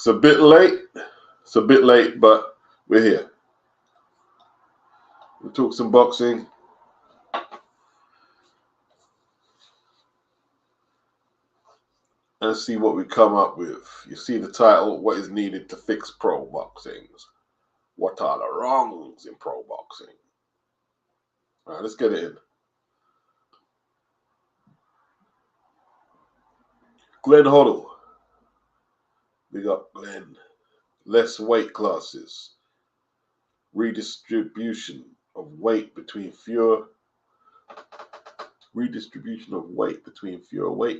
It's a bit late. It's a bit late, but we're here. We'll talk some boxing. And see what we come up with. You see the title, What is Needed to Fix Pro Boxing? What are the wrongs in pro boxing? All right, let's get it in. Glenn Hoddle. We got Glenn. Less weight classes. Redistribution of weight between fewer weight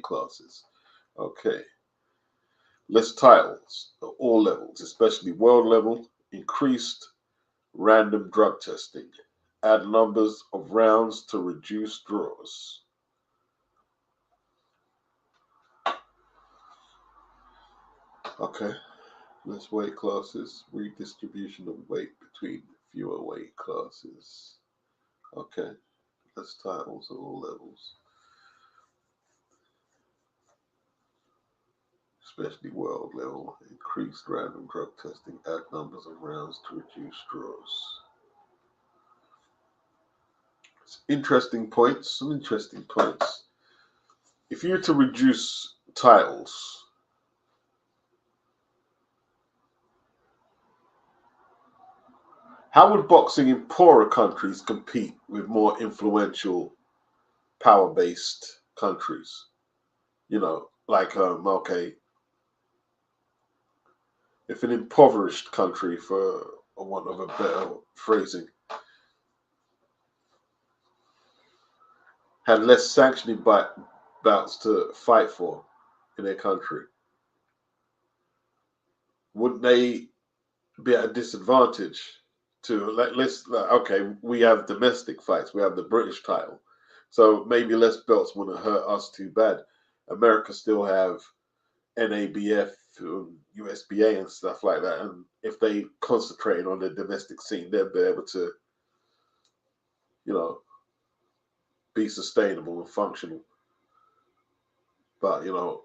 classes. Okay. Less titles at all levels, especially world level. Increased random drug testing. Add numbers of rounds to reduce draws. Okay. Less weight classes. Redistribution of weight between fewer weight classes. Okay. Less titles at all levels, especially world level. Increased random drug testing. Add numbers of rounds to reduce draws. Interesting points. Some interesting points. If you were to reduce titles, how would boxing in poorer countries compete with more influential, power-based countries? You know, like, okay, if an impoverished country, for want of a better phrasing, had less sanctioning bouts to fight for in their country, wouldn't they be at a disadvantage to, okay, we have domestic fights, we have the British title, so maybe less belts wouldn't hurt us too bad. America still have NABF, USBA and stuff like that, and if they concentrated on the domestic scene, they'd be able to, you know, be sustainable and functional. But, you know,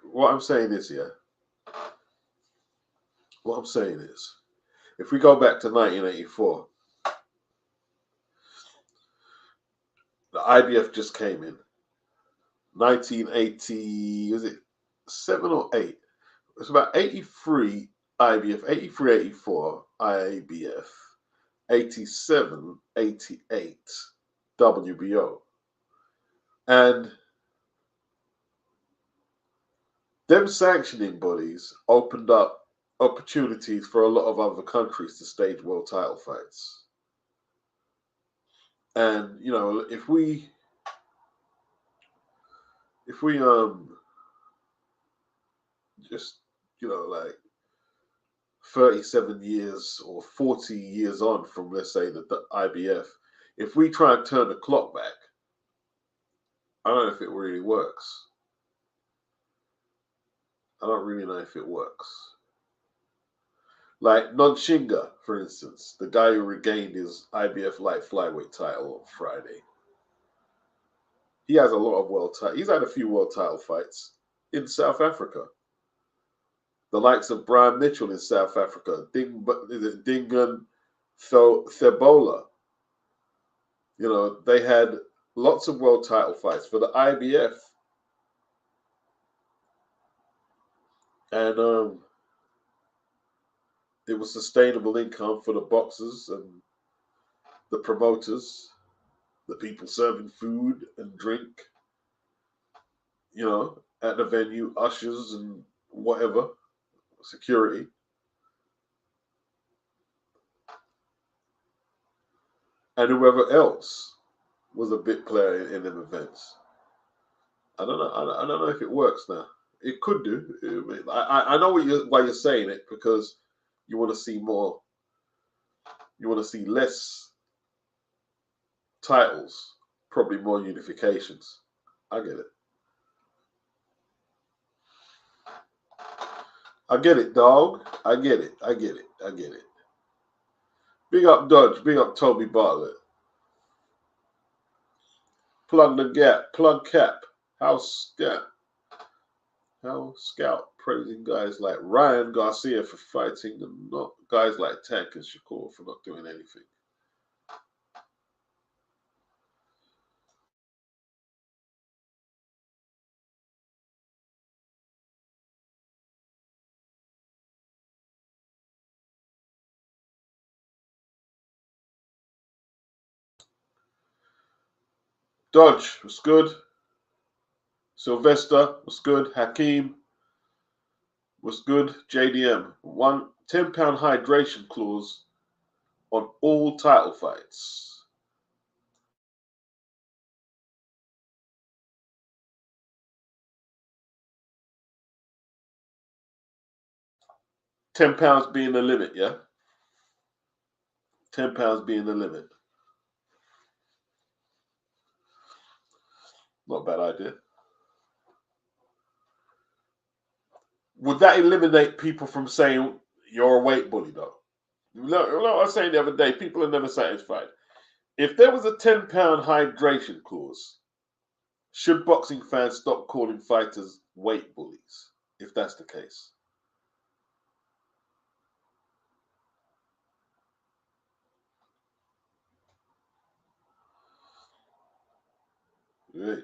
what I'm saying is, if we go back to 1984, the IBF just came in. 1980, was it 7 or 8? It's about 83 IBF, 83, 84 IBF, 87, 88 WBO. And them sanctioning bodies opened up opportunities for a lot of other countries to stage world title fights. And, you know, if we just, you know, like 37 years or 40 years on from, let's say, the IBF, if we try and turn the clock back, I don't know if it really works. I don't really know if it works. Like Nonshinga, for instance, the guy who regained his IBF light flyweight title on Friday. He has a lot of world titles. He's had a few world title fights in South Africa. The likes of Brian Mitchell in South Africa, Dingan Thebola. You know, they had lots of world title fights for the IBF. And it was sustainable income for the boxers and the promoters, the people serving food and drink, you know, at the venue, ushers and whatever, security. And whoever else was a big player in them events. I don't know. I don't know if it works now. It could do. I know why you're saying it, because you want to see more. You want to see less titles, probably more unifications. I get it. I get it, dog. I get it. I get it. I get it. Big up Dodge. Big up Toby Bartlett. Plug the gap. Plug cap. House gap. Hell Scout praising guys like Ryan Garcia for fighting and not guys like Tank and Shakur for not doing anything. Dodge was good. Sylvester was good. Hakeem was good. JDM. One 10-pound hydration clause on all title fights. £10 being the limit, yeah? £10 being the limit. Not a bad idea. Would that eliminate people from saying you're a weight bully, though? You know what I was saying the other day? People are never satisfied. If there was a £10 hydration clause, should boxing fans stop calling fighters weight bullies, if that's the case? Right.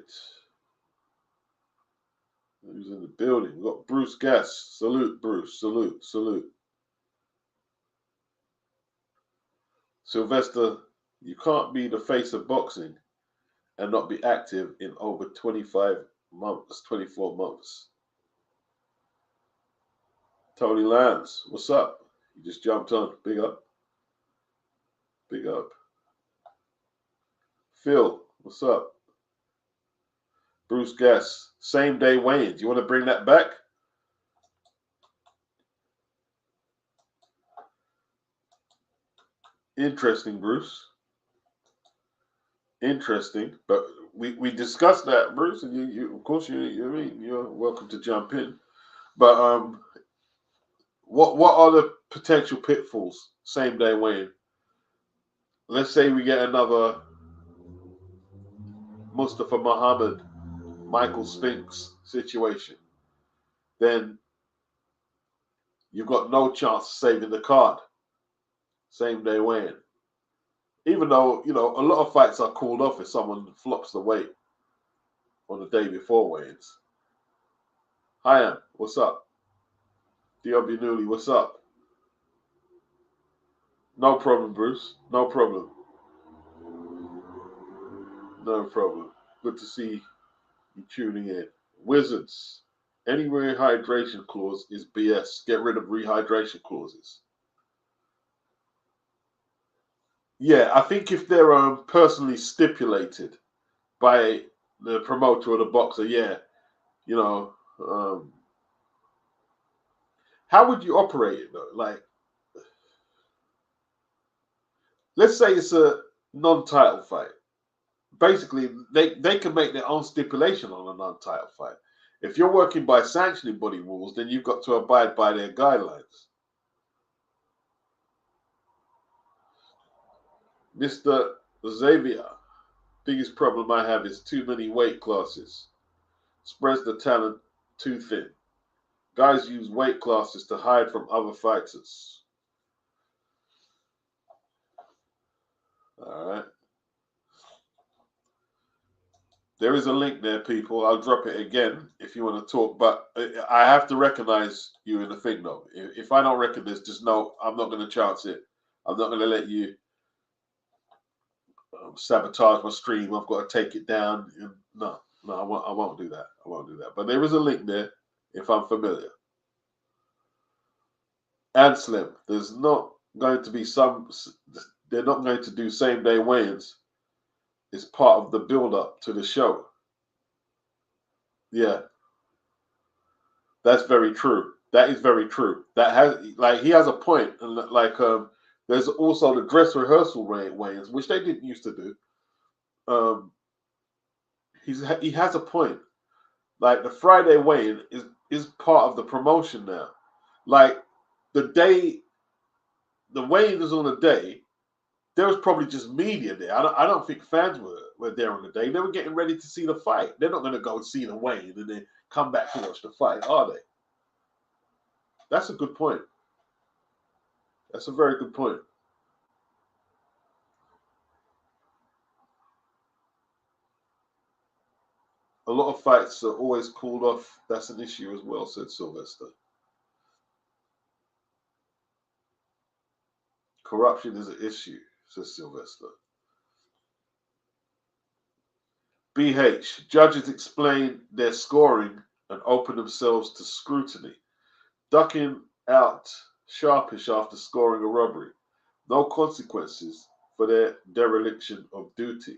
Who's in the building? We've got Bruce Gass. Salute, Bruce. Salute, salute. Sylvester, you can't be the face of boxing and not be active in over 25 months, 24 months. Tony Lance, what's up? You just jumped on. Big up. Big up. Phil, what's up? Bruce Gass, same day weigh-ins. You want to bring that back? Interesting, Bruce. Interesting, but we discussed that, Bruce, and you of course you're welcome to jump in. But what are the potential pitfalls? Same day weigh-in. Let's say we get another Mustafa Muhammad, Michael Spinks situation, then you've got no chance of saving the card. Same day weigh-in. Even though, a lot of fights are called off if someone flops the weight on the day before weigh-ins. Hi, what's up? DW Newly, what's up? No problem, Bruce. No problem. No problem. Good to see you tuning in. Wizards. Any rehydration clause is BS. Get rid of rehydration clauses. Yeah, I think if they're personally stipulated by the promoter or the boxer, yeah, you know, how would you operate it though? Like, let's say it's a non-title fight. Basically, they can make their own stipulation on a non-title fight. If you're working by sanctioning body rules, then you've got to abide by their guidelines. Mr. Xavier, biggest problem I have is too many weight classes. Spreads the talent too thin. Guys use weight classes to hide from other fighters. All right. There is a link there, people. I'll drop it again if you want to talk. But I have to recognize you in the thing, though. If I don't recognize, just know I'm not going to chance it. I'm not going to let you sabotage my stream. I've got to take it down. No, I won't do that. I won't do that. But there is a link there if I'm familiar. And Slim, there's not going to be some. They're not going to do same day weigh-ins. It's part of the build up to the show. Yeah, that's very true. That is very true. That has he has a point. And there's also the dress rehearsal weigh-ins, which they didn't used to do. He has a point. Like the Friday weigh-in is part of the promotion now. Like the day, the weigh-in is on a day, there was probably just media there. I don't think fans were there on the day. They were getting ready to see the fight. They're not going to go and see the weigh-in and then come back to watch the fight, are they? That's a good point. That's a very good point. A lot of fights are always called off. That's an issue as well, said Sylvester. Corruption is an issue, says Sylvester. BH, judges explain their scoring and open themselves to scrutiny, ducking out sharpish after scoring a robbery. No consequences for their dereliction of duty.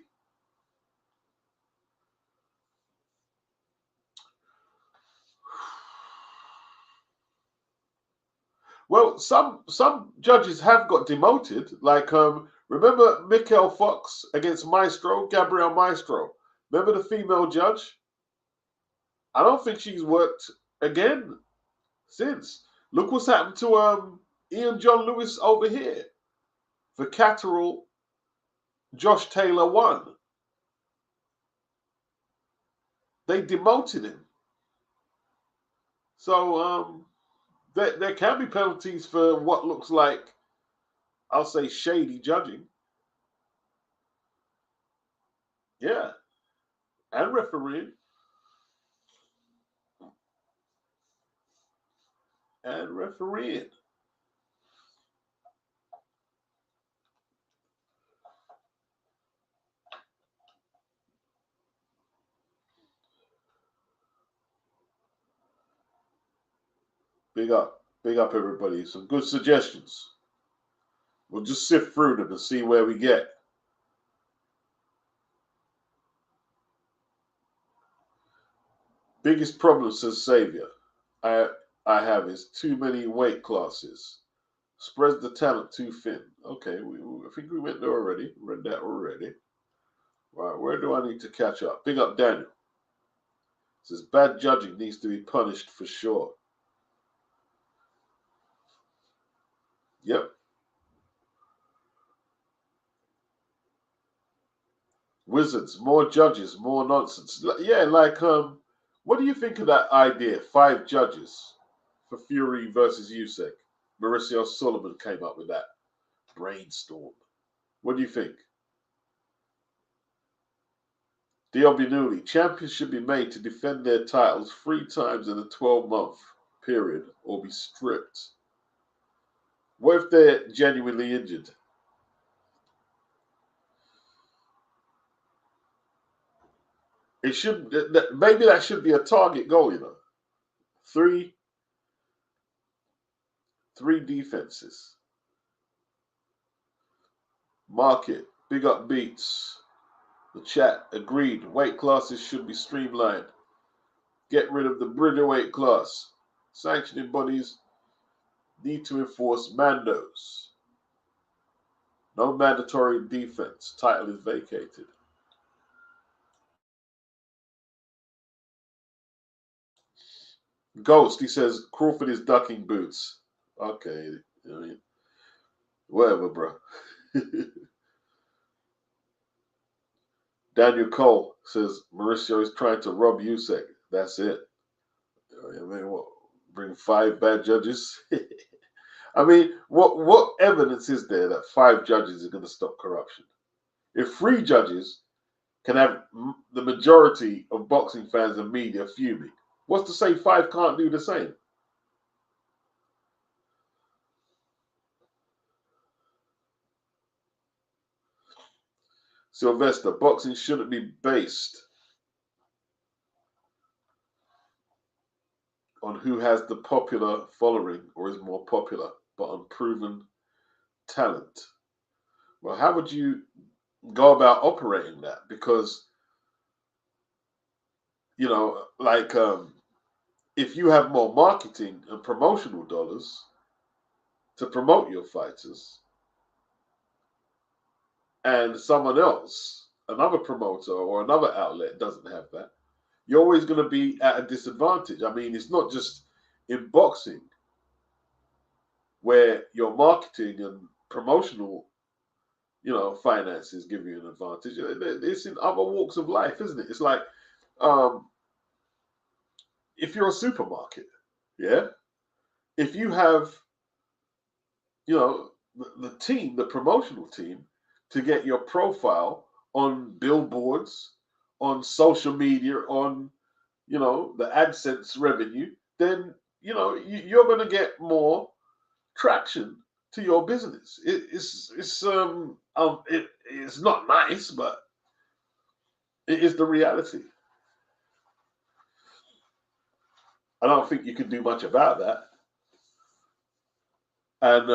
Well, some judges have got demoted. Like remember Mikel Fox against Maestro, Gabriel Maestro. Remember the female judge? I don't think she's worked again since. Look what's happened to Ian John Lewis over here. For Catterall, Josh Taylor won. They demoted him. So there can be penalties for what looks like, I'll say, shady judging. Yeah. And refereeing. And refereeing. Big up everybody. Some good suggestions. We'll just sift through them and see where we get. Biggest problem, says Savior, I have is too many weight classes. Spreads the talent too thin. Okay, I think we went there already. Read that already. Right, where do I need to catch up? Big up Daniel. Says bad judging needs to be punished for sure. Yep. Wizards, more judges, more nonsense. Yeah, like what do you think of that idea? 5 judges for Fury versus Usyk. Mauricio Sullivan came up with that brainstorm. What do you think? Diobinuli, champions should be made to defend their titles 3 times in a 12-month period or be stripped. What if they're genuinely injured? It should, maybe that should be a target goal, you know. Three defenses. Market, big up beats. The chat agreed. Weight classes should be streamlined. Get rid of the weight class. Sanctioning bodies need to enforce mandos. No mandatory defense. Title is vacated. Ghost, he says Crawford is ducking boots. Okay, I mean, whatever, bro. Daniel Cole says Mauricio is trying to rob Usyk. That's it. I mean, what? Bring 5 bad judges? I mean, what evidence is there that 5 judges are going to stop corruption? If 3 judges can have the majority of boxing fans and media fuming, what's to say 5 can't do the same? Sylvester, boxing shouldn't be based on who has the popular following or is more popular, but on proven talent. Well, how would you go about operating that? Because, you know, like if you have more marketing and promotional dollars to promote your fighters, and someone else, another promoter or another outlet doesn't have that, you're always going to be at a disadvantage. I mean, it's not just in boxing where your marketing and promotional, finances give you an advantage. It's in other walks of life, isn't it? It's like if you're a supermarket, yeah, if you have, the team, the promotional team, to get your profile on billboards, on social media, on, the AdSense revenue, then, you're going to get more traction to your business. It's not nice, but it is the reality. I don't think you can do much about that. And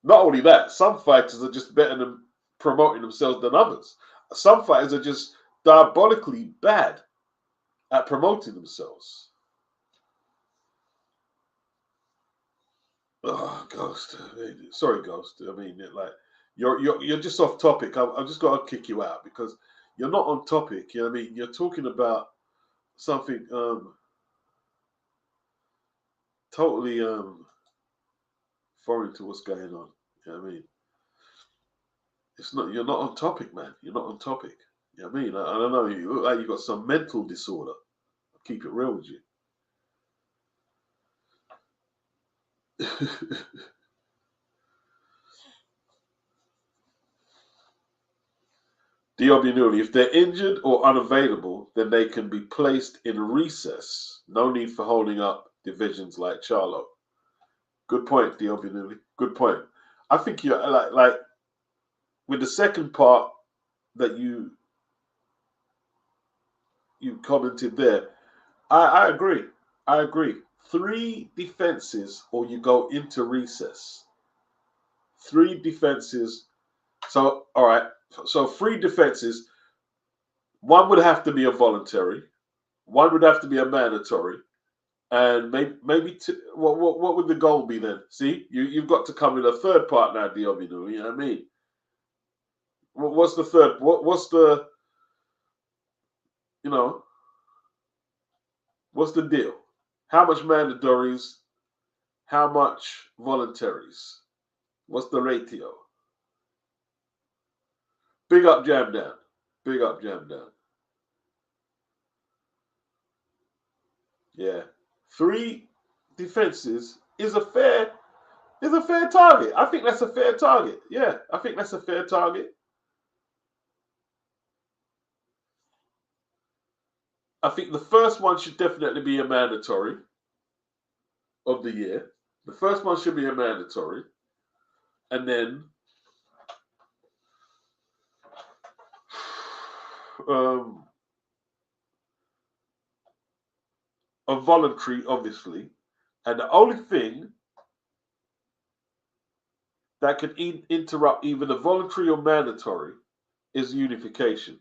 not only that, some fighters are just better than promoting themselves than others. Some fighters are just diabolically bad at promoting themselves. Oh, Ghost. Sorry, Ghost. I mean, you're just off topic. I'm just gonna kick you out because you're not on topic. You know what I mean? You're talking about something totally foreign to what's going on. You know what I mean? It's not. You're not on topic, man. You're not on topic. You know what I mean? I don't know. You look like you got some mental disorder. I'll keep it real with you. Diobinuli, if they're injured or unavailable, then they can be placed in recess. No need for holding up divisions like Charlo. Good point, Diobinuli. Good point. I think you're like with the second part that you commented there. I agree. I agree. 3 defenses or you go into recess. 3 defenses. So all right. So 3 defenses. One would have to be a voluntary. One would have to be a mandatory, and maybe what would the goal be then? See, you've got to come in a third part now, Diobinu. You know what I mean? What's the third? What's the you know what's the deal? How much mandatories? How much voluntaries? What's the ratio? Big up, jam down. Big up, jam down. Yeah, 3 defenses is a fair target. I think that's a fair target. Yeah, I think that's a fair target. I think the first one should definitely be a mandatory of the year. The first one should be a mandatory, and then um, a voluntary, obviously. And the only thing that can interrupt either the voluntary or mandatory is unification.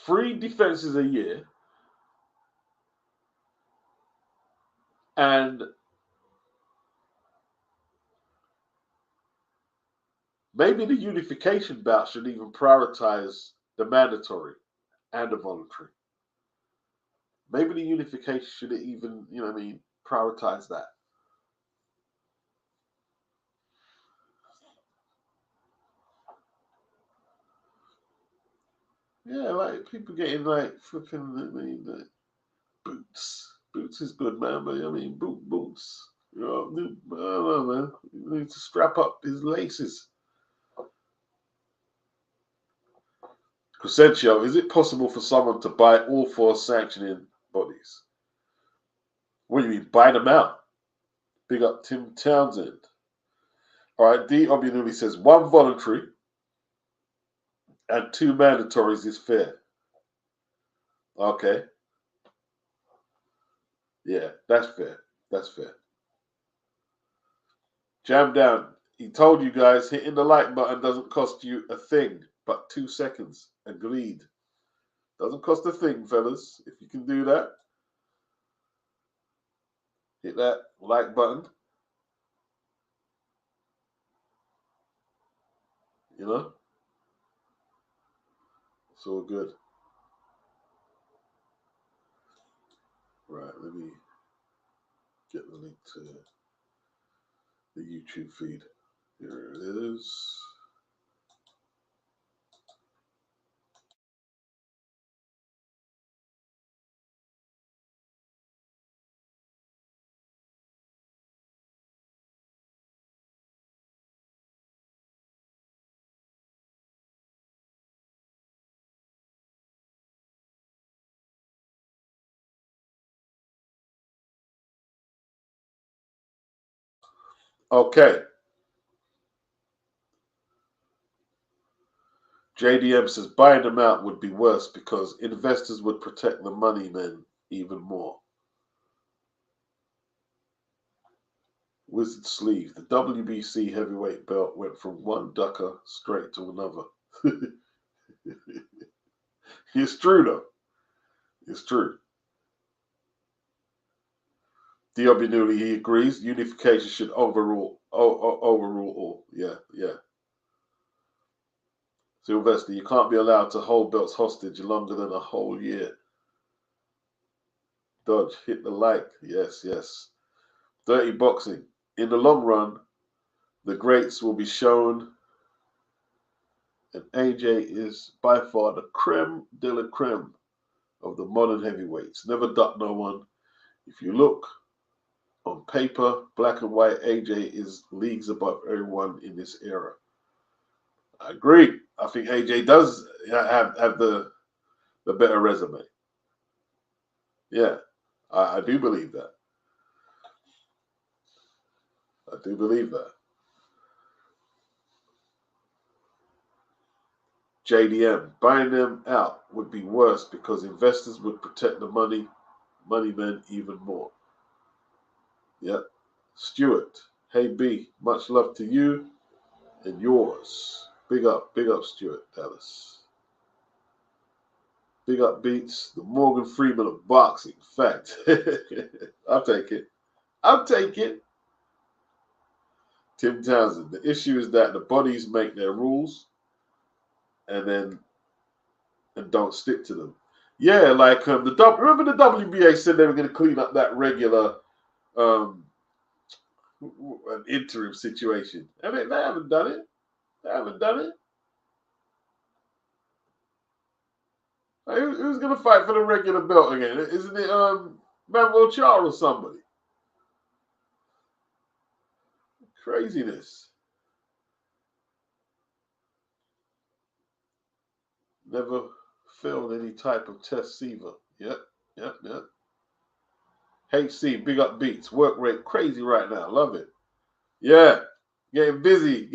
Three defenses a year, and maybe the unification bout should even prioritize the mandatory and the voluntary. Maybe the unification should even, prioritize that. Yeah, like people getting like flipping. Like, boots. Boots is good, man. But boots. I don't know, man. You need to strap up his laces. Crescentio, is it possible for someone to buy all 4 sanctioning bodies? What do you mean, buy them out? Big up Tim Townsend. All right, D. Obinuli says 1 voluntary and 2 mandatories is fair. Okay. Yeah, that's fair. That's fair. Jam down. He told you guys hitting the like button doesn't cost you a thing but 2 seconds. Agreed. Doesn't cost a thing, fellas. If you can do that, hit that like button. You know? It's all good. Right, let me Get the link to the YouTube feed. Here it is. Okay. JDM says buying them out would be worse because investors would protect the money men even more. Wizard Sleeve. The WBC heavyweight belt went from one ducker straight to another. It's true, though. It's true. DW Newley, he agrees. Unification should overrule all. Yeah, yeah. Sylvester, you can't be allowed to hold belts hostage longer than a whole year. Dodge, hit the like. Yes, yes. Dirty boxing. In the long run, the greats will be shown, and AJ is by far the creme de la creme of the modern heavyweights. Never duck no one. If you look on paper, black and white, AJ is leagues above everyone in this era. I agree. I think AJ does have the better resume. Yeah, I do believe that. I do believe that. JDM, buying them out would be worse because investors would protect the money men even more. Yep. Stuart, hey B, much love to you and yours. Big up, Stuart Dallas. Big up Beats, the Morgan Freeman of boxing. Fact. I'll take it. I'll take it. Tim Townsend, the issue is that the bodies make their rules and don't stick to them. Yeah, like remember the WBA said they were going to clean up that regular an interim situation. I mean, they haven't done it. They haven't done it. Like, who's going to fight for the regular belt again? Isn't it Manuel Char or somebody? Craziness. Never failed any type of test either. Yep. HC, big up Beats. Work rate crazy right now. Love it. Yeah. Getting busy,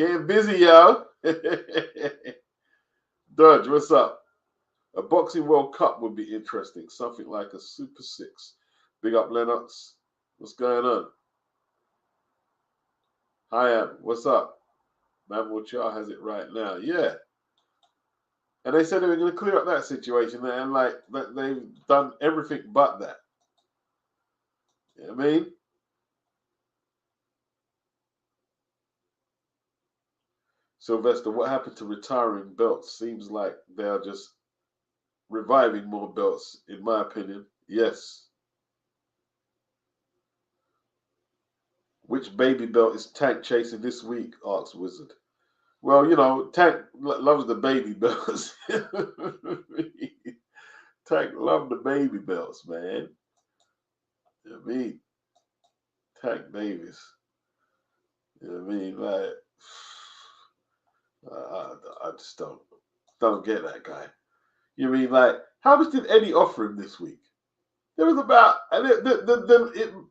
y'all. Dodge, what's up? A boxing World Cup would be interesting. Something like a Super Six. Big up Lennox. What's going on? Hi, Am. What's up? Manuel Char has it right now. Yeah. And they said they were going to clear up that situation, and like that they've done everything but that. You know what I mean? Sylvester, what happened to retiring belts? Seems like they are just reviving more belts, in my opinion. Yes. Which baby belt is Tank chasing this week? Asks Wizard. Well, you know, Tank loves the baby belts. Tank loves the baby belts, man. You know what I mean? Tank Davis. You know what I mean? Like, I just don't get that guy. You know what I mean? Like, how much did Eddie offer him this week? There was about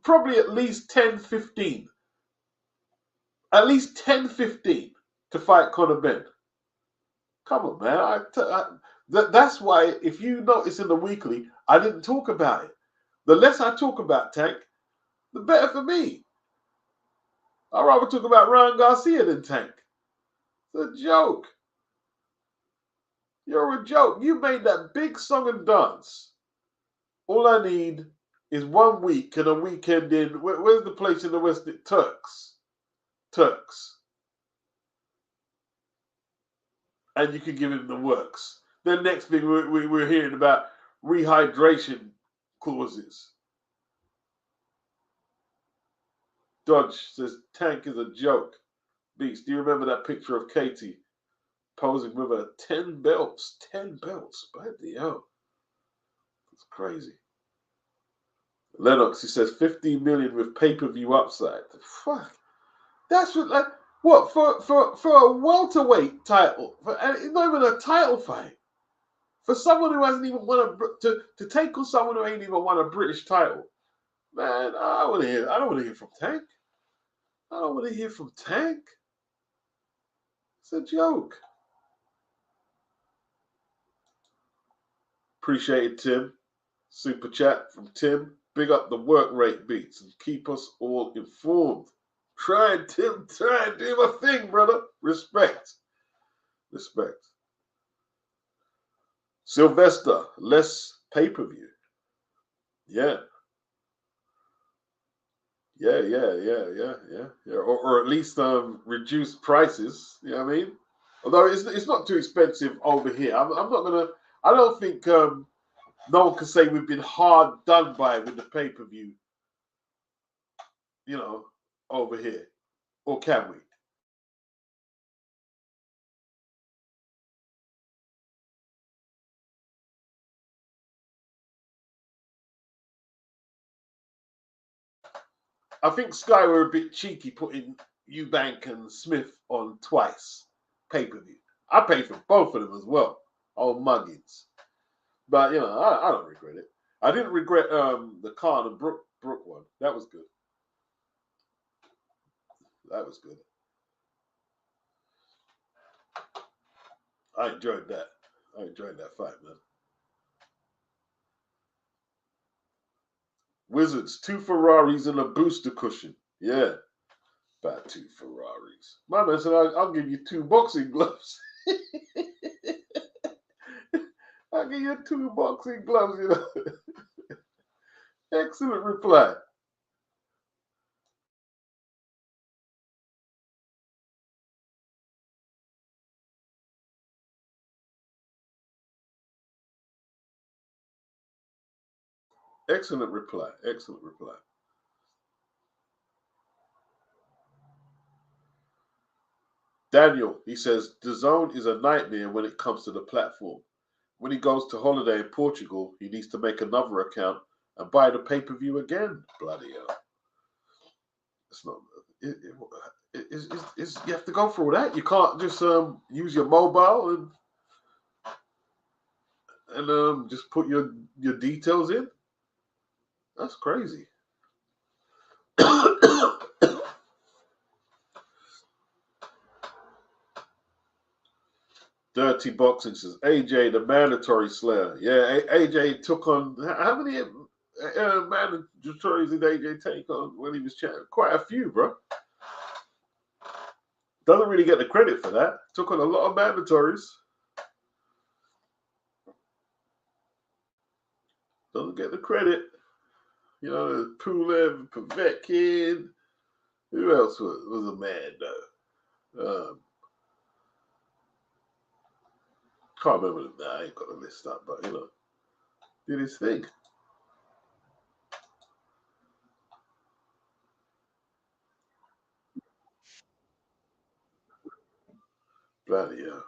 probably at least 10, 15. At least 10, 15 to fight Conor Benn. Come on, man. That's why, if you notice in the weekly, I didn't talk about it. The less I talk about Tank, the better for me. I'd rather talk about Ryan Garcia than Tank. It's a joke. You're a joke. You made that big song and dance. All I need is 1 week and a weekend in. Where's the place in the West? Turks. And you can give him the works. Then next thing we're hearing about rehydration clauses. Dodge says Tank is a joke. Beats, do you remember that picture of Katie posing with her 10 belts? 10 belts. Bloody hell. It's crazy. Lennox, he says 15 million with pay-per-view upside. Fuck. That's what for a welterweight title, and it's not even a title fight. For someone who hasn't even won to take on someone who ain't even won a British title. Man, I don't want to hear from Tank. I don't want to hear from Tank. It's a joke. Appreciate it, Tim. Super chat from Tim. Big up the work rate, Beats, and keep us all informed. Try and Tim, try and do my thing, brother. Respect. Respect. Sylvester, less pay-per-view. Yeah. Yeah. Or at least reduce prices. You know what I mean? Although it's not too expensive over here. I'm not gonna. I don't think no one can say we've been hard done by with the pay-per-view. You know, over here, or can we? I think Sky were a bit cheeky putting Eubank and Smith on twice pay-per-view. I paid for both of them as well. Old muggins. But you know, I don't regret it. I didn't regret the Khan and Brook one. That was good. That was good. I enjoyed that. I enjoyed that fight, man. Wizards, 2 Ferraris and a booster cushion. Yeah, about 2 Ferraris. My man said, I'll give you 2 boxing gloves. I'll give you 2 boxing gloves, you know. Excellent reply. Excellent reply. Excellent reply. Daniel, he says, DAZN is a nightmare when it comes to the platform. When he goes to holiday in Portugal, he needs to make another account and buy the pay-per-view again. Bloody hell. It's not. You have to go through that. You can't just use your mobile and just put your details in. That's crazy. Dirty Boxing says AJ the mandatory slayer. Yeah, AJ took on how many mandatories did AJ take on when he was chatting? Quite a few, bro. Doesn't really get the credit for that. Took on a lot of mandatories. Doesn't get the credit. You know, Pulev, Povetkin. Who else was a man though? Can't remember them now. I ain't got the list up, but you know, did his thing. Bloody hell.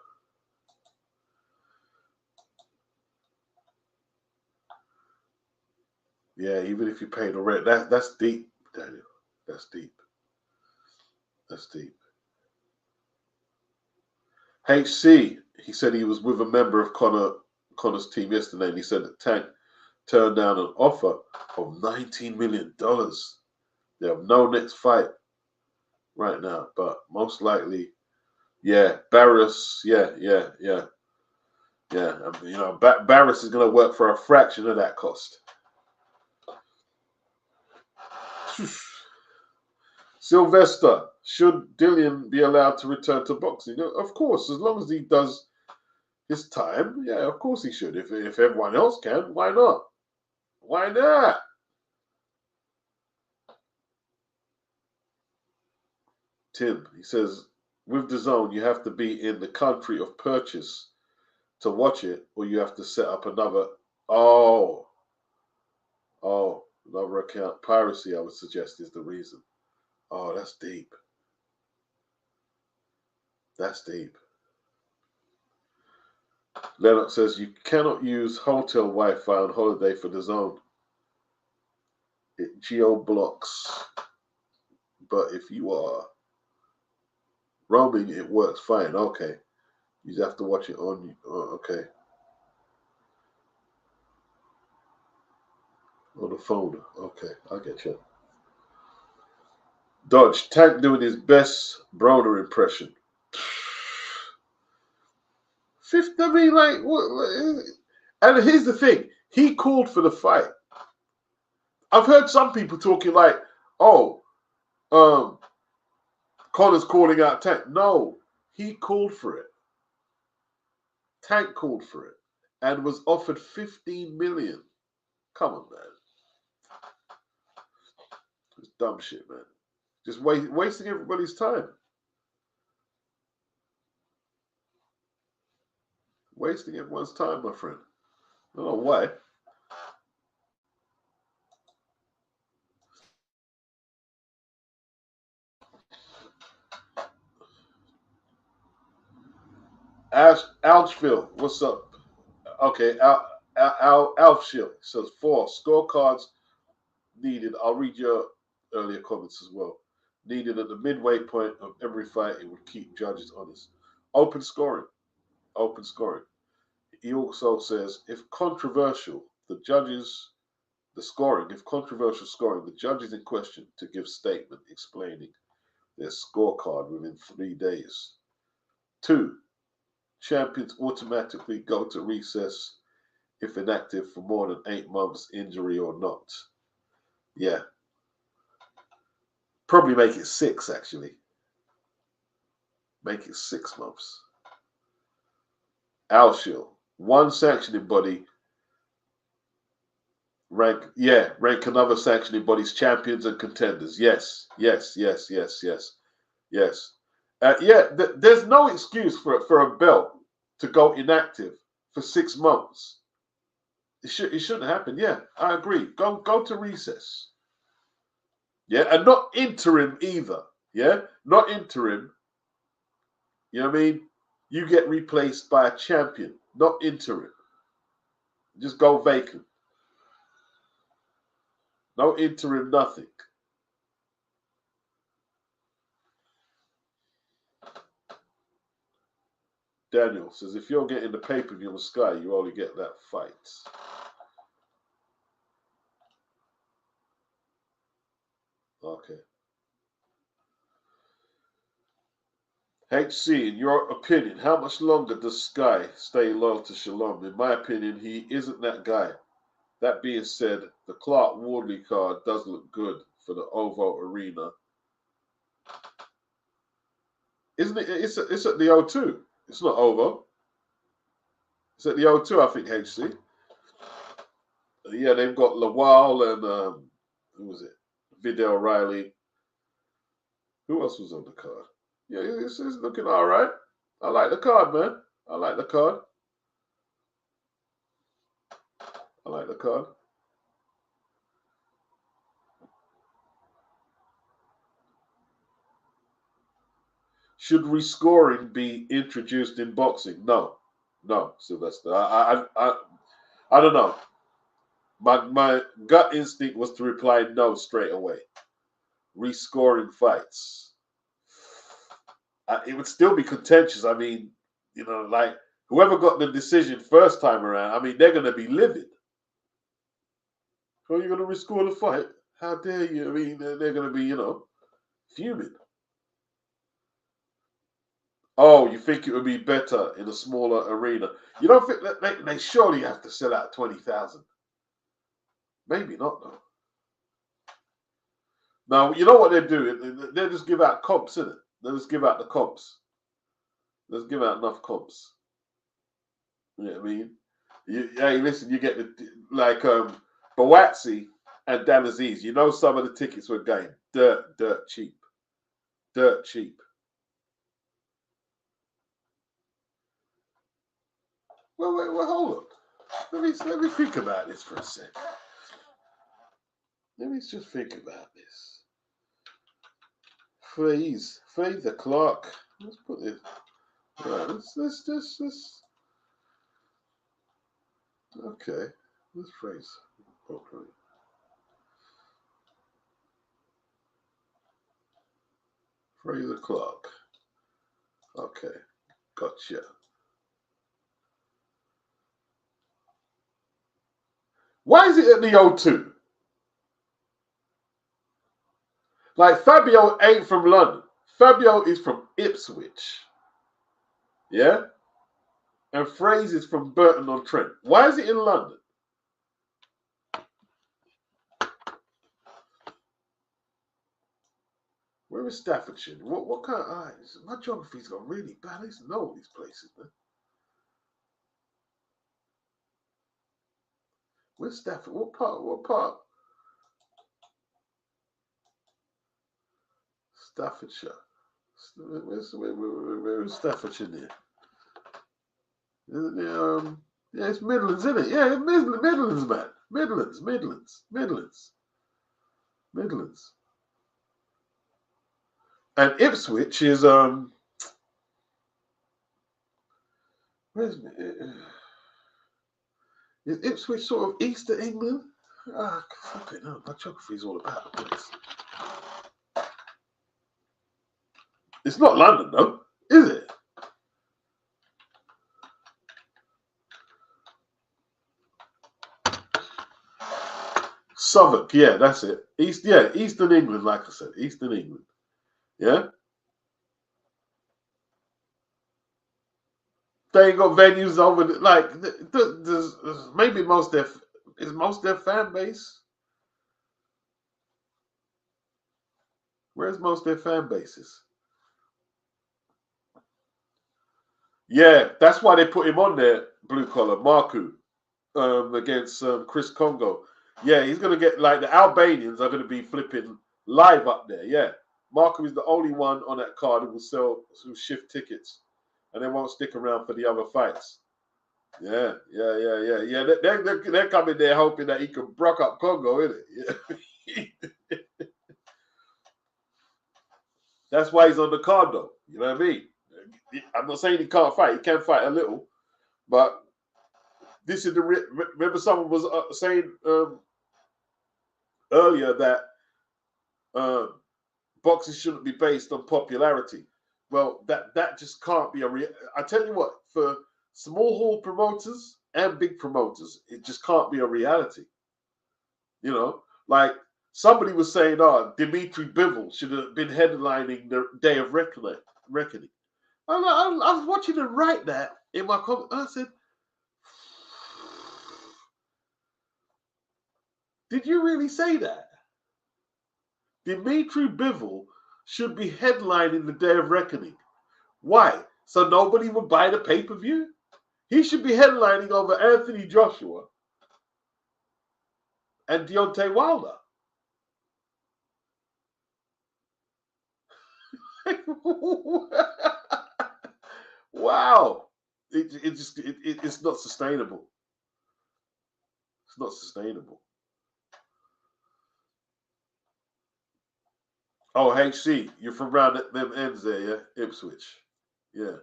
Yeah, even if you pay the rent, that's deep, Daniel. That's deep. That's deep. HC, he said he was with a member of Connor's team yesterday, and he said that Tank turned down an offer of $19 million. They have no next fight right now, but most likely, yeah, Barris, yeah. You know, Barris is going to work for a fraction of that cost. Sylvester, should Dillian be allowed to return to boxing? Of course, as long as he does his time, yeah, of course he should. If everyone else can, why not? Why not? Tim, he says, with DAZN, you have to be in the country of purchase to watch it, or you have to set up another. Oh, another account. Piracy, I would suggest, is the reason. Oh, that's deep. That's deep. Lennox says you cannot use hotel Wi-Fi on holiday for the zone. It geo blocks. But if you are roaming, it works fine. Okay. You just have to watch it on. Okay. On the phone. Okay. I get you. Dodge. Tank doing his best Broner impression. Fifth, I mean, like, what? And here's the thing. He called for the fight. I've heard some people talking like, oh, Connor's calling out Tank. No, he called for it. Tank called for it and was offered 15 million. Come on, man. It's dumb shit, man. Just wasting everybody's time. Wasting everyone's time, my friend. I don't know why. Alchville, what's up? Okay, Alfshill says 4 scorecards needed. I'll read your earlier comments as well. Needed at the midway point of every fight. It would keep judges honest. Open scoring. Open scoring. He also says if controversial, if controversial scoring, the judges in question to give statement explaining their scorecard within 3 days. 2, champions automatically go to recess if inactive for more than 8 months, injury or not. Yeah. Probably make it 6, actually. Make it 6 months. Alshiel, 1 sanctioning body rank another sanctioning body's champions and contenders. Yes. There's no excuse for a belt to go inactive for 6 months. It shouldn't happen. Yeah, I agree. Go to recess. Yeah, and not interim either. Yeah, not interim. You know what I mean? You get replaced by a champion, not interim. Just go vacant. No interim, nothing. Daniel says, if you're getting the pay-per-view on Sky, you only get that fight. Okay. HC, in your opinion, how much longer does Sky stay loyal to Shalom? In my opinion, he isn't that guy. That being said, the Clark Wardley card does look good for the OVO Arena. Isn't it? It's at the O2. It's not OVO. It's at the O2, I think, HC. Yeah, they've got Lawal and who was it? Vidal Riley. Who else was on the card? Yeah, it's looking all right. I like the card, man. I like the card. I like the card. Should rescoring be introduced in boxing? No, Sylvester. I don't know. My gut instinct was to reply no straight away. Rescoring fights. It would still be contentious. I mean, like whoever got the decision first time around, I mean, they're going to be livid. So you're going to rescore the fight? How dare you? I mean, they're going to be, fuming. Oh, you think it would be better in a smaller arena? You don't think that they surely have to sell out 20,000? Maybe not, though. Now, you know what they do? They just give out comps, innit? They just give out the comps. Let's give out enough comps. You know what I mean? Hey, listen, you get like Bawatsi and Dan Aziz. You know some of the tickets were going dirt cheap. Dirt cheap. Well, hold on. Let me think about this for a second. Let me just think about this. Fraser Clark. Let's put this. Right, let's. Okay, let's phrase. Okay. Fraser Clark. Okay, gotcha. Why is it at the O2? Like Fabio ain't from London. Fabio is from Ipswich. Yeah? And Fraser is from Burton-on-Trent. Why is it in London? Where is Staffordshire? What kind of eyes? My geography's got really bad. I used to know all these places, man. Where's Stafford? What part? What part? Staffordshire. Where is Staffordshire near? Yeah, it's Midlands, isn't it? Yeah, it's Midlands, man. Midlands. And Ipswich is where's is Ipswich sort of east of England? Ah, fuck it, no. My geography's all about the place. It's not London, though, is it? Southwark, yeah, that's it. Eastern England, like I said, Eastern England. Yeah, they ain't got venues over like there's maybe most their fan base. Where's most their fan bases? Yeah, that's why they put him on there, blue collar, Marku, against Chris Congo. Yeah, he's gonna get like the Albanians are gonna be flipping live up there. Yeah, Marku is the only one on that card who shift tickets, and they won't stick around for the other fights. Yeah. They're coming there hoping that he can brock up Congo, isn't it? Yeah. That's why he's on the card, though. You know what I mean? I'm not saying he can't fight. He can fight a little, but this is the. Remember, someone was saying earlier that boxing shouldn't be based on popularity. Well, that just can't be a real. I tell you what, for small hall promoters and big promoters, it just can't be a reality. You know, like somebody was saying, "Oh, Dimitri Bivol should have been headlining the Day of Reckoning." I was watching him write that in my comment. I said, "Did you really say that?" Dimitri Bivol should be headlining the Day of Reckoning. Why? So nobody would buy the pay-per-view? He should be headlining over Anthony Joshua and Deontay Wilder. Wow. It's not sustainable. It's not sustainable. Oh, HC, you're from around them ends there, yeah? Ipswich. Yeah.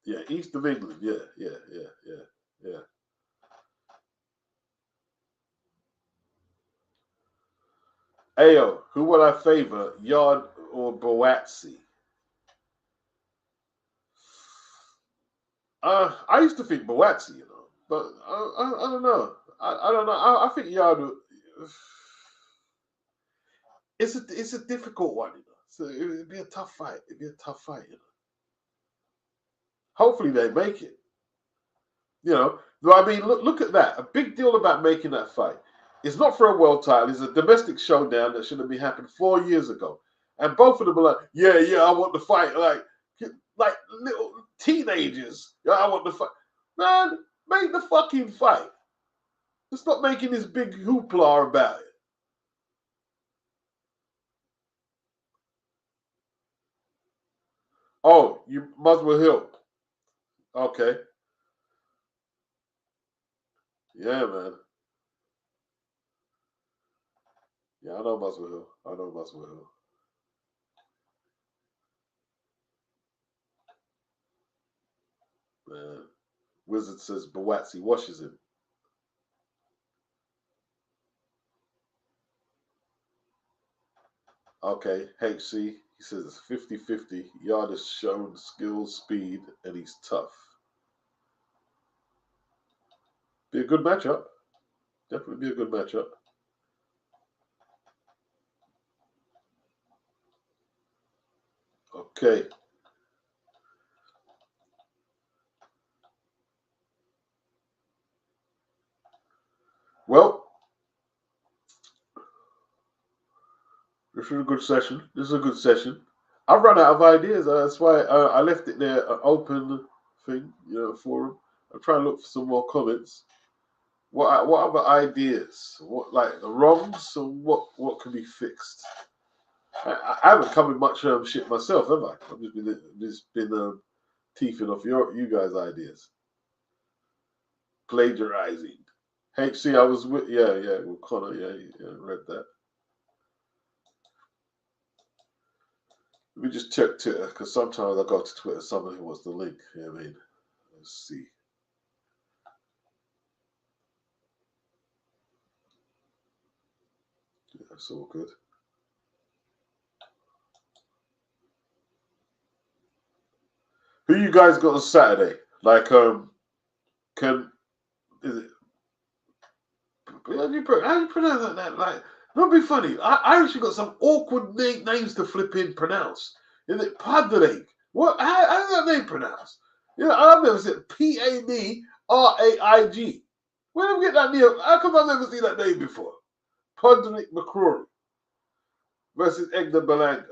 Yeah, east of England. Yeah. Ayo, who would I favor, Yard or Boatsi? I used to think Boatsi, but I don't know. I don't know. I think Yard. It's a difficult one, So it'd be a tough fight. Hopefully they make it. I mean, look at that. A big deal about making that fight. It's not for a world title. It's a domestic showdown that should have been happened 4 years ago. And both of them are like, yeah, I want the fight. Like little teenagers. Yeah, I want the fight. Man, make the fucking fight. Let's not making this big hoopla about it. Oh, you Muswell Hill. Okay. Yeah, man. Yeah, I know Muswell Hill. Wizard says Bawatsi washes him. Okay, HC, he says it's 50-50. Yard has shown skill, speed, and he's tough. Be a good matchup. Definitely be a good matchup. Okay. Well, this is a good session. This is a good session. I've run out of ideas. That's why I left it there, an open thing, forum. I'm trying to look for some more comments. What other ideas? What like the wrongs? So what can be fixed? I haven't come with much shit myself, have I? I've just been teething off you guys' ideas, plagiarizing. HC, I was with with Connor. Yeah, read that. Let me just check Twitter because sometimes I go to Twitter. Somebody wants the link. You know what I mean? Let's see. Yeah, that's all good. Who you guys got on Saturday? Like, can is it? How do you pronounce that? Like, not be funny. I actually got some awkward names to flip in pronounce. Is it Padraig? What? How's that name pronounced? I've never said Padraig. Where did I get that name? How come I've never seen that name before? Padraig McCrory versus Edgar Berlanga.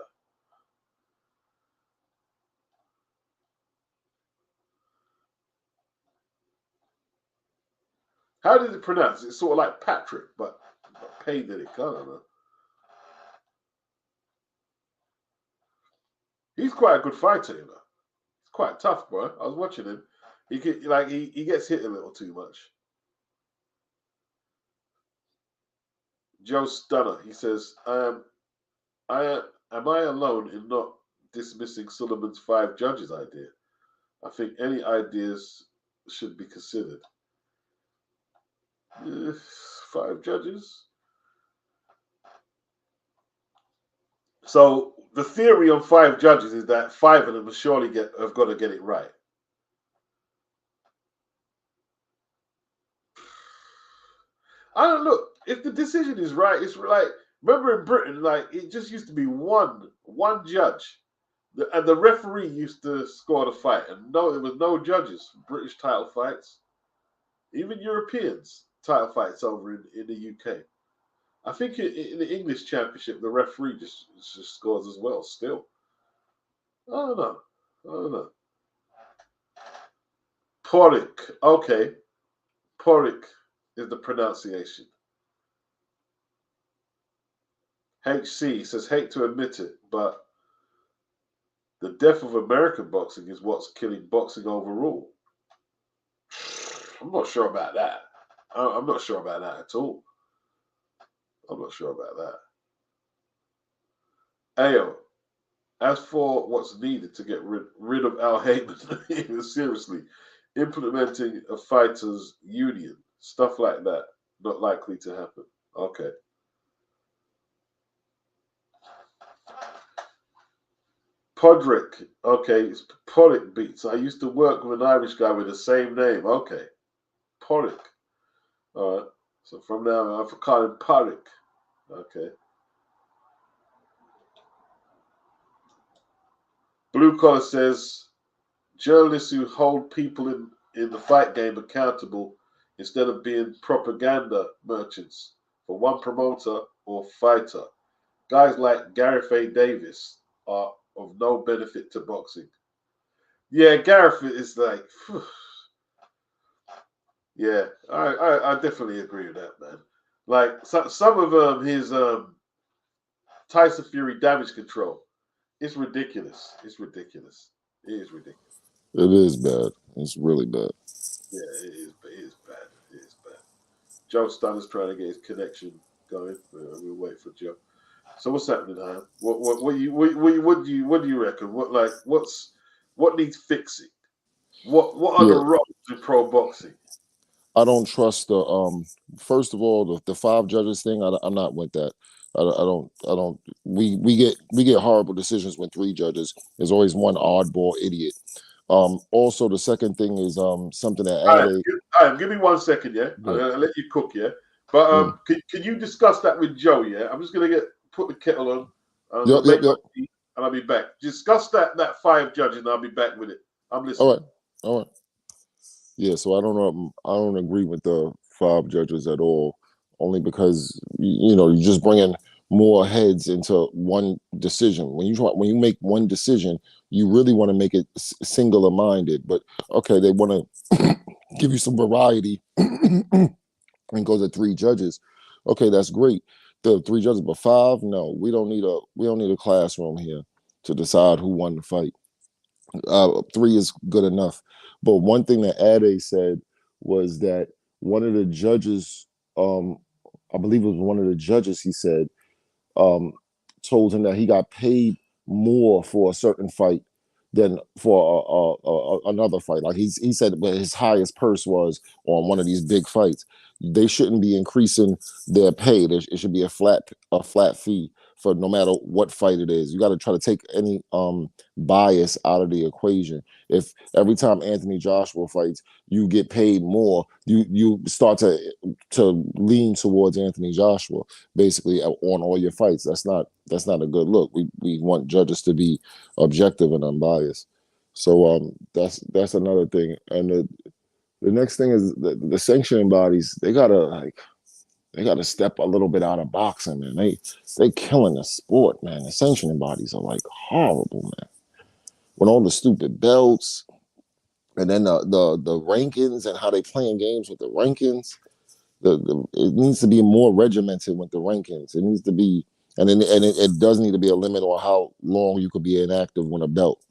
How did it pronounce? It's sort of like Patrick, but Padraig. I don't know. He's quite a good fighter, He's quite tough, bro. I was watching him. He gets hit a little too much. Joe Stunner, he says, am I alone in not dismissing Sullivan's 5 judges idea? I think any ideas should be considered. 5 judges? So the theory on 5 judges is that 5 of them will surely have got to get it right. I don't look. If the decision is right, it's like remember in Britain, like it just used to be one judge, and the referee used to score the fight, and there was no judges for British title fights, even Europeans title fights over in the UK. I think in the English Championship, the referee just scores as well. Still, I don't know. I don't know. Porik, okay, Porik is the pronunciation. HC says, hate to admit it, but the death of American boxing is what's killing boxing overall. I'm not sure about that. I'm not sure about that at all. I'm not sure about that. Ayo, as for what's needed to get rid of Al Heyman, seriously, implementing a fighters' union, stuff like that, not likely to happen. Okay. Podrick, okay, it's Podrick beats. I used to work with an Irish guy with the same name. Okay. Podrick. All right. So from now on, I call him Podrick. Okay. Blue Collar says journalists who hold people in the fight game accountable instead of being propaganda merchants for one promoter or fighter. Guys like Gareth A. Davis are of no benefit to boxing. Yeah, Gareth is like, yeah, I definitely agree with that, man. Like some of his Tyson Fury damage control, it's ridiculous. It's ridiculous. It is ridiculous. It is bad. It's really bad. Yeah, it is. It is bad. It is bad. Joe Stunner's trying to get his connection going. We'll wait for Joe. So what's happening now? What do you reckon? What needs fixing? What are the Yeah, rules in pro boxing? I don't trust the first of all the five judges thing. I'm not with that. I don't. We get horrible decisions when three judges. There's always one oddball idiot. Also, the second thing is something that All right, Ade. give me 1 second, yeah. I'm Yeah. gonna let you cook, yeah. But Mm. can you discuss that with Joe, yeah? I'm just gonna put the kettle on. I'm Yep, gonna yep, make my yep. tea, and I'll be back. Discuss that five judges, and I'll be back with it. I'm All listening. right, all right. Yeah, so I don't know. I don't agree with the five judges at all. Only because you just bring in more heads into one decision. When you make one decision, you really want to make it singular minded. But okay, they want to give you some variety and go to three judges. Okay, that's great. The three judges, but five, no, we don't need a classroom here to decide who won the fight. Three is good enough. But one thing that Ade said was that one of the judges, I believe it was one of the judges, he said, um, told him that he got paid more for a certain fight than for another fight. Like he said, but his highest purse was on one of these big fights. They shouldn't be increasing their pay. It should be a flat fee for no matter what fight it is. You got to try to take any bias out of the equation. If every time Anthony Joshua fights, you get paid more, you start to lean towards Anthony Joshua basically on all your fights. That's not a good look. We want judges to be objective and unbiased. So that's another thing. And the next thing is the sanctioning bodies. They gotta step a little bit out of boxing, man. They killing the sport, man. The sanctioning bodies are like horrible, man. With all the stupid belts, and then the rankings and how they playing games with the rankings. It needs to be more regimented with the rankings. It needs to be, and it does need to be a limit on how long you could be inactive with a belt.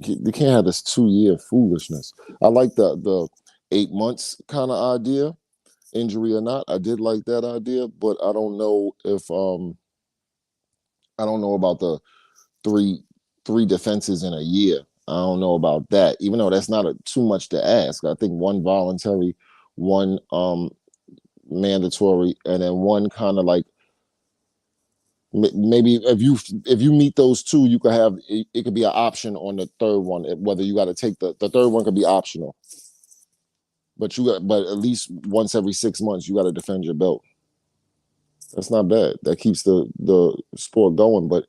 You can't have this 2 year foolishness. I like the 8 months kind of idea, injury or not. I did like that idea, but I don't know about the three defenses in a year. I don't know about that. Even though that's not too much to ask. I think one voluntary, one mandatory, and then one kind of like maybe if you meet those two, you could have it could be an option on the third one. Whether you got to take the third one could be optional, but at least once every 6 months you got to defend your belt. That's not bad. That keeps the sport going. But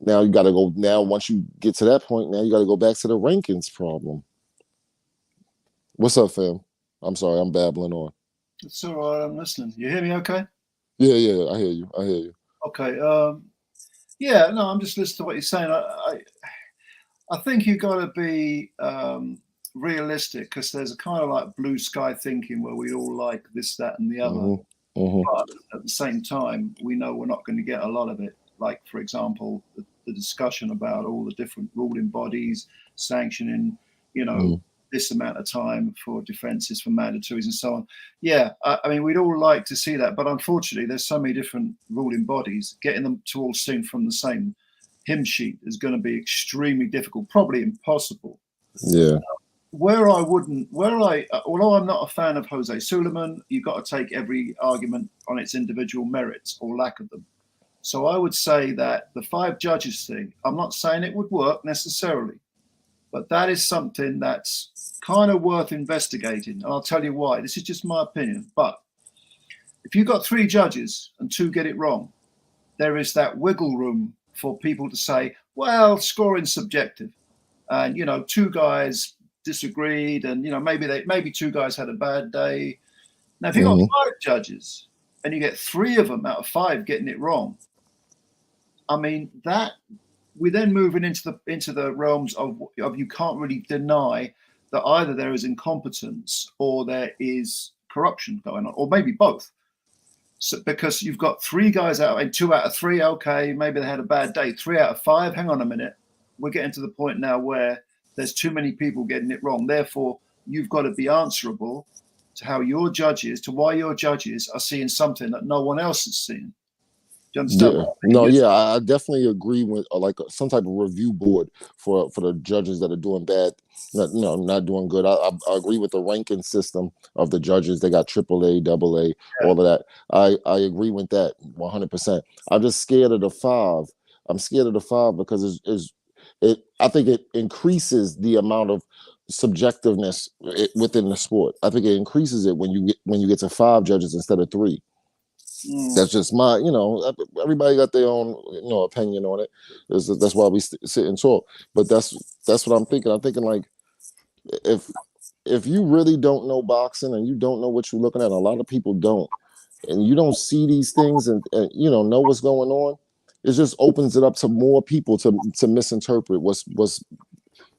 now you got to go. Now once you get to that point, now you got to go back to the rankings problem. What's up, fam? I'm sorry, I'm babbling on. It's all right. I'm listening. You hear me? Okay. Yeah, yeah, I hear you. I hear you. Okay. Yeah. No, I'm just listening to what you're saying. I think you got to be realistic because there's a kind of like blue sky thinking where we all like this, that, and the other. Mm-hmm. Mm-hmm. But at the same time, we know we're not going to get a lot of it. Like, for example, the discussion about all the different ruling bodies sanctioning, Mm-hmm. this amount of time for defenses, for mandatories, and so on. Yeah, I mean, we'd all like to see that, but unfortunately, there's so many different ruling bodies. Getting them to all sing from the same hymn sheet is going to be extremely difficult, probably impossible. Yeah. Although I'm not a fan of Jose Suleiman, you've got to take every argument on its individual merits or lack of them. So I would say that the five judges thing, I'm not saying it would work necessarily, but that is something that's kind of worth investigating. And I'll tell you why. This is just my opinion. But if you've got three judges and two get it wrong, there is that wiggle room for people to say, well, scoring's subjective. And, two guys disagreed and, maybe two guys had a bad day. Now, if you've got five judges and you get three of them out of five getting it wrong, I mean, that we're then moving into the realms of you can't really deny that either there is incompetence or there is corruption going on, or maybe both. So because you've got three guys out and 2 out of 3, okay, maybe they had a bad day. 3 out of 5, hang on a minute. We're getting to the point now where there's too many people getting it wrong. Therefore, you've got to be answerable to why your judges are seeing something that no one else is seeing. Do you understand? Yeah, no, yeah, I definitely agree with like some type of review board for the judges that are doing bad not doing good. I agree with the ranking system of the judges. They got AAA, AA, all of that. I agree with that 100%. I'm just scared of the 5. I'm scared of the 5 because I think it increases the amount of subjectiveness within the sport. I think it increases it when you get to 5 judges instead of 3. That's just my, everybody got their own, opinion on it. That's why we sit and talk. But that's what I'm thinking. I'm thinking like, if you really don't know boxing and you don't know what you're looking at, a lot of people don't, and you don't see these things and know what's going on, it just opens it up to more people to misinterpret what's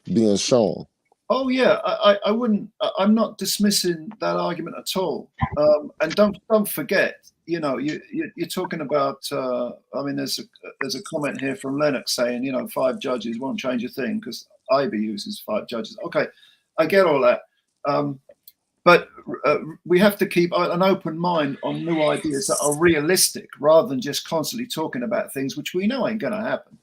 being shown. Oh yeah, I wouldn't. I'm not dismissing that argument at all. And don't forget, you're talking about. I mean, there's a comment here from Lennox saying, 5 judges won't change a thing because IBA uses 5 judges. Okay, I get all that, but we have to keep an open mind on new ideas that are realistic, rather than just constantly talking about things which we know ain't going to happen.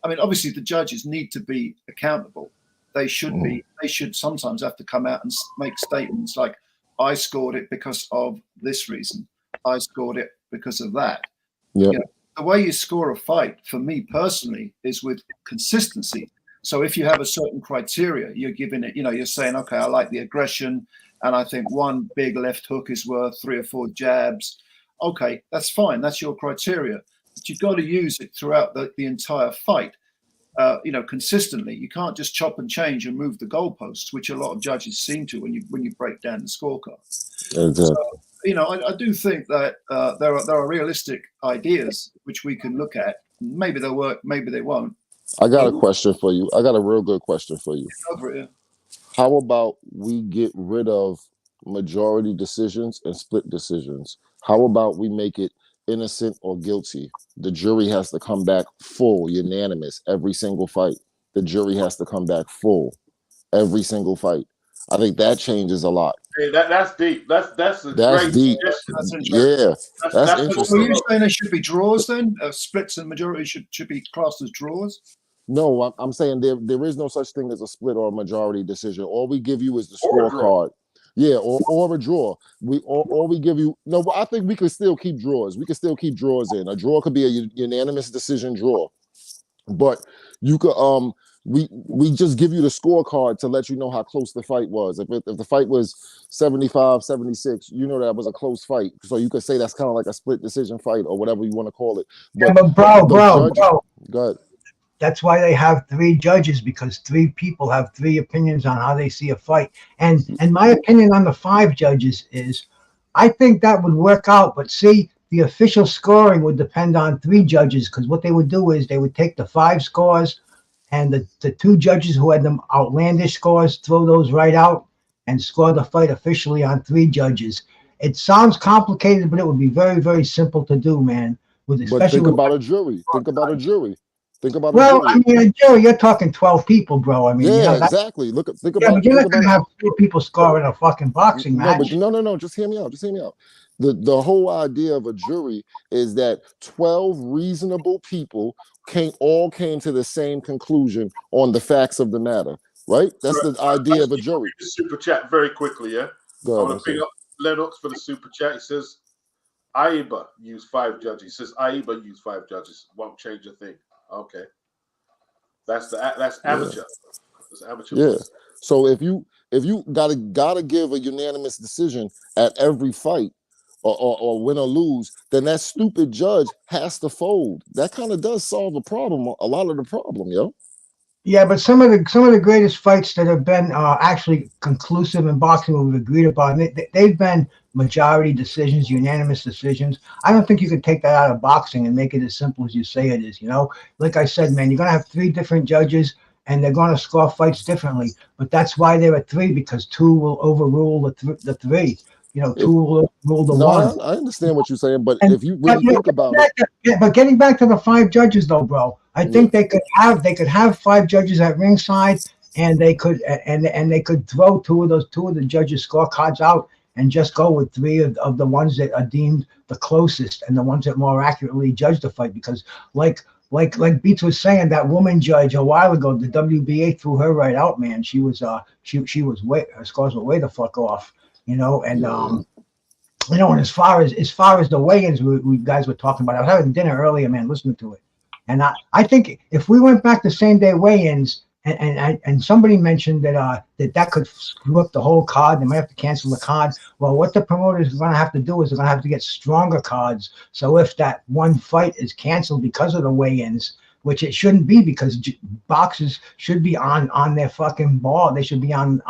I mean, obviously, the judges need to be accountable. They should be. They should sometimes have to come out and make statements like, "I scored it because of this reason. I scored it because of that." Yep. The way you score a fight, for me personally, is with consistency. So if you have a certain criteria, you're giving it. You're saying, "Okay, I like the aggression, and I think one big left hook is worth 3 or 4 jabs." Okay, that's fine. That's your criteria. But you've got to use it throughout the entire fight. Consistently. You can't just chop and change and move the goalposts, which a lot of judges seem to when you break down the scorecard. Exactly. So, I do think that there are realistic ideas which we can look at. Maybe they'll work, maybe they won't. I got a question for you. I got a real good question for you. Over it, yeah. How about we get rid of majority decisions and split decisions? How about we make it innocent or guilty? The jury has to come back full, unanimous, every single fight. The jury has to come back full, every single fight. I think that changes a lot. Hey, that's deep. That's deep. That's interesting. Yeah, that's interesting. Were you saying there should be draws then? Splits and majority should be classed as draws? No, I'm saying there is no such thing as a split or a majority decision. All we give you is the scorecard. Yeah, or a draw. We give you but I think we could still keep draws. We could still keep draws in. A draw could be a unanimous decision draw. But you could we just give you the scorecard to let you know how close the fight was. If the fight was 75-76, that was a close fight. So you could say that's kind of like a split decision fight or whatever you want to call it. But bro. Go ahead. That's why they have 3 judges, because 3 people have 3 opinions on how they see a fight. And my opinion on the 5 judges is, I think that would work out. But see, the official scoring would depend on 3 judges, because what they would do is they would take the 5 scores and the 2 judges who had them outlandish scores, throw those right out and score the fight officially on 3 judges. It sounds complicated, but it would be very, very simple to do, man. But think about a jury. Think about a jury. I mean, Joe, you're talking 12 people, bro. I mean, exactly. But you're not gonna have 3 people scoring a fucking boxing match. No. Just hear me out. The whole idea of a jury is that 12 reasonable people came to the same conclusion on the facts of the matter, right? That's the idea of a jury. Super chat very quickly, yeah. I want to pick up Lennox for the super chat. He says, "AIBA used 5 judges." He says, "AIBA used 5 judges. Won't change a thing." Okay, that's amateur. That's amateur. Yeah. So if you gotta give a unanimous decision at every fight, or win or lose, then that stupid judge has to fold. That kind of does solve a lot of the problem, yo. Yeah, but some of the greatest fights that have been actually conclusive in boxing, what we've agreed upon, they've been majority decisions, unanimous decisions. I don't think you could take that out of boxing and make it as simple as you say it is. Like I said, man, you're gonna have 3 different judges, and they're gonna score fights differently. But that's why there are 3, because 2 will overrule the 3. 2 will rule the 1. I understand what you're saying, but if you really think about it. But getting back to the 5 judges, though, bro, I think they could have 5 judges at ringside, and they could throw two of the judges' scorecards out and just go with 3 of the ones that are deemed the closest and the ones that more accurately judge the fight. Because like like Beats was saying, that woman judge a while ago, the WBA threw her right out, man. She was she was way, her scores were way the fuck off, you know. And you know, and as far as the weigh-ins we guys were talking about, I was having dinner earlier, man, listening to it, and I think if we went back to same day weigh-ins, and somebody mentioned that that could screw up the whole card. They might have to cancel the card. Well, what the promoters are going to have to do is they're going to have to get stronger cards. So if that one fight is canceled because of the weigh-ins, which it shouldn't be, because boxers should be on their fucking ball. They should be on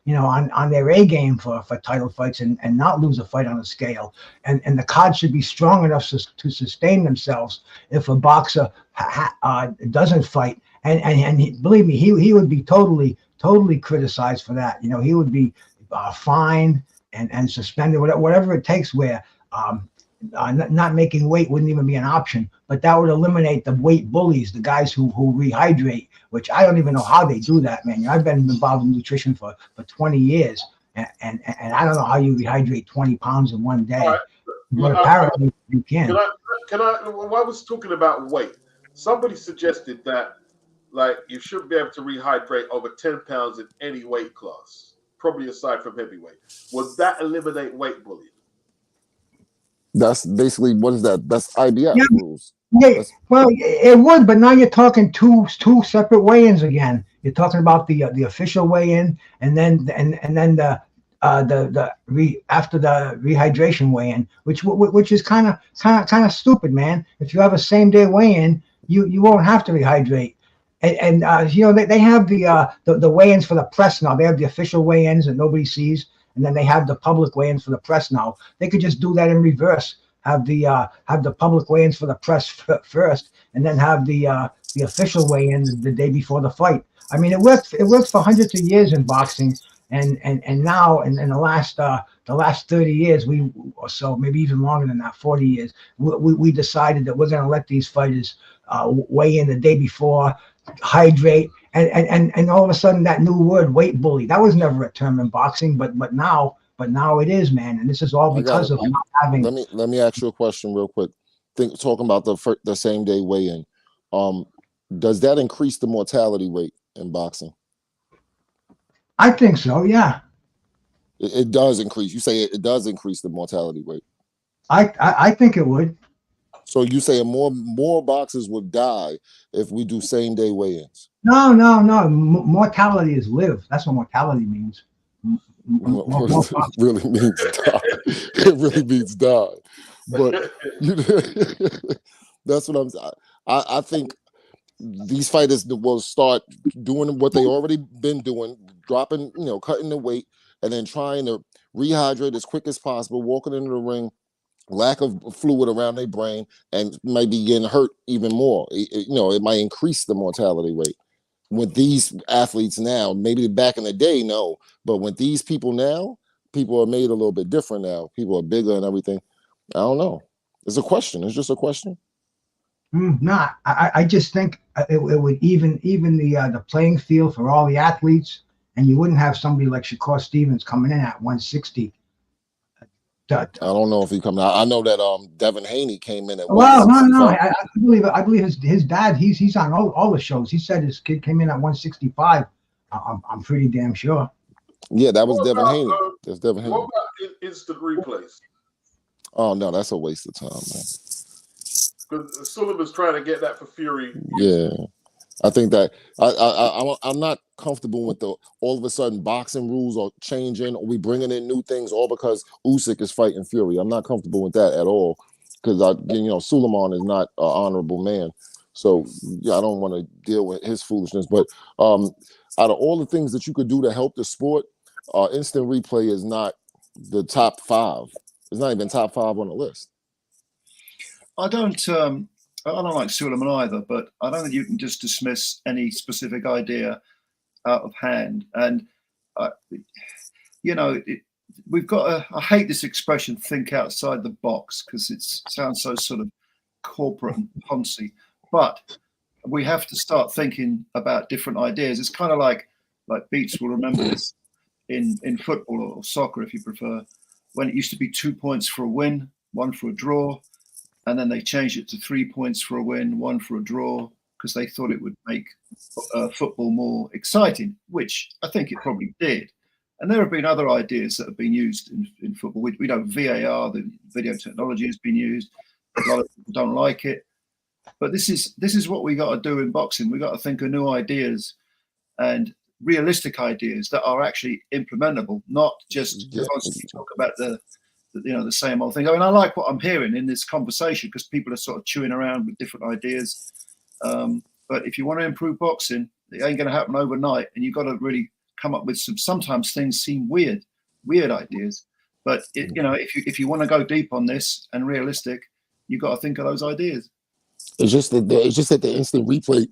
you know, on their A game for title fights, and not lose a fight on a scale. And the card should be strong enough to sustain themselves if a boxer doesn't fight. And believe me, he would be totally criticized for that. You know, he would be fined and suspended, whatever it takes, where not making weight wouldn't even be an option. But that would eliminate the weight bullies, the guys who rehydrate, which I don't even know how they do that, man. I've been involved in nutrition for 20 years, and I don't know how you rehydrate 20 pounds in one day. Right. But apparently you can. Can I? When I was talking about weight, somebody suggested that, like, you should be able to rehydrate over 10 pounds in any weight class, probably aside from heavyweight. Would that eliminate weight bullying? That's basically, what is that? That's IBF rules. Yeah, well, it would, but now you're talking two separate weigh-ins again. You're talking about the official weigh-in, and then the after the rehydration weigh-in, which is kind of stupid, man. If you have a same day weigh-in, you won't have to rehydrate. And you know, they have the weigh-ins for the press now. They have the official weigh-ins that nobody sees, and then they have the public weigh-ins for the press now. They could just do that in reverse. Have the public weigh-ins for the press first, and then have the official weigh-in the day before the fight. I mean, it worked for hundreds of years in boxing, and now in the last 30 years, or so, maybe even longer than that, 40 years, we decided that we're going to let these fighters weigh in the day before, hydrate, and all of a sudden, that new word, weight bully, that was never a term in boxing, but now it is, man, and this is all because of not having. Let me ask you a question real quick. Talking about the same day weigh-in, does that increase the mortality rate in boxing? I think so. Yeah. It does increase. You say it does increase the mortality rate. I think it would. So you say more boxers would die if we do same day weigh-ins? No. Mortality is live. That's what mortality means. It really means die. It really means die. But that's what I'm saying. I think these fighters will start doing what they already been doing, dropping, cutting the weight, and then trying to rehydrate as quick as possible, walking into the ring, lack of fluid around their brain, and might be getting hurt even more. It might increase the mortality rate. With these athletes now, maybe back in the day, no, but with these people now, people are made a little bit different now. People are bigger and everything. I don't know. It's a question. It's just a question. I just think it would even the playing field for all the athletes, and you wouldn't have somebody like Shakur Stevens coming in at 160. I don't know if he comes out. I know that Devin Haney came in at. Well, no. I believe his dad. He's on all the shows. He said his kid came in at 165. I'm pretty damn sure. Yeah, that was Devin Haney. That's Devin Haney. What about instant replays? Oh no, that's a waste of time, man. Because Sullivan's trying to get that for Fury. Yeah, I think that I'm not comfortable with the all of a sudden boxing rules are changing, or we bringing in new things, all because Usyk is fighting Fury. I'm not comfortable with that at all, because Suleiman is not an honorable man. So yeah, I don't want to deal with his foolishness. But out of all the things that you could do to help the sport, instant replay is not the top 5. It's not even top 5 on the list. I don't like Suleiman either, but I don't think you can just dismiss any specific idea out of hand. And we've got I hate this expression, think outside the box, because it sounds so sort of corporate and poncy, but we have to start thinking about different ideas. It's kind of like Beats will remember this in football or soccer, if you prefer, when it used to be 2 points for a win, 1 for a draw. and then they changed it to 3 points for a win, 1 for a draw, because they thought it would make football more exciting, which I think it probably did. And there have been other ideas that have been used in football. We know VAR, the video technology, has been used. A lot of people don't like it, but this is what we got to do in boxing. We got to think of new ideas and realistic ideas that are actually implementable, not just constantly talk about the same old thing. I mean, I like what I'm hearing in this conversation because people are sort of chewing around with different ideas. But if you want to improve boxing, it ain't going to happen overnight, and you've got to really come up with some. Sometimes things seem weird ideas, but if you want to go deep on this and realistic, you've got to think of those ideas. It's just that the instant replay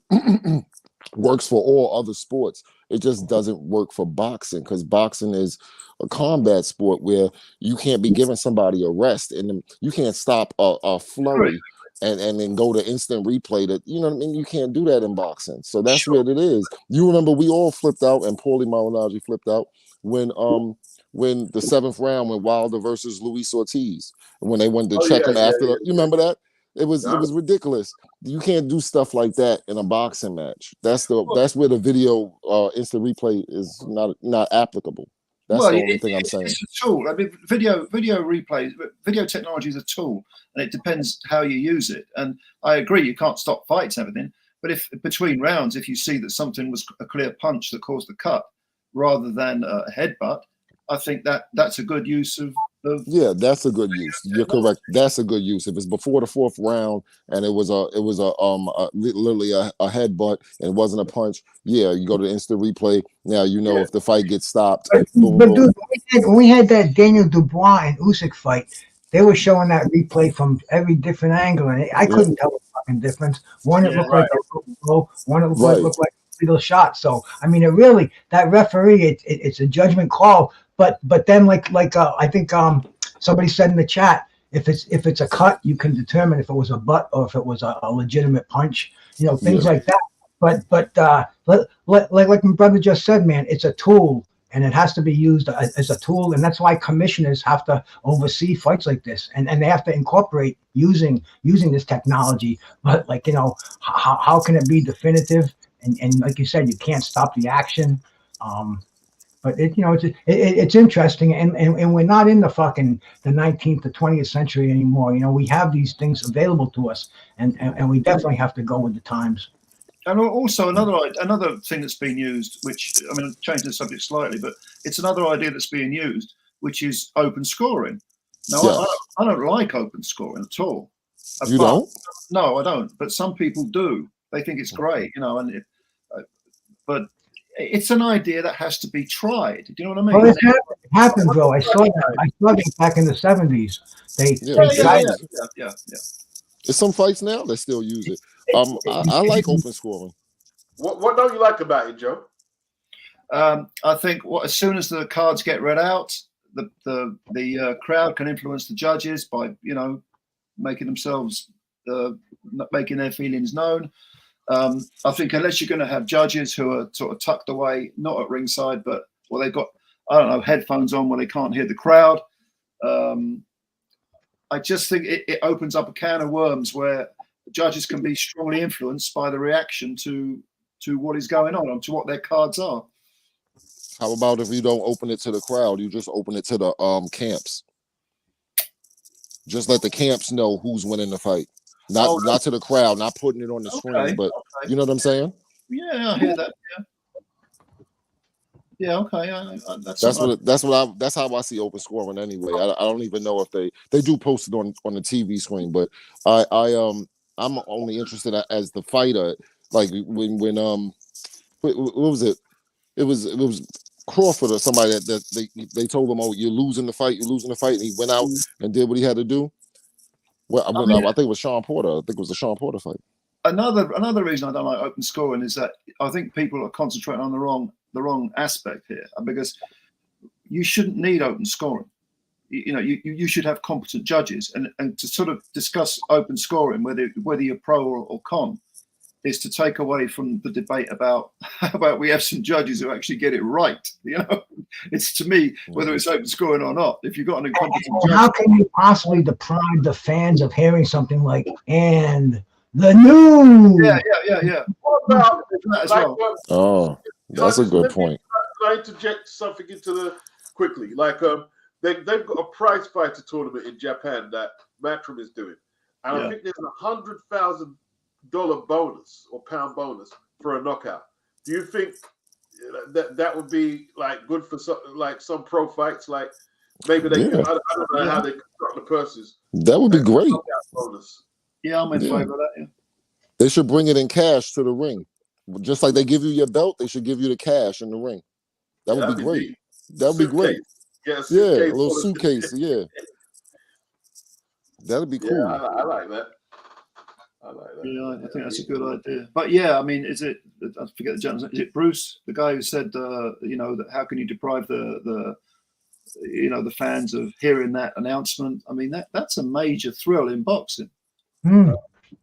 works for all other sports. It just doesn't work for boxing because boxing is a combat sport where you can't be giving somebody a rest and you can't stop a flurry and then go to instant replay. That you know what I mean. You can't do that in boxing. So that's what it is. You remember we all flipped out and Paulie Malignaggi flipped out when the 7th round when Wilder versus Luis Ortiz when they went to check him after. You remember that? It was ridiculous. You can't do stuff like that in a boxing match. That's where the video instant replay is not applicable. That's the only thing I'm saying. It's a tool. I mean, video replays, video technology is a tool, and it depends how you use it. And I agree, you can't stop fights and everything. But if between rounds, if you see that something was a clear punch that caused the cut rather than a headbutt, I think that's a good use of. Yeah, that's a good use. You're correct. That's a good use. If it's before the 4th round and it was literally a headbutt and it wasn't a punch, yeah, you go to the instant replay. Now you know if the fight gets stopped. But dude, when we had that Daniel Dubois and Usyk fight, they were showing that replay from every different angle, and I couldn't tell the fucking difference. One it looked like a blow, one it looked like a little shot. So I mean, that referee, it's a judgment call. But then like I think somebody said in the chat, if it's a cut, you can determine if it was a butt or if it was a legitimate punch, things like that. But like my brother just said, man, it's a tool and it has to be used as a tool, and that's why commissioners have to oversee fights like this, and they have to incorporate using this technology. But how can it be definitive? And like you said, you can't stop the action. But it's interesting, and we're not in the 19th to 20th century anymore. We have these things available to us, and we definitely have to go with the times. And also another thing that's been used, which I'm changing the subject slightly, but it's another idea that's being used, which is open scoring. Now, I don't like open scoring at all. You don't? No, I don't. But some people do. They think it's great, but it's an idea that has to be tried. Do you know what I mean? Well, it happened, bro. I saw that. I saw it back in the 70s. Yeah. There's some fights now that still use it. I like open scoring. What don't you like about it, Joe? I think as soon as the cards get read out, the crowd can influence the judges by making themselves making their feelings known. I think unless you're going to have judges who are sort of tucked away, not at ringside, but they've got, headphones on where they can't hear the crowd. I just think it opens up a can of worms where the judges can be strongly influenced by the reaction to what is going on and to what their cards are. How about if you don't open it to the crowd, you just open it to the camps? Just let the camps know who's winning the fight. Not to the crowd, not putting it on the screen, but you know what I'm saying? Yeah, I hear that. Yeah, okay. That's how I see open scoring anyway. I don't even know if they do post it on the TV screen, but I'm only interested as the fighter. Like when what was it? It was Crawford or somebody that they told him, "Oh, you're losing the fight," and he went out and did what he had to do. Well, I think it was Sean Porter. I think it was the Sean Porter fight. Another reason I don't like open scoring is that I think people are concentrating on the wrong aspect here, because you shouldn't need open scoring. You should have competent judges, and to sort of discuss open scoring, whether you're pro or con, is to take away from the debate about how about we have some judges who actually get it right. You know, it's to me whether it's open scoring or not. If you've got an incompetent judge, how can you possibly deprive the fans of hearing something like "and the news"? Yeah. What about That as well. Oh, that's a good point. Can I interject something into the quickly? Like they've got a prize fighter tournament in Japan that Matchroom is doing, and I think there's $100,000 bonus or pound bonus for a knockout. Do you think that would be like good for some pro fights? Like maybe they can, I don't know how they construct the purses. That would be great. Bonus. Yeah, I'm in favor of that. Yeah. They should bring it in cash to the ring. Just like they give you your belt, they should give you the cash in the ring. That would be great. That would be great. Yeah, a little suitcase. Yeah. That'd be cool. Yeah, I like that. Yeah, I think that's a good idea. But yeah, I mean, is it? I forget the gentleman. Is it Bruce, the guy who said, that how can you deprive the fans of hearing that announcement? I mean, that's a major thrill in boxing.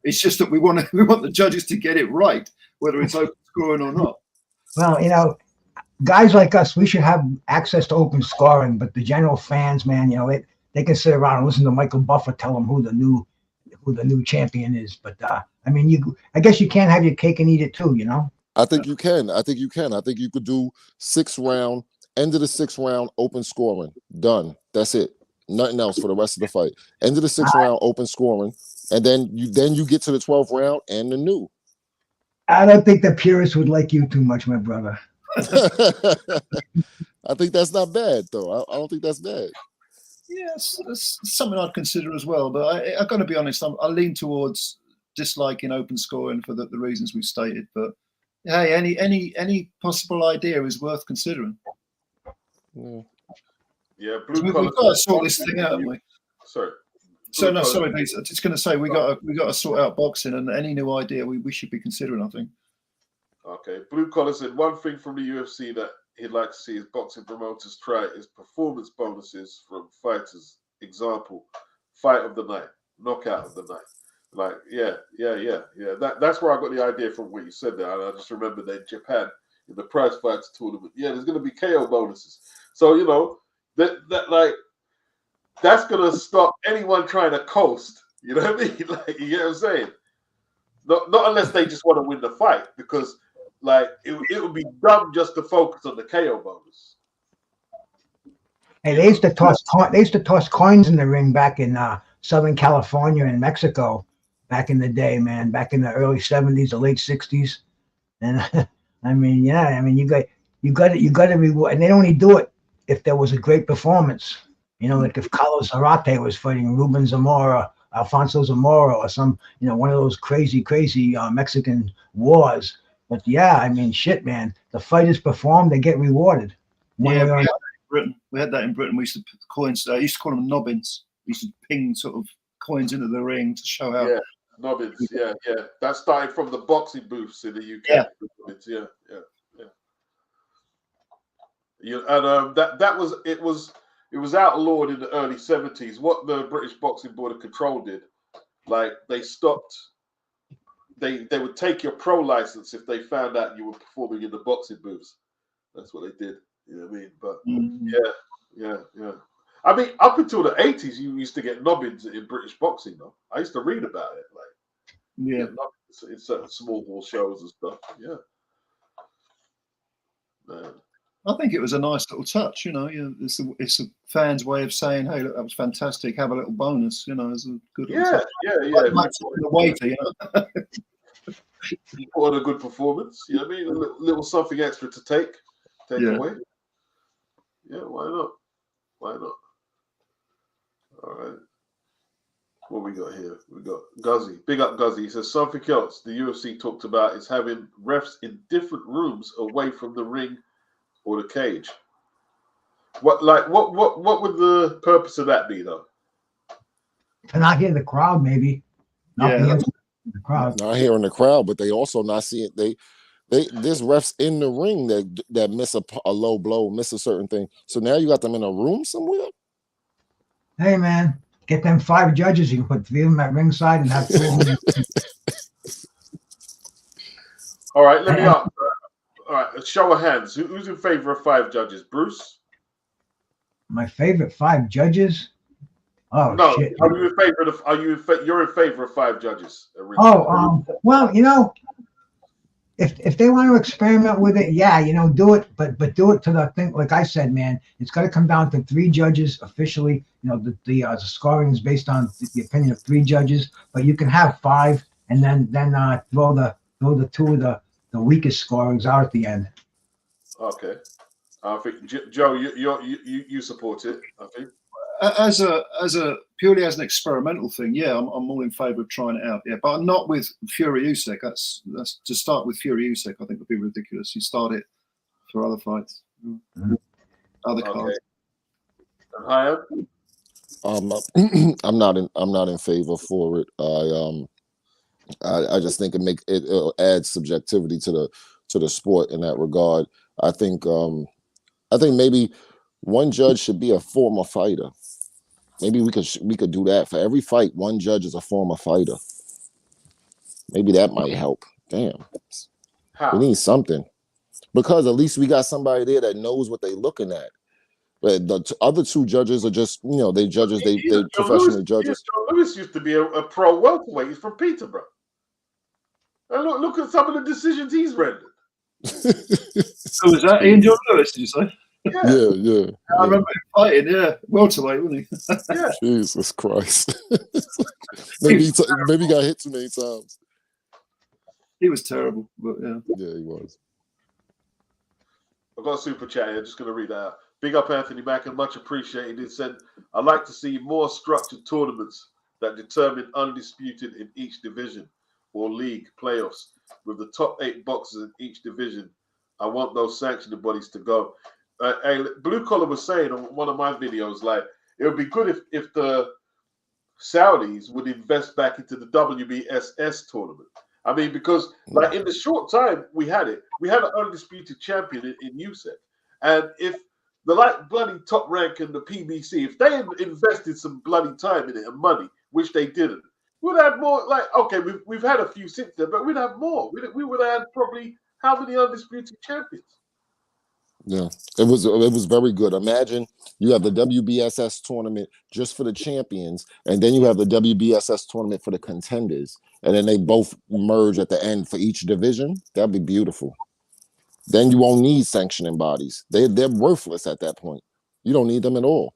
It's just that we want the judges to get it right, whether it's open scoring or not. Well, guys like us, we should have access to open scoring, but the general fans, man, they can sit around and listen to Michael Buffer tell them who the new champion is. But I mean, I guess you can't have your cake and eat it too, I think you can. I think you could do 6 round, end of the 6th round, open scoring. Done. That's it. Nothing else for the rest of the fight. End of the 6th round, open scoring, and then you get to the 12th round and the new. I don't think the purists would like you too much, my brother. I think that's not bad, though. I don't think that's bad. Yes, it's something I'd consider as well. But I've got to be honest, I lean towards disliking open scoring for the reasons we've stated. But hey, any possible idea is worth considering. Yeah, we've got to sort this thing out, haven't we? Sorry. Sorry, Pete. I'm just going to say we got to sort out boxing, and any new idea we should be considering, I think. Okay, Blue Collar said one thing from the UFC that he'd like to see is boxing promoters try is performance bonuses from fighters. Example, fight of the night, knockout of the night. Like, yeah. That's where I got the idea from what you said there. And I just remember that in Japan, in the prize fighter tournament, there's going to be KO bonuses. So, that's going to stop anyone trying to coast. You know what I mean? Like, you get what I'm saying? Not unless they just want to win the fight, because it would be dumb just to focus on the KO bonus. Hey, they used to toss coins in the ring back in Southern California and Mexico back in the day, man. Back in the early '70s or late '60s, and you got to reward, and they only do it if there was a great performance. Like if Carlos Zarate was fighting Ruben Zamora, Alfonso Zamora, or some, one of those crazy Mexican wars. But shit, man, the fighters perform, they get rewarded. We had that in Britain. We used to put coins. I used to call them nobbins. We used to ping sort of coins into the ring to show how. Yeah, nobbins. Yeah. That started from the boxing booths in the UK. Yeah. And it was outlawed in the early 70s. What the British Boxing Board of Control did, they stopped. They would take your pro license if they found out you were performing in the boxing booths. That's what they did. You know what I mean? But yeah. I mean, up until the 80s, you used to get nobbins in British boxing, though. I used to read about it, in certain small hall shows and stuff. Yeah. Man. I think it was a nice little touch, It's a fan's way of saying, "Hey, look, that was fantastic. Have a little bonus." It's a good. Yeah. The waiter, You put on a good performance. You know what I mean? A little something extra to take away. Yeah, why not? All right. What we got here? We got Guzzy. Big up Guzzy. He says something else the UFC talked about is having refs in different rooms away from the ring or the cage. What would the purpose of that be, though? To not hear the crowd, maybe. The crowd. Not hearing the crowd, but they also not seeing there's refs in the ring that miss a low blow, miss a certain thing. So now you got them in a room somewhere. Hey man, get them 5 judges. You can put 3 of them at ringside and have 3 of them. All right, let me ask. All right, a show of hands. Who's in favor of 5 judges? Bruce? My favorite 5 judges? Oh, No, shit. are you in favor of? You're in favor of 5 judges? Well, if they want to experiment with it, yeah, do it, but do it to the thing. Like I said, man, it's got to come down to 3 judges officially. The scoring is based on the opinion of 3 judges, but you can have 5, and then throw the 2 of the weakest scorers out at the end. Okay, I think Joe, you support it. I think as a purely as an experimental thing, yeah, I'm all in favour of trying it out. Yeah, but I'm not with Fury Usyk. That's to start with Fury Usyk. I think would be ridiculous. You start it for other fights, other cards. And higher. I'm not in favor for it. I just think it'll add subjectivity to the sport in that regard. I think maybe one judge should be a former fighter. Maybe we could do that. For every fight, one judge is a former fighter. Maybe that might help. Damn. How? We need something. Because at least we got somebody there that knows what they're looking at. But the other 2 judges are just, they judges, they professional judges. John Lewis used to be a pro welterweight. He's from Peterborough. And look at some of the decisions he's rendered. So was that Ian John Lewis, did you say? Yeah. I remember him fighting, welterweight, wasn't he? Yeah. Jesus Christ. maybe he got hit too many times. He was terrible, but yeah. Yeah, he was. I've got a super chat here. Just going to read that out. Big up Anthony Macken, much appreciated. He said, I'd like to see more structured tournaments that determine undisputed in each division or league playoffs with the top 8 boxers in each division. I want those sanctioning bodies to go. Blue Collar was saying on one of my videos, like, it would be good if the Saudis would invest back into the WBSS tournament. I mean, because like in the short time we had an undisputed champion in Usyk. And if the bloody Top Rank and the PBC, if they had invested some bloody time in it and money, which they didn't, we'd have more. Like, okay, we've had a few since then, but we'd have more. We would have had probably how many undisputed champions? Yeah, it was very good. Imagine you have the WBSS tournament just for the champions, and then you have the WBSS tournament for the contenders, and then they both merge at the end for each division. That'd be beautiful. Then you won't need sanctioning bodies. They're worthless at that point. You don't need them at all.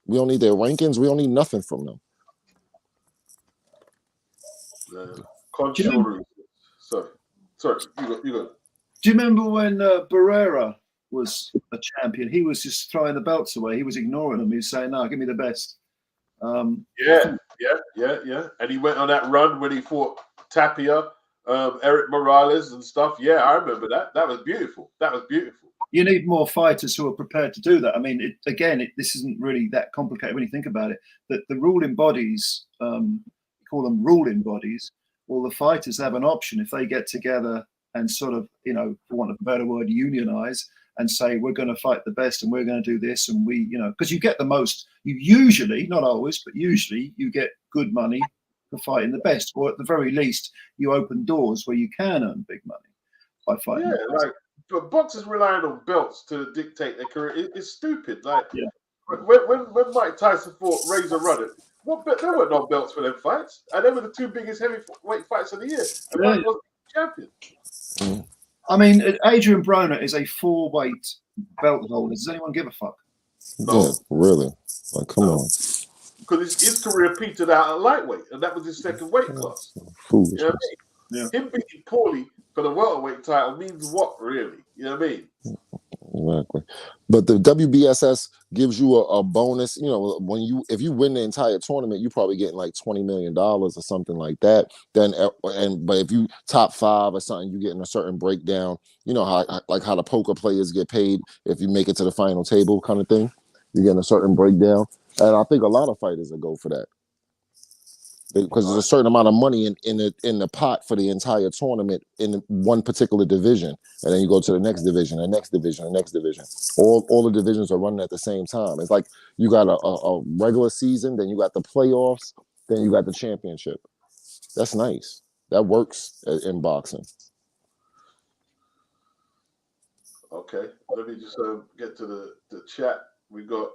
We don't need their rankings. We don't need nothing from them. Sorry, you go. Do you remember when Barrera was a champion? He was just throwing the belts away. He was ignoring them. He was saying, "No, give me the best." Yeah. And he went on that run when he fought Tapia, Eric Morales, and stuff. Yeah, I remember that. That was beautiful. You need more fighters who are prepared to do that. I mean, this isn't really that complicated when you think about it. That the ruling bodies, you call them ruling bodies. Well, the fighters have an option if they get together and sort of, for want of a better word, unionize and say, we're going to fight the best and we're going to do this. And because you get the most, you usually, not always, but usually you get good money for fighting the best. Or at the very least, you open doors where you can earn big money by fighting. Yeah, but boxers relying on belts to dictate their career is stupid. Like, when Mike Tyson fought Razor Ruddock, there were no belts for them fights. And they were the 2 biggest heavyweight fights of the year. And Mike was champion. I mean, Adrian Broner is a 4-weight belt holder. Does anyone give a fuck? No. Yeah, really. Like, come on. Because his career petered out at lightweight, and that was his second weight class. Foolish. You know what I mean? Yeah. Him beating Paulie for the welterweight title means what, really? You know what I mean? Exactly. But the WBSS gives you a bonus. If you win the entire tournament, you probably getting like $20 million or something like that. But if you top 5 or something, you getting a certain breakdown. You know how the poker players get paid if you make it to the final table, kind of thing. You're getting a certain breakdown, and I think a lot of fighters will go for that. Because there's a certain amount of money in the pot for the entire tournament in one particular division, and then you go to the next division, the next division, the next division. All the divisions are running at the same time. It's like you got a regular season, then you got the playoffs, then you got the championship. That's nice. That works in boxing. Okay, let me just get to the chat. We got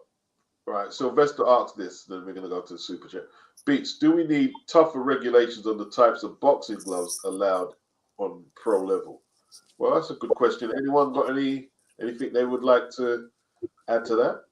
right. Sylvester asked this. Then we're gonna go to the super chat. Beats, do we need tougher regulations on the types of boxing gloves allowed on pro level? Well, that's a good question. Anyone got anything they would like to add to that?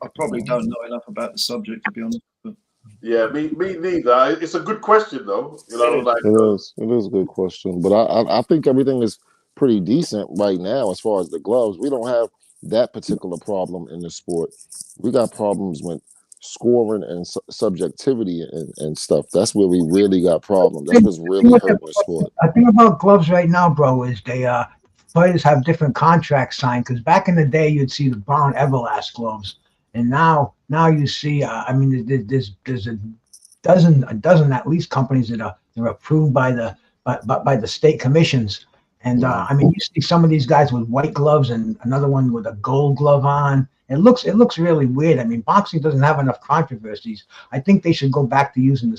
I probably don't know enough about the subject, to be honest. But Yeah, me neither. It's a good question though. You know, like It is a good question, but I think everything is pretty decent right now as far as the gloves. We don't have that particular problem in the sport. We got problems with scoring and subjectivity and stuff. That's where we really got problems. That's what's really hurting the sport. I think about gloves right now, bro, is they fighters have different contracts signed. Because back in the day, you'd see the brown Everlast gloves, and now you see. I mean, there's a dozen at least companies that are approved by the state commissions. And I mean, you see some of these guys with white gloves and another one with a gold glove on. It looks really weird. I mean, boxing doesn't have enough controversies. I think they should go back to using the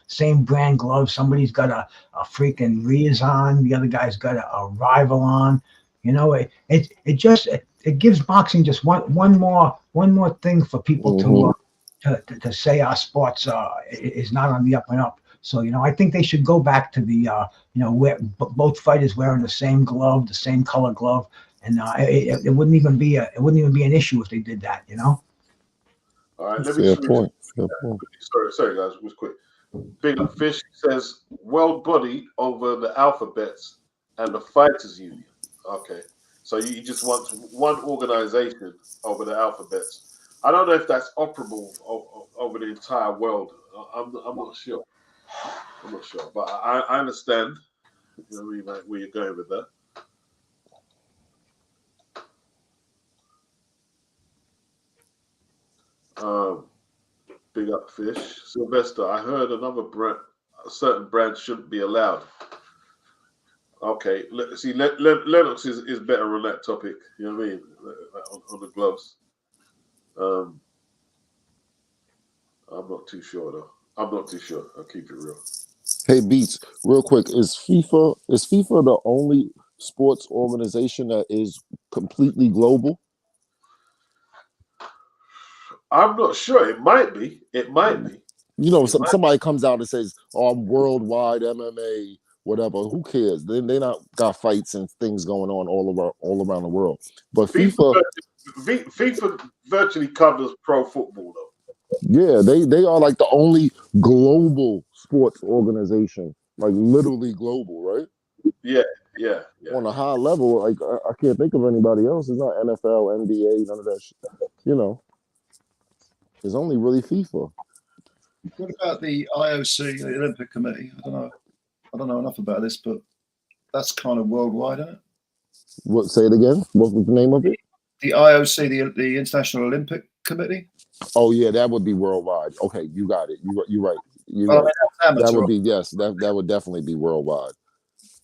same brand gloves. Somebody's got a freaking Reyes on, the other guy's got a Rival on. You know, it gives boxing just one more thing for people to say our sports is not on the up and up. So, you know, I think they should go back to the, where both fighters wearing the same glove, the same color glove, and it wouldn't even be an issue if they did that. You know. all right, let me Fair switch. point. Fair point. Sorry, guys, it was quick. Big up Fish says world body over the alphabets and the fighters union. Okay, so you just want one organization over the alphabets. I don't know if that's operable over the entire world. I'm not sure. I'm not sure, but I understand. You know, where you're going with that. Big up Fish. Sylvester, I heard another brand, a certain brand shouldn't be allowed. Okay, Lennox is better on that topic. You know what I mean? On the gloves. I'm not too sure though. I'm not too sure. I'll keep it real. Hey, Beats, real quick, is FIFA the only sports organization that is completely global? I'm not sure. It might be. It might be. You know, somebody comes out and says, "Oh, I'm worldwide MMA, whatever." Who cares? They not got fights and things going on all around the world. But FIFA virtually covers pro football though. Yeah, they are like the only global sports organization, like literally global, right? Yeah. On a high level, like I can't think of anybody else. It's not NFL, NBA, none of that shit. You know, it's only really FIFA. what about the IOC, the Olympic Committee? I don't know enough about this, but that's kind of worldwide, isn't it? What? Say it again. What was the name of it? The IOC, the International Olympic Committee. Oh yeah, that would be worldwide. Okay, you got it. You're right. Well, I mean, that would be that would definitely be worldwide.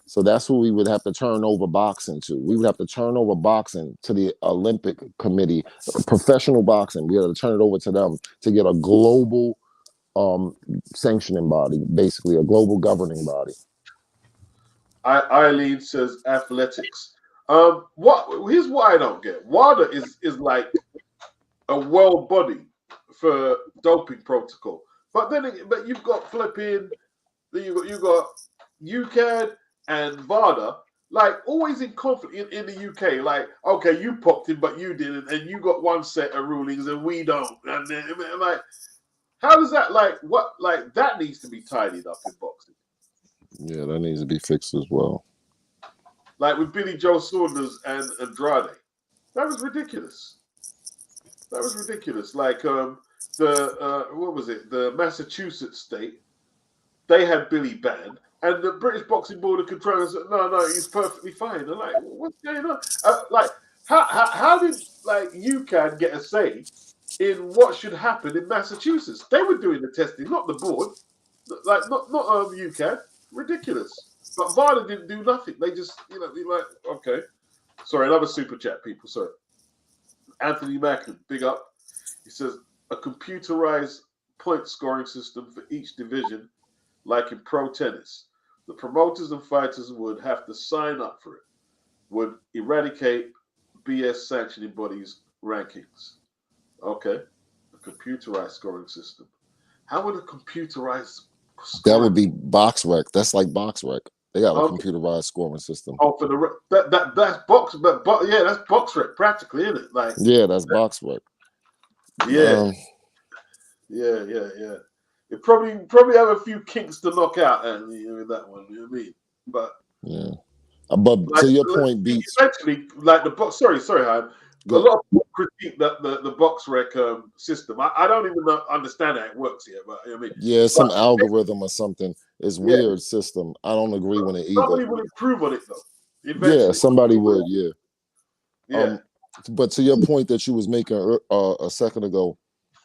So that's who we would have to turn over boxing to. We would have to turn over boxing to the Olympic Committee, professional boxing. We have to turn it over to them to get a global sanctioning body, basically a global governing body. Eileen says athletics. Here's what I don't get. WADA is like a world body for doping protocol, but you've got flipping, you got UCAD and VADA, like always in conflict in the UK. Like, okay, you popped in, but you didn't, and you got one set of rulings and we don't. And then, like, how does that that needs to be tidied up in boxing? Yeah, that needs to be fixed as well. Like with Billy Joe Saunders and Andrade, that was ridiculous. That was ridiculous. Like what was it? The Massachusetts state, they had Billy banned, and the British Boxing Board of Control said, no, he's perfectly fine. They're like, what's going on? How did UCAN get a say in what should happen in Massachusetts? They were doing the testing, not the board. Like not UCAN. Ridiculous. But VADA didn't do nothing. They just, be like, okay. Sorry, another super chat, people. Sorry. Anthony Mackin, big up. He says, a computerized point scoring system for each division, like in pro tennis. the promoters and fighters would have to sign up for it, would eradicate BS sanctioning bodies' rankings. Okay, a computerized scoring system. How would a computerized That would be BoxRec. That's like BoxRec. They got a Okay. computerized scoring system. Oh, for the that's box, but yeah, that's BoxRec practically, isn't it? Like, Yeah, that's BoxRec. yeah, yeah. It probably have a few kinks to knock out, and in that one, you know what I mean? But yeah, but like, to your point, Beats. Essentially, like the box. Sorry, Hein. A lot of people critique the BoxRec system. I don't even understand how it works yet, but I mean, Yeah, it's some algorithm or something. It's weird system. I don't agree with it either. Somebody will improve on it though. Yeah, somebody would. Yeah. Yeah. But to your point that you was making a second ago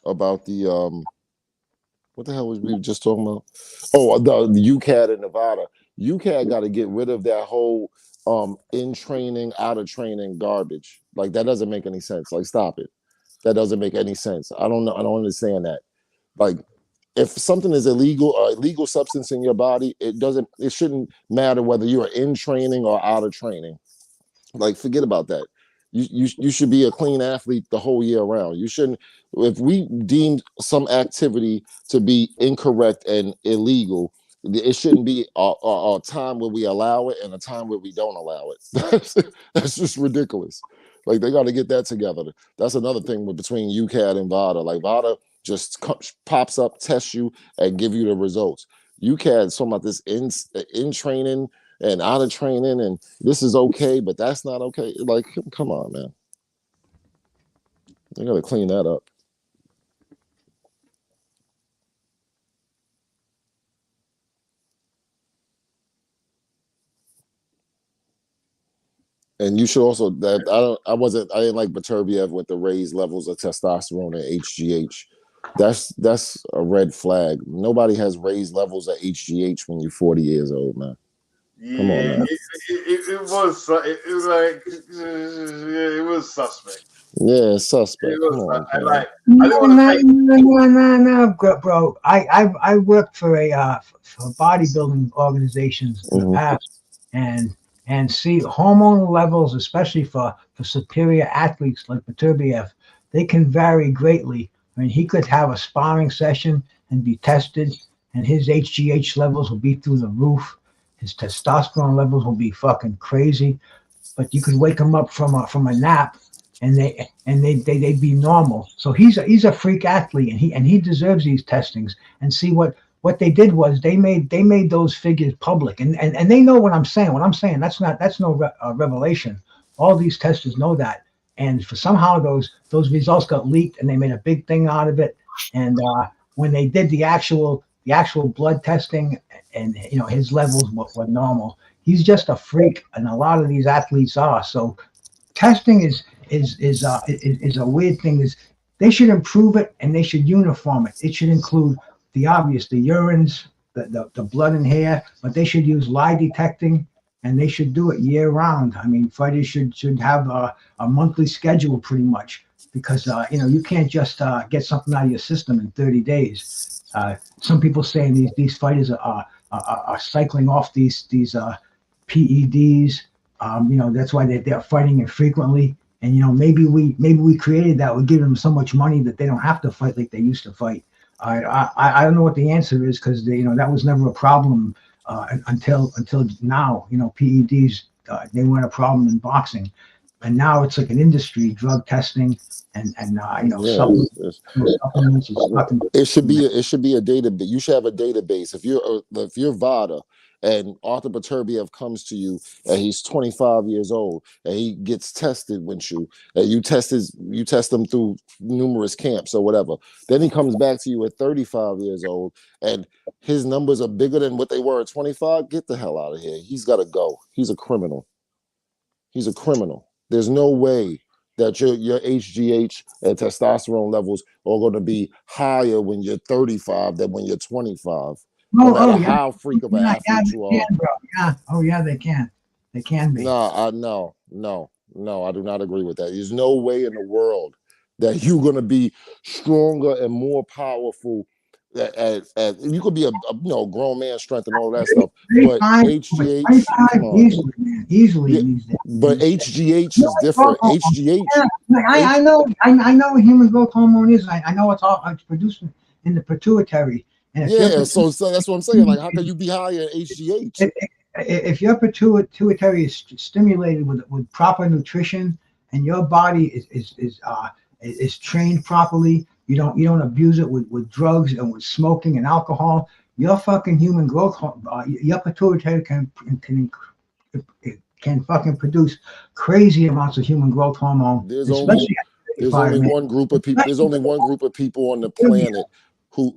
about the what the hell was we just talking about? Oh, the UCAD in Nevada. UCAD got to get rid of that whole in training, out of training garbage. Like that doesn't make any sense. Like stop it. That doesn't make any sense. I don't know. I don't understand that. Like if something is illegal or illegal substance in your body, it shouldn't matter whether you are in training or out of training. Like forget about that. You should be a clean athlete the whole year round. You shouldn't. If we deemed some activity to be incorrect and illegal, it shouldn't be a time where we allow it and a time where we don't allow it. That's just ridiculous. Like they got to get that together. That's another thing between UCAD and VADA. Like VADA just pops up, tests you, and give you the results. UCAD's talking about this in training and out of training, and this is okay, but that's not okay. Like, come on, man. They got to clean that up. And you should also that I didn't like Beterbiev with the raised levels of testosterone and HGH. That's a red flag. Nobody has raised levels of HGH when you're 40 years old, man. Yeah, come on, man. It was like it was suspect. Yeah, suspect. Come on, No, bro. I worked for for bodybuilding organizations in the past, and see hormonal levels, especially for superior athletes like Beterbiev, they can vary greatly. I mean, he could have a sparring session and be tested, and his HGH levels will be through the roof. His testosterone levels will be fucking crazy. But you could wake him up from a nap, and they'd be normal. So he's a freak athlete, and he deserves these testings. And see what they did was they made those figures public, and they know what I'm saying. What I'm saying, that's no revelation. All these testers know that, and for somehow those results got leaked, and they made a big thing out of it. And when they did the actual blood testing, and his levels were normal. He's just a freak, and a lot of these athletes are. So testing is a weird thing. They should improve it, and they should uniform it. It should include the obvious, the urines, the blood and hair, but they should use lie detecting, and they should do it year round. I mean, fighters should have a monthly schedule pretty much, because you can't just get something out of your system in 30 days. Some people saying these fighters are cycling off these PEDs. That's why they're fighting infrequently. And maybe we created that. We give them so much money that they don't have to fight like they used to fight. I don't know what the answer is, because that was never a problem until now. PEDs they weren't a problem in boxing, and now it's like an industry, drug testing and supplements. It should be a database. You should have a database. If you're VADA and Arthur Beterbiev comes to you and he's 25 years old and he gets tested with you, and you test him through numerous camps or whatever, then he comes back to you at 35 years old and his numbers are bigger than what they were at 25, get the hell out of here. He's got to go. He's a criminal. There's no way that your HGH and testosterone levels are going to be higher when you're 35 than when you're 25. No matter how freak of an athlete you are. They can. They can be. No, I do not agree with that. There's no way in the world that you're going to be stronger and more powerful You could be a grown man strength and all that stuff, but 35, HGH, 25 come on. easily, man, easily. Yeah, These days. but HGH is different. HGH. I know what human growth hormone is. I know it's produced in the pituitary. And So that's what I'm saying. Like, how can you be higher in HGH? If your pituitary is stimulated with proper nutrition and your body is trained properly, you don't abuse it with drugs and with smoking and alcohol. Your fucking human growth, your pituitary can fucking produce crazy amounts of human growth hormone. There's only one group of people. There's only one group of people on the planet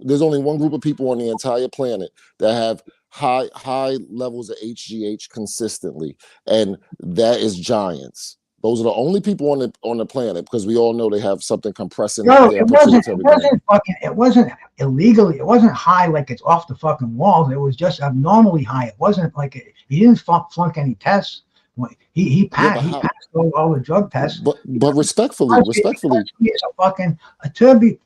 there's only one group of people on the entire planet that have high levels of HGH consistently, and that is giants. Those are the only people on the planet, because we all know they have something compressing their pituitary gland. It wasn't illegally. It wasn't high like it's off the fucking walls. It was just abnormally high. It wasn't like he didn't flunk any tests. He passed all the drug tests. But respectfully, it's a fucking Turbiev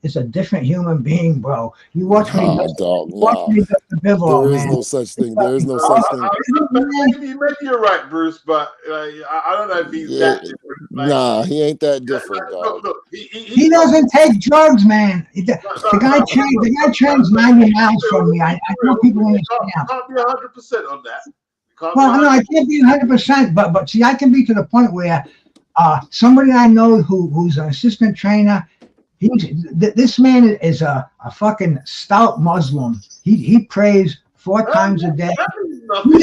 is a different human being, bro. You watch me. There is no such thing. There is no such thing. Maybe you're right, Bruce, but I don't know if he's that different. Nah, he ain't that different, dog. Look, he doesn't take drugs, man. The guy trains 90 miles from me. I know people understand. Can't be 100% on that. No, I can't be 100%, but see, I can be to the point where somebody I know who's an assistant trainer, this man is a fucking stout Muslim. He prays 4 times a day. He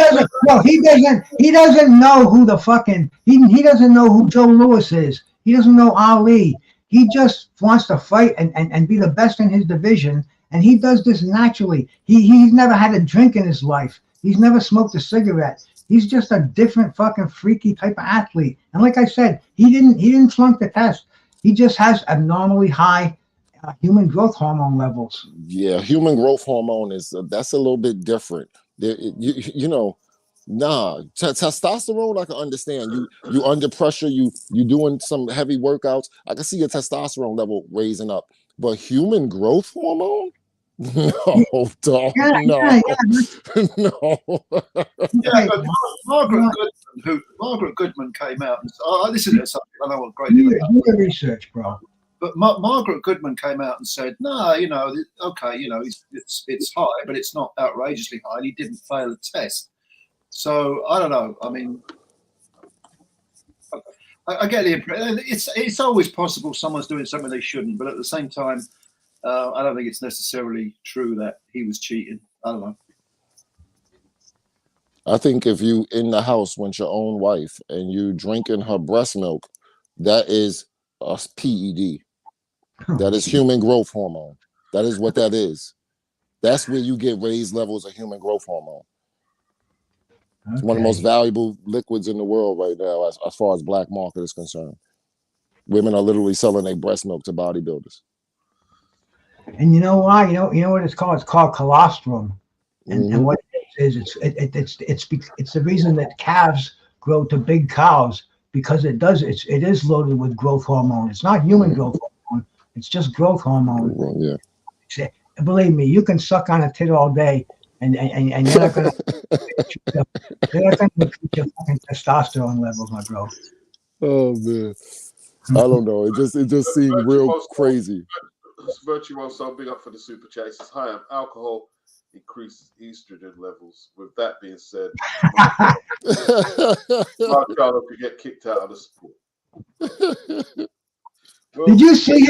doesn't know who the fucking he doesn't know who Joe Louis is. He doesn't know Ali. He just wants to fight and be the best in his division, and he does this naturally. He's never had a drink in his life. He's never smoked a cigarette. He's just a different fucking freaky type of athlete. And like I said, he didn't flunk the test. He just has abnormally high human growth hormone levels. Yeah, human growth hormone that's a little bit different. Testosterone I can understand. You under pressure, you doing some heavy workouts. I can see your testosterone level raising up. But human growth hormone? No, dog. No. Margaret Goodman came out and this is something I know a great deal about. Do the research, bro. But Margaret Goodman came out and said, no, okay, it's high, but it's not outrageously high. And he didn't fail a test. So I don't know. I mean, I get the impression it's always possible someone's doing something they shouldn't, but at the same time, I don't think it's necessarily true that he was cheating. I don't know. I think if you in the house with your own wife and you drinking her breast milk, that is a PED. That is human growth hormone. That is what that is. That's where you get raised levels of human growth hormone. Okay. It's one of the most valuable liquids in the world right now, as far as black market is concerned. Women are literally selling their breast milk to bodybuilders. And you know why? You know what it's called? It's called colostrum. And what it is, it's the reason that calves grow to big cows, because it is loaded with growth hormone. It's not human growth hormone. It's just growth hormone. Yeah. Believe me, you can suck on a tit all day, and you're not gonna increase your fucking testosterone levels, my bro. Oh man, I don't know. It just seemed real crazy. Virtuoso, big up for the super chat. He says, hi, alcohol increases estrogen levels. With that being said, Mark Charlo could get kicked out of the sport. Well, Did you see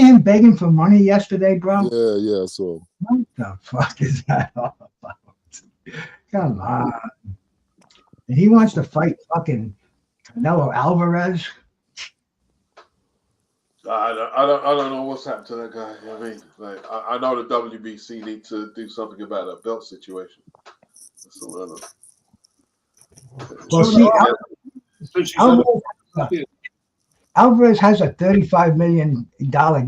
him begging for money yesterday, bro? Yeah, so. What the fuck is that all about? Come on. And he wants to fight fucking Canelo Alvarez. I don't know what's happened to that guy. I mean, I know the WBC need to do something about a belt situation. That's all I know. Alvarez has a $35 million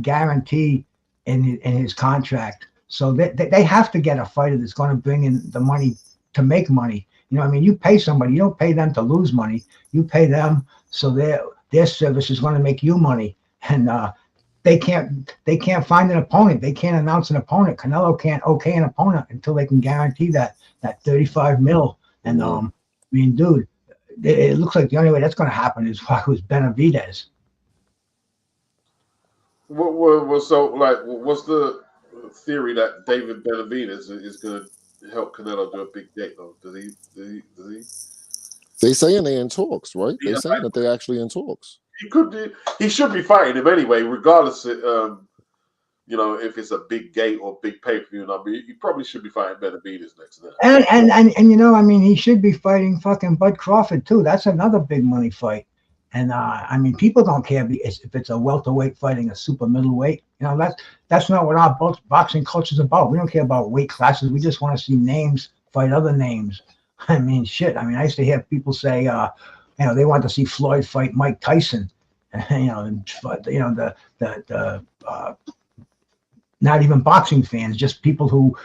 guarantee in his contract, so they have to get a fighter that's going to bring in the money to make money. You know what I mean? You pay somebody, you don't pay them to lose money. You pay them so their service is going to make you money. And they can't find an opponent. They can't announce an opponent. Canelo can't okay an opponent until they can guarantee that 35 mil. And I mean, dude, it looks like the only way that's going to happen is with Benavidez. So like, what's the theory that David Benavidez is going to help Canelo do a big date though? Does he? They saying they're in talks, right? They saying that they're actually in talks. He should be fighting him anyway, regardless. You know, if it's a big gate or big pay-per-view number, he probably should be fighting Benavidez next to that. And you know, I mean, he should be fighting fucking Bud Crawford too. That's another big money fight. And I mean, people don't care if it's a welterweight fighting a super middleweight. You know, that's not what our boxing culture is about. We don't care about weight classes. We just want to see names fight other names. I mean, shit. I mean, I used to hear people say, you know, they want to see Floyd fight Mike Tyson. You know, the not even boxing fans, just people who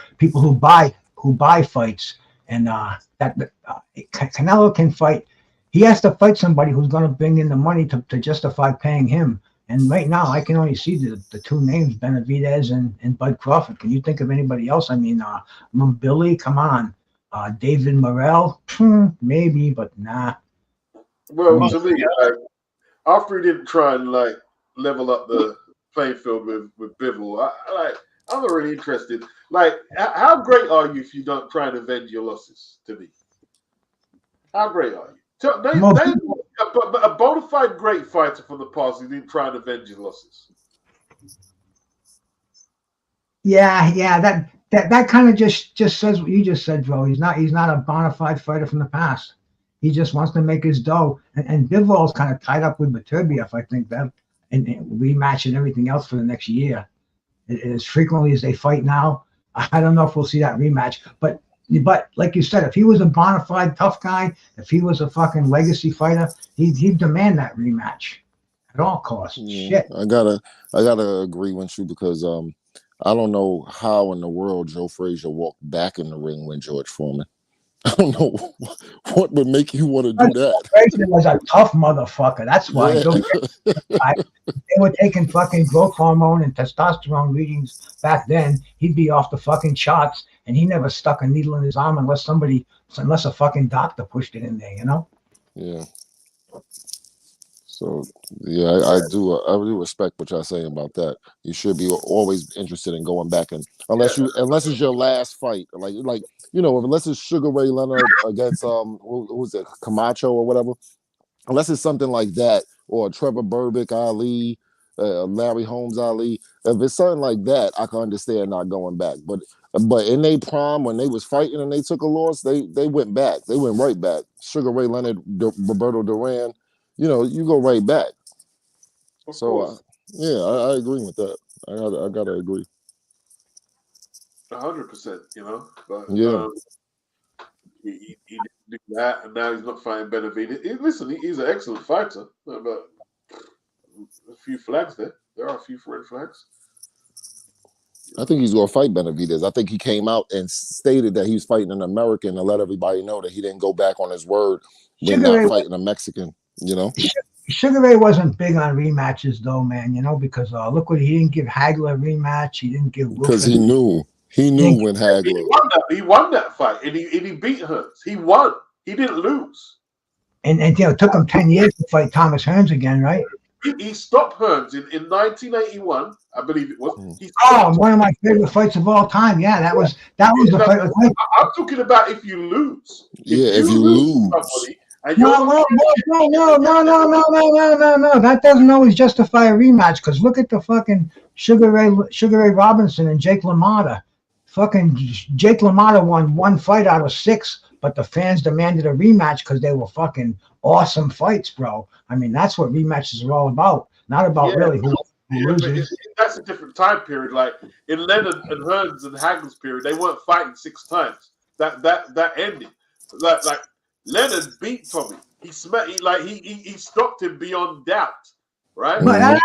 buy fights. And Canelo can fight. He has to fight somebody who's going to bring in the money to justify paying him. And right now, I can only see the two names, Benavidez and Bud Crawford. Can you think of anybody else? I mean, Billy, come on. David Morrell, maybe, but nah. Well, to me, after he didn't try and like level up the playing field with Bivol, I'm not really interested. Like, how great are you if you don't try and avenge your losses? To me, how great are you? A bona fide great fighter from the past who didn't try and avenge his losses. Yeah, that kind of just says what you just said, bro. He's not a bona fide fighter from the past. He just wants to make his dough. And Bivol's kind of tied up with Beterbiev, I think, that and rematch and everything else for the next year. As frequently as they fight now, I don't know if we'll see that rematch. But like you said, if he was a bona fide tough guy, if he was a fucking legacy fighter, he'd demand that rematch at all costs. Yeah, shit. I gotta agree with you because I don't know how in the world Joe Frazier walked back in the ring with George Foreman. I don't know what would make you want to do that. Frazier was a tough motherfucker. That's why. Yeah. They were taking fucking growth hormone and testosterone readings back then. He'd be off the fucking charts, and he never stuck a needle in his arm unless a fucking doctor pushed it in there, you know? Yeah. So yeah, I do respect what y'all saying about that. You should be always interested in going back and unless it's your last fight, like you know, unless it's Sugar Ray Leonard against who was it, Camacho or whatever, unless it's something like that, or Trevor Berbick Ali, Larry Holmes Ali. If it's something like that, I can understand not going back. But in their prime when they was fighting and they took a loss, they went back. They went right back. Sugar Ray Leonard, Roberto Duran. You know, you go right back. So, yeah, I agree with that. I gotta agree. 100%. You know, but yeah, he didn't do that, and now he's not fighting Benavidez. Listen, he's an excellent fighter, but a few flags there. There are a few red flags. I think he's gonna fight Benavidez. I think he came out and stated that he was fighting an American to let everybody know that he didn't go back on his word when not fighting a Mexican. You know, Sugar Ray wasn't big on rematches, though, man. You know, because look what he didn't give Hagler a rematch. He didn't give because he knew when Hagler he won that fight, and he beat Hearns. He won. He didn't lose. And you know, it took him 10 years to fight Thomas Hearns again, right? He stopped Hearns in 1981, I believe it was. One of my favorite fights of all time. Yeah, that was the fight. I'm talking about if you lose. If you lose. Somebody, No. That doesn't always justify a rematch. Because look at the fucking Sugar Ray Robinson and Jake LaMotta. Fucking Jake LaMotta won one fight out of 6, but the fans demanded a rematch because they were fucking awesome fights, bro. I mean, that's what rematches are all about. Not about really who loses. That's a different time period. Like in Leonard and Hearns and Hagler's period, they weren't fighting 6 times. That ended. Like Leonard beat Tommy. He stopped him beyond doubt, right? No.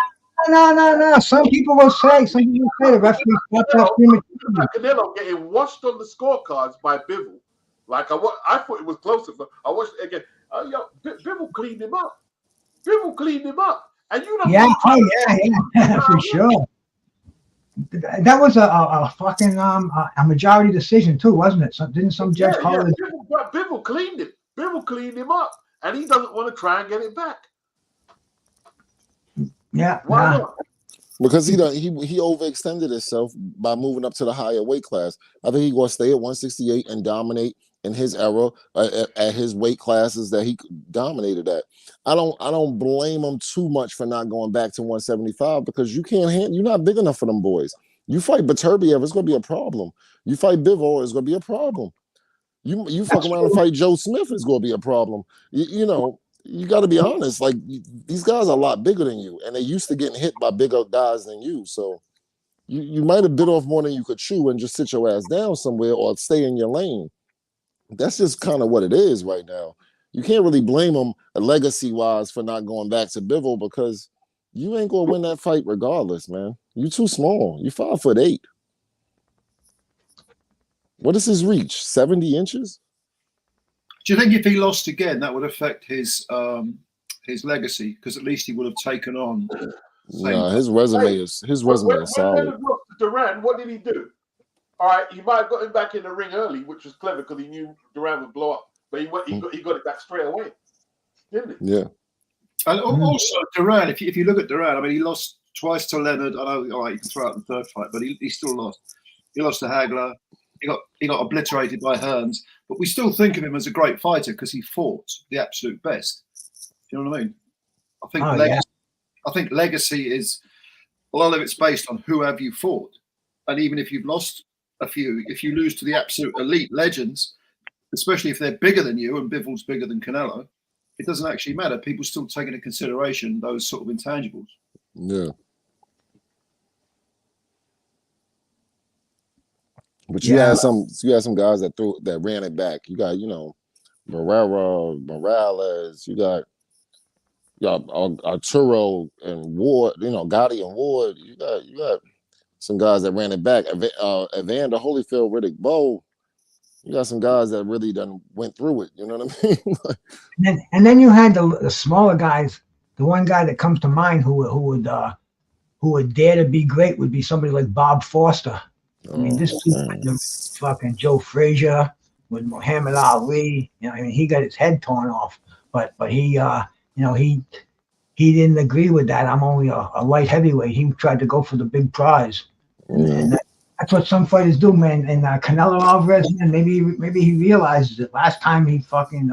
Some people will say the referee stopped that prematurely. Canelo getting washed on the scorecards by Bivol. Like I thought it was closer, but I watched it again. Bivol cleaned him up. and you don't. Yeah, oh yeah, for sure. That was a fucking a majority decision too, wasn't it? Didn't some judge call it? Bivol cleaned it. Bivol cleaned him up, and he doesn't want to try and get it back. Yeah, why not? Because he overextended himself by moving up to the higher weight class. I think he going to stay at 168 and dominate in his era at his weight classes that he dominated at. I don't blame him too much for not going back to 175 because you're not big enough for them boys. You fight Beterbiev, it's going to be a problem. You fight Bivol, it's going to be a problem. You fuck around and fight Joe Smith, it's going to be a problem. You know. You got to be honest. Like these guys are a lot bigger than you, and they used to getting hit by bigger guys than you. So you might have bit off more than you could chew and just sit your ass down somewhere or stay in your lane. That's just kind of what it is right now. You can't really blame them legacy-wise for not going back to Bivol because you ain't gonna win that fight regardless, man. You too small. You 5'8". What is his reach? 70 inches? Do you think if he lost again, that would affect his legacy? Because at least he would have taken on. Nah, his resume is solid. When Leonard lost to Duran, what did he do? All right, he might have got him back in the ring early, which was clever because he knew Duran would blow up. But he got it back straight away, didn't he? Yeah. And also Duran, if you look at Duran, I mean, he lost twice to Leonard. I know, all right, you can throw out the third fight, but he still lost. He lost to Hagler. He got obliterated by Hearns, but we still think of him as a great fighter because he fought the absolute best. Do you know what I mean? I think legacy is a lot of it's based on who have you fought, and even if you've lost a few, if you lose to the absolute elite legends, especially if they're bigger than you, and Bivol's bigger than Canelo, it doesn't actually matter. People still take into consideration those sort of intangibles. Yeah. But you had some guys that ran it back. You got, Barrera, Morales, you got Arturo and Ward, Gotti and Ward. You got some guys that ran it back. Evander Holyfield, Riddick Bowe. You got some guys that really done went through it. You know what I mean? and then you had the smaller guys. The one guy that comes to mind who would dare to be great would be somebody like Bob Foster. I mean, this is fucking Joe Frazier with Muhammad Ali. I mean, he got his head torn off, but he he didn't agree with that. I'm only a light heavyweight. He tried to go for the big prize, and that's what some fighters do, man. And Canelo Alvarez, man, maybe he realizes it. Last time he fucking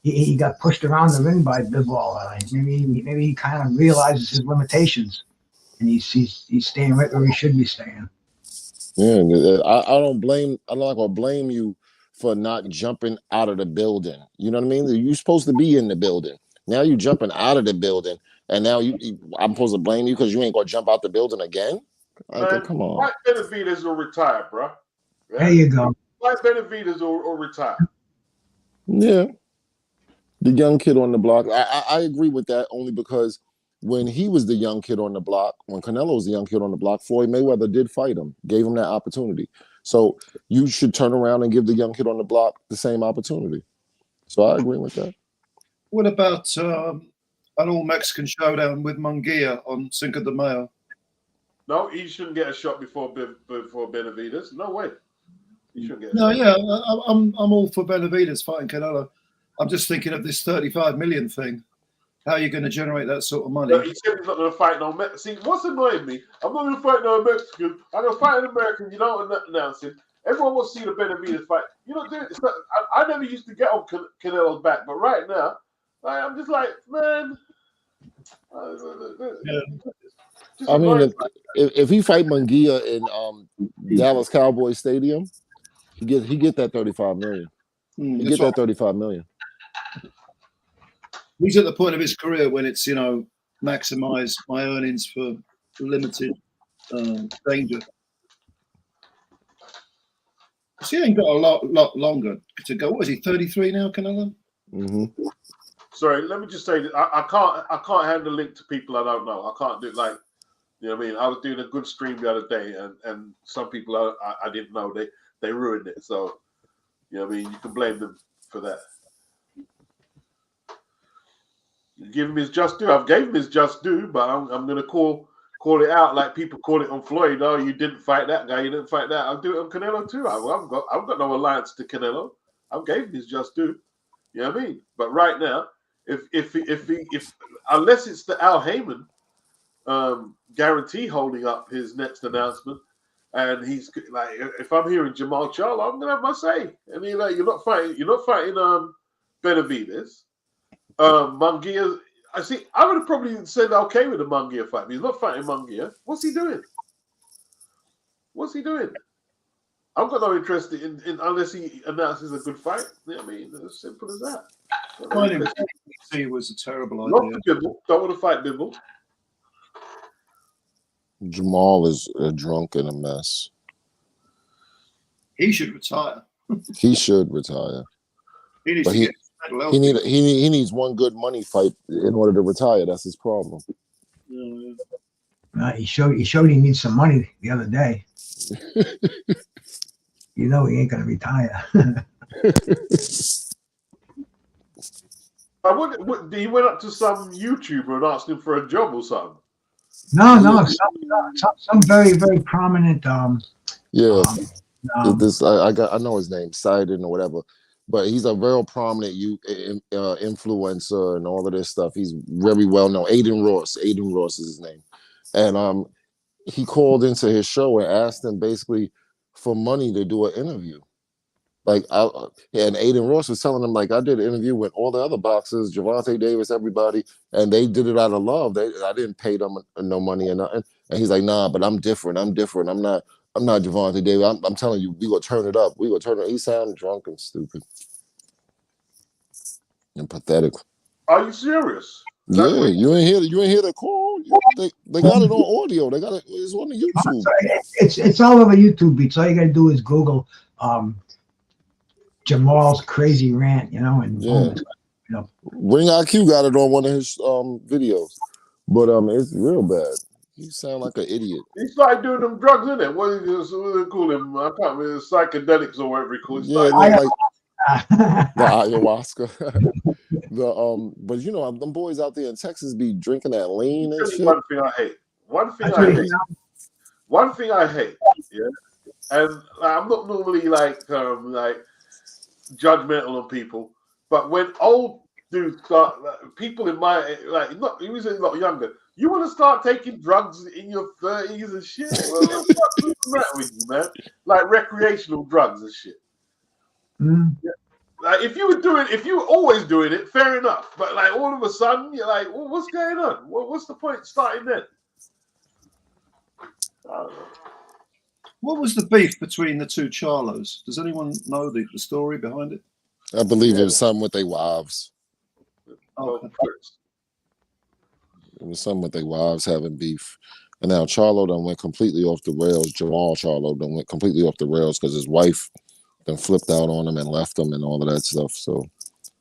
he got pushed around the ring by Bivol. Maybe he kind of realizes his limitations, and he's staying right where he should be staying. Yeah, I'm not gonna blame you for not jumping out of the building. You know what I mean? You're supposed to be in the building. Now you jumping out of the building, and now I'm supposed to blame you because you ain't gonna jump out the building again? Man, come on. Mike Benavidez will retire, bro. Yeah? There you go. Mike Benavidez will retire. Yeah, the young kid on the block. I agree with that only because when he was the young kid on the block, when Canelo was the young kid on the block, Floyd Mayweather did fight him, gave him that opportunity. So you should turn around and give the young kid on the block the same opportunity. So I agree with that. What about an all-Mexican showdown with Munguia on Cinco de Mayo? No, he shouldn't get a shot before Benavidez. No way. He shouldn't get a shot. Yeah, I'm all for Benavidez fighting Canelo. I'm just thinking of this 35 million thing. How are you going to generate that sort of money? No, he said he's not going to fight no Mexican. See, what's annoying me? I'm not going to fight no Mexican. I'm going to fight an American. You don't announce it. Everyone wants to see the Benavidez fight. You know, dude, I never used to get on Canelo's back, but right now, I'm just like, man. I mean, if he fight Munguia in Dallas Cowboys Stadium, he get that 35 million. He get that 35 million. He's at the point of his career when it's, maximize my earnings for limited danger. So he ain't got a lot longer to go. What is he, 33 now, Canelo? Mm-hmm. Sorry, let me just say that I can't hand the link to people I don't know. I can't do it like, you know what I mean? I was doing a good stream the other day, and some people I didn't know, they ruined it. So, you know what I mean? You can blame them for that. Give him his just due. I've gave him his just due, but I'm going to call it out like people call it on Floyd. Oh, you didn't fight that guy. You didn't fight that. I'll do it on Canelo too. I've got no alliance to Canelo. I've gave him his just due. You know what I mean? But right now, if unless it's the Al Heyman guarantee holding up his next announcement, and he's like, if I'm hearing Jamal Charlo, I'm gonna have my say. I mean, like, you're not fighting Benavidez. Munguia, I would have probably said okay with the Munguia fight, but he's not fighting Munguia. What's he doing? I've got no interest in unless he announces a good fight. You know what I mean? As simple as that. He was a terrible Not idea. Bibble. Don't want to fight Bibble. Jamal is a drunk and a mess. He should retire. He should retire. He needs But to he- get medal. He needs one good money fight in order to retire. That's his problem. He showed he needs some money the other day. You know he ain't gonna retire. He went up to some YouTuber and asked him for a job or something. No, some very, very prominent Yeah, I know his name, Sidon or whatever, but he's a very prominent influencer and all of this stuff. He's very well known. Aiden Ross is his name, and he called into his show and asked him basically for money to do an interview. And Aiden Ross was telling him, like, I did an interview with all the other boxers, Gervonta Davis, everybody, and they did it out of love. I didn't pay them no money or nothing. And he's like, nah, but I'm different. I'm not Gervonta Davis. I'm telling you, we gonna turn it up. He sounded drunk and stupid and pathetic. Are you serious? Yeah, you ain't hear the call. They got it on audio. They got it. It's on the YouTube. It's all over YouTube. Beats. All you gotta do is Google Jamal's crazy rant, and boom, Ring IQ got it on one of his videos, but it's real bad. You sound like an idiot. He started doing them drugs, innit? What do they call him? I can't remember, psychedelics or whatever he calls it. Yeah, like the ayahuasca. But them boys out there in Texas be drinking that lean and shit. One thing I hate. Yeah, and I'm not normally like judgmental on people, but when old dudes start, people in my not even not younger, you want to start taking drugs in your 30s and shit. What's with you, man? Like recreational drugs and shit. Yeah. Like if you were always doing it, fair enough. But like all of a sudden, you're like, well, what's going on? What's the point starting then? I don't know. What was the beef between the two Charlos? Does anyone know the story behind it? I believe it was something with their wives. Oh, It was something with their wives having beef. And now Charlo done went completely off the rails. Jamal Charlo done went completely off the rails because his wife then flipped out on him and left him and all of that stuff. So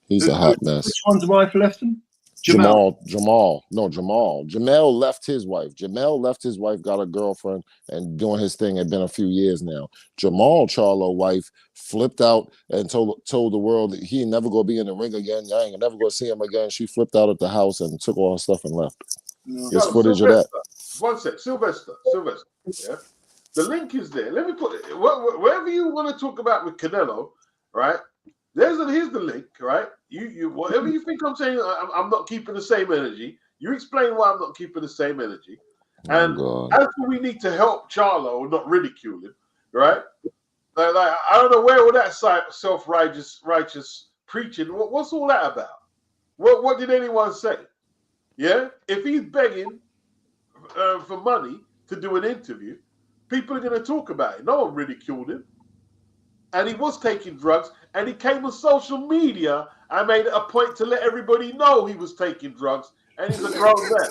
he's a hot mess. Which one's wife left him? Jamal. Jamel left his wife. Jamel left his wife, got a girlfriend, and doing his thing. Had been a few years now. Jamal Charlo wife flipped out and told the world that he ain't never gonna be in the ring again. I ain't never gonna see him again. She flipped out at the house and took all her stuff and left. No. There's footage of that. One sec, Sylvester. Yeah, the link is there. Let me put it wherever you want to talk about with Canelo, right? Here's the link, right? You whatever you think I'm saying, I'm not keeping the same energy. You explain why I'm not keeping the same energy. And as we need to help Charlo, not ridicule him, right? Like I don't know where all that self-righteous preaching. What's all that about? What did anyone say? Yeah, if he's begging for money to do an interview, people are going to talk about it. No one ridiculed him. And he was taking drugs, and he came on social media and made it a point to let everybody know he was taking drugs, and he's a grown man.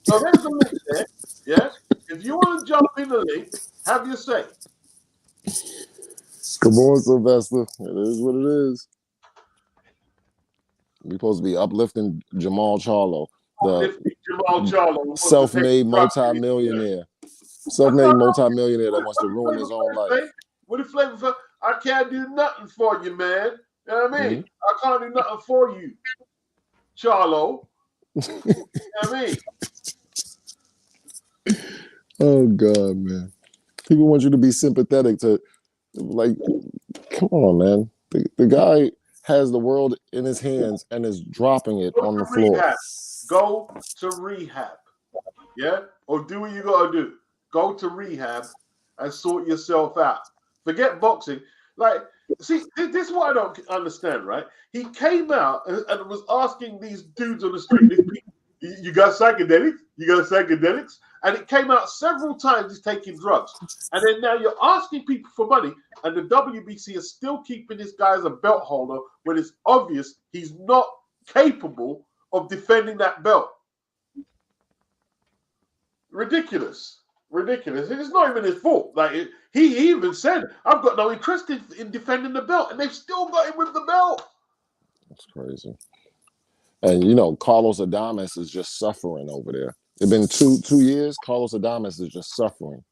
So there's a link there, yeah? If you want to jump in the link, have your say. Come on, Sylvester. It is what it is. We're supposed to be uplifting Jamal Charlo, the self-made multi-millionaire. Self-made multi-millionaire that wants to ruin his own life. What if Flavor? I can't do nothing for you, man. You know what I mean? I can't do nothing for you, Charlo. You know what I mean? Oh God, man. People want you to be sympathetic to, like, come on, man. The guy has the world in his hands and is dropping it Go on to the floor. rehab. Go to rehab. Yeah? Or do what you got to do. Go to rehab and sort yourself out. Forget boxing. Like, see, this is what I don't understand, right? He came out and was asking these dudes on the street, these people, you got psychedelics? You got psychedelics? And it came out several times he's taking drugs. And then now you're asking people for money, and the WBC is still keeping this guy as a belt holder when it's obvious he's not capable of defending that belt. Ridiculous. Ridiculous. And it's not even his fault. Like, he even said, I've got no interest in defending the belt, and they've still got him with the belt. That's crazy. And you know, Carlos Adames is just suffering over there. It's been two years. Carlos Adames is just suffering.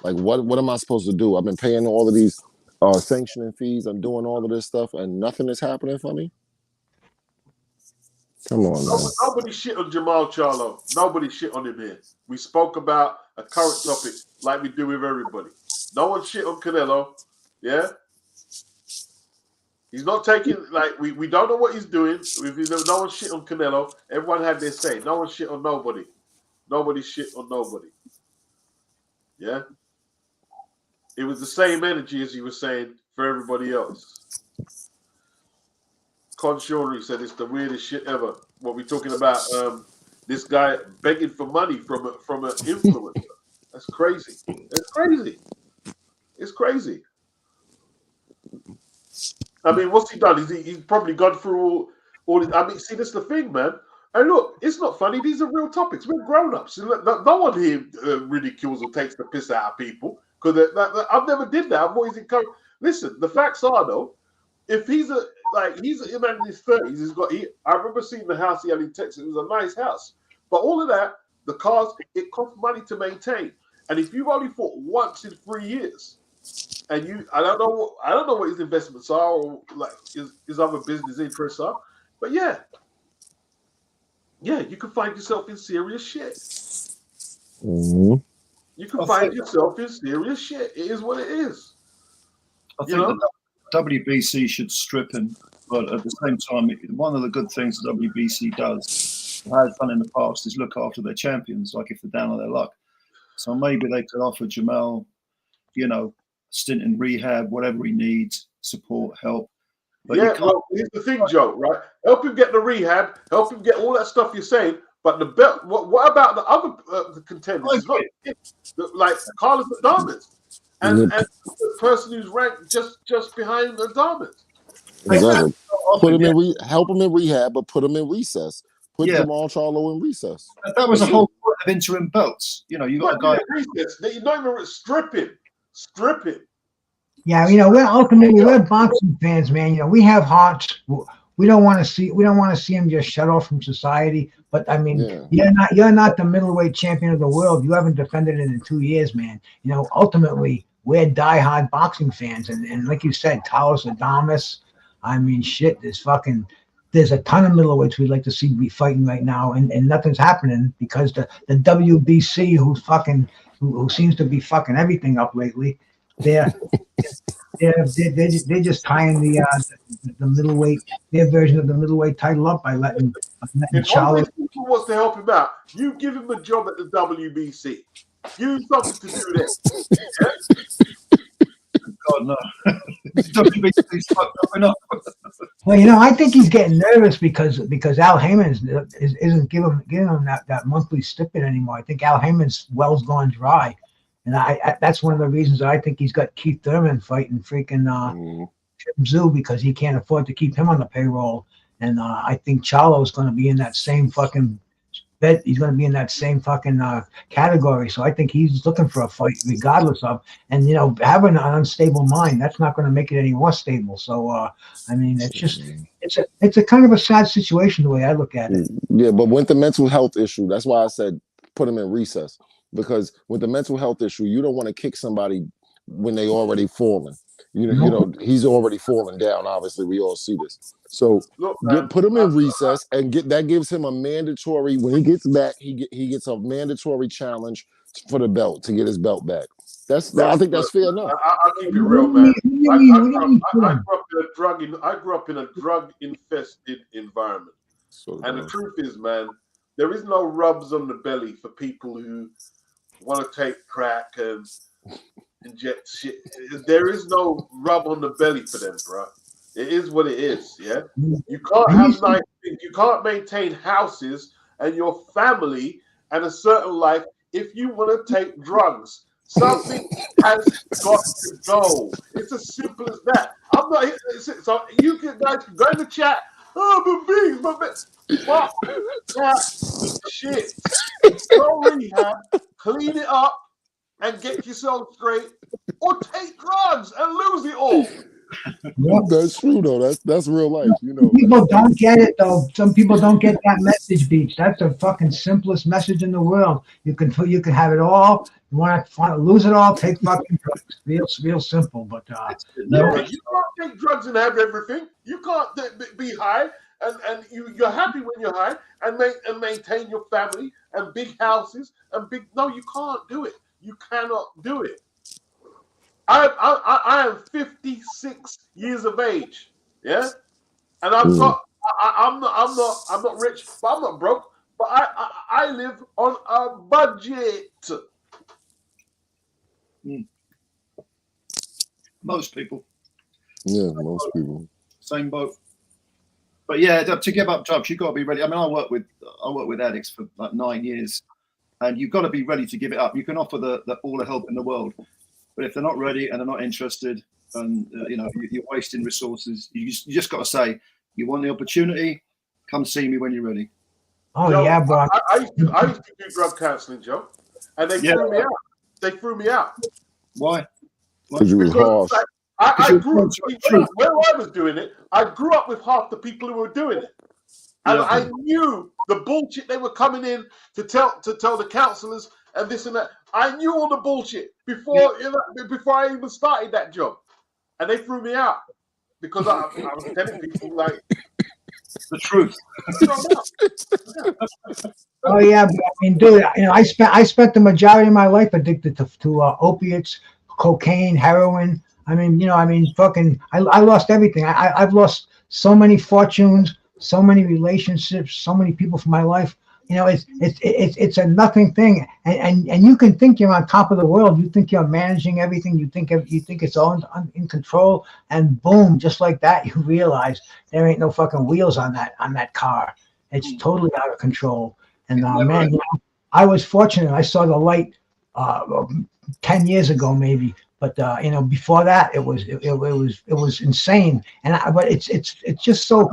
Like, what am I supposed to do? I've been paying all of these sanctioning fees. I'm doing all of this stuff, and nothing is happening for me. Come on, man. Nobody shit on Jamal Charlo. Nobody shit on him here. We spoke about a current topic like we do with everybody. No one shit on Canelo. Yeah? He's not taking, like, we don't know what he's doing. No one shit on Canelo. Everyone had their say. No one shit on nobody. Nobody shit on nobody. Yeah? It was the same energy as you were saying for everybody else. Conshori said it's the weirdest shit ever. What we're talking about, this guy begging for money from an influencer. That's crazy. That's crazy. It's crazy. I mean, what's he done? He's probably gone through all. I mean, see, that's the thing, man. And look, it's not funny. These are real topics. We're grown-ups. No one here ridicules or takes the piss out of people because I've never did that. I've always encouraged. Listen, the facts are though, if he's a man in his 30s, I remember seeing the house he had in Texas. It was a nice house, but all of that, the cars, it costs money to maintain. And if you've only fought once in 3 years, and I don't know what his investments are or like his other business interests are, but yeah, you can find yourself in serious shit. Mm-hmm. You can find yourself in serious shit. It is what it is. I think the WBC should strip him, but at the same time, one of the good things the WBC does, has done in the past, is look after their champions, like if they're down on their luck. So maybe they could offer Jamal, stint in rehab, whatever he needs, support, help. But well, here's the thing, Joe, right? Help him get the rehab, help him get all that stuff you're saying, but the belt, what about the other the contenders? Like Carlos Adames and the person who's ranked just behind Adames. Exactly. Help him in rehab, but put him in recess. Put Jamal Charlo in recess. That was the whole point of interim belts. You got a guy. You don't even strip him. Yeah, we're boxing fans, man. We have hearts. We don't want to see him just shut off from society. But I mean, you're not the middleweight champion of the world. You haven't defended it in 2 years, man. Ultimately, we're diehard boxing fans, and like you said, Carlos Adames. I mean, shit. There's a ton of middleweights we'd like to see be fighting right now, and nothing's happening because the WBC, who seems to be fucking everything up lately, they're just tying the middleweight, their version of the middleweight title up by letting Charlo. If people wants to help him out, you give him a job at the WBC. Use something to do there. God no. WBC's fucked up enough. Well, I think he's getting nervous because Al Heyman isn't giving him that monthly stipend anymore. I think Al Heyman's well's gone dry. And that's one of the reasons I think he's got Keith Thurman fighting freaking Tim Tszyu because he can't afford to keep him on the payroll. And I think Charlo's going to be in that same fucking bet. He's going to be in that same fucking category. So I think he's looking for a fight regardless of. And having an unstable mind, that's not going to make it any more stable. So I mean, it's a kind of a sad situation the way I look at it. Yeah, but with the mental health issue, that's why I said put him in recess. Because with the mental health issue, you don't want to kick somebody when they already fallen. he's already fallen down. Obviously, we all see this. So Look, man, put him in recess and that gives him a mandatory. When he gets back, he gets a mandatory challenge for the belt to get his belt back. I think that's fair enough. I'll keep it real, man. I grew up in a drug infested environment, and the truth is, man, there is no rubs on the belly for people who want to take crack and inject shit. There is no rub on the belly for them, bro. It is what it is. Yeah, you can't have nice things. You can't maintain houses and your family and a certain life if you want to take drugs. Something has got to go. It's as simple as that. I'm not. So you guys can go in the chat. Oh, fuck that shit. Go rehab, clean it up, and get yourself straight, or take drugs and lose it all. Yep. That's true though. That's real life, People don't get it though. Some people don't get that message, Beach. That's the fucking simplest message in the world. You can have it all. You want to lose it all? Take fucking drugs. Real simple. But you can't take drugs and have everything. You can't be high and you're happy when you're high and maintain your family and big houses and big. No, you can't do it. You cannot do it. I am 56 years of age, yeah, and I'm not rich, but I'm not broke, but I live on a budget. Most people. Yeah, most people. Same boat. But yeah, to give up drugs, you've got to be ready. I mean, I work with addicts for like 9 years, and you've got to be ready to give it up. You can offer all the help in the world. But if they're not ready and they're not interested, and you're wasting resources, you just got to say, you want the opportunity, come see me when you're ready. Oh, Joe, yeah, bro. I used to do drug counseling, Joe, and they threw me out. They threw me out. Why? Because you was harsh. I grew up where I was doing it. I grew up with half the people who were doing it, and I knew the bullshit they were coming in to tell the counselors and this and that. I knew all the bullshit before I even started that job, and they threw me out because I was telling people like the truth. Oh yeah, but I mean, dude, I spent the majority of my life addicted to opiates, cocaine, heroin. I mean, fucking, I lost everything. I've lost so many fortunes, so many relationships, so many people from my life. It's a nothing thing, and you can think you're on top of the world. You think you're managing everything. You think it's all in control, and boom, just like that, you realize there ain't no fucking wheels on that car. It's totally out of control. And man, I was fortunate. I saw the light 10 years ago, maybe. But before that, it was insane. But it's just so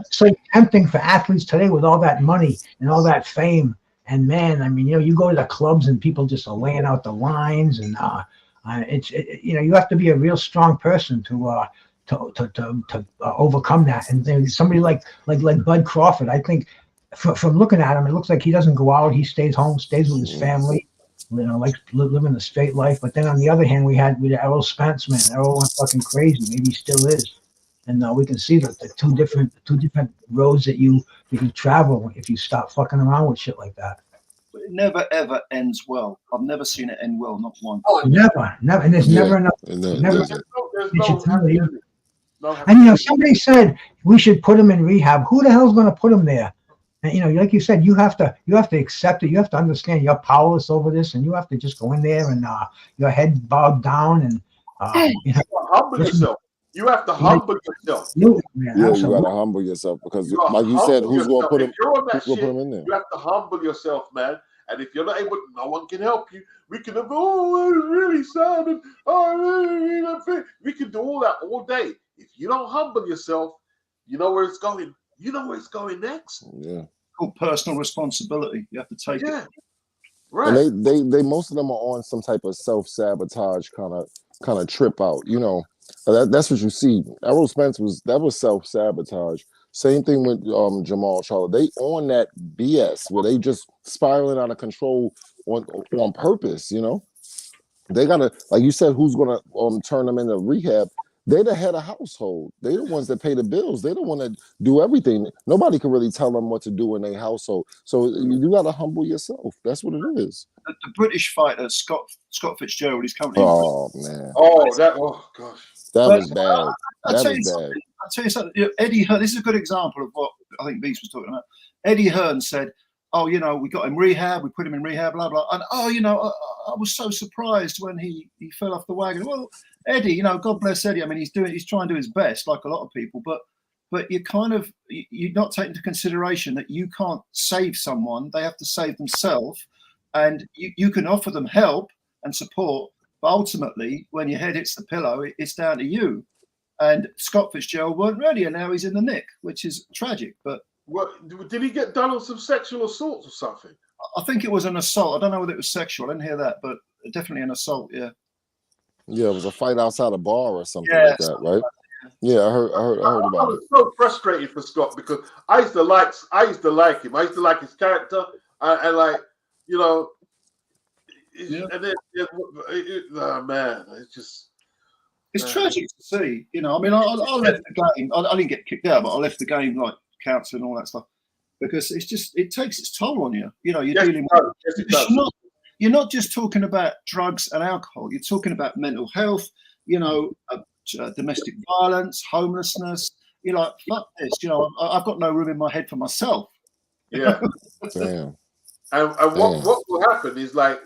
tempting for athletes today with all that money and all that fame. And man, I mean, you go to the clubs and people just are laying out the lines, and you have to be a real strong person to overcome that. And somebody like Bud Crawford, I think from looking at him, it looks like he doesn't go out. He stays home, stays with his family. Like living a straight life. But then on the other hand, we had Errol Spence, man. Errol went fucking crazy. Maybe he still is. And we can see the two different roads that you can travel if you stop fucking around with shit like that. But it never ever ends well. I've never seen it end well, not once. Oh, never. And there's never enough. And somebody said we should put him in rehab. Who the hell's going to put him there? And, like you said, you have to accept it. You have to understand you're powerless over this, and you have to just go in there and your head bowed down and humble yourself. You have to humble yourself. You got to humble yourself because, like you said, who's going to put him in there? You have to humble yourself, man. And if you're not able, no one can help you. We can have, it's really sad, and we can do all that all day. If you don't humble yourself, you know where it's going. You know where it's going next. Yeah. Called personal responsibility. You have to take it. Right. And they most of them are on some type of self-sabotage kind of trip out. That's what you see. Errol Spence was self-sabotage. Same thing with Jamal Charlo. They on that BS where they just spiraling out of control on purpose. They gotta, like you said, who's gonna turn them into rehab? They're the head of household. They're the ones that pay the bills. They're the one that do everything. Nobody can really tell them what to do in their household. So you got to humble yourself. That's what it is. The British fighter Scott Fitzgerald is currently. Oh man. Oh gosh. That was bad. I'll tell you something. Eddie Hearn. This is a good example of what I think Beast was talking about. Eddie Hearn said, "Oh, you know, we got him rehab. We put him in rehab. Blah blah." And oh, you know, I was so surprised when he fell off the wagon. Well, Eddie, you know, God bless Eddie. I mean, he's trying to do his best, like a lot of people. But you're not taking into consideration that you can't save someone. They have to save themselves, and you can offer them help and support. But ultimately, when your head hits the pillow, it's down to you. And Scott Fitzgerald weren't ready, and now he's in the nick, which is tragic. But did he get done on some sexual assault or something? I think it was an assault. I don't know whether it was sexual. I didn't hear that, but definitely an assault. Yeah. Yeah, it was a fight outside a bar or something like that, right? Yeah, I heard about it. I was so frustrated for Scott because I used to like him. I used to like his character, and like, you know. Yeah. And then, oh man, it's tragic to see. You know, I mean, I left the game. I didn't get kicked out, but I left the game, like counselling and all that stuff, because it takes its toll on you. You know, you're dealing with. You're not just talking about drugs and alcohol. You're talking about mental health. You know, domestic violence, homelessness. You're like, fuck this. You know, I've got no room in my head for myself. Yeah. Damn. And what will happen is like.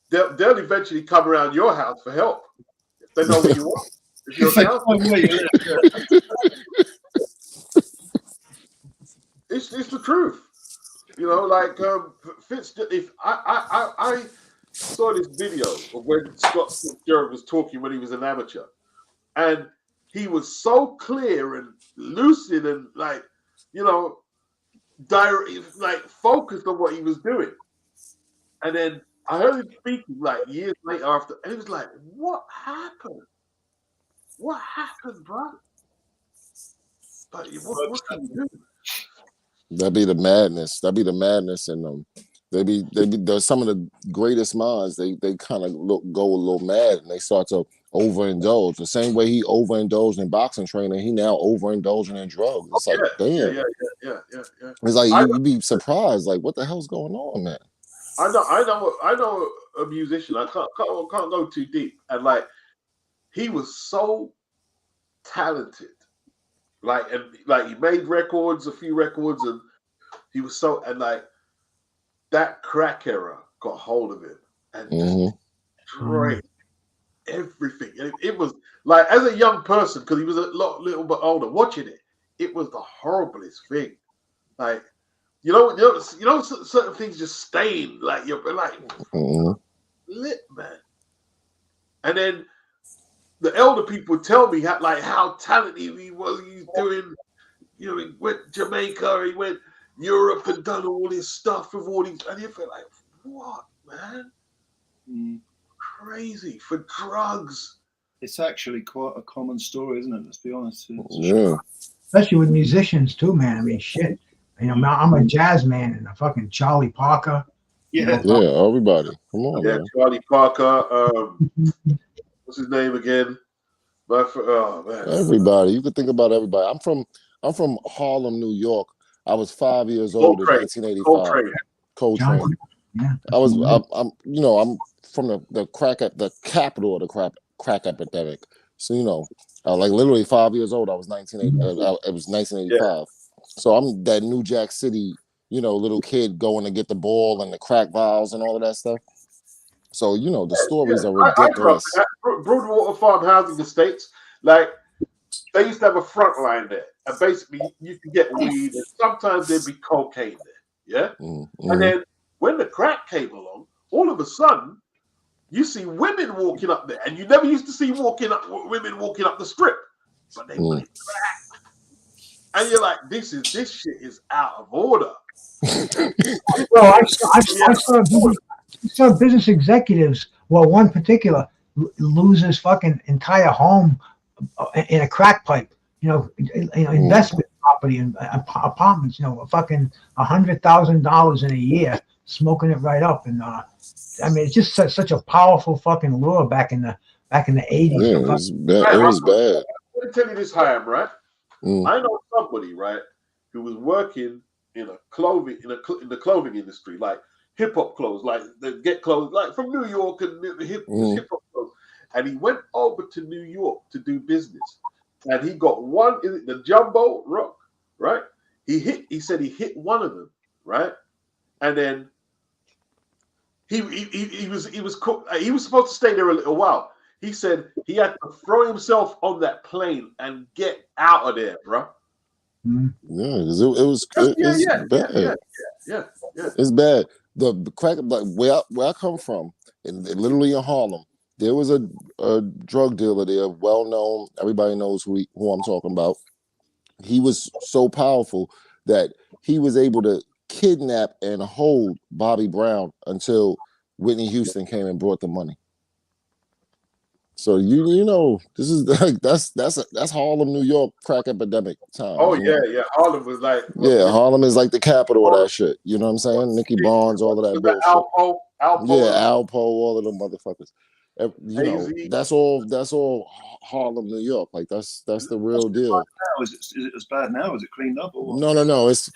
They'll eventually come around your house for help if they know where you are. If you're it's the truth, you know. Like if I saw this video of when Scott Fitzgerald was talking when he was an amateur, and he was so clear and lucid and like, you know, like focused on what he was doing, and then. I heard him speaking like years later after, and he was like, "What happened? What happened, bro?" But what can you do? That'd be the madness. That'd be the madness in them. They be some of the greatest minds. They kind of go a little mad and they start to overindulge. The same way he overindulged in boxing training, he now overindulging in drugs. It's like, damn. Yeah. It's like you'd be surprised, like, what the hell's going on, man? I know a musician. I can't go too deep. And like, he was so talented. Like, and like he made records, a few records, and he was so, and like that crack era got hold of him and just destroyed everything. And it was like, as a young person, because he was a little bit older, watching it was the horriblest thing. Like. You know, certain things just stain like you're like lit, man. And then the elder people tell me how talented he was. He's doing, you know, he went to Jamaica, he went Europe and done all this stuff with all these, and you feel like, what, man? Crazy for drugs. It's actually quite a common story, isn't it? Let's be honest. Especially with musicians too, man. I mean, shit. You know, I'm a jazz man and a fucking Charlie Parker. Yeah, everybody. Come on, man. Charlie Parker. What's his name again? Oh man. Everybody. You could think about everybody. I'm from Harlem, New York. I was 5 years old in 1985. Coltrane. Yeah. I'm from the capital of the crack epidemic. So, you know, like literally 5 years old. I was 1980. It was 1985. Yeah. So I'm that New Jack City, you know, little kid going to get the ball and the crack vials and all of that stuff. So, you know, the stories are ridiculous. Broadwater Farm Housing Estates, like, they used to have a front line there. And basically, you could get weed, and sometimes there'd be cocaine there. Yeah? And then when the crack came along, all of a sudden, you see women walking up there. And you never used to see women walking up the strip. But they wanted crack. And you're like, this shit is out of order. Well, I saw business executives. Well, one particular loses fucking entire home in a crack pipe. You know, investment property and apartments. You know, fucking $100,000 in a year, smoking it right up. And I mean, it's just such a powerful fucking lure back in the 80s. Yeah, it was bad. me tell you this, Hyam, right? Mm. I know somebody, right, who was working in a clothing in the clothing industry, like hip hop clothes, like they get clothes like from New York and the hip hop clothes. And he went over to New York to do business, and he got one in the Jumbo Rock, right? He said he hit one of them, right, and then he was supposed to stay there a little while. He said he had to throw himself on that plane and get out of there, bro. Yeah, because it's bad. Yeah. It's bad. The crack, like where I come from, literally in Harlem, there was a drug dealer there, well known. Everybody knows who I'm talking about. He was so powerful that he was able to kidnap and hold Bobby Brown until Whitney Houston came and brought the money. So you know, this is like that's Harlem, New York crack epidemic time. Oh yeah. Harlem was like Harlem is like the capital of that shit. You know what I'm saying? Nicky Barnes, all of that bullshit. Alpo, Alpo, all of them motherfuckers. You know, that's all Harlem, New York. Like that's the real deal. Is it as bad now? Is it cleaned up? Or No. It's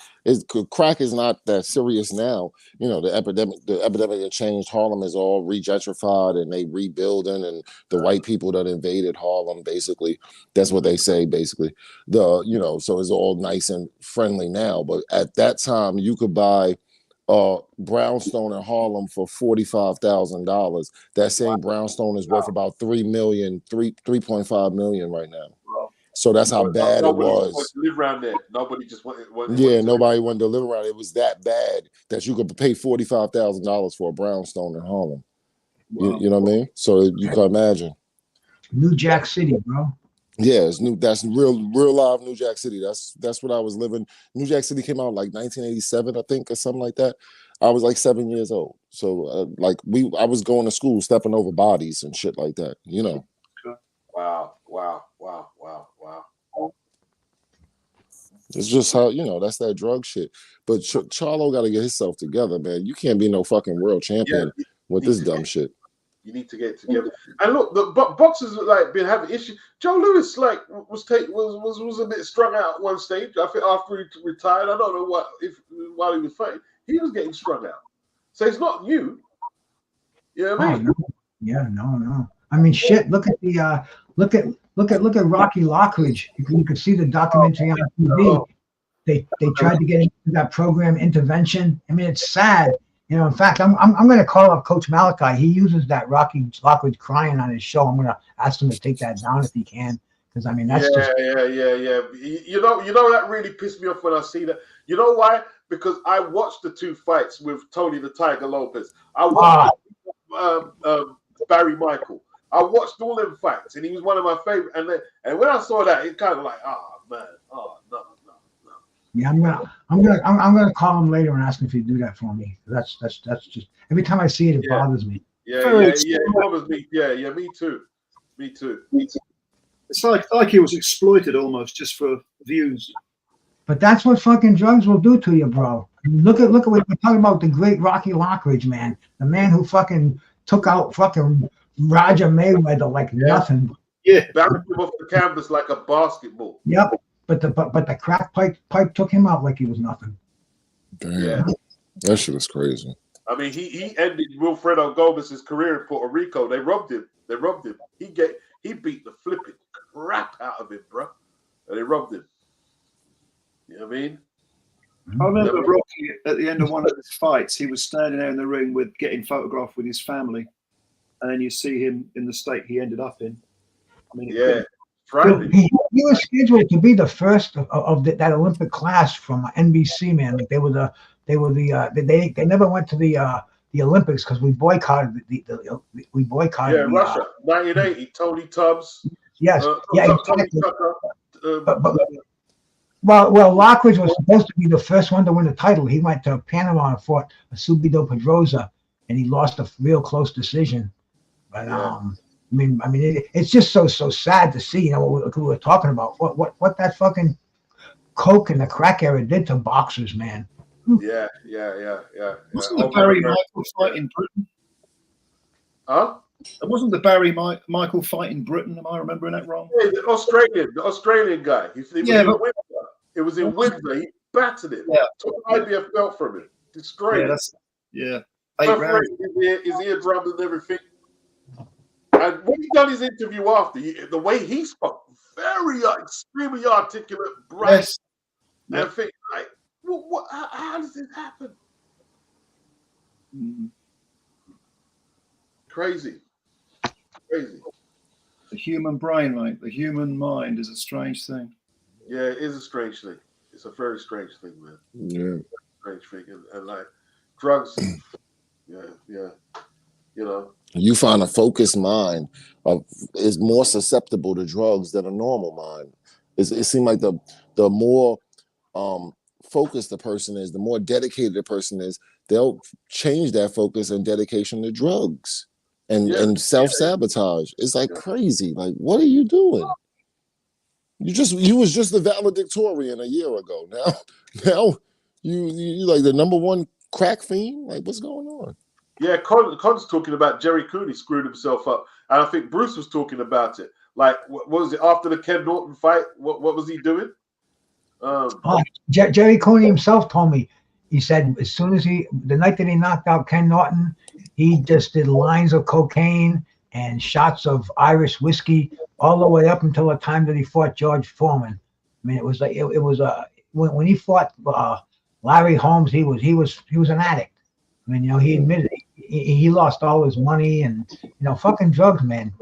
crack is not that serious now. You know, the epidemic that changed Harlem is all regentrified and they rebuilding, and the white people that invaded Harlem, basically. That's what they say, basically. So it's all nice and friendly now. But at that time, you could buy brownstone in Harlem for $45,000. That same brownstone is worth about $3.5 million right now. So that's how bad it was. Live around there. Nobody just wanted nobody wanted to live around it. It was that bad that you could pay $45,000 for a brownstone in Harlem. Wow. You know what I mean? So you can imagine. New Jack City, bro. Yeah, it's new. That's real live New Jack City. That's what I was living. New Jack City came out like 1987, I think, or something like that. I was like 7 years old. So I was going to school, stepping over bodies and shit like that. You know. Wow. It's just how, that's that drug shit. But Charlo got to get himself together, man. You can't be no fucking world champion with this dumb shit. You need to get it together. And look, the boxers like been having issues. Joe Louis was a bit strung out at one stage. I think after he retired, I don't know while he was fighting, he was getting strung out. So it's not new. You know what I mean? No. Yeah, no. I mean, shit. Look at the look at Rocky Lockridge. You could see the documentary on TV. They tried to get into that program intervention. I mean, it's sad. In fact, I'm going to call up Coach Malachi. He uses that Rocky Lockridge crying on his show. I'm going to ask him to take that down if he can, because I mean that's yeah. You know that really pissed me off when I see that. You know why? Because I watched the two fights with Tony the Tiger Lopez. I watched Barry Michael. I watched all them fights, and he was one of my favorite. And when I saw that, it kind of like, no. Yeah, I'm gonna call him later and ask him if he'd do that for me. That's just every time I see it, it bothers me. Yeah, it bothers me. Yeah, me too. It's like he was exploited almost just for views. But that's what fucking drugs will do to you, bro. Look at what we're talking about, the great Rocky Lockridge, man. The man who fucking took out fucking Roger Mayweather like nothing. Yeah, bounced him off the canvas like a basketball. Yep. But the crack pipe took him out like he was nothing. Damn. Yeah. That shit is crazy. I mean, he ended Wilfredo Gomez's career in Puerto Rico. They robbed him. He beat the flipping crap out of him, bro. And they robbed him. You know what I mean? I remember Rocky at the end of one of his fights. He was standing there in the ring getting photographed with his family, and then you see him in the state he ended up in. I mean, he was scheduled to be the first of that Olympic class from NBC, man. Like they never went to the Olympics because we boycotted Yeah, Russia, 1980. Tony Tubbs. Yes, Tony exactly. Tucker. Well, Lockridge was supposed to be the first one to win the title. He went to Panama and fought Subido Pedrosa, and he lost a real close decision. But I mean, it's just so sad to see. What we were talking about. What that fucking coke and the crack era did to boxers, man. Yeah. Wasn't the Barry Michael fight in Britain? Huh? It wasn't the Barry Michael fight in Britain. Am I remembering that wrong? Yeah, the Australian guy. It was in Windsor. He battered it. Yeah. Took IBF belt from him. Destroyed it. 8 rounds. His eardrums and everything. And when he done his interview after, the way he spoke, very extremely articulate, bright, Yes. and think like, how does this happen? Crazy. The human brain, mate. The human mind is a strange thing. Yeah, it is a strange thing. It's a very strange thing, man. Yeah. Strange thing, and like drugs. Yeah. You know. You find a focused mind is more susceptible to drugs than a normal mind. It seems like the more focused the person is, the more dedicated the person is, they'll change that focus and dedication to drugs and self-sabotage. It's like crazy. Like, what are you doing? You was just the valedictorian a year ago. Now you like the #1 crack fiend. Like, what's going on? Yeah, Con's talking about Jerry Cooney screwed himself up, and I think Bruce was talking about it. Like, what was it after the Ken Norton fight? What was he doing? Jerry Cooney himself told me. He said as soon as the night that he knocked out Ken Norton, he just did lines of cocaine and shots of Irish whiskey all the way up until the time that he fought George Foreman. I mean, it was like it was when he fought Larry Holmes, he was an addict. I mean, he admitted he lost all his money and fucking drugs, man.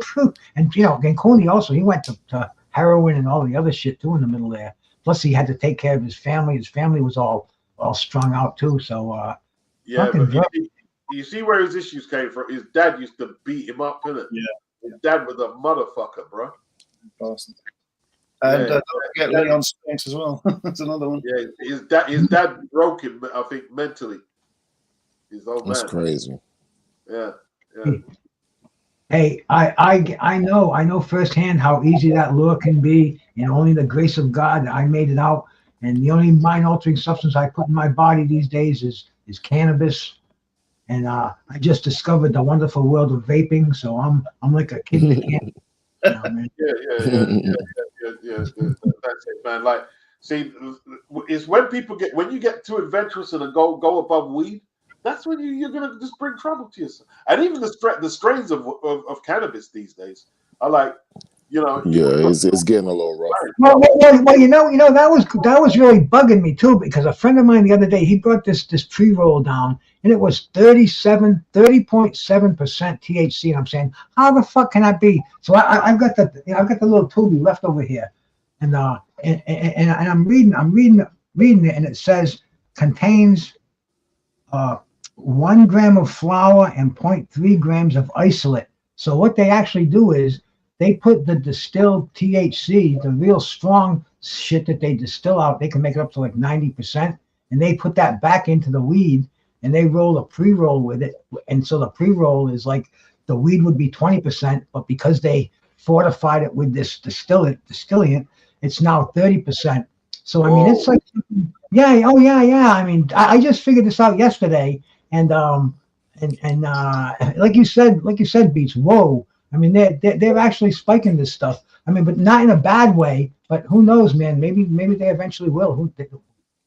And and Cooney also, he went to heroin and all the other shit too in the middle there. Plus, he had to take care of his family. His family was all strung out too. So but you see where his issues came from. His dad used to beat him up, innit? Yeah. His dad was a motherfucker, bro. Awesome. And don't forget Leon Spinks as well. That's another one. Yeah, his dad broke him, I think, mentally. His old man. That's crazy. Yeah. Hey, I know firsthand how easy that lure can be, and only the grace of God I made it out. And the only mind-altering substance I put in my body these days is cannabis. And I just discovered the wonderful world of vaping, so I'm like a kid that can't. Yeah. That's it, man. Like, see, it's when you get too adventurous and go above weed. That's when you're gonna just bring trouble to yourself. And even the strains of cannabis these days are like, it's getting a little rough. Well, that was really bugging me too, because a friend of mine the other day, he brought this pre-roll down, and it was 30.7% THC, and I'm saying, how the fuck can that be? So I've got the little tubey left over here, and I'm reading it, and it says contains 1 gram of flour and 0.3 grams of isolate. So what they actually do is they put the distilled THC, the real strong shit that they distill out, they can make it up to like 90%, and they put that back into the weed, and they roll a pre-roll with it. And so the pre-roll is like the weed would be 20%, but because they fortified it with this distillant, it's now 30%. So I mean, it's like, I mean, I just figured this out yesterday, and like you said, Beats. Whoa! I mean, they're actually spiking this stuff. I mean, but not in a bad way. But who knows, man? Maybe they eventually will. Do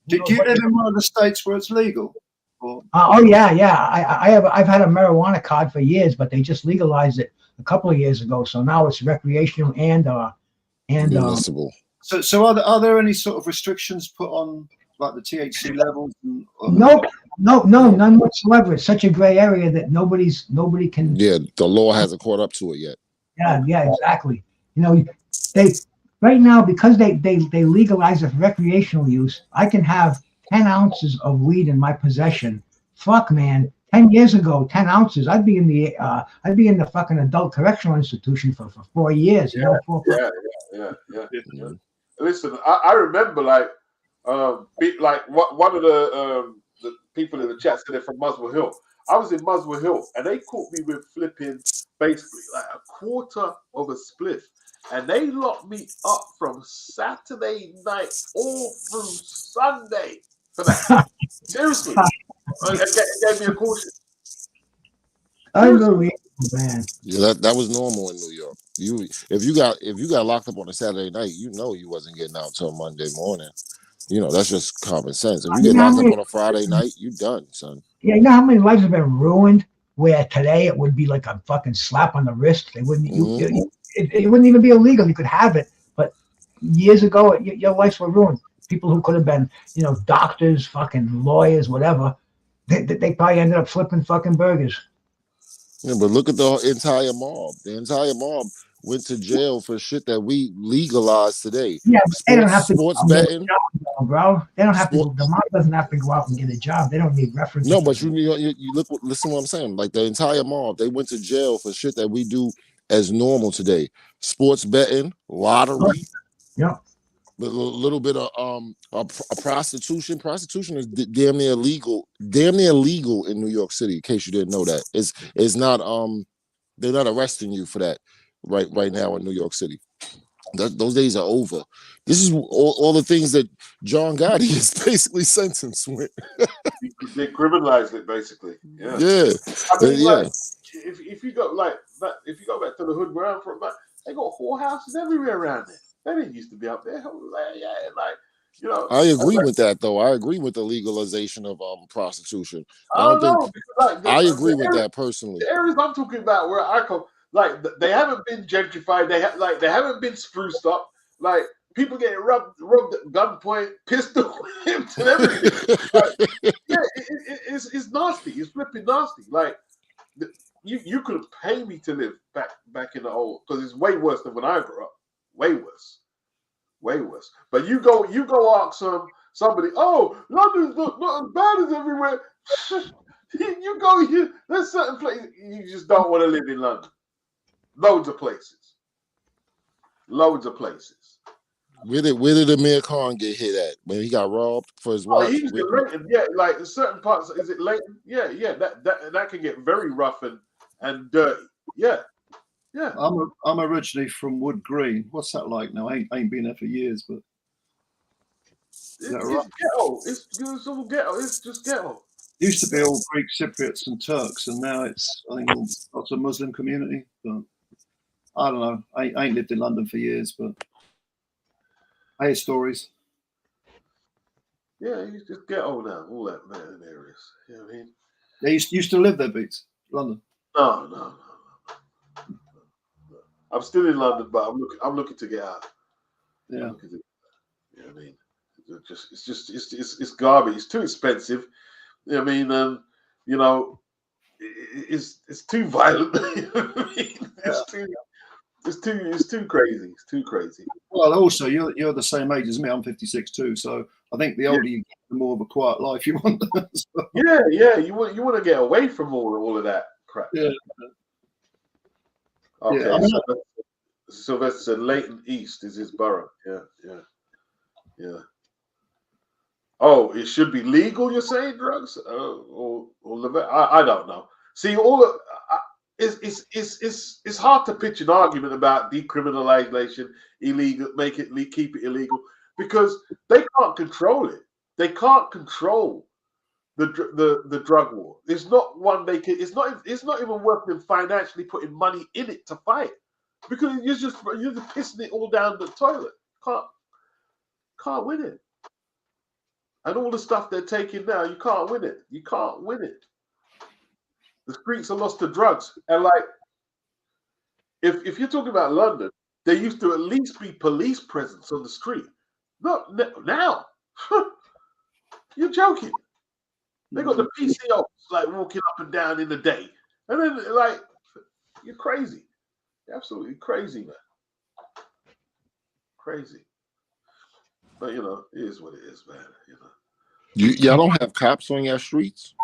you live in one of the states where it's legal? I've had a marijuana card for years, but they just legalized it a couple of years ago. So now it's recreational and municipal. So are there any sort of restrictions put on like the THC levels? No, none whatsoever. It's such a gray area that nobody can. Yeah, the law hasn't caught up to it yet. Yeah, exactly. They right now, because they legalize it for recreational use, I can have 10 ounces of weed in my possession. Fuck, man. 10 years ago, 10 ounces, I'd be in the fucking adult correctional institution for 4 years. Yeah. Listen, I remember one of the people in the chat said they're from Muswell Hill. I was in Muswell Hill, and they caught me with flipping basically like a quarter of a spliff, and they locked me up from Saturday night all through Sunday for that. Seriously, and gave me a caution. Unbelievable, man. Yeah, that was normal in New York. If you got locked up on a Saturday night, you know you wasn't getting out till Monday morning. You know, that's just common sense. If you You get know how locked up many, on a Friday night, you done, son. yeah, you know how many lives have been ruined where today it would be like a fucking slap on the wrist. They wouldn't, it wouldn't even be illegal. You could have it, but years ago, your lives were ruined. People who could have been, doctors, fucking lawyers, whatever, they probably ended up flipping fucking burgers. Yeah, but look at the entire mob. The entire mob went to jail for shit that we legalized today. Yeah, but they don't have to go Sports out and get a betting, job, bro. They don't have to sport. go. The mob doesn't have to go out and get a job. They don't need references. No, but you look. Listen, to what I'm saying. Like the entire mob, they went to jail for shit that we do as normal today. Sports betting, lottery. Yeah. A little bit of prostitution. Prostitution is damn near illegal. Damn near illegal in New York City. In case you didn't know that, it's not. They're not arresting you for that right now in New York City. Those days are over. This is all the things that John Gotti is basically sentenced with. They criminalized it basically. Yeah. Yeah. I mean, Yeah. like, if you go if you go back to the hood where I'm from, they got whorehouses everywhere around there. They didn't used to be up there. I agree with that though. I agree with the legalization of prostitution. I don't know. Because, I agree with that personally. The areas I'm talking about where I come, like they haven't been gentrified. They haven't been spruced up. Like people getting robbed at gunpoint, pistol whipped, and everything. It's nasty. It's flipping nasty. Like you could pay me to live back in the old, because it's way worse than when I grew up. Way worse. But you go ask somebody, oh, London's not as bad as everywhere. You go here, there's certain places you just don't want to live in London. Loads of places. Where did Amir Khan get hit at when he got robbed for his watch? He was in Leighton, yeah. Like in certain parts, is it Leighton? Yeah. That can get very rough and dirty. Yeah. I'm originally from Wood Green. What's that like now? I ain't been there for years, but it's ghetto. It's all ghetto. It's just ghetto. It used to be all Greek Cypriots and Turks, and now it's, I think, lots of Muslim community. But I don't know. I ain't lived in London for years, but I hear stories. Yeah, it's just ghetto now. All that areas. You know what I mean? They used to live there, Beats, London. No. I'm still in London, but I'm looking to get out. Yeah. You know what I mean? It's garbage. It's too expensive. You know what I mean? It's too violent. You know what I mean? It's too crazy. It's too crazy. Well, also you're the same age as me. I'm 56 too. So I think the older you get, the more of a quiet life you want. So. Yeah. You want to get away from all of that crap. Yeah. Okay. Yeah, Sylvester said Leighton East is his borough. Yeah. Oh, it should be legal. You're saying drugs, or I don't know. See, it's hard to pitch an argument about decriminalization, illegal, keep it illegal, because they can't control it. They can't control the drug war. It's not one they can. It's not even worth them financially putting money in it to fight, because you're just pissing it all down the toilet. Can't win it. And all the stuff they're taking now, you can't win it. The streets are lost to drugs. And like, if you're talking about London, there used to at least be police presence on the street. Not now. You're joking. They got the PCOs like walking up and down in the day. And then like, you're crazy. You're absolutely crazy, man. Crazy. But it is what it is, man. Y'all don't have cops on your streets?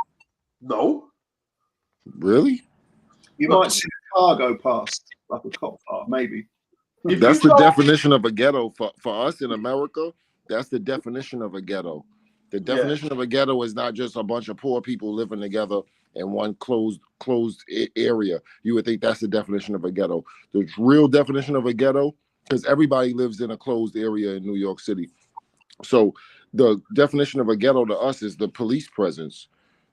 No. Really? You might see a car go past, like a cop car, maybe. That's the definition of a ghetto for us in America. That's the definition of a ghetto. The definition of a ghetto is not just a bunch of poor people living together in one closed area. You would think that's the definition of a ghetto. The real definition of a ghetto, because everybody lives in a closed area in New York City. So the definition of a ghetto to us is the police presence.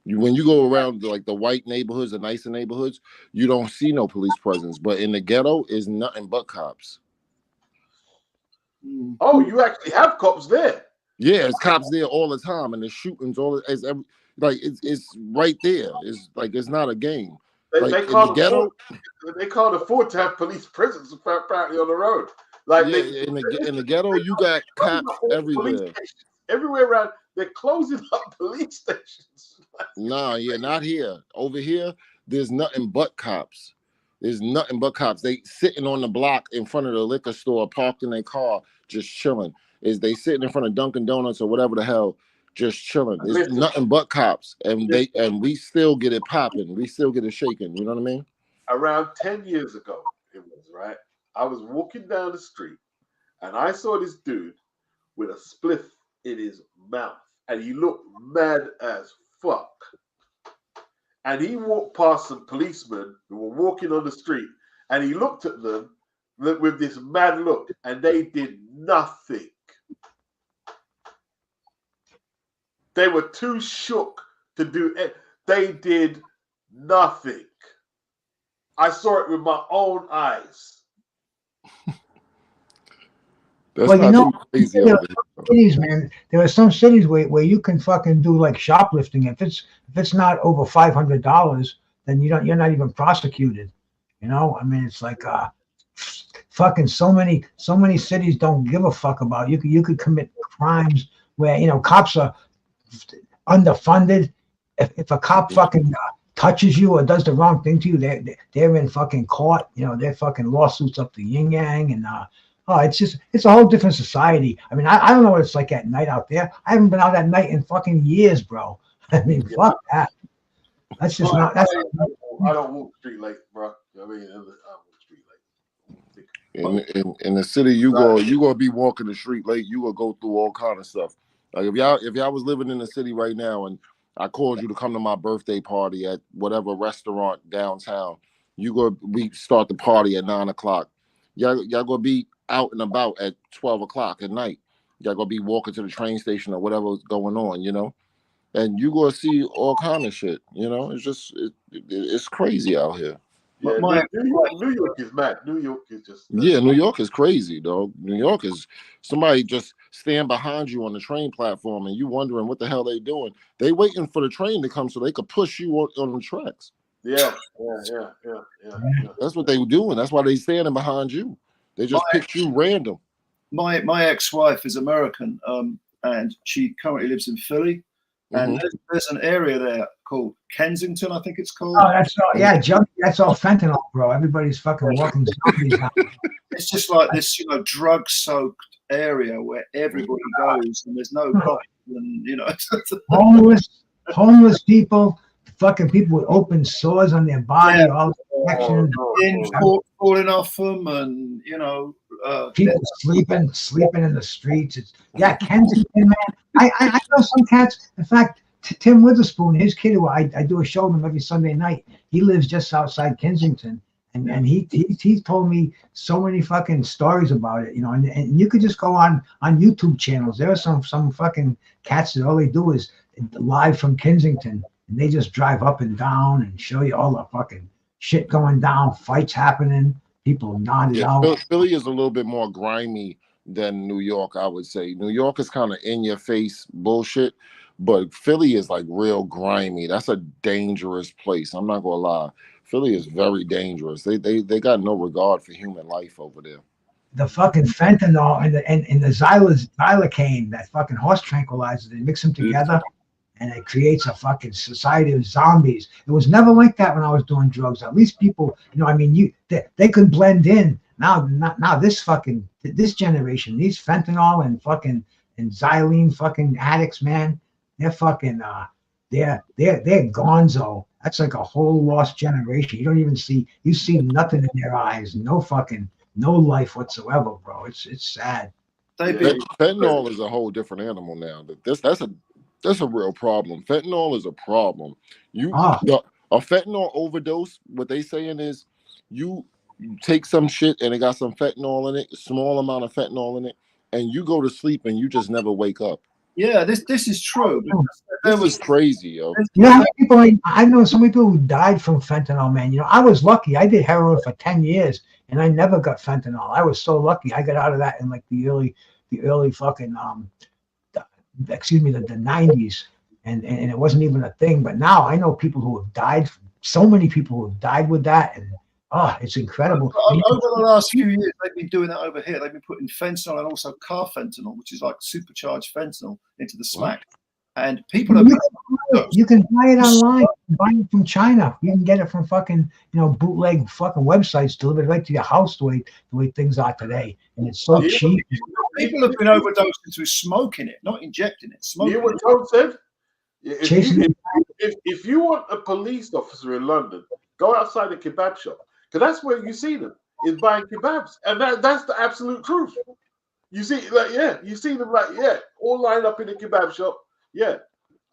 When you go around like the white neighborhoods, the nicer neighborhoods, you don't see no police presence. But in the ghetto, is nothing but cops. Oh, you actually have cops there? Yeah, it's cops there all the time, and the shootings it's right there. It's like it's not a game. Like They in the can't ghetto, they can't afford to have police presence apparently on the road. Like yeah, in the ghetto, you got cops everywhere. Everywhere around, they're closing up police stations. Nah, yeah, not here. Over here, there's nothing but cops. There's nothing but cops. They sitting on the block in front of the liquor store, parked in their car, just chilling. Is they sitting in front of Dunkin' Donuts or whatever the hell, just chilling. There's nothing but cops, and we still get it popping. We still get it shaking. You know what I mean? Around 10 years ago, it was right. I was walking down the street, and I saw this dude with a spliff in his mouth, and he looked mad as fuck. And he walked past some policemen who were walking on the street, and he looked at them with this mad look, and they did nothing. They were too shook to do it. They did nothing. I saw it with my own eyes. That's well, you know, crazy there are cities, man. There are some cities where you can fucking do like shoplifting. If it's not over $500, then you're not even prosecuted. You know, I mean, it's like fucking so many cities don't give a fuck about you. You could commit crimes where cops are underfunded. If a cop fucking touches you or does the wrong thing to you, they're in fucking court. They're fucking lawsuits up the yin yang and. It's a whole different society. I mean, I don't know what it's like at night out there. I haven't been out at night in fucking years, bro. I mean, fuck that. That's just not. That's. I don't walk the street late, bro. I mean, I walk the street late. In the city, you gonna be walking the street late. You gonna go through all kind of stuff. Like if y'all was living in the city right now, and I called you to come to my birthday party at whatever restaurant downtown, we start the party at 9 o'clock. Y'all gonna be out and about at 12 o'clock at night. Y'all gonna be walking to the train station or whatever's going on, and you gonna see all kind of shit. It's just it's crazy out here. Yeah, New York is mad. New York is just New York is crazy, dog. New York is somebody just stand behind you on the train platform and you wondering what the hell they doing. They waiting for the train to come so they could push you on the tracks. Yeah. That's what they were doing. That's why they standing behind you. They just picked you random. My ex-wife is American, and she currently lives in Philly. And there's an area there called Kensington, I think it's called. Oh, that's all. Yeah, that's all fentanyl, bro. Everybody's fucking walking zombies now. It's just like this, drug-soaked area where everybody goes, and there's no cops, and homeless people, fucking people with open sores on their body, all infections, falling off them, and people sleeping in the streets. Kensington, man. I know some cats. In fact, Tim Witherspoon, his kid, who I do a show with him every Sunday night. He lives just outside Kensington, and he told me so many fucking stories about it. And you could just go on YouTube channels. There are some fucking cats that all they do is live from Kensington, and they just drive up and down and show you all the fucking shit going down, fights happening, people nodded out. Philly is a little bit more grimy than New York, I would say. New York is kind of in your face bullshit, but Philly is like real grimy. That's a dangerous place. I'm not gonna lie. Philly is very dangerous. They got no regard for human life over there. The fucking fentanyl and the xylocaine, that fucking horse tranquilizer, they mix them together. And it creates a fucking society of zombies. It was never like that when I was doing drugs. At least people, they could blend in. Now this generation, these fentanyl and fucking and xylene fucking addicts, man, they're fucking they're gonzo. That's like a whole lost generation. You don't even see nothing in their eyes. No life whatsoever, bro. It's sad. Fentanyl is a whole different animal now. That's a real problem. Fentanyl is a problem. A fentanyl overdose, what they saying is you take some shit and it got some fentanyl in it, a small amount of fentanyl in it, and you go to sleep and you just never wake up. Yeah, this is true. This is crazy, yo. You know how many people I know so many people who died from fentanyl, man. You know, I was lucky. I did heroin for 10 years and I never got fentanyl. I was so lucky. I got out of that in like the early fucking the 90s. And it wasn't even a thing. But now I know people who have died, so many people who have died with that, and it's incredible. Over the last few years, they've been doing that over here. They've been putting fentanyl and also carfentanil, which is like supercharged fentanyl, into the smack. And people have. You can buy it online. You can buy it from China. You can get it from fucking bootleg fucking websites delivered right to your house the way things are today, and it's so cheap. People have been overdosing through smoking it, not injecting it. Smoking. You know what Toad said? If you want a police officer in London, go outside a kebab shop, because that's where you see them, is buying kebabs, and that's the absolute truth. You see, you see them all lined up in a kebab shop. Yeah.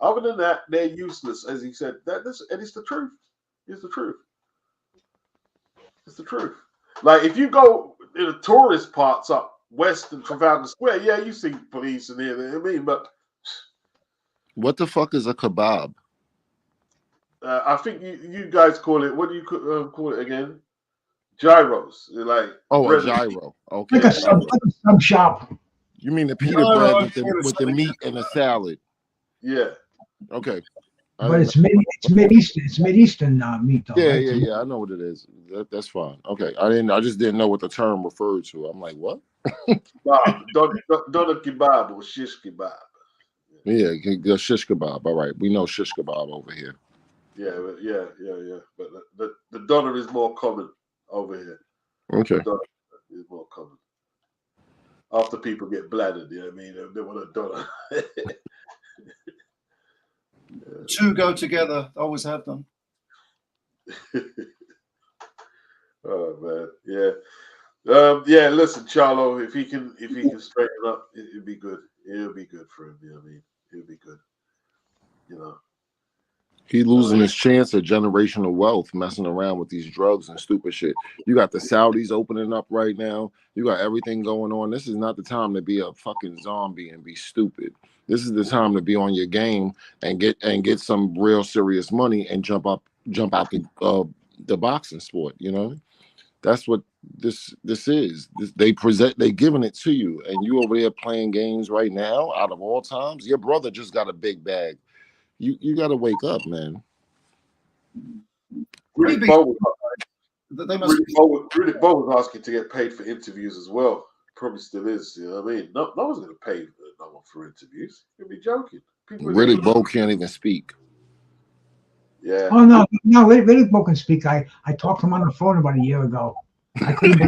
Other than that, they're useless, as he said. And it's the truth. It's the truth. It's the truth. Like if you go in the tourist parts up west and Trafalgar Square, yeah, you see police in there. You know what I mean, but what the fuck is a kebab? I think you guys call it. What do you call it again? Gyros. Like a gyro. Okay. Like a sub shop. You mean the pita bread with the meat and the salad? Yeah. Okay. But it's Mid-Eastern. It's Mid-Eastern meat, though. Yeah. I know what it is. That's fine. Okay. I just didn't know what the term referred to. I'm like, what? Doner kebab or shish kebab. Yeah, shish kebab. All right, we know shish kebab over here. Yeah. But the doner is more common over here. Okay. The doner is more common. After people get bladdered, you know what I mean? They want a doner. Two go together, always have done. Oh man, yeah. Listen, Charlo, if he can straighten up, it'd be good. It'll be good for him. You know what I mean? It'll be good. You know. He losing his chance at generational wealth, messing around with these drugs and stupid shit. You got the Saudis opening up right now. You got everything going on. This is not the time to be a fucking zombie and be stupid. This is the time to be on your game and get some real serious money and jump out the boxing sport. You know, that's what this is. They giving it to you, and you over there playing games right now. Out of all times, your brother just got a big bag. You got to wake up, man. Riddick Bowe was asking to get paid for interviews as well. Probably still is. You know what I mean? No one's going to pay no one for interviews. You'd be joking. Riddick Bowe can't even speak. Yeah. Oh no, Riddick Bowe can speak. I talked to him on the phone about a year ago. I could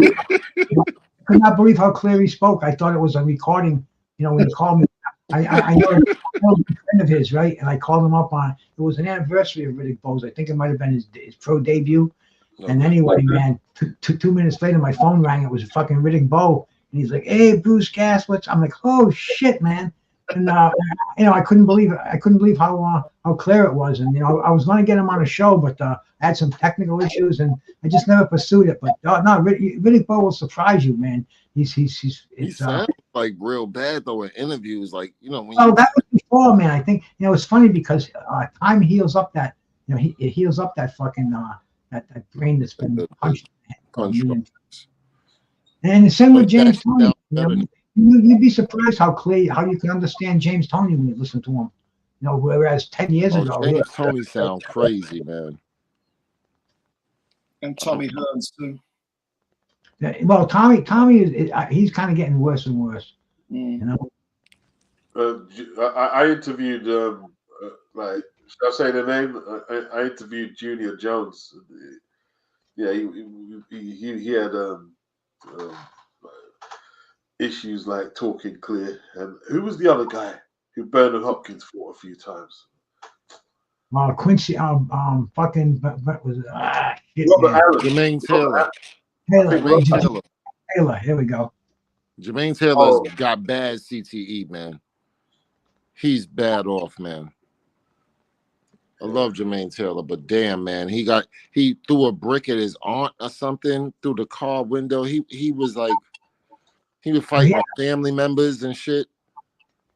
not believe how clear he spoke. I thought it was a recording. When he called me. I know a friend of his, right? And I called him up on it was an anniversary of Riddick Bowe's. I think it might have been his pro debut. Okay. And anyway, man, 2 minutes later, my phone rang. It was fucking Riddick Bowe, and he's like, "Hey, Bruce Cass, I'm like, "Oh shit, man!" And I couldn't believe it. I couldn't believe how clear it was. And I was going to get him on a show, but I had some technical issues, and I just never pursued it. But no, Riddick Bowe will surprise you, man. He sounds like real bad though in interviews, like when. That was before, man. I think it's funny because time heals up that it heals up that fucking that brain that's been punched. And the same with James Toney. You'd be surprised how you can understand James Toney when you listen to him. Whereas 10 years ago, James Toney sounds crazy, man. And Tommy Hearns too. Well, Tommy is he's kind of getting worse and worse. I interviewed should I say the name? I interviewed Junior Jones. Yeah, he had issues like talking clear. And who was the other guy who Bernard Hopkins fought a few times? Quincy, fucking, what was it? Shit, Robert Allen. Jermaine Taylor. Taylor, here we go. Jermaine Taylor's got bad CTE, man. He's bad off, man. I love Jermaine Taylor, but damn, man, he threw a brick at his aunt or something through the car window. He was like, he was fighting with family members and shit.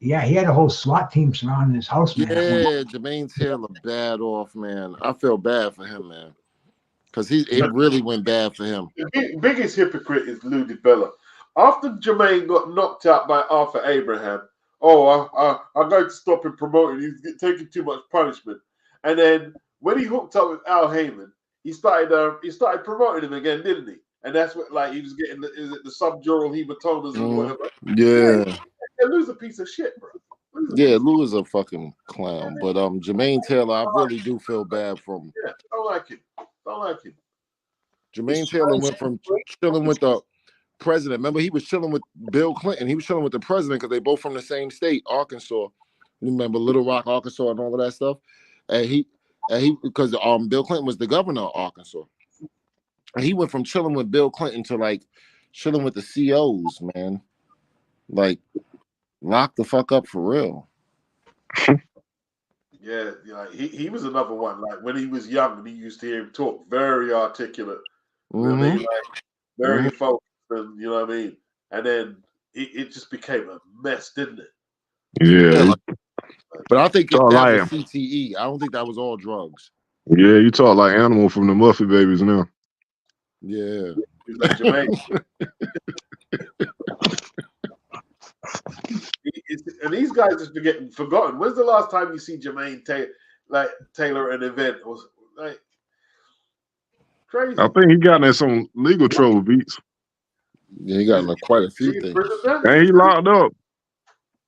Yeah, he had a whole SWAT team surrounding his house, man. Yeah, Jermaine Taylor bad off, man. I feel bad for him, man, because it really went bad for him. The biggest hypocrite is Lou DiBella. After Jermaine got knocked out by Arthur Abraham, I'm going to stop him promoting. He's taking too much punishment. And then when he hooked up with Al Heyman, he started promoting him again, didn't he? And that's what, like, he was getting the subdural hematomas and whatever. Yeah. Lou's a piece of shit, bro. Yeah, Lou is a fucking clown. But Jermaine Taylor, I really do feel bad for him. Yeah, don't like him. Jermaine Taylor went from chilling with the president. Remember, he was chilling with Bill Clinton. He was chilling with the president because they both from the same state, Arkansas. You remember Little Rock, Arkansas, and all of that stuff. And he because Bill Clinton was the governor of Arkansas. And he went from chilling with Bill Clinton to like chilling with the COs, man. Like, lock the fuck up for real. Yeah, he was another one. Like when he was young, and he used to hear him talk, very articulate, really, like very focused, and you know what I mean. And then it just became a mess, didn't it? Yeah. But I think that like was CTE. I don't think that was all drugs. Yeah, you talk like Animal from the Muffy Babies now. Yeah. Like Jermaine. And these guys just forgotten. When's the last time you see Jermaine Taylor at an event? It was like crazy. I think he got in some legal trouble, Beats. Yeah, he got in quite a few things. And he locked up.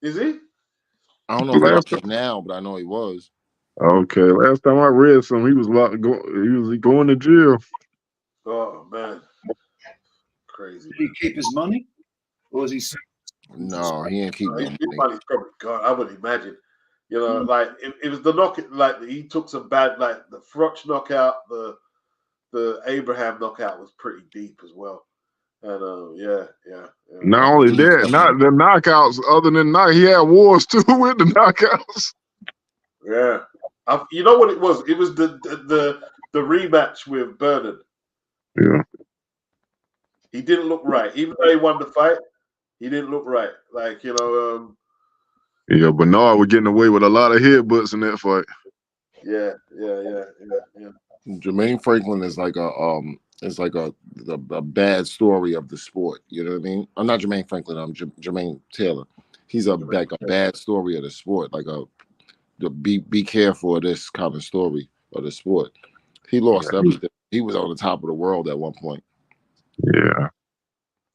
Is he? I don't know if he's locked up now, but I know he was. Okay, last time I read something, he was going to jail. Oh man, crazy. Did he keep his money, or was he? No, he ain't keep no money. His money's probably gone. I would imagine. You know, like it was the knock. Like he took some bad, like the Frotch knockout, the Abraham knockout was pretty deep as well. And yeah. Not only that, not the knockouts. Other than that, he had wars too with the knockouts. Yeah, you know what it was? It was the rematch with Bernard. Yeah, he didn't look right. Even though he won the fight, he didn't look right. Like yeah, Bernard was getting away with a lot of headbutts in that fight. Yeah. Jermaine Franklin is like a bad story of the sport. You know what I mean? I'm not Jermaine Franklin. I'm Jermaine Taylor. He's a bad story of the sport. Like be careful of this kind of story of the sport. He lost everything. He was on the top of the world at one point.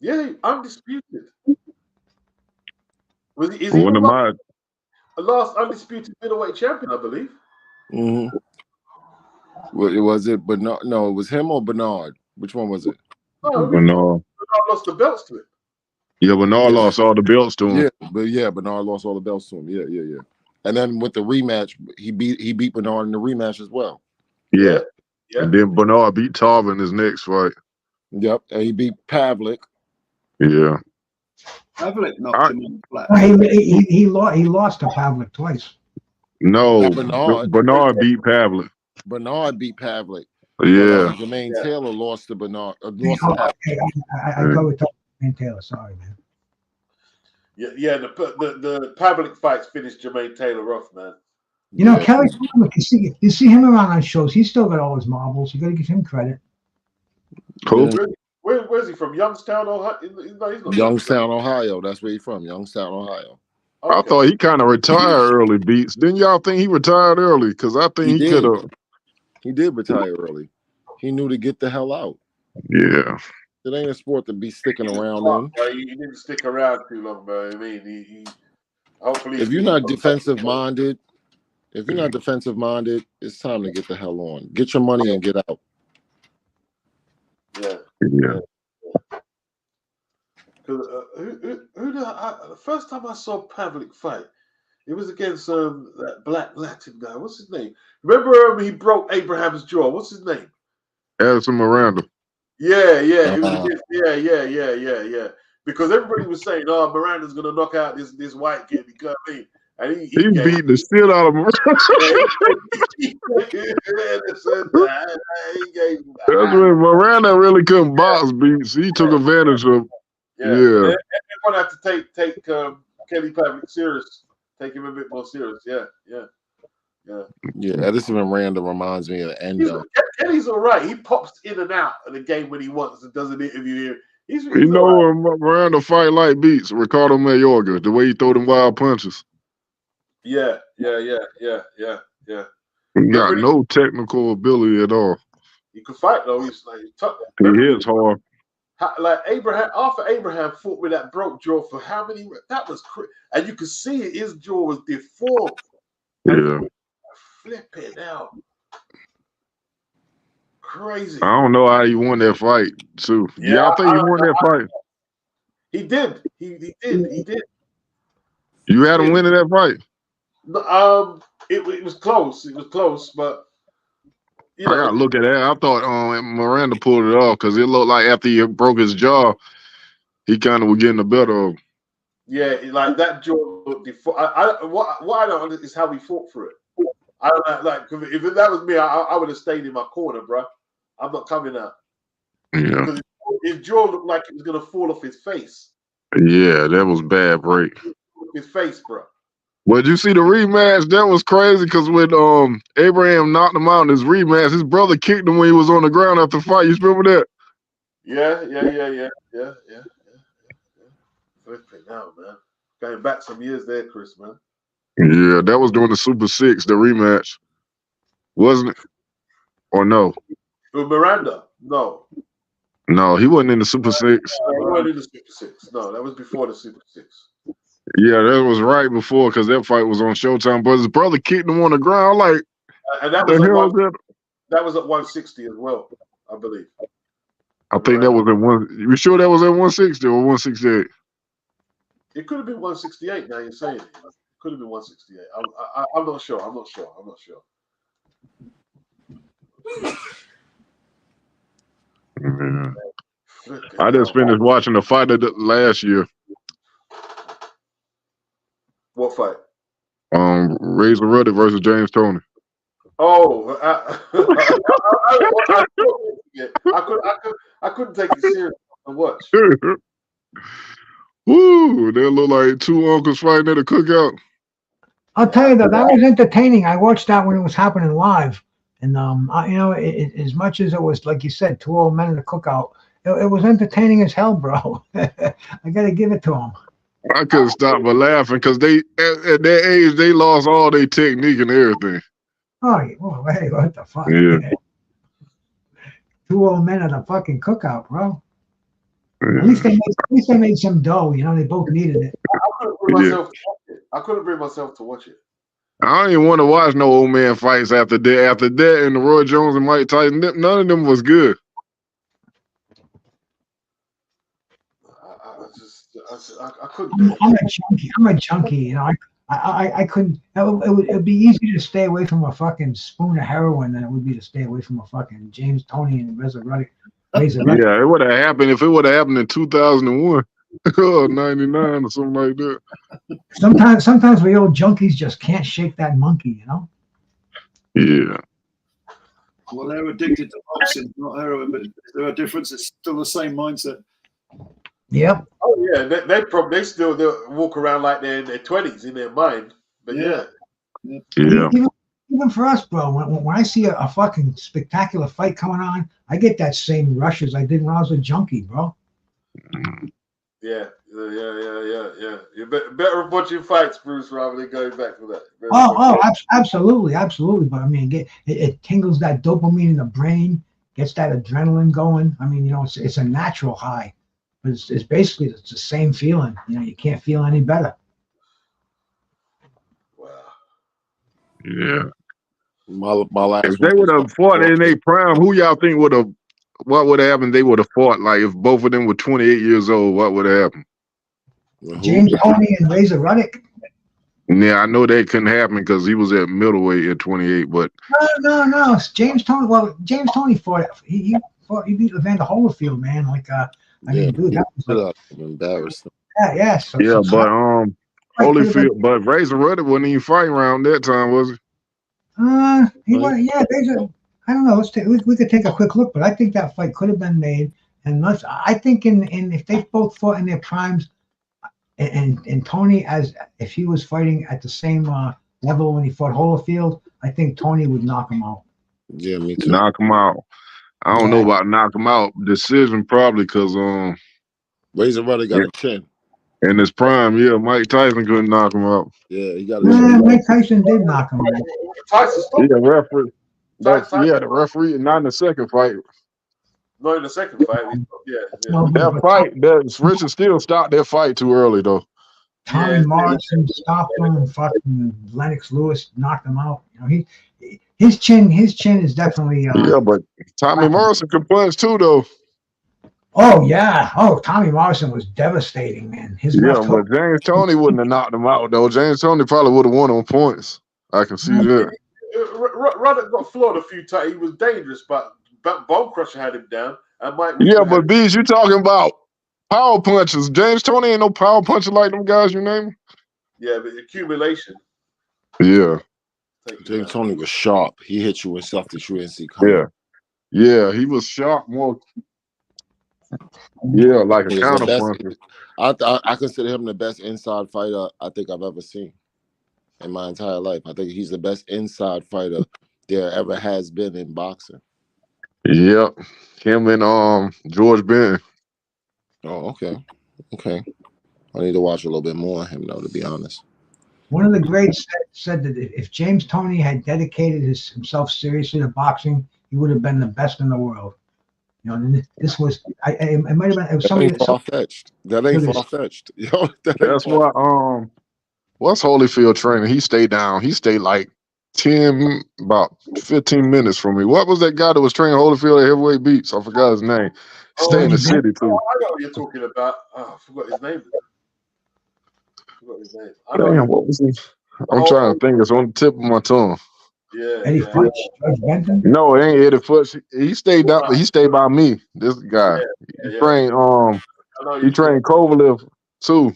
Yeah, undisputed. Is he the last undisputed middleweight champion, I believe? Mm-hmm. Was it Bernard? No, it was him or Bernard. Which one was it? No, Bernard lost the belts to him. Yeah, Bernard lost all the belts to him. Yeah, Bernard lost all the belts to him. Yeah. And then with the rematch, he beat Bernard in the rematch as well. Yeah. And then Bernard beat Tarver in his next fight. Yep, and he beat Pavlik. Yeah. Pavlik knocked him flat. He lost to Pavlik twice. No, Bernard beat Pavlik. Bernard beat Pavlik. Yeah. Jermaine Taylor lost to Bernard. I go with Jermaine Taylor. Sorry, man. Yeah. The Pavlik fights finished Jermaine Taylor off, man. You know, Kelly, you see him around on shows. He's still got all his marbles. You got to give him credit. Cool. Where's he from? Youngstown, Ohio? No, he's not Youngstown, Ohio. That's where he's from. Youngstown, Ohio. Okay. I thought he kind of retired early, Beats. Didn't y'all think he retired early? Because I think he could have. He did retire early. He knew to get the hell out. Yeah. It ain't a sport to be sticking around in. He didn't stick around too long, bro. I mean, he hopefully. If you're not defensive minded, it's time to get the hell on. Get your money and get out. Yeah. Because the first time I saw Pavlik fight, it was against that black Latin guy. What's his name? Remember he broke Abraham's jaw. What's his name? Addison Miranda. Yeah. It was yeah. Because everybody was saying, "Oh, Miranda's gonna knock out this white kid." You know what I mean? And he beat the shit out of him. That's when Miranda really couldn't box, Beats. He took advantage of. Yeah. Everyone had to take Kelly Pavlik serious Take him a bit more serious. Yeah. Yeah, Edison and Miranda reminds me of Endo. Kenny's all right. He pops in and out of the game when he wants and does an interview here. He's You know, Miranda fight like beats Ricardo Mayorga, the way he throw them wild punches. Yeah. He got no technical ability at all. He could fight though. He's like tough. He hits hard. Like Arthur Abraham fought with that broke jaw for how many? That was and you could see it. His jaw was deformed. Yeah. Flipping out. Crazy. I don't know how he won that fight, too. Yeah, I think he won that fight. He did. He did. You had him winning that fight? It was close. It was close, but I gotta look at that. I thought Miranda pulled it off because it looked like after he broke his jaw, he kind of was getting the better of him. Yeah, like that jaw looked deformed. What I don't understand is how he fought for it. I don't like if that was me, I would have stayed in my corner, bro. I'm not coming out. Yeah. His jaw looked like it was gonna fall off his face. Yeah, that was bad break. His face, bro. Well, did you see the rematch? That was crazy because when Abraham knocked him out in his rematch, his brother kicked him when he was on the ground after the fight. You remember that? Yeah. Flipping out, man. Going back some years there, Chris, man. Yeah, that was during the Super 6, the rematch. Wasn't it? Or no? With Miranda? No. No, he wasn't in the Super 6. No, he wasn't in the Super 6. No, that was before the Super 6. Yeah, that was right before because that fight was on Showtime. But his brother kicked him on the ground. Like, and that was that was at 160 as well, I believe. I think that was at one. You sure that was at 160 or 168? It could have been 168. Now you're saying it. Could have been 168. I'm not sure. I'm not sure. Yeah. I just finished watching the fight of last year. What fight? Razor Ruddock versus James Toney. Oh, I couldn't take it serious to watch. Woo! They look like two uncles fighting at a cookout. I'll tell you that was entertaining. I watched that when it was happening live, and as much as it was like you said, two old men in a cookout, it was entertaining as hell, bro. I got to give it to them. I couldn't stop but laughing because they at their age they lost all their technique and everything. Oh, well, hey, what the fuck? Yeah. Two old men at a fucking cookout, bro. Yeah. At least they made some dough. They both needed it. I couldn't bring myself to watch it. I don't even want to watch no old man fights after that. After that, and the Roy Jones and Mike Tyson, none of them was good. I couldn't do it. I'm a junkie. I couldn't. It would be easier to stay away from a fucking spoon of heroin than it would be to stay away from a fucking James Toney and Razor Ruddock. Yeah, it would have happened if it would have happened in 2001 or 99 or something like that. Sometimes we old junkies just can't shake that monkey, Yeah. Well, they're addicted to boxing, not heroin, but is there a difference? It's still the same mindset. Yep. Oh yeah, they still walk around like they're in their 20s in their mind. But yeah. Even for us, bro, when I see a fucking spectacular fight coming on, I get that same rush as I did when I was a junkie, bro. Yeah. You're better watching fights, Bruce, rather than going back to that. Absolutely. But I mean, it tingles that dopamine in the brain, gets that adrenaline going. I mean, it's a natural high. But it's basically the same feeling. You can't feel any better. Wow. Yeah. My last if they would have fought in their prime, who y'all think what would have happened? They would have fought like if both of them were 28 years old. What would have happened? James Toney and Razor Ruddock. Yeah, I know that couldn't happen because he was at middleweight at 28. But no, James Toney. Well, James Toney fought. He beat Evander Holyfield, man. Like I mean, dude, that was like, embarrassing. Yeah. But Holyfield, but Razor Ruddock wasn't even fighting around that time, was he? He was. Yeah, I don't know. We could take a quick look, but I think that fight could have been made. And I think if they both fought in their primes, and Tony, as if he was fighting at the same level when he fought Holyfield, I think Tony would knock him out. Yeah, me too. Knock him out. I don't know about knock him out. Decision probably because Razor Ruddock got a chin. In his prime, yeah, Mike Tyson couldn't knock him out. Yeah, he got a chin. Mike Tyson did knock him out. Tyson stopped. Yeah, referee. The referee, not in the second fight. Not in the second fight. That fight, Richard Steele stopped that fight too early though. Tommy Morrison stopped him. Fucking Lennox Lewis knocked him out. You know, his chin is definitely. Yeah, but Tommy Morrison could punch too though. Oh yeah. Oh, Tommy Morrison was devastating, man. But James Toney wouldn't have knocked him out though. James Toney probably would have won on points. I can see that. Ruddock got floored a few times. He was dangerous, but Bone Crusher had him down. And Mike but Bees, you talking about power punches. James Toney ain't no power puncher like them guys you name. Yeah, but accumulation. Yeah. James Toney was sharp. He hit you with stuff that you didn't see coming. Yeah, he was sharp more. Yeah, like a counter puncher. I consider him the best inside fighter I think I've ever seen in my entire life. I think he's the best inside fighter there ever has been in boxing. Yep. Him and George Benton. Oh, okay. I need to watch a little bit more of him though, to be honest. One of the greats said that if James Toney had dedicated himself seriously to boxing, he would have been the best in the world. You know, this was it might have been. It was somebody far-fetched. That ain't far-fetched. Yo, that's why what's Holyfield training? He stayed down. He stayed like about 15 minutes from me. What was that guy that was training Holyfield at Heavyweight Beats? I forgot his name. Stay in the city too. I know what you're talking about. Oh, I forgot his name. Damn, what was it? I'm trying to think. It's on the tip of my tongue. Yeah. Eddie Futch, George Benton? No, it ain't Eddie Futch. He stayed down, but he stayed by me. This guy. He trained he trained Kovalev too.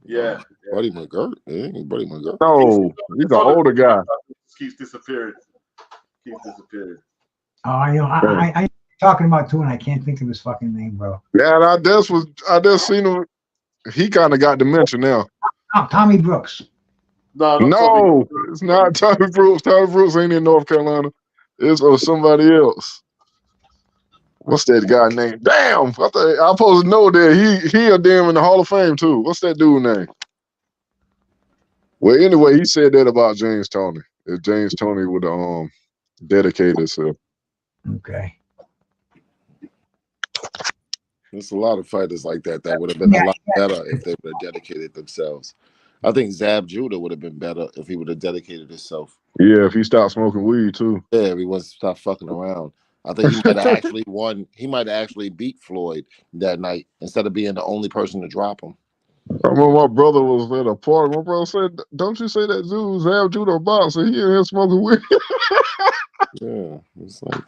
Yeah. Buddy McGirt. Buddy McGirt. No, he's an older guy. Keeps disappearing. Oh, I know. I talking about too, and I can't think of his fucking name, bro. Yeah, and I just seen him. He kind of got dementia now. Oh, Tommy Brooks. No, it's not Tommy Brooks. Tommy Brooks ain't in North Carolina. It's somebody else. What's that guy name? Damn, I'm supposed to know that he a damn in the Hall of Fame too. What's that dude name? Well, anyway, he said that about James Toney. If James Toney would dedicate himself. Okay. There's a lot of fighters like that would have been a lot better if they would have dedicated themselves. I think Zab Judah would have been better if he would have dedicated himself. Yeah, if he stopped smoking weed too. Yeah, if he wasn't stop fucking around. I think he might have actually won. He might have actually beat Floyd that night instead of being the only person to drop him. I remember my brother was at a party. My brother said, "Don't you say that dude Zab Judah a boxer? He in here smoking weed." Yeah, it's like.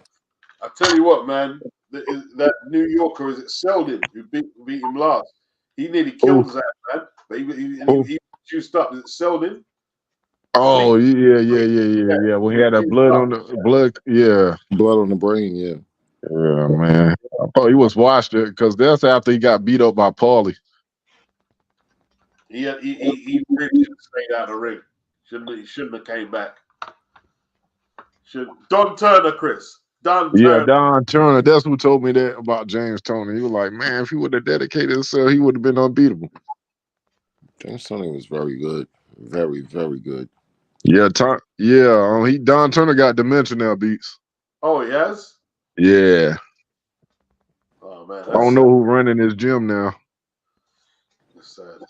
I tell you what, man. That New Yorker, is it Selden, who beat him last? He nearly killed Zab, man. But he juiced up. Is it Selden? Oh yeah. When he had that blood on the blood on the brain, yeah. Yeah, man. I thought he was washed it because that's after he got beat up by Paulie. He really should have stayed out of the ring. He shouldn't have came back. Don Turner, Chris. Don Turner. That's who told me that about James Toney. He was like, man, if he would have dedicated himself, he would have been unbeatable. James Toney was very good. Very, very good. Yeah, Don Turner got dementia now, Beats. Oh, he has? Yeah. Oh, man. I don't know who running his gym now. That's sad.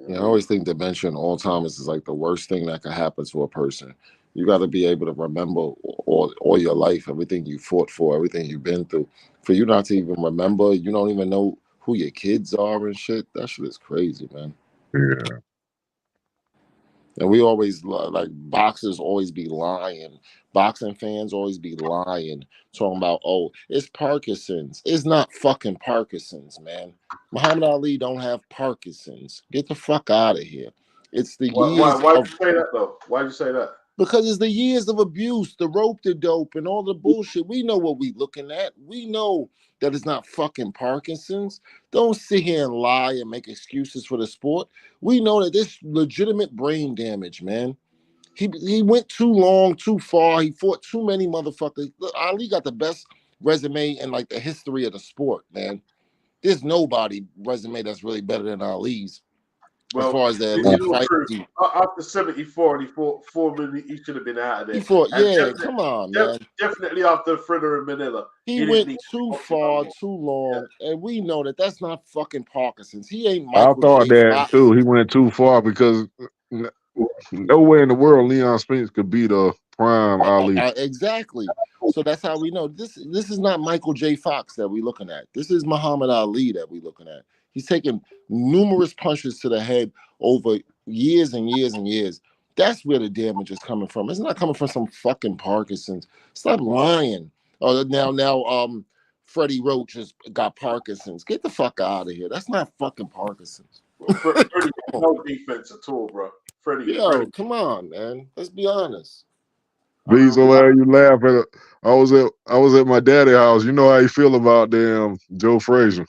Yeah, I always think dementia and Alzheimer's is like the worst thing that could happen to a person. You got to be able to remember all your life, everything you fought for, everything you've been through. For you not to even remember, you don't even know who your kids are and shit. That shit is crazy, man. Yeah. And we always, like, boxers always be lying. Boxing fans always be lying, talking about, oh, it's Parkinson's. It's not fucking Parkinson's, man. Muhammad Ali don't have Parkinson's. Get the fuck out of here. It's the years. Why did you say that, though? Why did you say that? Because it's the years of abuse, the rope, the dope, and all the bullshit. We know what we looking at. We know that it's not fucking Parkinson's. Don't sit here and lie and make excuses for the sport. We know that this legitimate brain damage, man. He went too long, too far. He fought too many motherfuckers. Look, Ali got the best resume in like the history of the sport, man. There's nobody resume that's really better than Ali's. As far as the elite fight, after 74, and he fought 4 minutes, he should have been out of there. He fought, yeah, come on, man. Definitely after Freda and Manila. He went too far, too long, and we know that that's not fucking Parkinson's. He ain't Michael I thought J. that Fox. too. He went too far because nowhere in the world Leon Spinks could beat a prime Ali. Exactly. So that's how we know this is not Michael J. Fox that we're looking at. This is Muhammad Ali that we're looking at. He's taken numerous punches to the head over years and years and years. That's where the damage is coming from. It's not coming from some fucking Parkinson's. Stop lying. Oh, now, Freddie Roach has got Parkinson's. Get the fuck out of here. That's not fucking Parkinson's. Freddie, no defense at all, bro. Freddie, come on, man. Let's be honest. Please don't let you laugh at it. I was at my daddy's house. You know how you feel about damn Joe Frazier.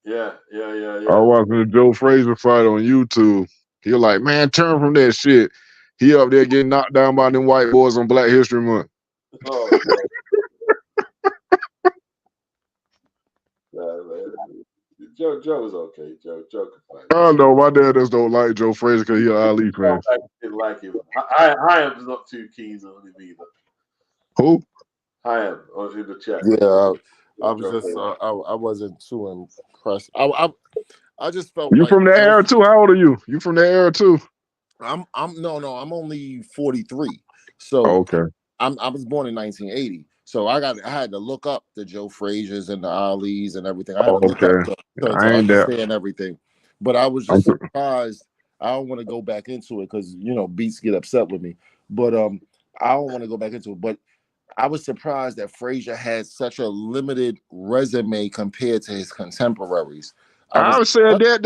Yeah. I was watching the Joe Frazier fight on YouTube. He was like, man, turn from that shit. He up there getting knocked down by them white boys on Black History Month. Oh, Joe is okay. Joe can fight. I know my dad just don't like Joe Frazier because he's an Ali fan. I didn't like him. I am not too keen on him either. Who? I am in the chat. Yeah, I was just I wasn't too impressed. I just felt you like from that era too. How old are you? You from that era too? I'm only 43. So okay. I was born in 1980. So I had to look up the Joe Fraziers and the Alis and everything. I had to look up to understand everything. But I was just surprised. I don't want to go back into it because beats get upset with me. But I don't want to go back into it. But I was surprised that Frazier had such a limited resume compared to his contemporaries. I said that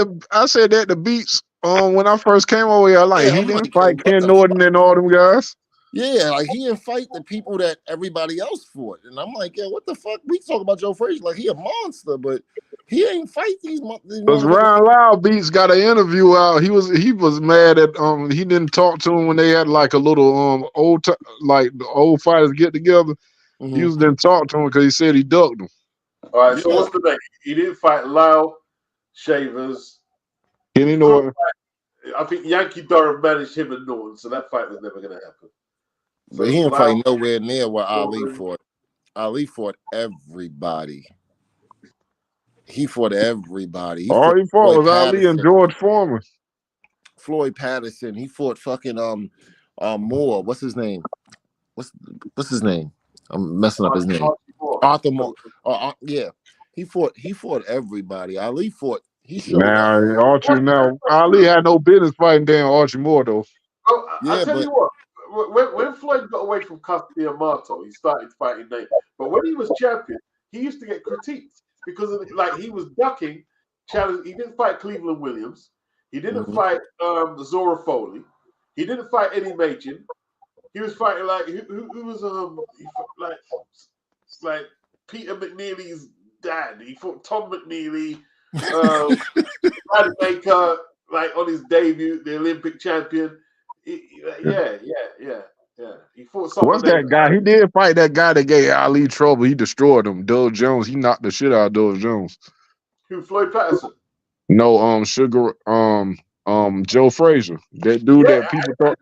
the beats when I first came over here, he didn't fight Ken Norton and all them guys. Yeah, like he didn't fight the people that everybody else fought. And I'm like, yeah, what the fuck? We talk about Joe Frazier like he a monster, but he ain't fight these because Ryan Lau Beats got an interview out. He was mad at he didn't talk to him when they had like a little the old fighters get together. Mm-hmm. He didn't talk to him because he said he ducked him. All right, so what's the name? He didn't fight Lau, Shavers. Kenny Norton. I think Yankee Durham managed him and Norton, so that fight was never going to happen. But he didn't fight nowhere near where Ali fought. Ali fought everybody. He fought everybody. All he fought was Ali and George Foreman. Floyd Patterson. He fought fucking Moore. What's his name? What's his name? I'm messing up his name. Arthur Moore. Yeah. He fought everybody. Ali fought. He showed Ali had no business fighting damn Archie Moore though. Oh, I'll tell you what. When Floyd got away from Custody and Marto, he started fighting Nate. But when he was champion, he used to get critiqued because of he was ducking challenge. He didn't fight Cleveland Williams. He didn't fight Zora Foley. He didn't fight Eddie Machin. He was fighting who was like Peter McNeely's dad. He fought Tom McNeely, Maker, on his debut, the Olympic champion. Yeah. He fought someone. What's that guy? He did fight that guy that gave Ali trouble. He destroyed him. Doug Jones. He knocked the shit out of Doug Jones. Who? Floyd Patterson? No, Joe Frazier. That dude that people thought.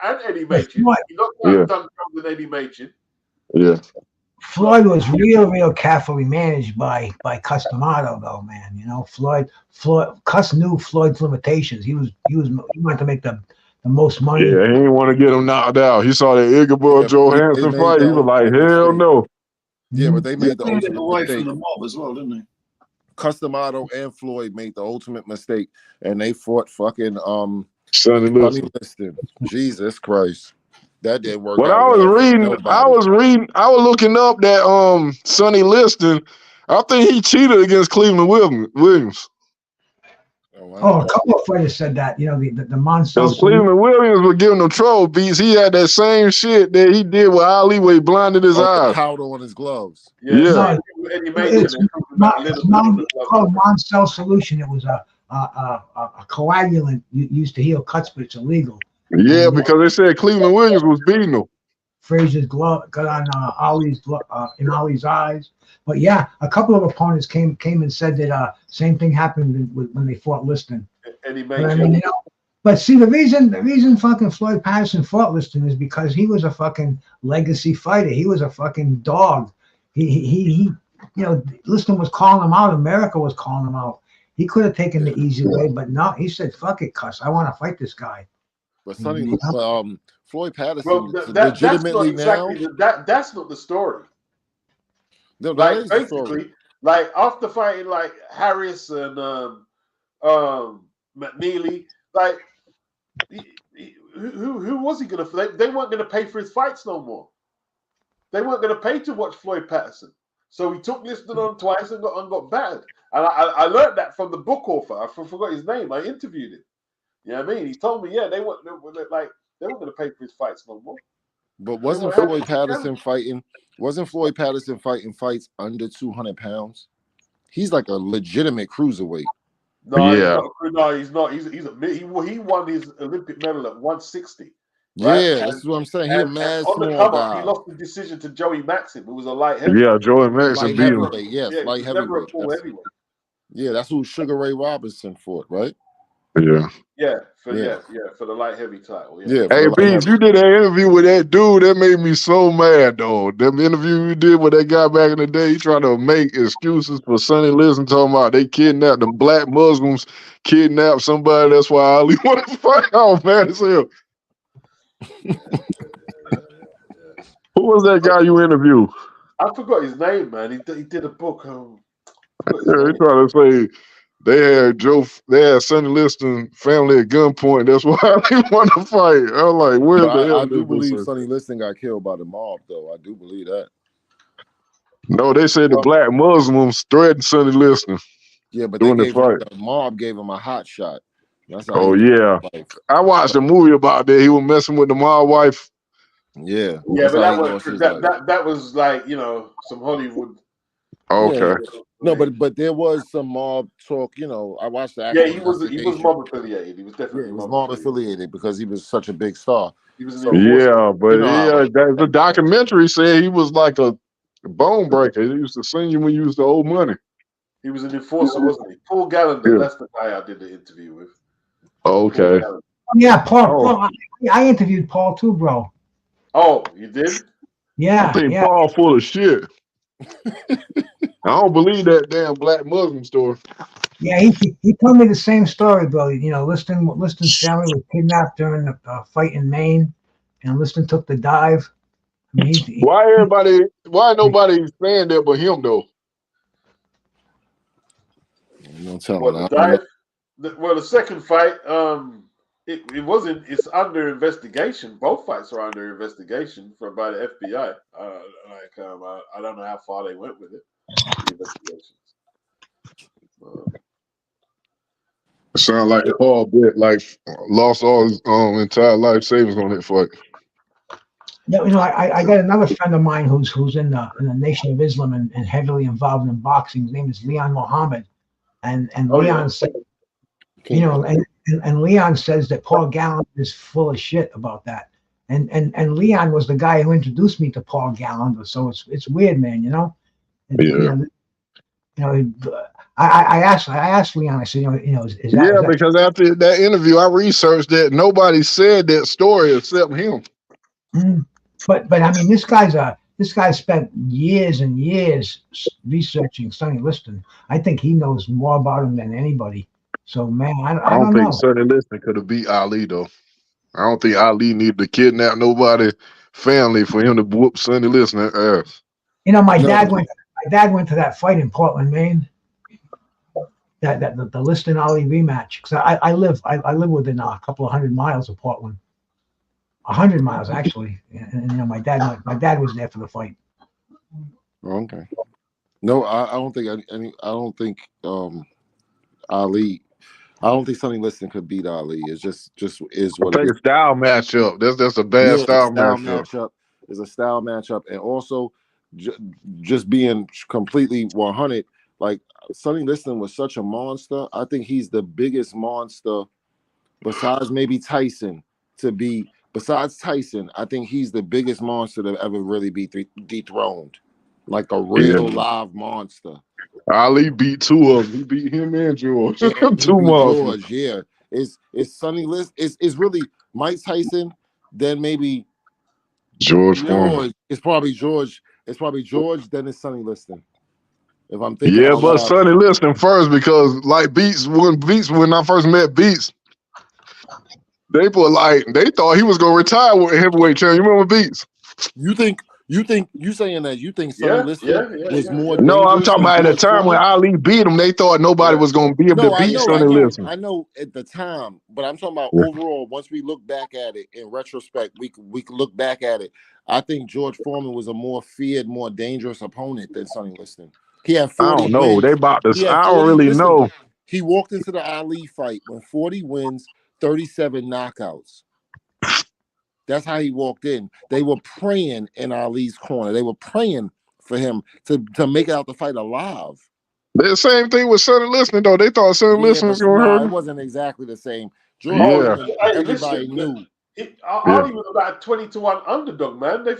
And Eddie Machin. He knocked out Doug Jones and Eddie Machin. Yeah. Floyd was real carefully managed by Customato though, man. Floyd Cus knew Floyd's limitations. He wanted to make the most money. Yeah, he didn't want to get him knocked out. He saw that Igor Johansson fight. He was like, hell no. Yeah, but they made the ultimate away mistake. From the mob as well, didn't they? Customato and Floyd made the ultimate mistake, and they fought fucking Sonny Liston. Jesus Christ. That didn't work. When I was looking up that Sonny Liston. I think he cheated against Cleveland Williams. Oh, a couple of fighters said that. You know, the Monsell. Because Cleveland Williams was giving them troll beats. He had that same shit that he did with Ali, where he blinded his eyes. Powder on his gloves. Yeah. Yeah. It's called Monsell solution. It was a coagulant used to heal cuts, but it's illegal. Yeah, because they said Cleveland Williams was beating him. Frazier's glove got on Ali's in Ali's eyes. But yeah, a couple of opponents came and said that same thing happened when they fought Liston. And he But, I mean, you know, but see, the reason fucking Floyd Patterson fought Liston is because he was a fucking legacy fighter. He was a fucking dog. He you know, Liston was calling him out. America was calling him out. He could have taken the easy way, but no, he said, "Fuck it, cuss. I want to fight this guy." But Floyd Patterson, well, legitimately that's not the story. No, like basically, like after fighting like Harris and McNeely, like who was he gonna? They weren't gonna pay for his fights no more. They weren't gonna pay to watch Floyd Patterson, so he took Liston on twice and got battered. And I learned that from the book author. I forgot his name. I interviewed him. You know what I mean? He told me, yeah, they weren't going to pay for his fights no more. But wasn't Floyd Patterson fighting? Wasn't Floyd Patterson fighting fights under 200 pounds? He's like a legitimate cruiserweight. No, he's not. He won his Olympic medal at 160. Right? Yeah, that's what I'm saying. He's a mad small guy. He lost the decision to Joey Maxim, who was a light heavyweight. Yeah, Joey Maxim beat him. Yes, light heavyweight. Yeah, that's who Sugar Ray Robinson fought, right? Yeah. For the light heavy title. Yeah. Hey, Beans, you did that interview with that dude. That made me so mad, though. That interview you did with that guy back in the day, he tried to make excuses for Sonny Liston, talking about they kidnapped the black Muslims, kidnapped somebody. That's why Ali wanted to fight. Oh, man, as hell. Who was that guy you interviewed? I forgot his name, man. He did a book. Yeah, he tried to say they had Sonny Liston family at gunpoint. That's why they want to fight. I'm like, where the hell? I do believe Sonny Liston got killed by the mob, though. I do believe that. No, they said the black Muslims threatened Sonny Liston. Yeah, but the mob gave him a hot shot. That's how I watched a movie about that. He was messing with the mob wife. Yeah, but that was like, you know, some Hollywood. Okay. Yeah. No, but there was some mob talk. You know, I watched the. Yeah, he was mob affiliated. He was definitely mob affiliated because he was such a big star. He was that's the documentary said he was like a bone breaker. He used to sing you when you used to owe money. He was an enforcer, wasn't he? Paul Gallagher, that's the guy I did the interview with. Okay. Yeah, Paul. I interviewed Paul too, bro. Oh, you did? Yeah. I think Paul full of shit. I don't believe that damn black Muslim story. Yeah, he told me the same story, bro. You know, Liston's family was kidnapped during the fight in Maine, and Liston took the dive. I mean, why nobody saying that but him though? Don't tell me that. The second fight, it wasn't. It's under investigation. Both fights are under investigation by the FBI. I don't know how far they went with it. The investigations. It sounds like Paul Britt lost all his entire life savings on that fight. Yeah, you know, I got another friend of mine who's in the Nation of Islam and heavily involved in boxing. His name is Leon Mohammed, and Leon said, you know, and Leon says that Paul Gallen is full of shit about that. And Leon was the guy who introduced me to Paul Gallen. So it's weird, man. You know. You know, I asked Leon. I said, is that because after that interview, I researched that nobody said that story except him. But I mean, this guy spent years and years researching Sonny Liston. I think he knows more about him than anybody. So man, I don't think Sonny Liston could have beat Ali though. I don't think Ali needed to kidnap nobody family for him to whoop Sonny Liston's ass. You know, my dad went to that fight in Portland, Maine. The Liston Ali rematch. Because I live within a couple of 100 miles of Portland. 100 miles actually. And you know, my dad was there for the fight. Okay. No, I don't think Ali. I don't think Sonny Liston could beat Ali. It's just is I what it think is. a style matchup. That's a bad Yeah, style style matchup. matchup is a style matchup, and also just being completely 100. Like Sonny Liston was such a monster. I think he's the biggest monster besides maybe Tyson to be. Besides Tyson, I think he's the biggest monster to ever really be dethroned, like a real live monster. Ali beat two of them. He beat him and George. Yeah, he Two beat monsters. George. Yeah, it's Sonny Liston. It's really Mike Tyson. Then maybe George Foreman. George. It's probably George. It's probably George. Then it's Sonny Liston. If I'm thinking Yeah, out but loud. Sonny Liston first because like when I first met Beats, they thought he was gonna retire with heavyweight champion. You remember Beats? You think you saying that you think Sonny Yeah, Liston was more No, I'm dangerous talking than about at the George time when Foreman? Ali beat him, they thought nobody was gonna be able No, to I beat know, Sonny Liston. I know at the time, but I'm talking about Yeah. overall. Once we look back at it in retrospect, we could look back at it. I think George Foreman was a more feared, more dangerous opponent than Sonny Liston. He had 40 I don't know. wins. They about He to. had I 40. don't really Listen, know. he walked into the Ali fight with 40 wins, 37 knockouts. That's how he walked in. They were praying in Ali's corner. They were praying for him to make it out the fight alive. The same thing with Sonny Liston though. They thought Sonny Liston was gonna hurt It him. wasn't exactly the same. George Yeah. Foreman, Hey, everybody listen, knew. Ali was about a 20-1 underdog, man. They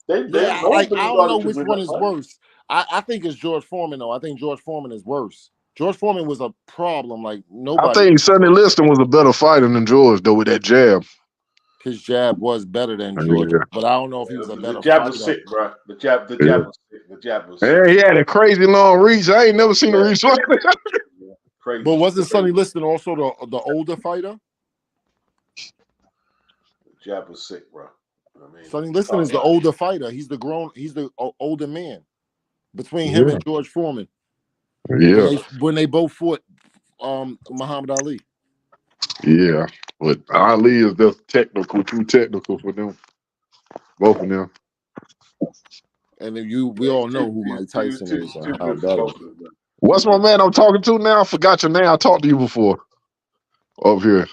Yeah, no one like I don't know could which win one that is fight. worse. I think it's George Foreman though. I think George Foreman is worse. George Foreman was a problem. Like I nobody. think Sonny Liston was a better fighter than George though with that jab. His jab was better than George, but I don't know if he was a better The jab fighter. was sick, bro. The jab was sick. The jab was sick. Yeah, he had a crazy long reach. I ain't never seen a reach like that. Crazy. But wasn't Sonny Liston also the older fighter? The jab was sick, bro. I mean, Sonny Liston is the older fighter. He's the older man between him and George Foreman. Yeah. When they both fought Muhammad Ali. Yeah. But Ali is just too technical for them. Both of them. And we all know who Mike Tyson is. What's my man I'm talking to now? I forgot your name. I talked to you before. Up here.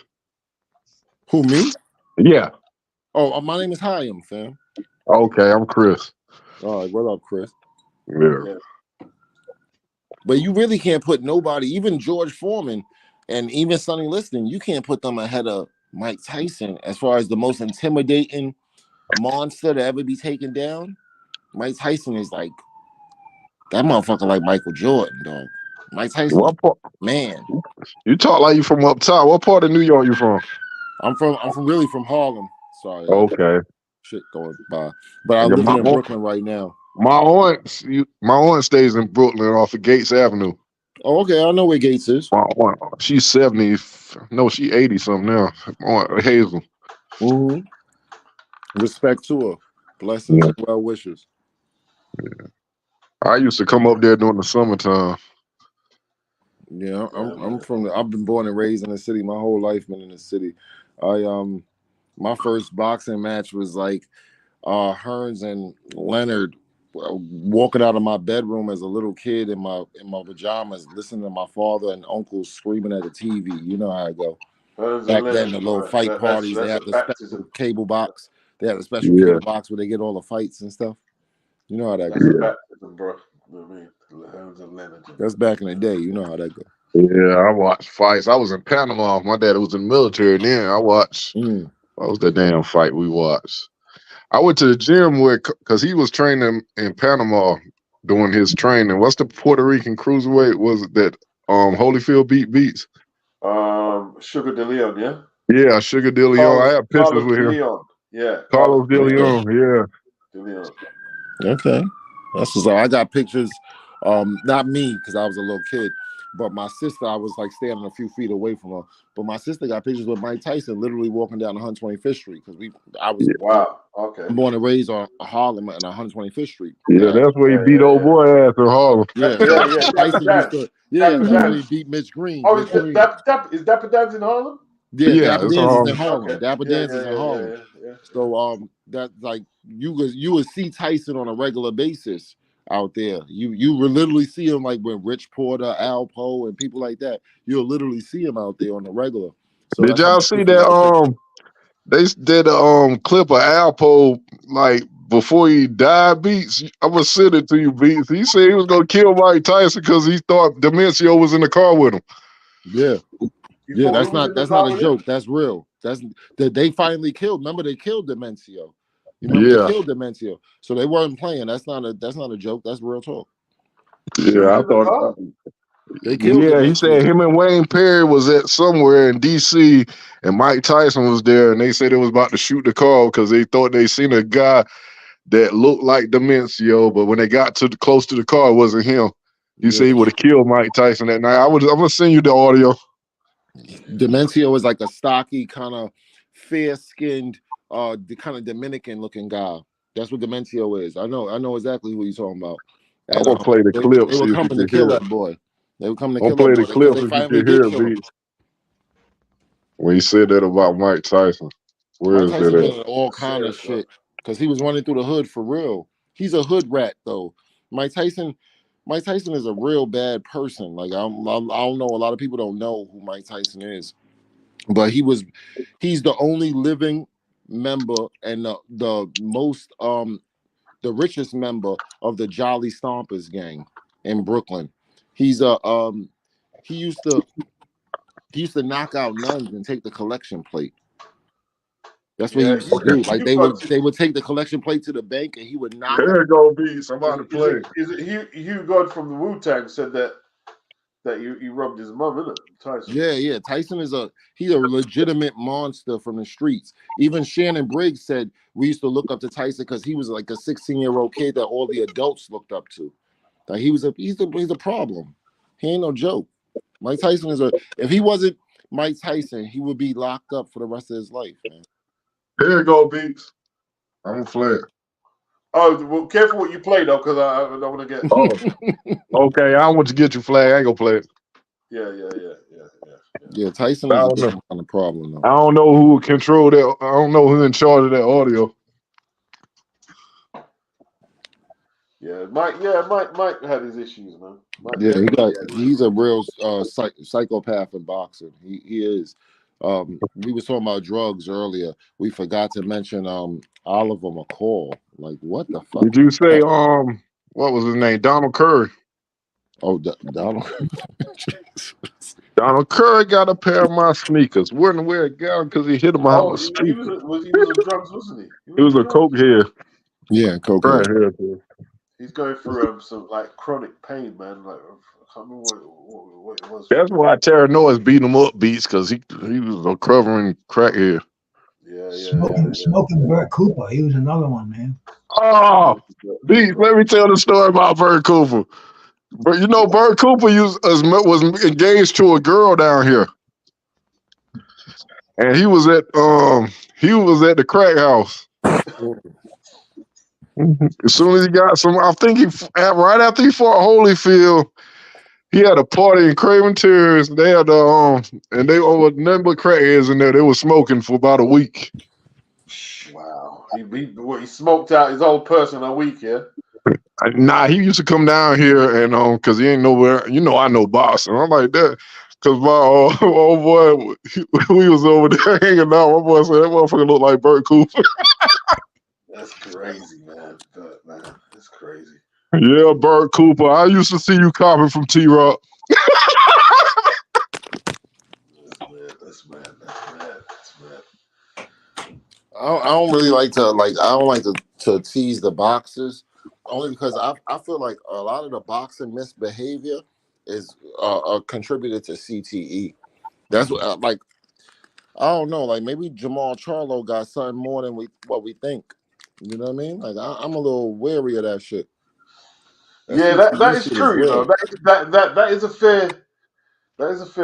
Who, me? Yeah. Oh, my name is Hyam, fam. Okay, I'm Chris. All right, what up, Chris? Yeah. But you really can't put nobody, even George Foreman and even Sonny Liston, you can't put them ahead of Mike Tyson as far as the most intimidating monster to ever be taken down. Mike Tyson is like that motherfucker, like Michael Jordan, dog. Mike Tyson, man. You talk like you from up top. What part of New York you from? I'm really from Harlem. Sorry. Okay. Shit going by, but I live in Brooklyn right now. My aunt stays in Brooklyn off of Gates Avenue. Oh, okay. I know where Gates is. My aunt, she's 70. No, she 80 something now. My aunt Hazel. Mm-hmm. Respect to her. Blessings and well wishes. Yeah. I used to come up there during the summertime. Yeah, I've been born and raised in the city. My whole life been in the city. My first boxing match was like Hearns and Leonard walking out of my bedroom as a little kid in my pajamas, listening to my father and uncle screaming at the TV. You know how I go. Back then, the little fight parties, they had the special cable box. They had a special cable box where they get all the fights and stuff. You know how that goes. Baptism, bro. You know what I mean? That's back in the day. You know how that goes. Yeah, I watched fights. I was in Panama. My dad was in the military. And then I watched. What was the damn fight we watched? I went to the gym because he was training in Panama doing his training. What's the Puerto Rican cruiserweight? Was it that Holyfield beats? Sugar De Leon, yeah? Yeah, Sugar De Leon. I have pictures with him. Leon. Yeah. Carlos De Leon, De Leon. Okay. That's just I got pictures. Not me, because I was a little kid, but my sister, I was like standing a few feet away from her. But my sister got pictures with Mike Tyson literally walking down 125th Street because I'm born and raised on Harlem and 125th Street. Yeah, that's where he beat old boy ass in Harlem. Yeah. Tyson used to, that's where he beat Mitch Green. Oh, is Dapper Dan's in Harlem? Yeah, Dapper Dan's is in Harlem. Okay. Dapper Dan's is in Harlem. So that like you would see Tyson on a regular basis out there. You will literally see him like with Rich Porter, Al Poe, and people like that. You'll literally see him out there on the regular. So Did that's how y'all see that? They did a clip of Alpo like before he died. Beats, I'm gonna send it to you. Beats. He said he was gonna kill Mike Tyson because he thought Demencio was in the car with him. Yeah, You thought that's he was in the not car a with joke. him? That's real. That's that they finally killed. Remember they killed Demencio. You remember Yeah, they killed Demencio. So they weren't playing. That's not a joke. That's real talk. He was yeah. I in the thought. car. They killed Yeah, he said Demencio. him and Wayne Perry was at somewhere in D.C. and Mike Tyson was there, and they said they was about to shoot the car because they thought they seen a guy that looked like Demencio, but when they got close to the car, it wasn't him. He said he Yeah. would have killed Mike Tyson that night. I'm gonna send you the audio. Demencio is like a stocky, kind of fair-skinned, kind of Dominican-looking guy. That's what Demencio is. I know exactly who you're talking about. I'm And gonna play the clip, they were see if you coming to can kill hear it. that boy. They were coming to I'm kill gonna that play boy the because clip they if you finally can hear did it, kill him. Beats. When he said that about Mike Tyson. Where Mike is that Tyson at? been in all kind of shit because he was running through the hood for real. He's a hood rat though. Mike Tyson is a real bad person. Like I don't know. A lot of people don't know who Mike Tyson is, but he's the only living member and the most the richest member of the Jolly Stompers gang in Brooklyn. He's a he used to knock out nuns and take the collection plate. That's what he Yeah, used to do. Like they would take the collection plate to the bank and he would knock. There you go, Beats. I'm about to play. Is it Hugh God from the Wu-Tang said that he robbed his mum, isn't it? Tyson. Yeah. Tyson he's a legitimate monster from the streets. Even Shannon Briggs said we used to look up to Tyson because he was like a 16-year-old kid that all the adults looked up to. Like he's a problem. He ain't no joke. Mike Tyson if he wasn't Mike Tyson, he would be locked up for the rest of his life, man. There you go, Beats. I'm gonna play it. Oh, well, careful what you play though, because I don't want to get. Oh, okay. I want to get your flag. I ain't gonna play it. Yeah, Tyson I is a don't know. different kind of problem though. I don't know who control that. I don't know who's in charge of that audio. Yeah, Mike had his issues, man. He's a real psychopath in boxing. He is. We was talking about drugs earlier. We forgot to mention Oliver McCall. Like what the fuck? Did you say what was his name? Donald Curry. Oh, Donald. Donald Curry got a pair of my sneakers. Wouldn't wear it down because he hit him out Oh, the he street. was on drugs, wasn't he? He was a coke head. Yeah, cocaine. Right here. He's going through some like chronic pain, man. Like I can't remember what it was. That's why Terry Noyes beat him up, Beats, because he was a covering crackhead. Smoking Burt Cooper. He was another one, man. Oh, Beats, let me tell the story about Burt Cooper. But you know, Burt Cooper was engaged to a girl down here, and he was at the crack house. As soon as he got some, I think right after he fought Holyfield, he had a party in Craven Terrace. They had and they were nothing but crackheads in there. They were smoking for about a week. Wow, he smoked out his whole person a week, yeah. Nah, he used to come down here and because he ain't nowhere. You know, I know Boston. I'm like that because my old boy, we was over there hanging out. My boy said that motherfucker looked like Burt Cooper. That's crazy, man. That's crazy. Yeah, Burt Cooper. I used to see you copying from T-Rock. That's mad. I don't really like to I don't like to tease the boxers, only because I feel like a lot of the boxing misbehavior is contributed to CTE. That's what I don't know. Like maybe Jamal Charlo got something more than what we think. You know what I mean? Like I'm a little wary of that shit. That is true. You know, that is a fair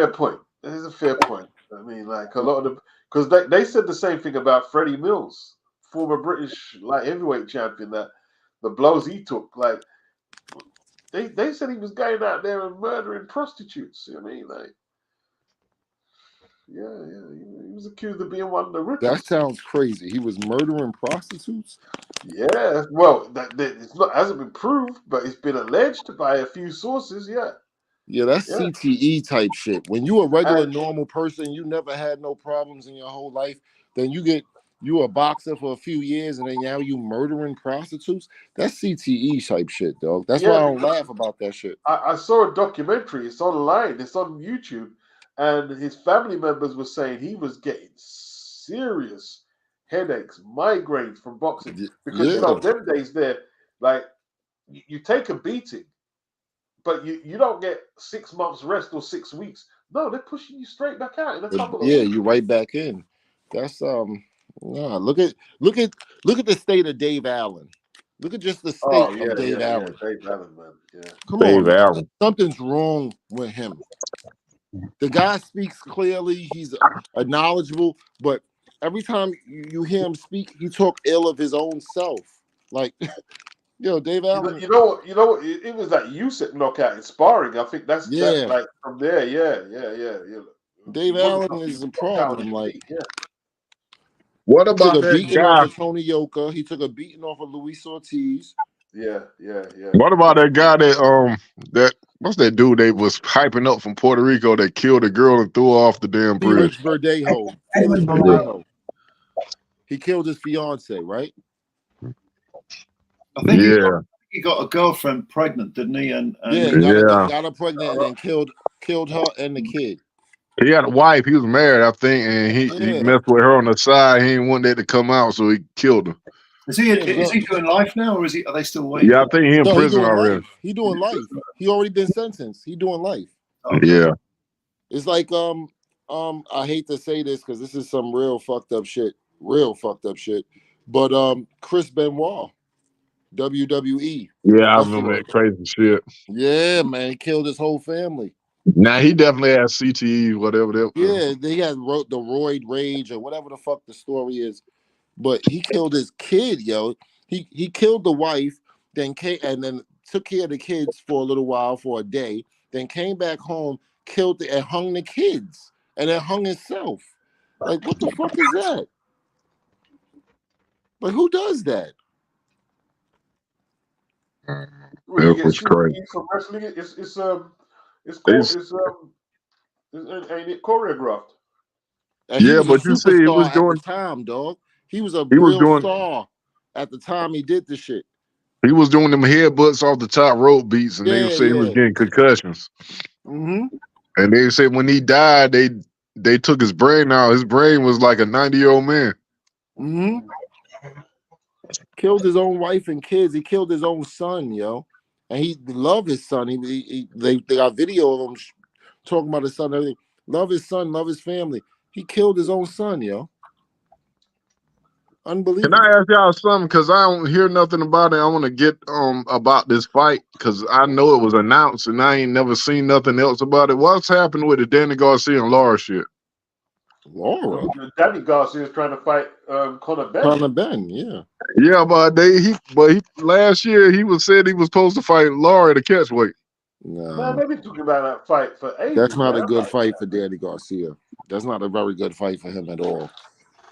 point. That is a fair point. I mean, like a lot of the because they said the same thing about Freddie Mills, former British light heavyweight champion, that the blows he took, like they said he was going out there and murdering prostitutes. You know what I mean? Like, he was accused of being one of the rippers. That sounds crazy. He was murdering prostitutes. Yeah, well, it's not hasn't been proved, but it's been alleged by a few sources. Yeah. Yeah, that's Yeah. CTE type shit. When you a regular And- normal person, you never had no problems in your whole life, then you a boxer for a few years and then now you murdering prostitutes. That's CTE type shit, dog. That's why I don't laugh about that shit. I saw a documentary. It's online. It's on YouTube, and his family members were saying he was getting serious headaches, migraines from boxing because you know them days there, like you take a beating, but you don't get 6 months rest or 6 weeks. No, they're pushing you straight back out in a couple of weeks. You right back in. That's look at the state of Dave Allen. Look at just the state of Dave Allen. Dave Allen, man. Yeah. Come on, man. Something's wrong with him. The guy speaks clearly. He's a knowledgeable, but every time you hear him speak, he talk ill of his own self. Like, Dave Allen. You know what? It was that Usyk knockout in sparring. I think that's like from there. Yeah. Dave Allen is a problem. Like, what about that beating guy? Off of Tony Yoka. He took a beating off of Luis Ortiz. Yeah. What about that guy that what's that dude they was hyping up from Puerto Rico that killed a girl and threw her off the damn bridge? Verdejo. He killed his fiance, right? I think he got a girlfriend pregnant, didn't he? And got her pregnant and then killed her and the kid. He had a wife. He was married, I think, and he messed with her on the side. He didn't want that to come out, so he killed her. Is he doing life now, or are they still waiting? Yeah, I think he in prison already. He doing life. He already been sentenced. He doing life. Okay. Yeah. It's like I hate to say this because this is some real fucked up shit. But Chris Benoit, WWE. Yeah, I remember that crazy shit. Yeah, man, he killed his whole family. Now he definitely has CTE, whatever that. Yeah, they had the roid rage or whatever the fuck the story is. But he killed his kid, yo. He killed the wife, then took care of the kids for a little while, for a day, then came back home, killed and hung the kids, and then hung himself. Like, what the fuck is that? Like, who does that? It's crazy. From wrestling, ain't it choreographed? And but you see, he was doing at the time, dog. He was a real star at the time he did the shit. He was doing them headbutts off the top rope beats, and they said he was getting concussions. Mm-hmm. And they said when he died, they took his brain out. His brain was like a 90-year-old man. Mm-hmm. Killed his own wife and kids. He killed his own son, yo. And he loved his son. They got video of him talking about his son. Everything. Love his son. Love his family. He killed his own son, yo. Unbelievable. Can I ask y'all something? Because I don't hear nothing about it. I want to get about this fight because I know it was announced and I ain't never seen nothing else about it. What's happened with the Danny Garcia and Laura shit? Laura? Danny Garcia is trying to fight Conor Benn. Conor Benn, yeah. Yeah, but last year he said he was supposed to fight Laura at a catchweight. No. Man, they've been talking about that fight for ages. That's not a good fight for Danny Garcia. That's not a very good fight for him at all.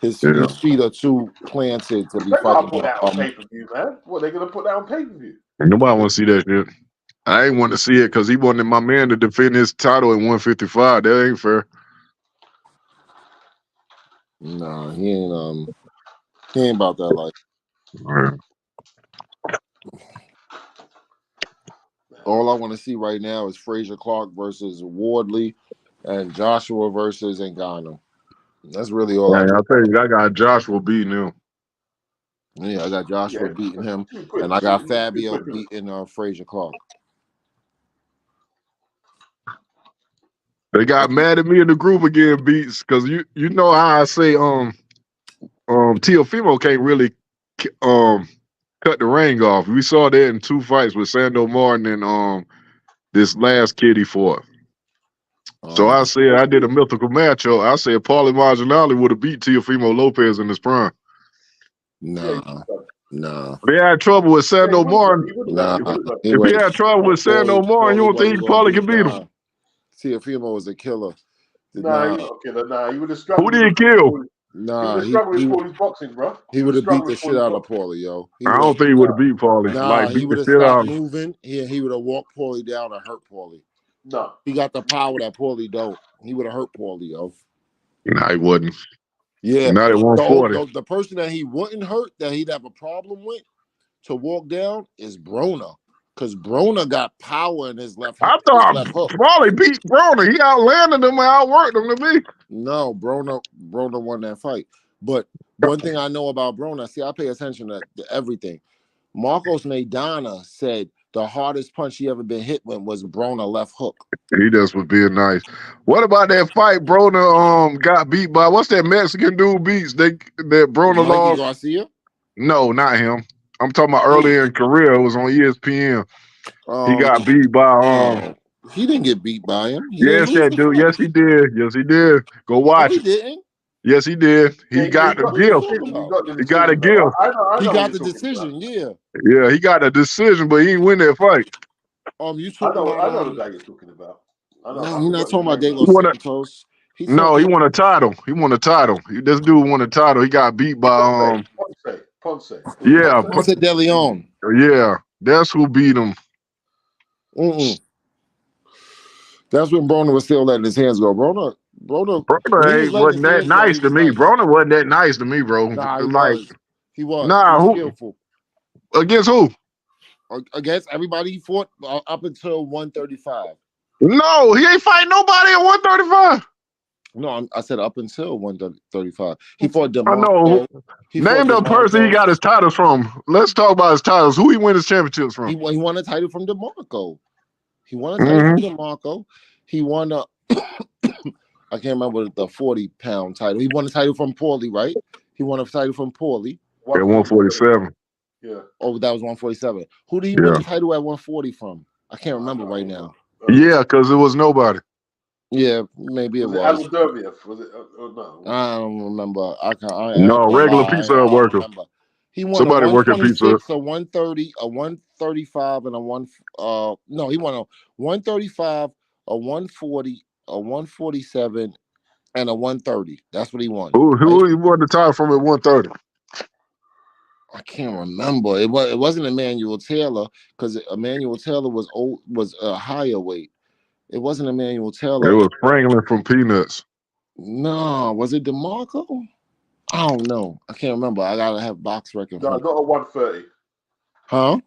His feet are too planted to be fighting. Put that on pay-per-view, man. What, they gonna put that on pay-per-view? Nobody want to see that shit. I ain't want to see it because he wanted my man to defend his title at 155. That ain't fair. No, he ain't about that life. Right. All I want to see right now is Frazier Clark versus Wardley and Joshua versus Ngannou. That's really all. I'll tell you, I got Joshua beating him. Yeah, I got Joshua beating him, and I got Fabio beating Frazier Clark. They got mad at me in the group again, Beats, because you know how I say Teofimo can't really cut the ring off. We saw that in 2 fights with Sando Martin and this last kid he fought. So I said I did a mythical matchup. I said Paulie Malignaggi would have beat Teofimo Lopez in his prime. Nah. They had trouble with Sando Martin. If he had trouble with Sando Martin, you don't think he probably could beat him? Teofimo was a killer. Nah, he would have struggled. Who did he kill? He would Nah, have struggled with Paulie's boxing, bro. he would have beat the struggled shit with out of boxing. Paulie, yo. I don't think he would have beat Paulie. Nah, Like, he beat would the have shit out stopped of him. moving. He would have walked Paulie down and hurt Paulie. No. He got the power that Paulie don't. He would have hurt Paulie, yo. Nah, he wouldn't. Yeah. Not at 140. The person that he wouldn't hurt, that he'd have a problem with to walk down is Broner. Because Broner got power in his left I hook. thought Paulie beat Broner. He outlanded him and outworked him to me. No, Broner won that fight. But one thing I know about Broner, see, I pay attention to everything. Marcos Maidana said the hardest punch he ever been hit with was Broner left hook. He just was being nice. What about that fight Broner got beat by? What's that Mexican dude beats that Broner Mikey lost? Garcia? No, not him. I'm talking about earlier in career. It was on ESPN. He got beat by he didn't get beat by him. Yes, that dude. Yes, he did. Yes, he did. Go watch it. He didn't. Yes, he did. He got the gift. He got a gift. He got the decision. Yeah. Yeah, he got a decision, but he didn't win that fight. You talking about? I know the guy you're talking about. No, he's not talking about De Los Santos. No, he won a title. He won a title. This dude won a title. He got beat by Ponce. Yeah, Ponce de Leon. Yeah, that's who beat him. That's when Broner was still letting his hands go. Broner wasn't that nice to me. Broner wasn't that nice to me, bro. Nah, he was. Nah, he was skillful. Against who? Against everybody he fought up until 135. No, he ain't fighting nobody at 135. No, I said up until 135. He fought DeMarco. I know. Name the person he got his titles from. Let's talk about his titles. Who he win his championships from? He won a title from DeMarco. He won a title from DeMarco. He won a I can't remember the 40-pound title. He won a title from Paulie, right? He won a title from Paulie. At 147. Yeah. Oh, that was 147. Who did he win the title at 140 from? I can't remember right now. Yeah, because it was nobody. Yeah, maybe it was. Was it? No. I don't remember. Regular pizza worker. He won Somebody a 126, pizza. a 130, a 135, and a one. No, he won a 135, a 140, a 147, and a 130. That's what he won. Who he won the title from at 130? I can't remember. It wasn't Emmanuel Taylor because Emmanuel Taylor was a higher weight. It wasn't Emmanuel Taylor. It was Franklin from Peanuts. No, was it DeMarco? I don't know. I can't remember. I gotta have box record. No, not at 130. Huh?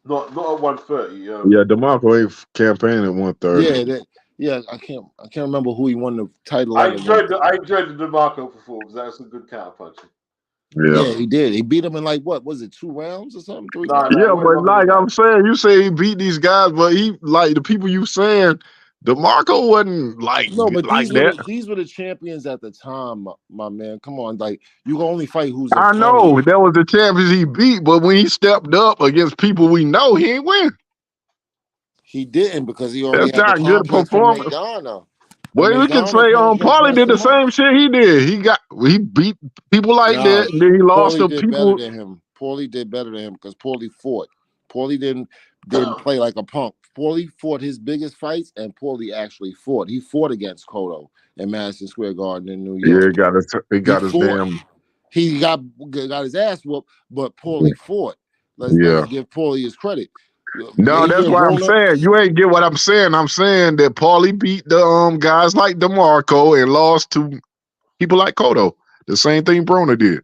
Not at 130. Yeah, DeMarco ain't campaigning at 130. Yeah, I can't remember who he won the title. I enjoyed the DeMarco performance. That was a good counterpunching. Yeah, he did. He beat him in like what was it, 2 rounds or something? 3 rounds? Yeah, but like I'm saying, you say he beat these guys, but he like the people you saying DeMarco wasn't like these were the champions at the time, my man. Come on, like you can only fight who's. I know that was the champions he beat, but when he stepped up against people we know, he ain't win. He didn't because he already had the good performance. Well, we can say Paulie did the same shit he did. He beat people like that, and then he lost to people. Paulie did better than him because Paulie fought. Paulie didn't play like a punk. Paulie fought his biggest fights, and Paulie actually fought. He fought against Cotto in Madison Square Garden in New York. Yeah, he got his damn. He got his ass whooped, but Paulie fought. Let's give Paulie his credit. No, that's what I'm saying. You ain't get what I'm saying. I'm saying that Paulie beat the guys like DeMarco and lost to people like Cotto. The same thing Broner did.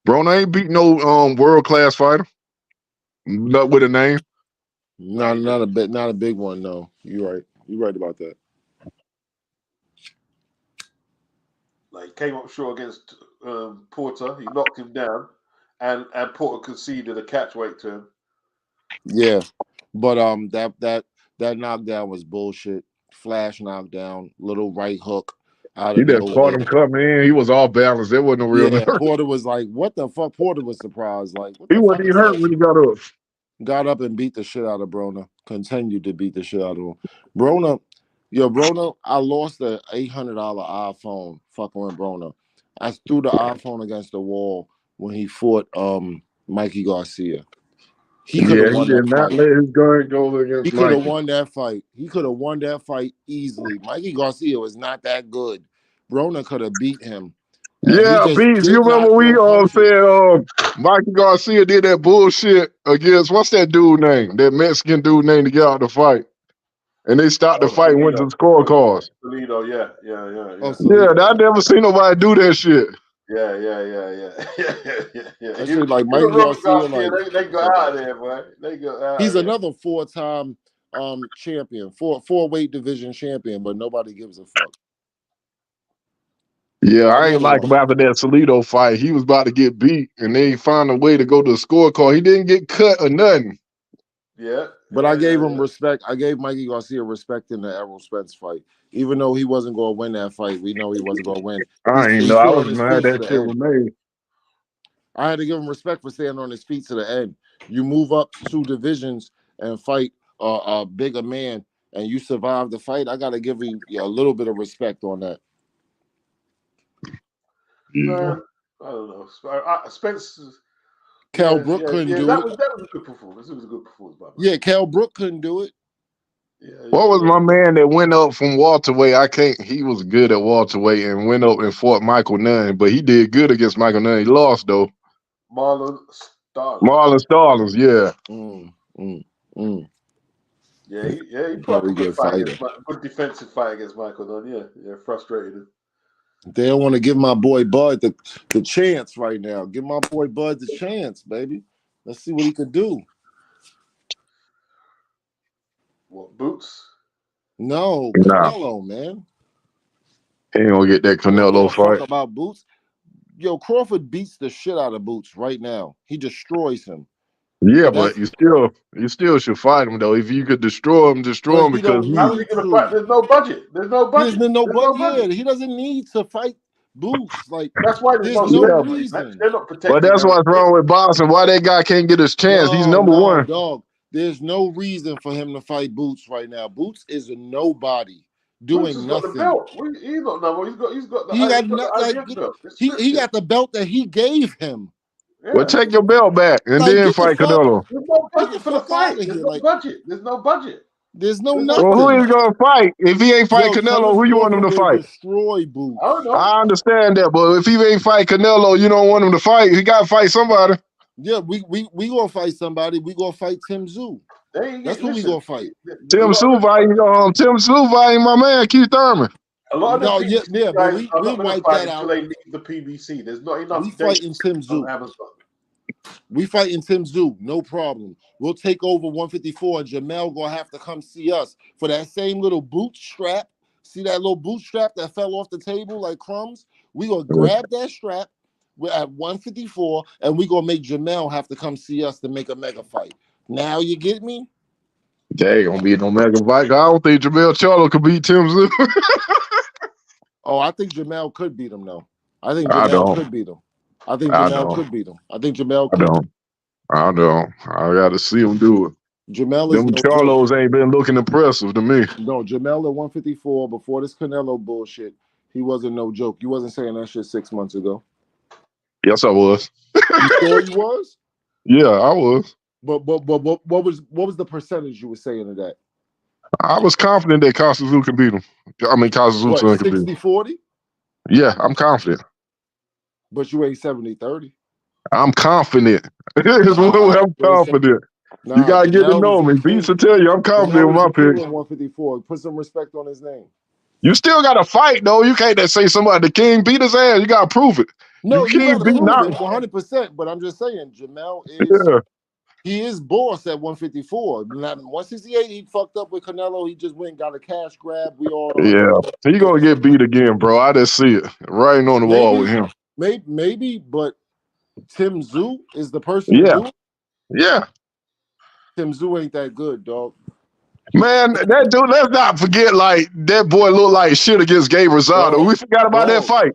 Broner ain't beat no world class fighter. Not with a name. Not a big one. No, you're right. You're right about that. Like he came up short against Porter. He knocked him down, and Porter conceded a catch weight to him. Yeah, but that knockdown was bullshit. Flash knockdown, little right hook. He just caught him coming in. He was all balanced. There wasn't no real. Yeah, Porter was like, "What the fuck?" Porter was surprised. Like he wasn't even hurt when he got up. Got up and beat the shit out of Broner. Continued to beat the shit out of him. Broner, I lost the $800 iPhone fucking with Broner. I threw the iPhone against the wall when he fought Mikey Garcia. He could have he won did that not fight. let his guard go against He could have Mikey. won that fight. He could have won that fight easily. Mikey Garcia was not that good. Broner could have beat him. And he Yeah, just Beats. You did not remember we throw punches. said Mikey Garcia did that bullshit against what's that dude name? That Mexican dude name to get out the fight. And they stopped the fight and went to the scorecards. Toledo, yeah. Oh, Yeah, Salido. I never seen nobody do that shit. Yeah. That shit like Mikey Garcia, like they go out of there, boy. They go out. he's another 4-time champion, four-weight division champion, but nobody gives a fuck. Yeah, I ain't like him after that Salido fight. He was about to get beat, and they found a way to go to the scorecard. He didn't get cut or nothing. Yeah. But I gave him respect. I gave Mikey Garcia respect in the Errol Spence fight. Even though he wasn't going to win that fight, we know he wasn't going to win. I ain't He know. I stood on was his mad feet to that the shit end. was made. I had to give him respect for staying on his feet to the end. You move up 2 divisions and fight a bigger man, and you survive the fight. I got to give you a little bit of respect on that. Man, I don't know. Spence. Cal Brook couldn't do that it. was a good performance. It was a good performance, by Yeah, Cal Brook couldn't do it. What was my man that went up from welterweight? He was good at welterweight and went up and fought Michael Nunn, but he did good against Michael Nunn. He lost though. Marlon Starling. Marlon Starlings, yeah. He put up a good fight good defensive fight against Michael Nunn. Yeah, frustrated him. They don't want to give my boy Bud the chance right now. Give my boy Bud the chance, baby. Let's see what he could do. What, Boots? No, Canelo, man. He ain't gonna get that Canelo fight. Talk about Boots. Yo, Crawford beats the shit out of Boots right now. He destroys him. Yeah, but you still should fight him though. If you could destroy him because how's he gonna fight? There's no budget. There's no budget. Yeah, he doesn't need to fight Boots. Like that's why there's no reason. They're not protecting. But that's what's wrong with boxing. Why that guy can't get his chance? He's number one. Dog. There's no reason for him to fight Boots right now. Boots is a nobody doing nothing. Got the belt. He's not number. He's got the. He got the belt that he gave him. Yeah. Well, take your belt back and then fight Canelo. There's no budget for the fight. There's no budget. There's no budget. There's no nothing. Well, who is gonna fight? If he ain't fight Canelo, who you want him to fight? Destroy Boots. I understand that, but if he ain't fight Canelo, you don't want him to fight. He got to fight somebody. Yeah, we gonna fight somebody. We gonna fight Tim Tszyu. That's who we gonna fight. Tim Tszyu fighting my man Keith Thurman. A lot of but we wipe that out. They need the PBC. There's not enough. We fighting Tim Tszyu. We fighting Tim Tszyu, no problem. We'll take over 154, and Jamel gonna have to come see us for that same little bootstrap. See that little bootstrap that fell off the table like crumbs? We gonna grab that strap. We're at 154, and we gonna make Jamel have to come see us to make a mega fight. Now you get me? There ain't gonna be no mega fight. I don't think Jamel Charlo could beat Tim Tszyu. Oh, I think Jamel could beat him though. I think Jamel could beat him. I think Jamel could beat him. I think Jamel could. I don't. I got to see him do it. Jamel is them Charlos ain't been looking impressive to me. No, Jamel at 154 before this Canelo bullshit, he wasn't no joke. You wasn't saying that shit 6 months ago. Yes, I was. You sure you was? Yeah, I was. But what was the percentage you were saying of that? I was confident that Costa can beat him. I mean, Costa can beat him. 60-40? Yeah, I'm confident. But you ain't 70-30. I'm confident. I'm confident. Nah, you gotta get to know me. Beats will tell you I'm confident with my pick. 154. Put some respect on his name. You still gotta fight though. You can't just say somebody the king beat his ass. You gotta prove it. No, you can't beat 100%. But I'm just saying, Jamel is he is boss at 154. 168, he fucked up with Canelo. He just went and got a cash grab. We all he gonna get beat again, bro. I just see it writing on the wall with him. Maybe, but Tim Tszyu is the person to do it? Yeah. Tim Tszyu ain't that good, dog. Man, that dude, let's not forget, like, that boy looked like shit against Gabe Rosado. We forgot about that fight.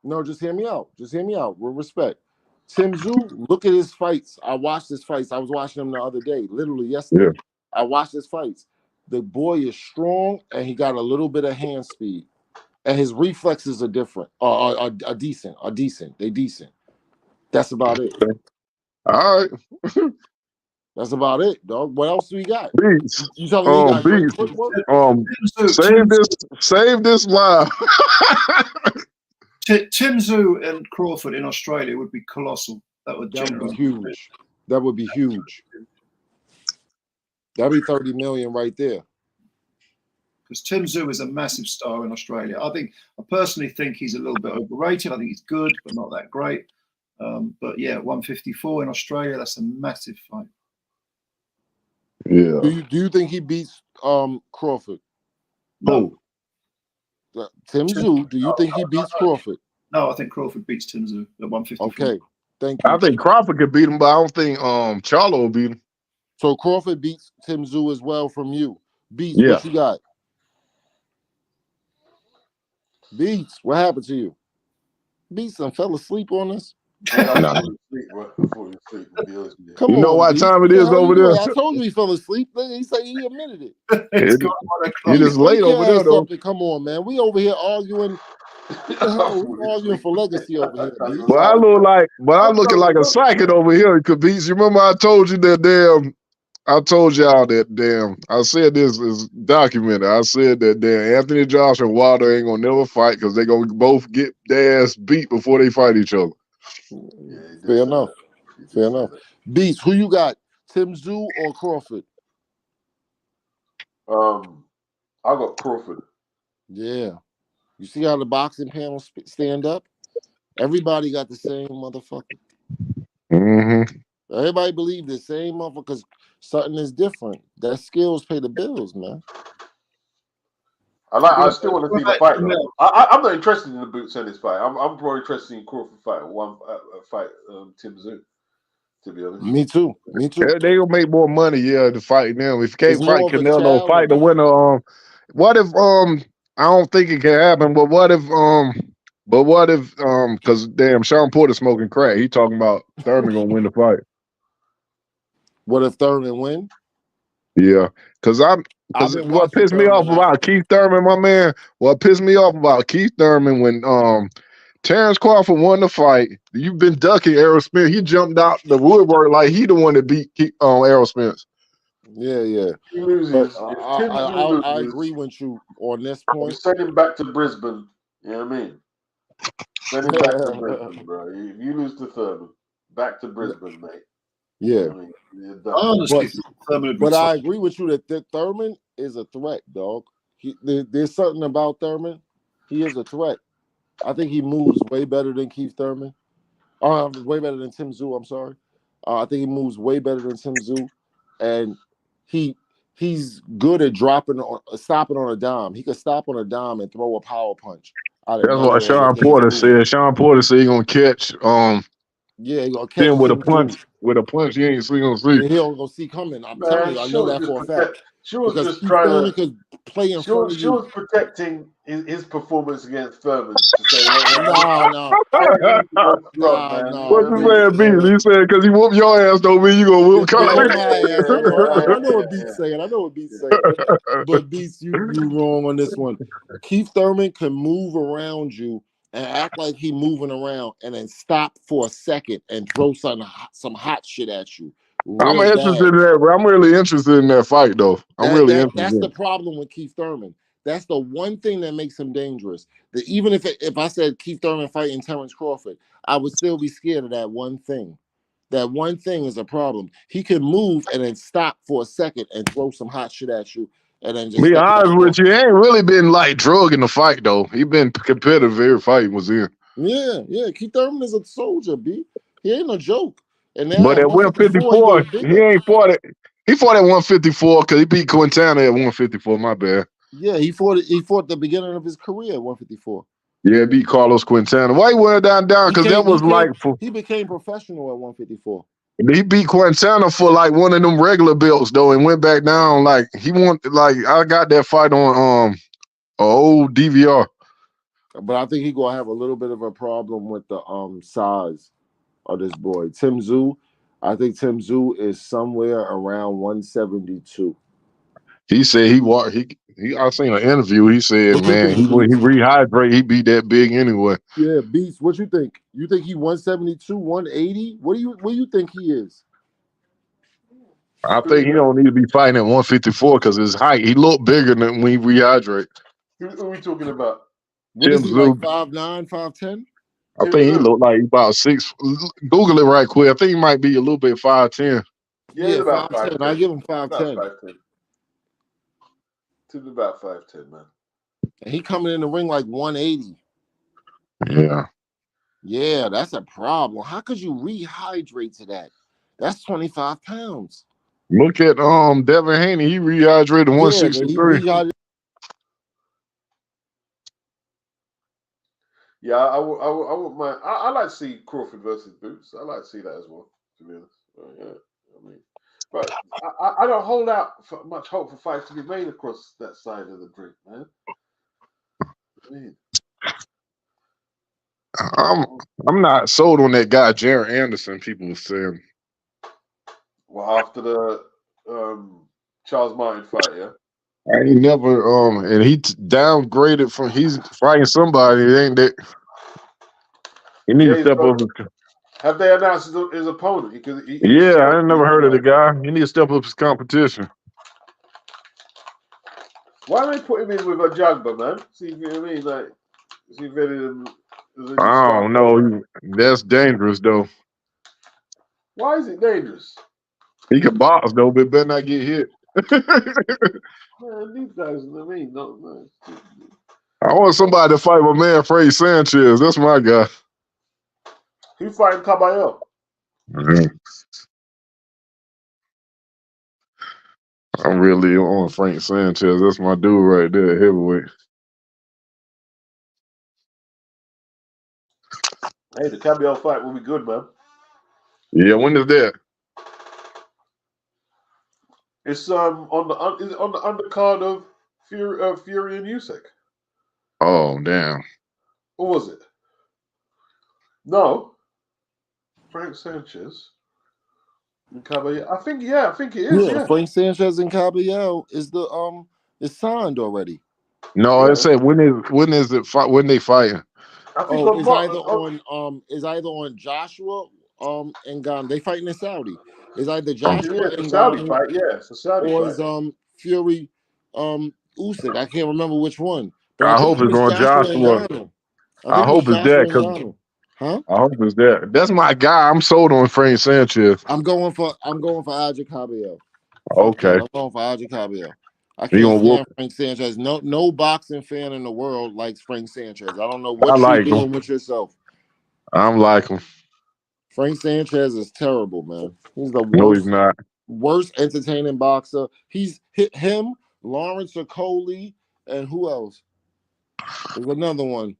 No, just hear me out. Just hear me out with respect. Tim Tszyu, look at his fights. I watched his fights. I was watching them the other day, literally yesterday. Yeah. I watched his fights. The boy is strong, and he got a little bit of hand speed. And his reflexes are different, are decent. They decent. That's about it. All right. That's about it, dog. What else do we got? Beats. You telling me he got great Beats. footwork? Save this live. Tim Tszyu and Crawford in Australia would be colossal. That would be generate huge. That would be huge. That'd be 30 million right there. Because Tim Tszyu is a massive star in Australia. I personally think he's a little bit overrated. I think he's good, but not that great. But yeah, 154 in Australia, that's a massive fight. Yeah. Do you think he beats Crawford? No. Tim Tszyu, do you think he beats Crawford? No, I think Crawford beats Tim Tszyu at 154. Okay, thank you. I think Crawford could beat him, but I don't think Charlo will beat him. So Crawford beats Tim Tszyu as well from you. Beats, Yeah. what you got? Beats, what happened to you? Beats, I fell asleep on us. Yeah, Come you know on, what Beats. time it is over there? I told you he fell asleep. He said he admitted it. It's got 1 o'clock. It is late over there, though. Come on, man. We over here arguing. What the hell? We arguing for legacy over here, Beats. But I'm looking like a psychic over here. Beats, you remember I told you that I told y'all that I said this is documented. I said that Anthony Joshua and Wilder ain't gonna never fight because they're gonna both get their ass beat before they fight each other. Fair enough. Fair enough. Beats, who you got? Tim Tszyu or Crawford? I got Crawford. Yeah. You see how the boxing panel stand up? Everybody got the same motherfucker. Mm-hmm. Everybody believe the same motherfucker because something is different. That skills pay the bills, man. I still want to see the fight. I'm not interested in the Boots in this fight. I'm more interested in Crawford fight. Tim Tszyu. To be honest. Me too. Yeah, they gonna make more money, to fight them. If you can't fight Canelo, fight the man. winner. What if I don't think it can happen, but what if because Sean Porter smoking crack. He talking about Thurman gonna win the fight. What if Thurman win? Yeah, because what pissed me off about Keith Thurman, my man, what pissed me off about Keith Thurman when Terrence Crawford won the fight, you've been ducking Errol Spence. He jumped out the woodwork like he the one that beat Errol Spence. Yeah. He loses. I agree with you on this point. Send him back to Brisbane. You know what I mean? Send him back to Brisbane, bro. If you lose to Thurman, back to Brisbane, mate. Yeah. Honestly, but I agree with you that Thurman is a threat, dog. There's something about Thurman. He is a threat. I think he moves way better than Keith Thurman. Way better than Tim Tszyu, I'm sorry. I think he moves way better than Tim Tszyu. And he's good at stopping on a dime. He could stop on a dime and throw a power punch. That's what Sean Porter said. Sean Porter said he's gonna catch he gonna catch him with a punch. With a punch, he ain't gonna see. He don't go see coming. I'm telling you, I know that for a fact. She was because just trying to play in front of you. She was protecting his performance against Thurman. No. What you saying, Beats? He said because he whooped your ass, don't mean you gonna whoop Conor. I know what Beats saying. But Beats, you wrong on this one. Keith Thurman can move around you and act like he moving around, and then stop for a second and throw some hot shit at you. I'm interested in that, bro. I'm really interested in that fight, though. That's the problem with Keith Thurman. That's the one thing that makes him dangerous. That even if I said Keith Thurman fighting Terrence Crawford, I would still be scared of that one thing. That one thing is a problem. He can move and then stop for a second and throw some hot shit at you, and then just be honest with you. He ain't really been like drug in the fight, though. He been competitive every fight he was in. Yeah. Keith Thurman is a soldier, B. He ain't no joke. But at 154, he ain't fought it. He fought at 154 because he beat Quintana at 154. My bad. Yeah, he fought the beginning of his career at 154. Yeah, beat Carlos Quintana. Why he went down? Because that was he became professional at 154. He beat Quintana for like one of them regular belts though, and went back down. Like he wanted. Like I got that fight on old DVR. But I think he gonna have a little bit of a problem with the size of this boy. Tim Tszyu, I think Tim Tszyu is somewhere around 172. He said I seen an interview. He said, man, when he rehydrate, he be that big anyway. Yeah, Beast, what you think? You think he 172, 180? What do you think he is? I think he don't need to be fighting at 154 because his height. He looked bigger than when he rehydrate. Who are we talking about? What is Tim he, like Tszyu. 5'9", 5'10"? I Tim think he Tszyu. looked like about 6. Google it right quick. I think he might be a little bit 5'10". Yeah, he's about 5'10". 5'10". I give him About 5'10". 5'10". Tim's about 5'10", man. And he coming in the ring like 180. Yeah. Yeah, that's a problem. How could you rehydrate to that? That's 25 pounds. Look at Devin Haney. He rehydrated 163. Yeah, I wouldn't mind. I like to see Crawford versus Boots. I like to see that as well, to be honest. Yeah, I mean, but I don't hold out for much hope for fights to be made across that side of the drink, man. I mean, I'm not sold on that guy, Jared Anderson. People were saying. well, after the Charles Martin fight, yeah. I ain't never and he downgraded from he's fighting somebody. It ain't that he need to step up. Have they announced his opponent? Because yeah, I ain't never heard of the guy. He need to step up his competition. Why don't they put him in with a Jugba, man? See, you know what I mean? Like, see if any of them. I don't know. That's dangerous though. Why is it dangerous? He can box though, but better not get hit. Man, these guys, you know what I mean? No, man. I want somebody to fight my man Frey Sanchez. That's my guy. Who fighting Caballero? I'm really on Frank Sanchez. That's my dude right there, heavyweight. Hey, the Caballero fight will be good, man. Yeah, when is that? It's on the undercard of Fury and Usyk. Oh damn! Or was it? No, Frank Sanchez and Caballero. I think it is. Yeah, Frank Sanchez and Caballero is is signed already. No, it said when is it when they fighting? I think it's either on Joshua and Gane. They fighting in Saudi. It's either Joshua and Saudi Gane, fight. Yeah, it's a Saudi or fight. is Fury Usyk. I can't remember which one. But I hope it's on Joshua. I hope it's that because I hope it's that. That's my guy. I'm sold on Frank Sanchez. I'm going for Adrian Caballero. Okay, I'm going for Adrian Caballero. I can't stand Frank Sanchez. No boxing fan in the world likes Frank Sanchez. I don't know what you're doing with yourself. I'm like him. Frank Sanchez is terrible, man. He's the worst. No, he's not. Worst entertaining boxer. He's hit him, Lawrence Okoli, and who else? There's another one.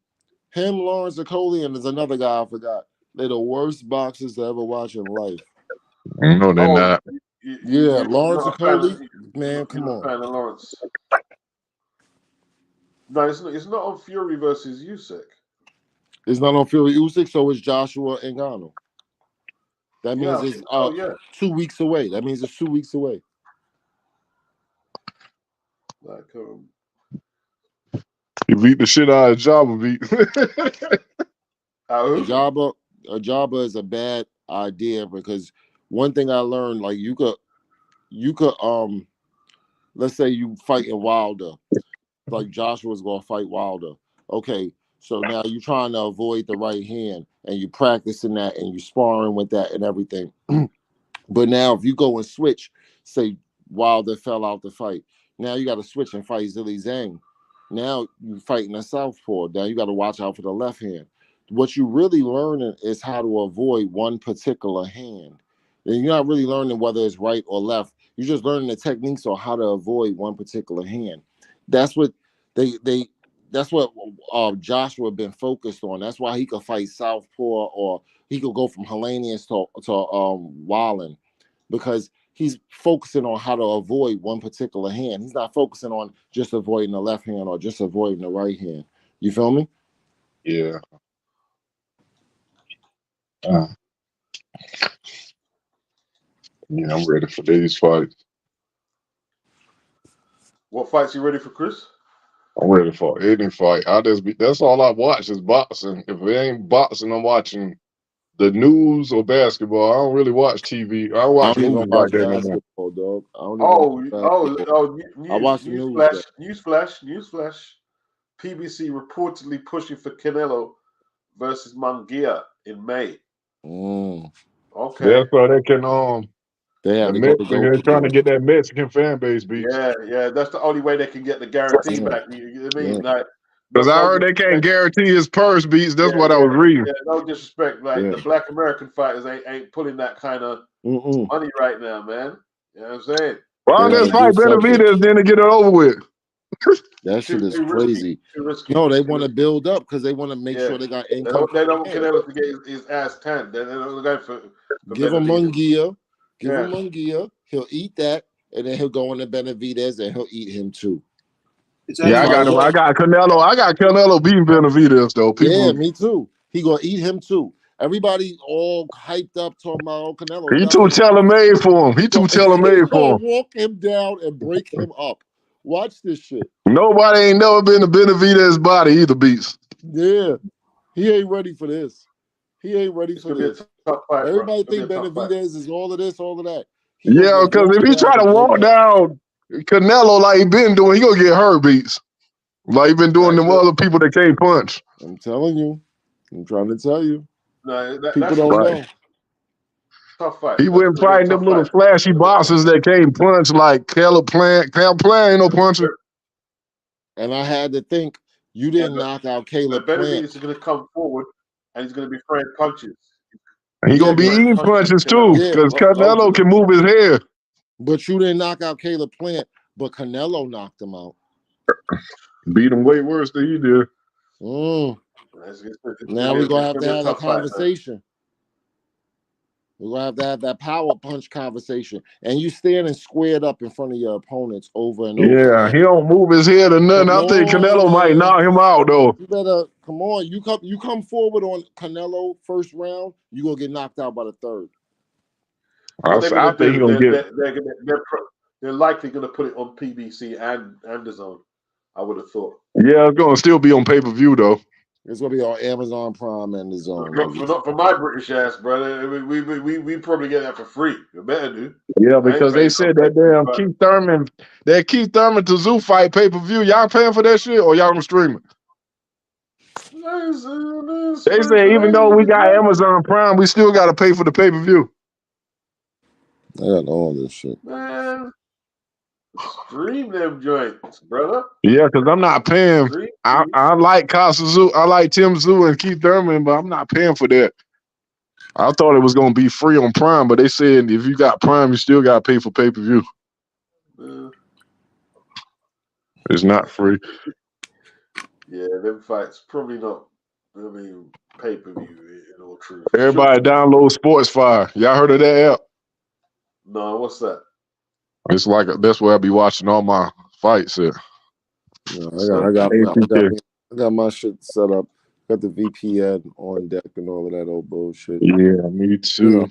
Him, Lawrence Okoli, and there's another guy I forgot. They're the worst boxers to ever watch in life. No, they're not. Lawrence Okoli, man, come on. Fan of Lawrence. No, it's not on Fury versus Usyk. It's not on Fury Usyk, so it's Joshua and Ngannou. That means it's 2 weeks away. That means it's 2 weeks away. Like, he beat the shit out of Jabba. Jabba is a bad idea because one thing I learned, like you could let's say you fighting Wilder, like Joshua's gonna fight Wilder. Okay, so now you're trying to avoid the right hand and you practicing that and you sparring with that and everything. But now if you go and switch, say Wilder fell out the fight, now you got to switch and fight Zhilei Zhang. Now you fighting a southpaw. Now you got to watch out for the left hand. What you really learning is how to avoid one particular hand. And you're not really learning whether it's right or left. You're just learning the techniques on how to avoid one particular hand. That's what that's what Joshua been focused on. That's why he could fight southpaw or he could go from Hellenius to Wallen, because he's focusing on how to avoid one particular hand. He's not focusing on just avoiding the left hand or just avoiding the right hand. You feel me? Yeah. Yeah, I'm ready for these fights. What fights you ready for, Chris? I'm ready for any fight. That's all I watch is boxing. If it ain't boxing, I'm watching the news or basketball. I don't really watch TV. I don't I watch don't even movies like watch that no more. basketball, dog. I don't even watch basketball. I watch the news. Newsflash. PBC reportedly pushing for Canelo versus Munguia in May. Okay. That's why they can They have the to go Mexicans trying to get that Mexican fan base beat. Yeah. That's the only way they can get the guarantee back. You know what I mean? Like, because I heard they can't guarantee his purse beats. That's what I was reading. Yeah, no disrespect. Like the Black American fighters ain't pulling that kind of money right now, man. You know what I'm saying? Why just fight Benavidez then to get it over with? That shit is crazy. No, they want to build up because they want to make sure they got income. They don't want Canelo to get his ass tanned. They're going for give him Munguia. Give him Munguia. He'll eat that, and then he'll go into Benavidez, and he'll eat him too. Yeah, I got him. I got Canelo. I got Canelo beating Benavidez though. Yeah, me too. He gonna eat him too. Everybody all hyped up talking about Canelo. He too tailor-made for him. He too tailor-made for him. Walk him down and break him up. Watch this shit. Nobody ain't never been to Benavidez' body either, Beats. Yeah, he ain't ready for this. He ain't ready for this. Everybody think Benavidez is all of this, all of that. Yeah, because if he try to walk down Canelo like he been doing, he gonna get hurt, Beats. Like he been doing them other people that can't punch. I'm telling you. I'm trying to tell you. No, people don't know. Tough fight. He went fighting them little flashy boxers that can't punch like Caleb Plant. Caleb Plant ain't no puncher. And I had to think, you didn't knock out Caleb Plant. Benavidez is going to come forward and he's going to be throwing punches. He's going to be eating punches too because Canelo can move his head. But you didn't knock out Caleb Plant, but Canelo knocked him out. Beat him way worse than he did. Now we're going to have that conversation. We're going to have that power punch conversation. And you standing squared up in front of your opponents over and over. Yeah, he don't move his head or nothing. I think Canelo might knock him out, though. You better, come on. You come forward on Canelo first round, you're going to get knocked out by the third. I think he's going to get they're likely going to put it on PBC and the Zone, I would have thought. Yeah, it's going to still be on pay-per-view, though. It's gonna be on Amazon Prime and the Zone. Not for my British ass, brother. We probably get that for free. You better do. Yeah, because they said that damn Keith Thurman to Zoo fight pay-per-view. Y'all paying for that shit or y'all gonna stream it? They say even though we got Amazon Prime, we still gotta pay for the pay-per-view. I got all this shit. Man. Stream them joints, brother. Yeah, because I'm not paying. I like Casa Zoo. I like Tim Zoo and Keith Thurman, but I'm not paying for that. I thought it was going to be free on Prime, but they said if you got Prime, you still got to pay for pay-per-view. It's not free. Yeah, them fights probably not. I mean, pay-per-view in all truth. Everybody download Sportsfire. Y'all heard of that app? No, what's that? It's like that's where I be watching all my fights at. Yeah, I got my shit set up. Got the VPN on deck and all of that old bullshit. Yeah, me too. Yeah.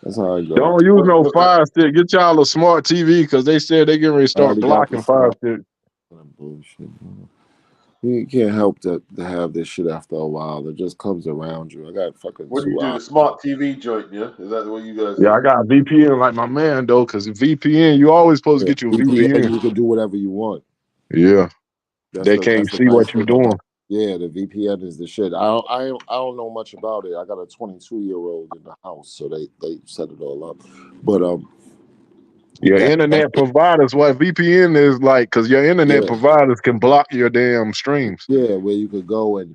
That's how I go. Don't use no Fire Stick. Get y'all a smart TV because they said they getting ready to start blocking Fire Stick. Bullshit. You can't help to have this shit after a while. It just comes around you. I got fucking. What do you do? The smart TV joint, yeah? Is that what you guys do? Yeah, I got VPN like my man though, because VPN, you always supposed to get your VPN. You can do whatever you want. Yeah, they can't see what you're doing. Yeah, the VPN is the shit. I don't know much about it. I got a 22-year-old in the house, so they set it all up. But your internet providers, what VPN is like, because your internet providers can block your damn streams. Yeah, where you could go and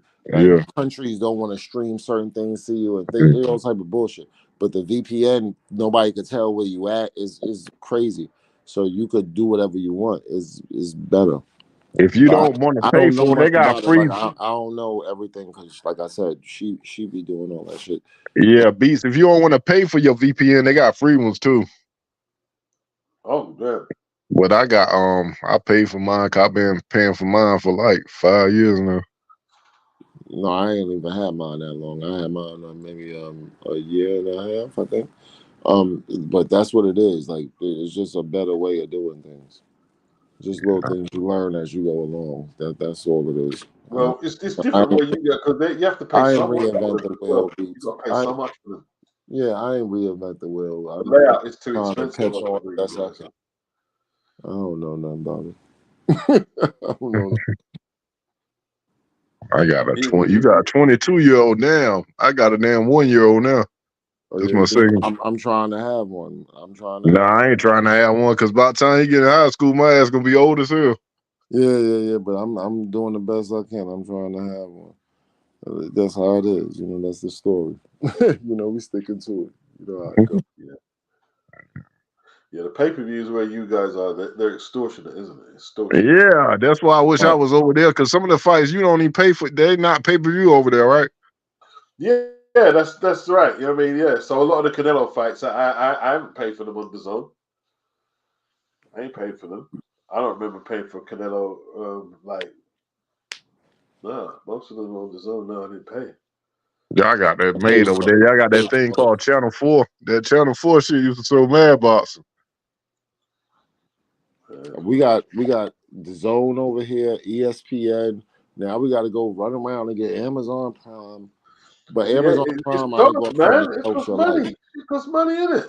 countries don't want to stream certain things to you and all type of bullshit. But the VPN, nobody could tell where you at is crazy. So you could do whatever you want. Is better. If you don't want to pay for it, they got free. Like, I don't know everything because, like I said, she be doing all that shit. Yeah, Beats. If you don't want to pay for your VPN, they got free ones too. Oh, yeah. But I got I paid for mine. I've been paying for mine for like 5 years now. No, I ain't even had mine that long. I had mine maybe a year and a half, I think. But that's what it is. Like, it's just a better way of doing things. Just little things you learn as you go along. That's all it is. Well, it's different where you get because you have to pay I so ain't much for reinvent them the as wheel. well. You got to pay so much for them. Yeah, I ain't reinvent the wheel. The I'm layout is too trying to expensive. catch on. That's how I don't know nothing about it. I don't know. I got a 20. You got a 22-year-old now. I got a damn 1-year-old now. Oh, That's yeah, my second. I'm trying to have one. I'm trying to. Nah, I ain't trying to have one because by the time he get in high school, my ass gonna be old as hell. Yeah. But I'm doing the best I can. I'm trying to have one. That's how it is. You know, that's the story. You know, we sticking to it. You know how it goes. Yeah, the pay-per-views where you guys are, they're extortionate, isn't it? Extortionate. Yeah, that's why I wish I was over there because some of the fights you don't even pay for. They not pay-per-view over there, right? Yeah, that's right. You know what I mean? Yeah. So a lot of the Canelo fights, I haven't paid for them on DAZN. I ain't paid for them. I don't remember paying for Canelo. Most of them on DAZN. No, I didn't pay. Yeah, I got that made over there. Y'all got that thing called Channel 4. That Channel 4 shit used to show Mad Boxing. We got the Zone over here, ESPN. Now we got to go run around and get Amazon Prime. But Amazon Prime, I ain't going to man. It costs money. It costs money in it.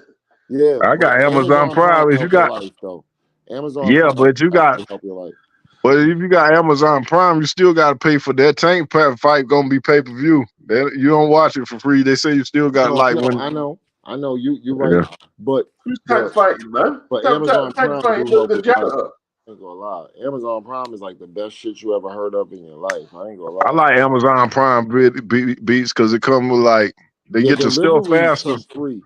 Yeah, I got Amazon Prime. If you got life, though. Amazon Prime, but you got help your life. But if you got Amazon Prime, you still got to pay for that Tank fight. Gonna be pay-per-view. You don't watch it for free. They say you still got I know you're right. Yeah. But who's Tank fighting, man? But Amazon Prime fighting the janitor. I ain't gonna lie. Amazon Prime is like the best shit you ever heard of in your life. I ain't gonna lie. I like Amazon Prime beats because it come with like they get your stuff faster. Free.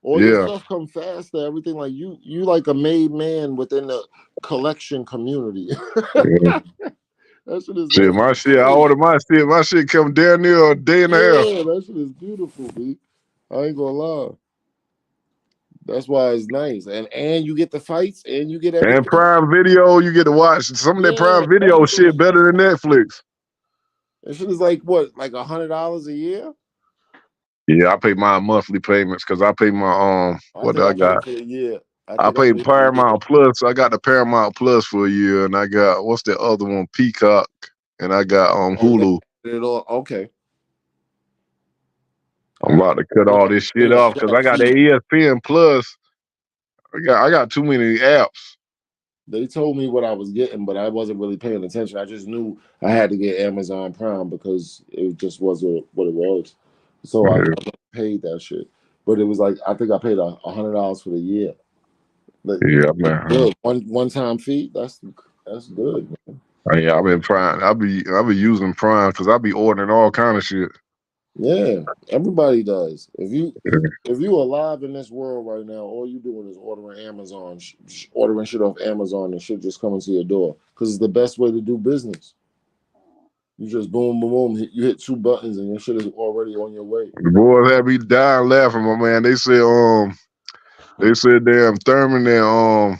All your stuff come faster. Everything like you like a made man within the collection community. That shit is shit. My shit, I order my shit. My shit come down near a day and a half. Yeah, that shit is beautiful, B. I ain't gonna lie. That's why it's nice, and you get the fights, and you get everything. And Prime Video, you get to watch some of that Prime Video shit better than Netflix. That shit is like what, like $100 a year? Yeah, I pay my monthly payments because I pay my what do I got? For a year. I pay Paramount Plus. I got the Paramount Plus for a year, and I got what's the other one? Peacock, and I got Hulu. Okay. I'm about to cut all this shit off because I got the ESPN Plus. I got too many apps. They told me what I was getting, but I wasn't really paying attention. I just knew I had to get Amazon Prime because it just wasn't what it was. So I paid that shit. But it was like I think I paid $100 for the year. But yeah, man. Good. One time fee. That's good, man. Yeah, I've been Prime. I be using Prime because I be ordering all kind of shit. Yeah, everybody does. If you alive in this world right now, all you doing is ordering Amazon, ordering shit off Amazon, and shit just coming to your door because it's the best way to do business. You just boom, boom, boom. You hit 2 buttons and your shit is already on your way. The boys had me dying laughing, my man. They said damn Thurman and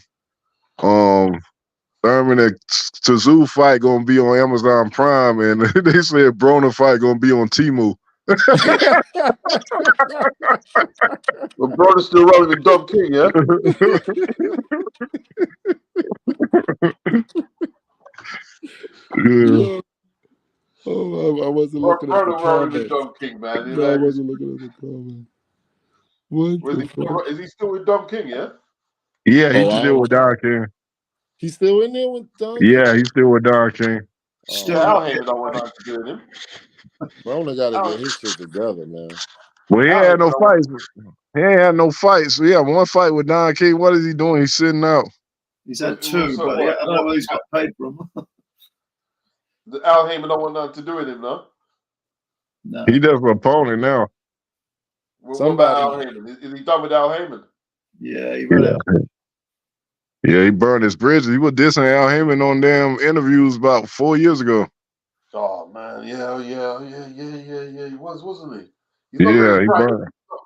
Thurman and Tszyu fight gonna be on Amazon Prime, and they said Broner fight gonna be on Temu. Well, Broner's still rolling with Dom King, yeah. Yeah. Oh, I wasn't looking at the comments. With Dom King, man. No, I wasn't looking at the comments. Is he still with Dom King, yeah? Yeah, he's still with Don King. He's still in there with Don King? Yeah, he's still with Don King. Still, Al Heyman don't want nothing to do with him. Broner got to get his shit together, man. Well, he ain't had no fights. He ain't had no fights. So yeah, one fight with Don King. What is he doing? He's sitting out. He's had 2, but I don't know whether he's got paid for them. Al Heyman don't want nothing to do with him, no? No. He does an opponent now. What about Al Heyman? Is he done with Al Heyman? Yeah, he ran out. Yeah, he burned his bridges. He was dissing Al Heyman on damn interviews about 4 years ago. Oh man, yeah. He was, wasn't he? He's not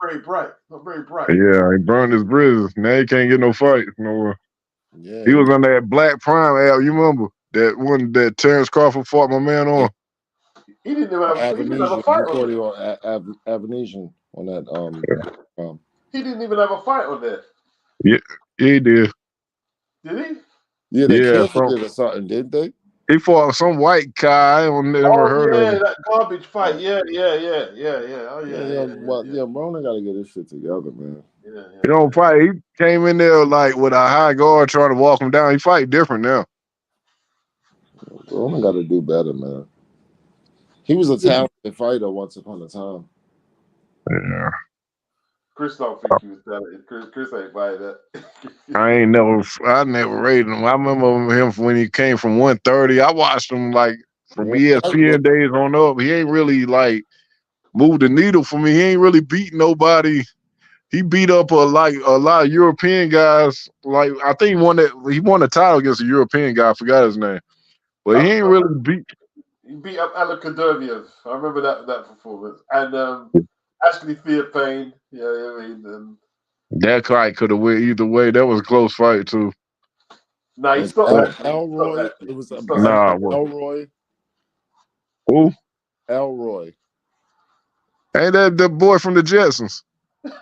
very bright. Not very bright. Yeah, he burned his bridges. Now he can't get no fights nowhere. Yeah, he was on that Black Prime app. You remember that one that Terrence Crawford fought my man on? He didn't have a fight on there. Avenesian on that. He didn't even have a fight on there. Yeah, he did. Did he? Yeah, they Yeah, canceled it or something, didn't they? he fought some white guy. I don't never heard of him. That garbage fight. Yeah. Oh Yeah, Ronan got to get his shit together, man. He don't fight. He came in there like with a high guard trying to walk him down. He fight different now. Ronan got to do better, man. He was a talented fighter once upon a time. Yeah. Chris don't think he was talented. Chris ain't buying that. I never rated him. I remember him when he came from 130. I watched him like from ESPN days on up. He ain't really like moved the needle for me. He ain't really beat nobody. He beat up a lot of European guys. Like I think he won the title against a European guy. I forgot his name, but he ain't really beat. He beat up Alan Kadyrov. I remember that performance. And Ashley Theophane. Yeah, I mean, that fight could have went either way. That was a close fight too. Nah, he stopped. Elroy. It was Elroy. Who? Elroy. Ain't that the boy from the Jetsons? But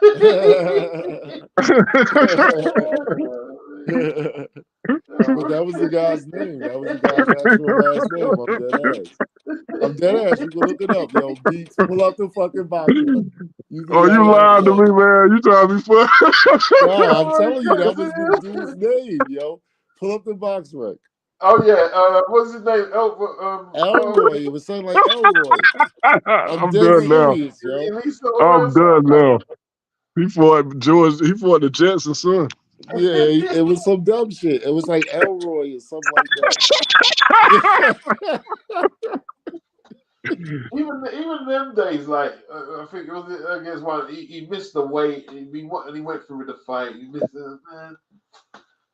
that was the guy's name. That was the guy's actual last name. I'm dead ass. You can look it up, yo. Beats, pull up the fucking box. You lied to me, man. You trying to be funny? No, I'm telling you, that was the dude's name, yo. Pull up the box rec. Oh yeah, what's his name? Elroy. It was something like Elroy. I'm done now. I'm done now. He fought the Jetsons, son. Yeah, it was some dumb shit. It was like Elroy or something like that. even them days, like I think it was against one. He missed the weight. He went through the fight. He missed the man.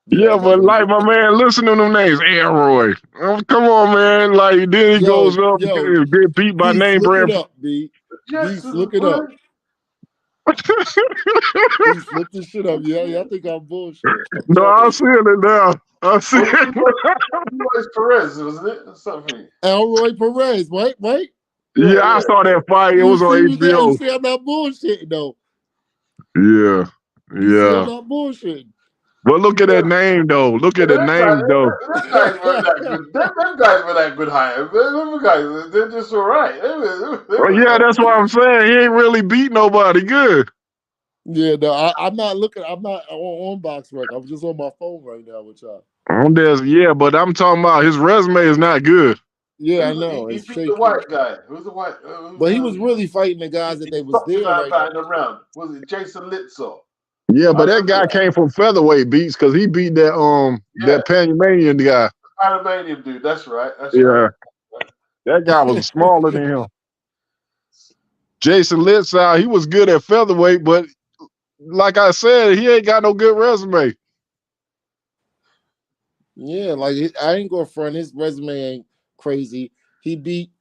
Yeah, but like my man, listen to them names, Elroy. Oh, come on, man. Like then he goes up and get beat by name brand. Look it up, look it up. Please look this shit up. Yeah, I think I'm bullshit. No, I'm seeing it now. I see it. Elroy Perez, wasn't it? Something. Elroy Perez, wait. Yeah, I saw that fight. It was on HBO. You see, I'm not bullshitting though. Yeah. You see, I'm not bullshitting. But look at that name though. Look at the name though. Them guys weren't that good. Them guys were that good higher. Them guys, they're just all right. Yeah, that's what I'm saying. He ain't really beat nobody good. Yeah, no, I'm not looking. I'm not on box rec. I'm just on my phone right now with y'all. But I'm talking about his resume is not good. Yeah, I know. He beat the white guy. Who's the white? But he was really fighting the guys that they was there. Around. Was it Jason Litzel? Yeah, but that guy came from featherweight beats because he beat that Panamanian guy. Panamanian dude. That's right. Right. That guy was smaller than him. Jason Litzel, he was good at featherweight, but like I said, he ain't got no good resume. Yeah, like I ain't gonna front. His resume ain't crazy. He beat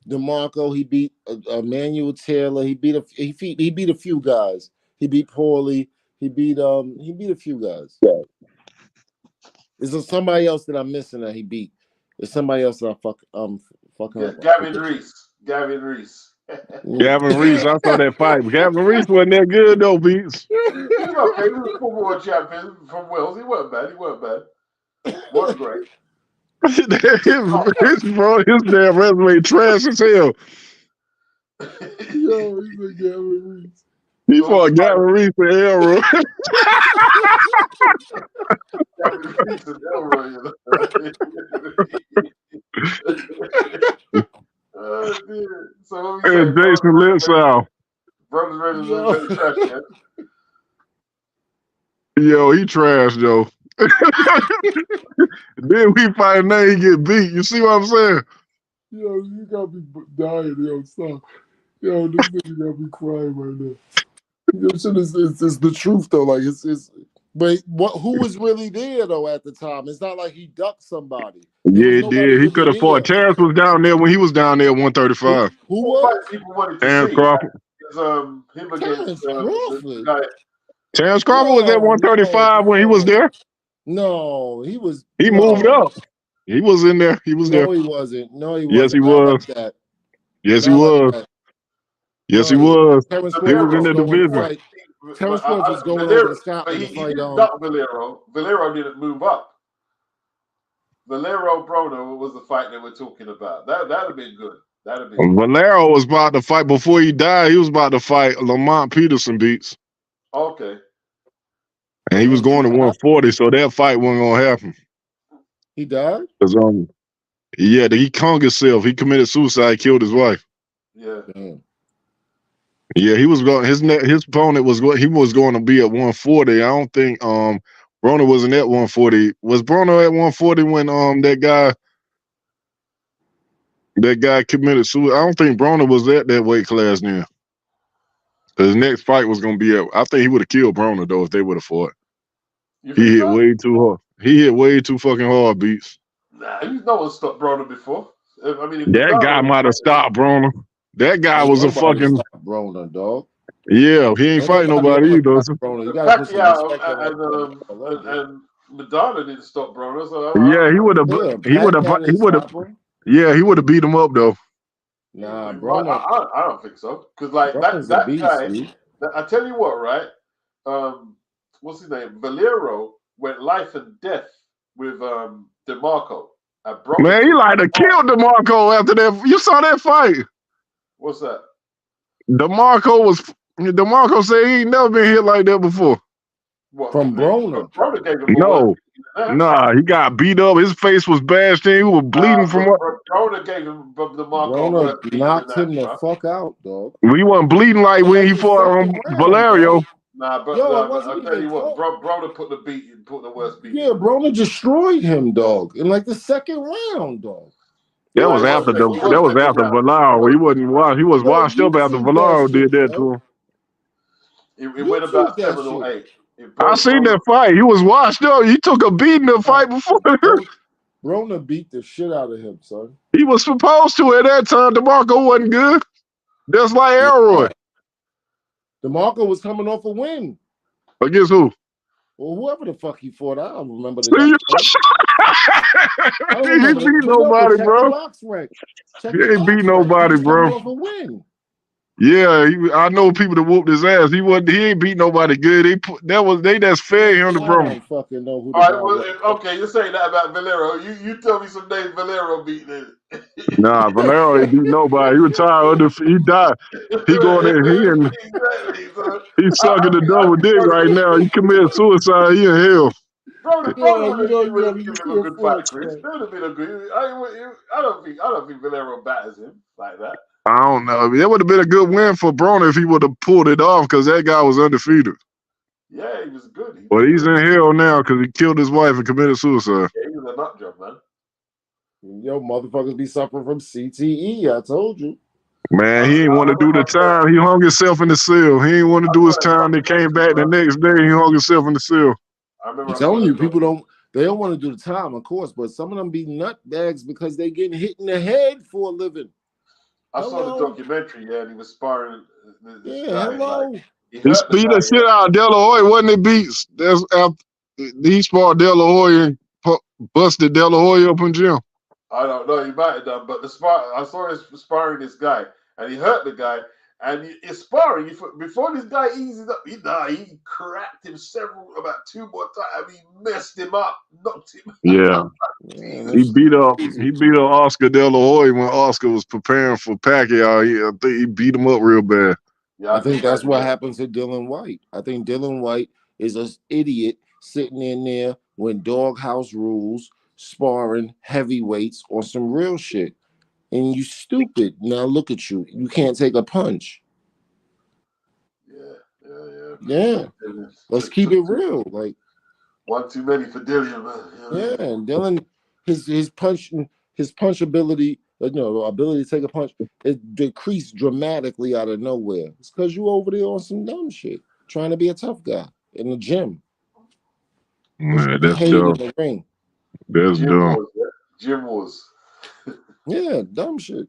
DeMarco. He beat Emmanuel Taylor. He beat a few guys. He beat Paulie. He beat a few guys. Yeah. Is there somebody else that I'm missing that he beat? There's somebody else that I'm fucking up. Gavin Reese. Gavin Reese, I saw that fight. Gavin Reese wasn't that good though, Beats. He was okay. He was a former champion from Wales. He wasn't bad. Wasn't great. his damn resume trash as hell. Yo, he's a Gavin Reese. He fought Gavin Reese and Elroy. Gavin Reese and Elroy. Oh, dear. So what we say, Jason Litzel. Brothers ready to trash, yeah? Yo, he trash, yo. Then we find now he get beat. You see what I'm saying? Yo, you gotta be dying, yo. Stop. Yo, this nigga gotta be crying right now. It's the truth though. Like but who was really there though at the time? It's not like he ducked somebody. Yeah, he did. He could have fought. Terrence was down there when he was down there at 135. Who was? People wanted to Terrence see. Crawford. Him against the guy. Terrence Crawford was at 135 when he was there. No, he was. He moved up. He was in there. He was there. No, he wasn't. Yes, he was. Yes, he was. Yes, he was. He was in the division. Terrence Crawford was going over to Scotland to fight Valero. Valero didn't move up. Valero Broner was the fight they were talking about. That'd have been good. That'd have been. Valero was about to fight before he died. He was about to fight Lamont Peterson beats, Okay. and he was going to 140, so that fight wasn't gonna happen. He died? 'Cause, yeah, he hung himself. He committed suicide, killed his wife. Yeah. Damn. Yeah, he was going. His opponent was going. He was going to be at 140. I don't think Broner wasn't at 140. Was Broner at 140 when that guy committed suicide? I don't think Broner was at that weight class now. His next fight was going to be at. I think he would have killed Broner though if they would have fought. He hit way too hard. He hit way too fucking hard, beats. Nah, no one stopped Broner before. I mean, that guy might have stopped Broner. That guy was a fucking Broner, dog. Yeah, he ain't fighting nobody either. Pacquiao and Madonna didn't stop Broner. So yeah, he would have. He would have. Yeah, he would have beat him up though. Nah, Broner. I don't think so. Because like that beast, guy. I tell you what, right? What's his name? Valero went life and death with DeMarco. Man, he like to kill DeMarco after that. You saw that fight? What's that? DeMarco said he ain't never been hit like that before. What, from Broner? Broner gave him nah, he got beat up. His face was bashed in. He was bleeding from what? Broner gave him DeMarco. Broner knocked him the fuck out, dog. We wasn't bleeding like when he fought Valerio. Nah, but I'll tell you what, Broner put the worst beat. Yeah, Broner destroyed him, dog, in like the second round, dog. That was after Valero. He wasn't washed. He was washed up after Valero did that to him. It went about 7 or 8. I seen that fight. He was washed up. He took a beating the fight before. Broner beat the shit out of him, son. He was supposed to at that time. DeMarco wasn't good. That's like Elroy. DeMarco was coming off a win. Against who? Well, whoever the fuck he fought, I don't remember the He ain't beat nobody, bro. He ain't beat nobody, bro. Off a win. Yeah, I know people that whooped his ass. He ain't beat nobody good. They just fed him to Broner. I don't fucking know who. All right, well, okay, you're saying that about Valero. You tell me some names Valero beat then. Nah, Valero ain't beat nobody. He retired. He died. He going in. He's sucking the double dick right now. He committed suicide. He in hell. Broner would have given him a good fight, Chris. That would have been a good. I don't think Valero batters him like that. I don't know. It would have been a good win for Broner if he would have pulled it off because that guy was undefeated. Yeah, he was good. But he's in hell now because he killed his wife and committed suicide. Yeah, he was a nut job, man. Yo, motherfuckers be suffering from CTE. I told you. Man, he ain't want to do the time. He hung himself in the cell. He ain't want to do his time. They came back the next day. He hung himself in the cell. I'm telling you, people don't want to do the time, of course, but some of them be nutbags because they getting hit in the head for a living. I saw the documentary, and he was sparring. Hello. He beat the shit out of De La Hoya, wasn't it, Beats? That's after he sparred De La Hoya and busted De La Hoya up in gym. I don't know, he might have done, but I saw him sparring this guy, and he hurt the guy, and he's sparring. Before this guy eases up, he cracked him about 2 more times. He messed him up, knocked him out. Yeah, he beat up Oscar De La Hoya when Oscar was preparing for Pacquiao. I think he beat him up real bad. Yeah, I think that's what happens to Dylan White. I think Dylan White is an idiot sitting in there when doghouse rules, sparring heavyweights on some real shit. And you stupid. Now look at you. You can't take a punch. Yeah. Let's keep it real. Like one too many for Dylan, man. Yeah, and Dylan, his punch ability, ability to take a punch, it decreased dramatically out of nowhere. It's because you over there on some dumb shit, trying to be a tough guy in the gym. Man, that's dumb. In the ring. That's dumb. Gym wars. Yeah, dumb shit.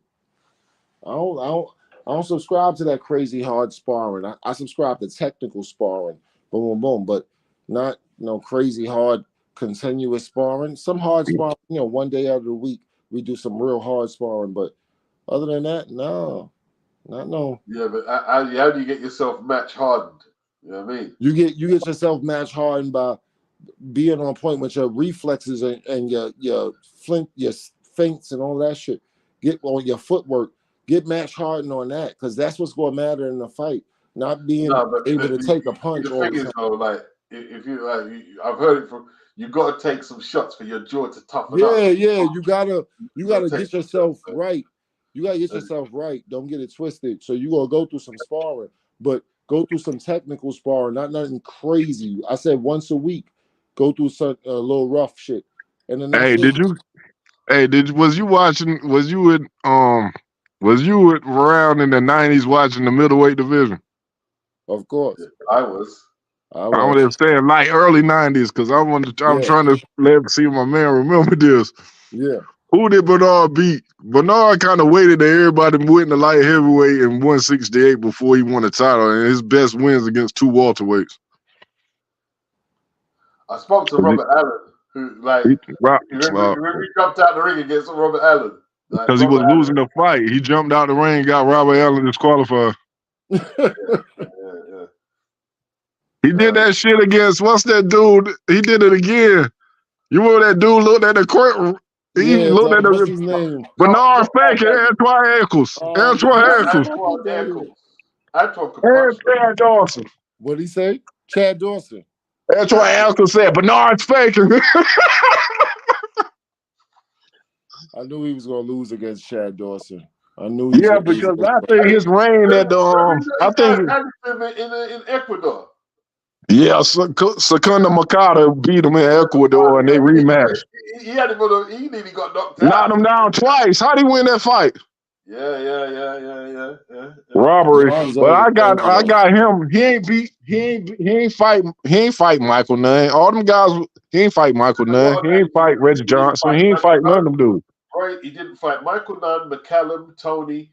I don't subscribe to that crazy hard sparring. I subscribe to technical sparring, boom, boom, boom, but not crazy hard continuous sparring. Some hard sparring, one day out of the week we do some real hard sparring, but other than that, no, not no. Yeah, but how do you get yourself match hardened? You know what I mean? You get yourself match hardened by being on point with your reflexes and your feints and all that shit. Get on your footwork. Get Max Harden on that, because that's what's going to matter in the fight. Not being able to take a punch. The thing is, though, like if you like, I've heard it from. You got to take some shots for your jaw to toughen up. Yeah. You gotta get yourself right. You gotta get yourself right. Don't get it twisted. So you gonna go through some sparring, but go through some technical sparring, not nothing crazy. I said once a week, go through some little rough shit. And then was you around in the 90s watching the middleweight division? Of course. I was saying like early 90s, because I'm trying to see if my man remember this. Yeah. Who did Bernard beat? Bernard kind of waited till everybody went in the light heavyweight in 168 before he won the title, and his best wins against 2 welterweights. I spoke to Robert Allen, who remember he jumped out the ring against Robert Allen. Because he was losing the fight. He jumped out the ring, got Robert Allen disqualified. Yeah. He did that shit against, what's that dude? He did it again. You remember that dude looked at the court? He looked at what's his name? Bernard Fake and Antoine Ankles. Chad Dawson. What did he say? Chad Dawson. Antoine Ankles said Bernard's faking. I knew he was gonna lose against Chad Dawson. I knew. Because I think his reign at I think in Ecuador. Yeah, Secunda Mercado beat him in Ecuador and they rematched. He nearly got knocked out. Knocked him down twice. How'd he win that fight? Yeah. Robbery. But I got him. He ain't fight Michael Nunn. All them guys, he ain't fight Michael Nunn. He ain't fight Reggie Johnson. He ain't fight none of them dudes. Right, he didn't fight Michael Nunn, McCallum, Tony,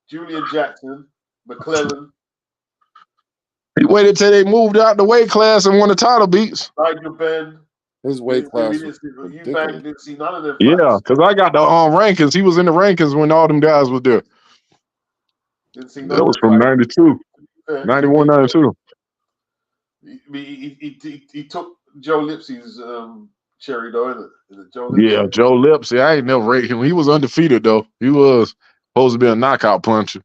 Julian Jackson, McClellan. He waited till they moved out the weight class and won the title beats. Nigel Ben. His weight class. You didn't see none of them. Yeah, because I got the rankings. He was in the rankings when all them guys was there. Didn't see that was from 92. 91, 92. He took Joe Lipsy's cherry though, isn't it? Joe Lipsy. I ain't never rated him. He was undefeated though. He was supposed to be a knockout puncher.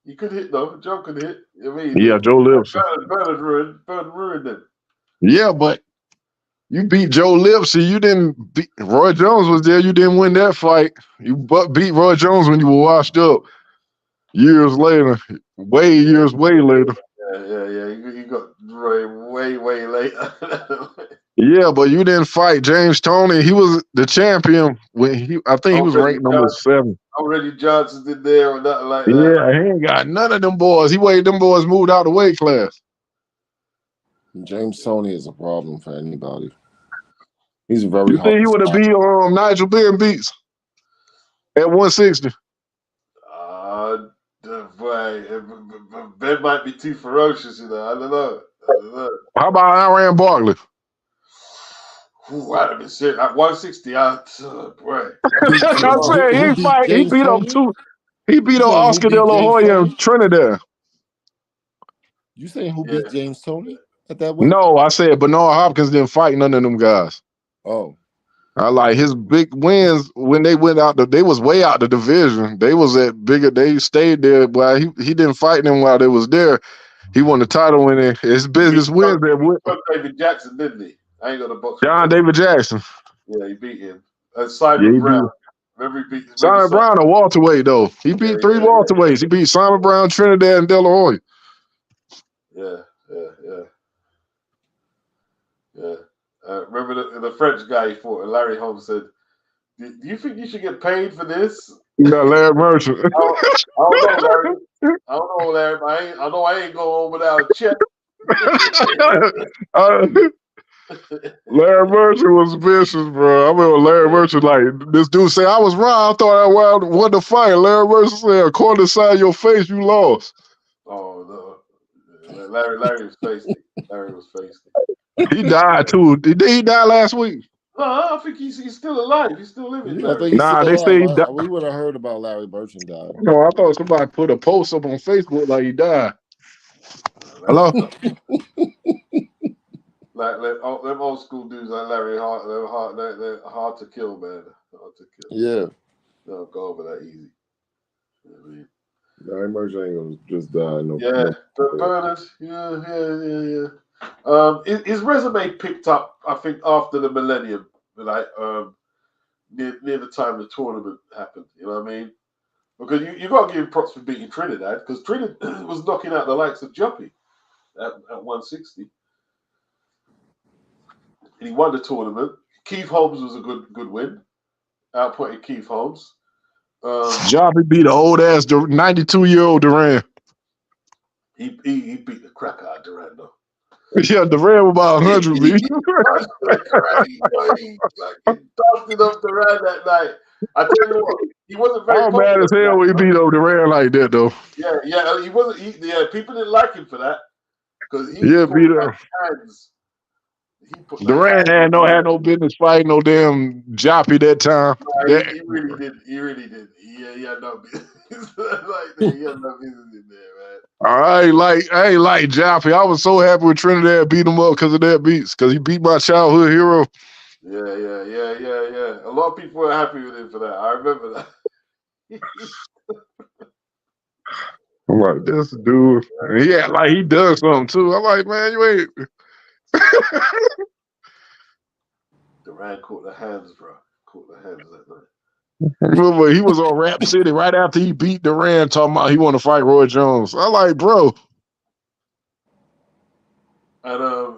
He could hit though. Joe could hit. I mean, Joe Lipsy. Bernard ruined it. Yeah, but you beat Joe Lipsy. You didn't beat Roy Jones was there. You didn't win that fight. You beat Roy Jones when you were washed up. Years later, years later. Yeah. You got Roy way later. Yeah, but you didn't fight James Toney. He was the champion when I think he was ranked number 7. Already Johnson's in there or nothing like that. Yeah, he ain't got none of them boys. Them boys moved out the weight class. James Toney is a problem for anybody. He's very. You think he would have beat Nigel Ben beats at 160? Ben might be too ferocious, I don't know. How about Iran Barkley? I'd have been serious. At 160, boy. He beat up two. He beat up Oscar De La Hoya and Trinidad. You saying who beat James Toney at that weight? No, I said Bernard Hopkins didn't fight none of them guys. Oh. I like his big wins when they went out. They was way out the division. They was at bigger. They stayed there, but he didn't fight them while they was there. He won the title in his biggest wins. David Jackson, didn't he? I ain't got a box. John David Jackson. Yeah, he beat him. Simon Brown. Remember he beat Simon Brown a welterweight though. He beat 3 welterweights. He beat Simon Brown, Trinidad, and De La Hoya. Yeah. Remember the French guy he fought, and Larry Holmes said, "Do you think you should get paid for this?" You got Larry Merchant. I don't know, Larry. I ain't going home without a check. Larry Merchant was vicious, bro. I remember Larry Merchant, like, this dude said, I was wrong. I thought I won the fight. Larry Merchant said, according to the side of your face, you lost. Oh, no. Larry was feisty. Larry was feisty. He died, too. Did he die last week? No, I think he's still alive. He's still living. Yeah, they say he died. We would have heard about Larry Merchant died. No, I thought somebody put a post up on Facebook like he died. Hello? Like them old school dudes like Larry Hart, they're hard to kill, man. Hard to kill. Yeah. They'll go over that easy. You know what I mean? Nah, Emerge ain't gonna just die. No. Yeah, but Bernard, yeah. His resume picked up, I think, after the millennium, like near the time the tournament happened. You know what I mean? Because you got to give him props for beating Trinidad, because Trinidad was knocking out the likes of Juppy at 160, and he won the tournament. Keith Holmes was a good win, outputting Keith Holmes. Joppy beat the old ass 92-year-old Duran. He beat the crap out of Duran though. Yeah, Duran was about 100 He fucking dusted up Duran that night. I tell you what, he wasn't very popular. Mad as hell when he beat up Duran like that though. Yeah, he wasn't. People didn't like him for that because he beat up hands. Duran had no business fighting no damn Joppy that time. He really did. He had no business. He had no business in there, man. I ain't like Joppy. I was so happy with Trinidad beat him up because of that beats, because he beat my childhood hero. Yeah. A lot of people were happy with him for that. I remember that. I'm like, this dude. Yeah, like he does something too. I'm like, man, you ain't. Duran caught the hands, bro. Caught the hands that night. Remember, he was on Rap City right after he beat Duran, talking about he want to fight Roy Jones. I like, bro. And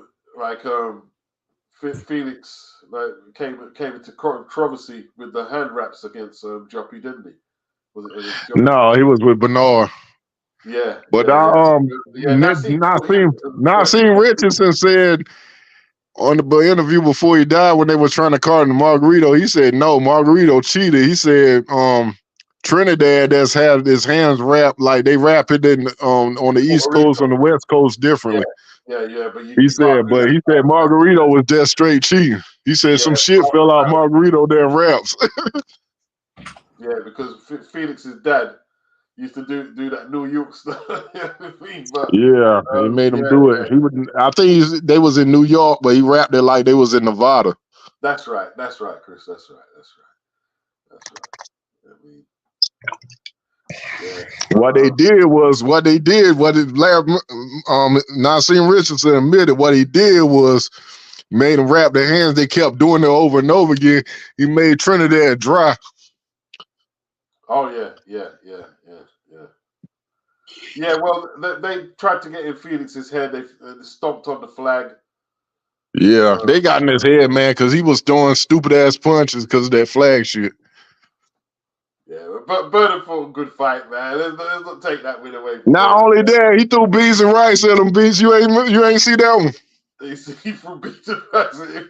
Felix came into controversy with the hand wraps against Joppy, didn't he? Was it Joppy? No, he was with Bernard. Yeah, but Nassim Richardson said on the interview before he died, when they were trying to call him Margarito, he said no, Margarito cheated. He said Trinidad that's had his hands wrapped, like they wrap it in on the East Coast, on the West Coast differently. Yeah, but he said Margarito was just straight cheating. He said some shit fell out Margarito damn wraps. Yeah, because Felix's dad used to do that New York stuff. He made him do it. He would. I think they was in New York, but he wrapped it like they was in Nevada. That's right, Chris. That's right. I mean, what Nassim Richardson admitted, what he did was made them wrap their hands. They kept doing it over and over again. He made Trinidad dry. Oh yeah. Yeah, well, they tried to get in Felix's head. They stomped on the flag. Yeah, they got in his head, man, because he was throwing stupid ass punches because of that flag shit. Yeah, but Bernard fought a good fight, man. Let's not take that win away. Not only that, he threw beans and rice at him. Beans, you ain't see that one. He threw beans and rice at him.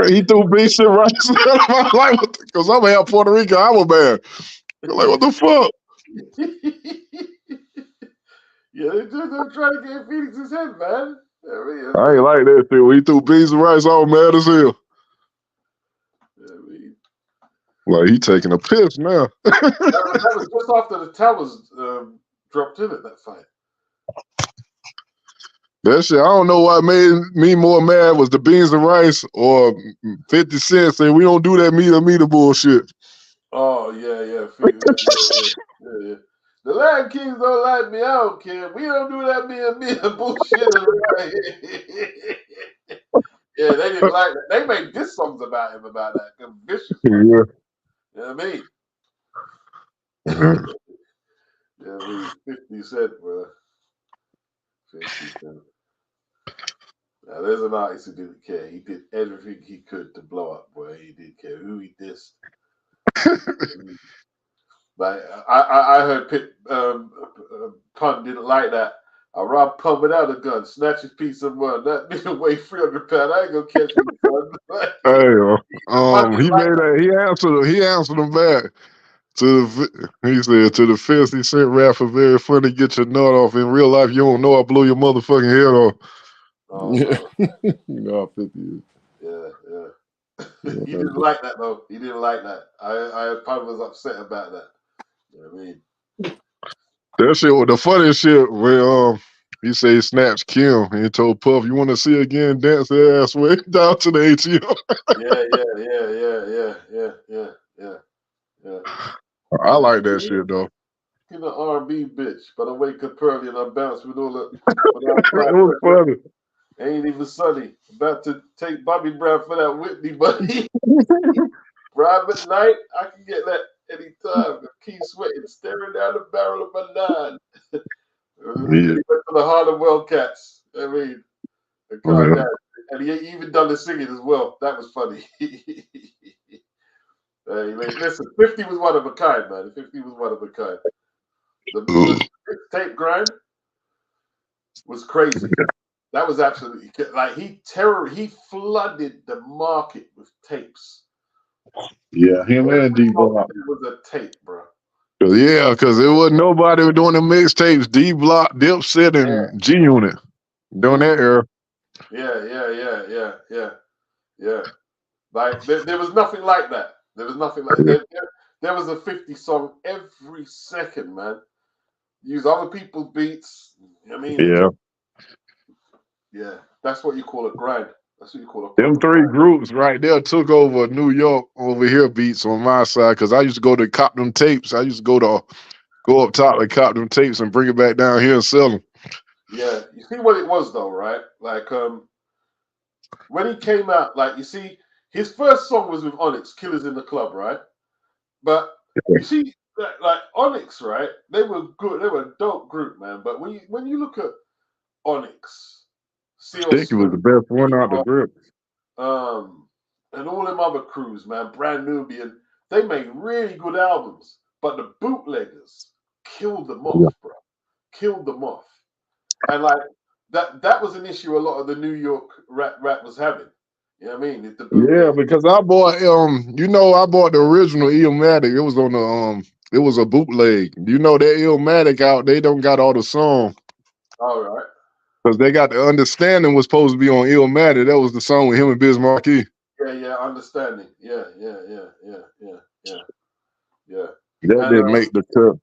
He threw beans and rice at him. I'm like, because I'm out Puerto Rico, I'm a man. I'm like, what the fuck? Yeah, they're trying to get Felix's head, man. I ain't like that shit. He threw beans and rice, all mad as hell. Like, he taking a piss now. that was just after the towers dropped in at that fight. That shit, I don't know what made me more mad, was the beans and rice or 50 Cent saying we don't do that meter bullshit. Oh, yeah. The Land Kings don't like me. I don't care. We don't do that meter bullshit. Yeah, they didn't like that. They made diss songs about him about that. Vicious. Yeah. You know what I mean? Yeah, 50 Cent, bro. 50 Cent. Now, there's an artist who didn't care. He did everything he could to blow up, boy. He didn't care who he dissed. Like I heard Pun didn't like that. I robbed Pun without a gun, snatch his piece of run. That nigga weigh 300 pounds. I ain't gonna catch you, Pun. He answered him back. He said to the 50 Cent rapper, very funny, get your nut off. In real life, you don't know I blew your motherfucking head off. Oh, yeah. You know how 50 is. Yeah. He didn't like that though. He didn't like that. I probably was upset about that. You know what I mean? That shit was the funniest shit when He said he snatched Kim and he told Puff, "You want to see her again? Dance her ass way down to the ATM." Yeah. I like that shit though. She's an R&B bitch, but I wake up early and I bounce with all the. It was funny. Ain't even sunny. About to take Bobby Brown for that Whitney, buddy. Private night, I can get that anytime. Keep sweating, staring down the barrel of my nine. He went to the Harlem Wildcats. I mean, the guy and he even done the singing as well. That was funny. Hey, listen, 50 was one of a kind, man. 50 was one of a kind. The tape grind was crazy. That was absolutely like he flooded the market with tapes. Yeah, him and D-Block. It was a tape, bro. Yeah, because there wasn't nobody doing the mixtapes. D-Block, Dipset, and G-Unit doing that era. Yeah. Like there was nothing like that. There was nothing like that. There was a 50 song every second, man. Use other people's beats. I mean, yeah. That's what you call a grind. That's what you call a. Them three groups right there took over New York over here beats on my side because I used to go to cop them tapes. I used to go up top and cop them tapes and bring it back down here and sell them. Yeah, you see what it was though, right? Like when he came out, like you see, his first song was with Onyx, "Killers in the Club," right? But you see, like Onyx, right? They were good. They were a dope group, man. But when you look at Onyx, Sticky was the best one out the group. And all them other crews, man, Brand Nubian, they made really good albums. But the bootleggers killed them off, bro. Killed them off. And like that was an issue a lot of the New York rap was having. You know what I mean? Yeah, because I bought I bought the original Illmatic. It was on the it was a bootleg. You know that Illmatic out, they don't got all the song. All right. Because they got the Understanding was supposed to be on Illmatic. That was the song with him and Biz Markie. Yeah, Understanding. Yeah. That didn't make the cut.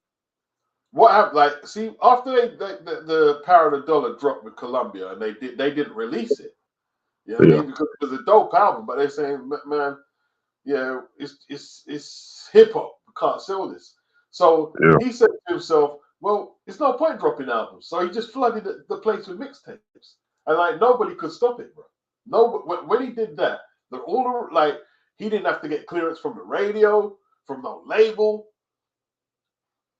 What happened? Like, see, after the Power of the Dollar dropped with Columbia, and they didn't release it. You know what I mean? Because it was a dope album, but they're saying, man, yeah, it's hip hop. We can't sell this. So he said to himself, well, it's no point dropping albums. So he just flooded the place with mixtapes, and like nobody could stop it, bro. No, when he did that, he didn't have to get clearance from the radio, from no label.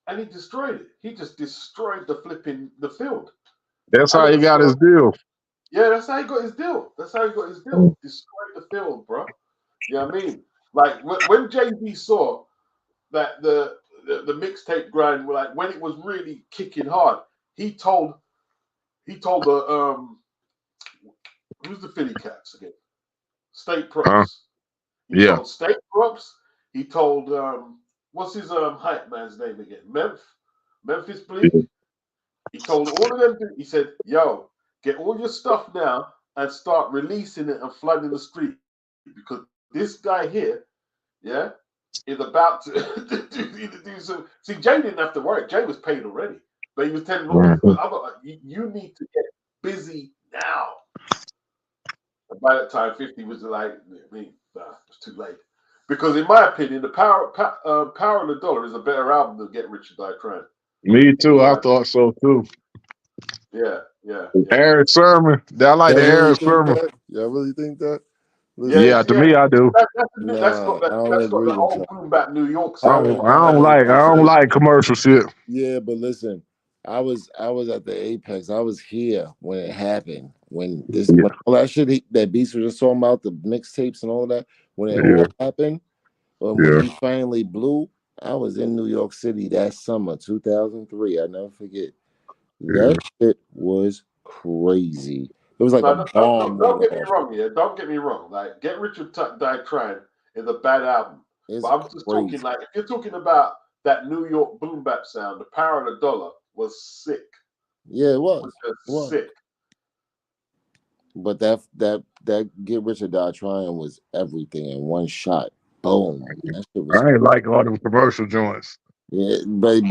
And he destroyed it. He just destroyed the field. That's how he got his deal. Yeah, that's how he got his deal. Destroyed the field, bro. You know what I mean? Like when Jay-Z saw that the mixtape grind, like when it was really kicking hard, he told the who's the Philly Cats again? State Props. He told State Props. He told what's his hype man's name again? Memphis Bleak. He told all of them. He said, "Yo, get all your stuff now and start releasing it and flooding the street because this guy here, is about to do some." See, Jay didn't have to worry. Jay was paid already, but he was telling all you need to get busy now. And by that time, 50 was like, it's too late. Because in my opinion, the Power of the Dollar is a better album than Get Rich or Die Trying. Me too. I thought so too. Yeah. Eric Sermon. I like the Eric Sermon. Y'all really think that? Yeah, to me, I do. That's got the whole boom back New York side. I don't like commercial shit. Yeah, but listen, I was at the Apex. I was here when it happened. When all that shit that Beast was just talking about, the mixtapes and all that, when it all happened, when he finally blew, I was in New York City that summer, 2003. I never forget. That shit was crazy. It was like a bomb. Don't get me wrong, Don't get me wrong. Like, Get Rich or Die Trying is a bad album. But I'm just talking like, if you're talking about that New York boom bap sound, the Power of the Dollar was sick. Yeah, it was. Sick. But that Get Rich or Die Trying was everything in one shot. Boom. I ain't like all them commercial joints. Yeah, but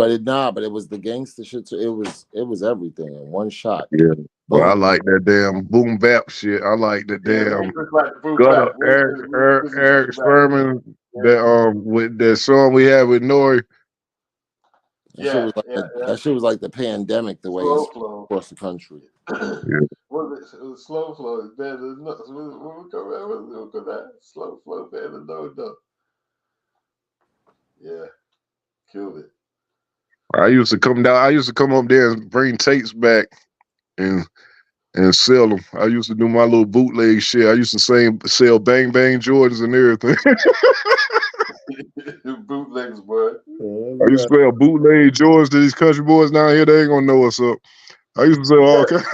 it was the gangster shit too. It was everything in one shot. Yeah. Well, I Boom. like that damn boom bap shit. I like the Yeah, damn just like the boom gutter back. Eric Sperman Yeah. that with that song we had with Nori. That shit was like Yeah. that shit was like the pandemic the way Slow it's flow. across the country. Yeah. It was slow flow. It's better than nuts. We'll go that. Slow flow better than no. Yeah. Killed it. I used to come down. I used to come up there and bring tapes back and sell them. I used to do my little bootleg shit. I used to sell Bang Bang Jordans and everything. Bootlegs, boy. I used to sell bootleg Jordans to these country boys down here. They ain't gonna know what's up. I used to sell all kinds.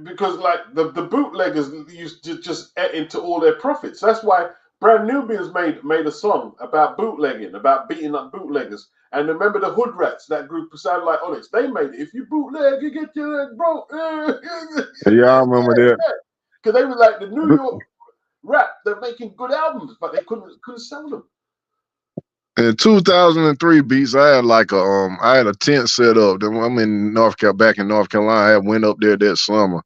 Because like the bootleggers used to just ate into all their profits. That's why Brand Nubians made a song about bootlegging, about beating up bootleggers. And remember the Hood Rats, that group who sounded like Onyx, they made it. If you bootleg, you get your leg broke. Yeah, I remember that. Because they were like the New York rap. They're making good albums, but they couldn't sell them. In 2003, Beats, I had like I had a tent set up. Then I'm in back in North Carolina. I went up there that summer.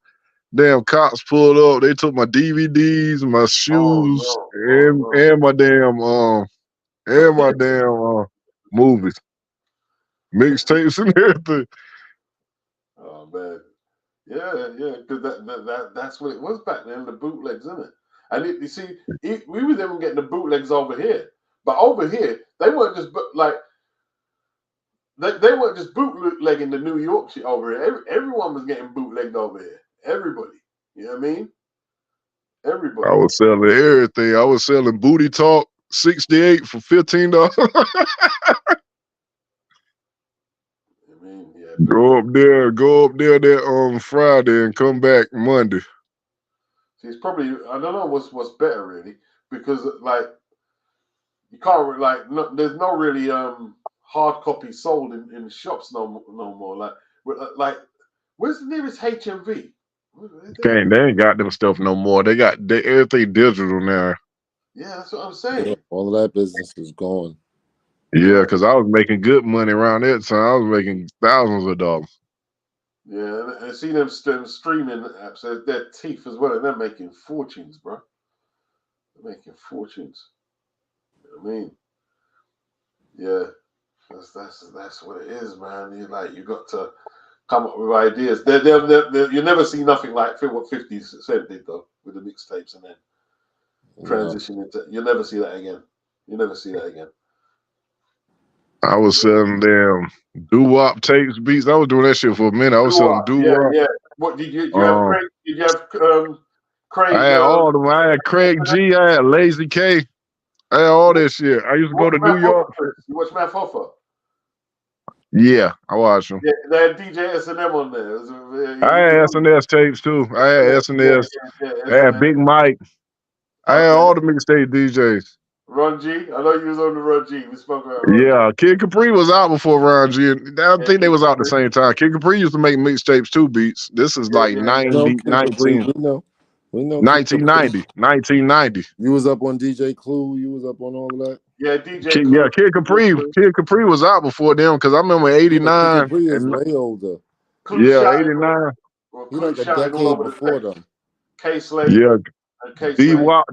Damn cops pulled up. They took my DVDs, my shoes, and my damn movies, mixtapes, and everything. Oh man, yeah, because that's what it was back then. The bootlegs, isn't it? And you see, we were even getting the bootlegs over here, but over here they weren't just like they weren't just bootlegging the New York shit over here. Everyone was getting bootlegged over here. Everybody, you know what I mean? Everybody. I was selling everything. I was selling Booty Talk 68 for $15. I mean, yeah. Go up there that Friday and come back Monday. See, it's probably I don't know what's better really because like you can't there's no really hard copy sold in shops no more. Like where's the nearest HMV? They ain't got them stuff no more. They everything digital now. Yeah, that's what I'm saying. Yeah, all of that business is gone. Yeah, because I was making good money around that time. I was making thousands of dollars. Yeah, and I see them streaming apps. They're teeth as well, and they're making fortunes, bro. They're making fortunes. You know what I mean? Yeah, that's what it is, man. You got to come up with ideas. You never see nothing like what 50 Cent did though with the mixtapes and then transition into. You'll never see that again. You never see that again. I was selling damn doo-wop tapes, beats. I was doing that shit for a minute. I was selling doo-wop. Yeah. What did you have? Craig? Did you have Craig? I had all of them. I had Craig G. I had Lazy K. I had all that shit. I used to go to New York. You watch Matt Hoffa? Yeah, I watched them. Yeah, they had DJ S&M on there. I had SNS tapes too. I had SNS. I had Big Mike. I had all the mixtape DJs. Ron G. I know you was on the Ron G. We spoke about Ron Yeah, Kid Capri was out before Ron G. I think they was out at the same time. Kid Capri used to make mixtapes too, beats. This is like 1990. 1990. You was up on DJ Clue. You was up on all of that. Yeah, DJ Clue. Yeah, Kid Capri was out before them because I remember 89. Kid Capri is way older. Yeah, 89. He's like a decade before them. K-Slate. Yeah.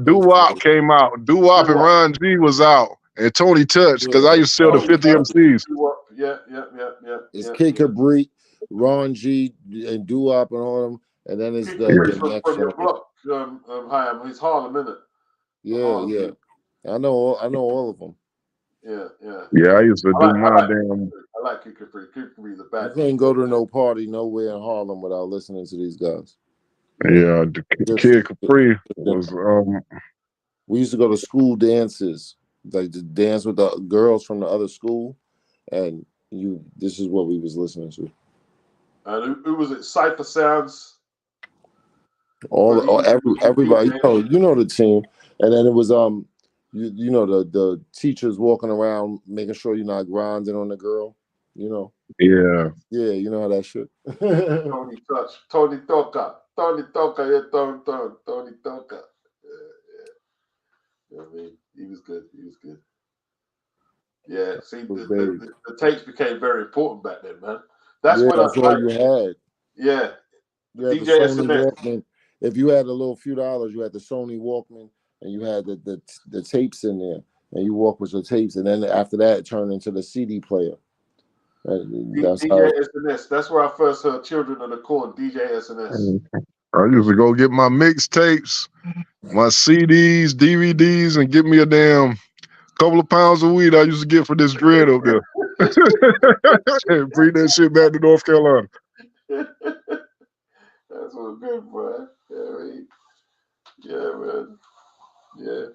Doo-Wop came out. Doo-Wop and Ron G was out. And Tony Touch, because I used to sell the 50 MCs. Yeah. It's Kid Capri, Ron G, and Doo-Wop and all of them. And then it's the next from your block. He's Harlem, isn't it? Yeah. I know all of them. Yeah, I used to do my damn. I like Kid Capri. Kid Capri the bad. You can't go to no party nowhere in Harlem without listening to these guys. Yeah, the Kid Capri was. We used to go to school dances, like to dance with the girls from the other school, and this is what we was listening to. And who was it? Cypher Sounds. Everybody, you know the team, and then it was you know the teachers walking around making sure you're not grinding on the girl, you know. Yeah, you know how that shit. Tony Touch, Tony Toka, Tony Toka. Yeah. I mean, he was good. Yeah, see, those days. the tapes became very important back then, man. That's Yeah, when that's all you had. yeah, You had the DJ Sony SMS. Walkman. If you had a little few dollars, you had the Sony Walkman, and you had the tapes in there, and you walk with your tapes, and then after that, it turned into the CD player. That's how. DJ SNS. That's where I first heard Children of the Corn. DJ SNS. I used to go get my mixtapes, my CDs, DVDs, and get me a damn couple of pounds of weed I used to get for this dread up there. And bring that shit back to North Carolina. That's what good, bro. Yeah, man. Yeah.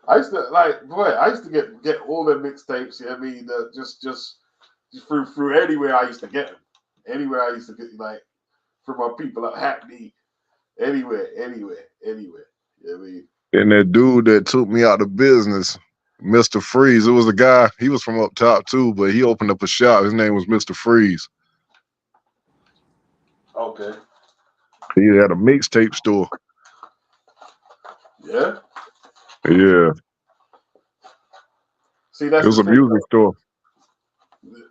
I used to I used to get all the mixtapes. Yeah, I mean, just through anywhere I used to get them. Anywhere I used to get, like, from my people at Hackney. Anywhere. Yeah, I mean. And that dude that took me out of business, Mr. Freeze, it was a guy, he was from up top too, but he opened up a shop. His name was Mr. Freeze. Okay. He had a mixtape store. Yeah. Yeah. See, that's It was the a thing, music store.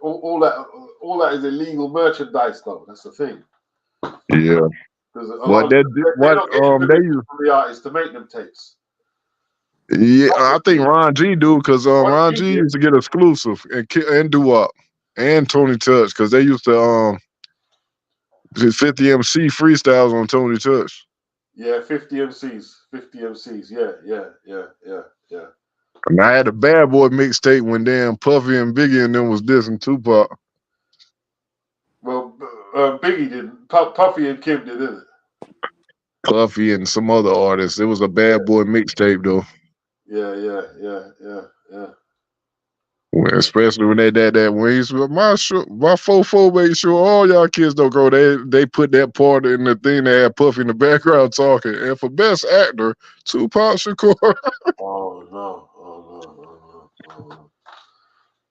all that is illegal merchandise, though. That's the thing. Yeah. Because a But lot of that they're not getting they permission used. from the artists to make them tapes. Yeah, I think Ron G do, because Ron G yeah. used to get exclusive and do up and Tony Touch, because they used to 50 MC freestyles on Tony Touch. Yeah, 50 MCs. Yeah. And I had a Bad Boy mixtape when damn Puffy and Biggie and them was dissing Tupac. Well, Biggie didn't. Puffy and Kim did, didn't it? Puffy and some other artists. It was a Bad Boy mixtape though. Yeah. Especially when when he's my 4-4 made sure all y'all kids don't go. They put that part in the thing that had Puffy in the background talking. And for best actor, Tupac Shakur. Oh no,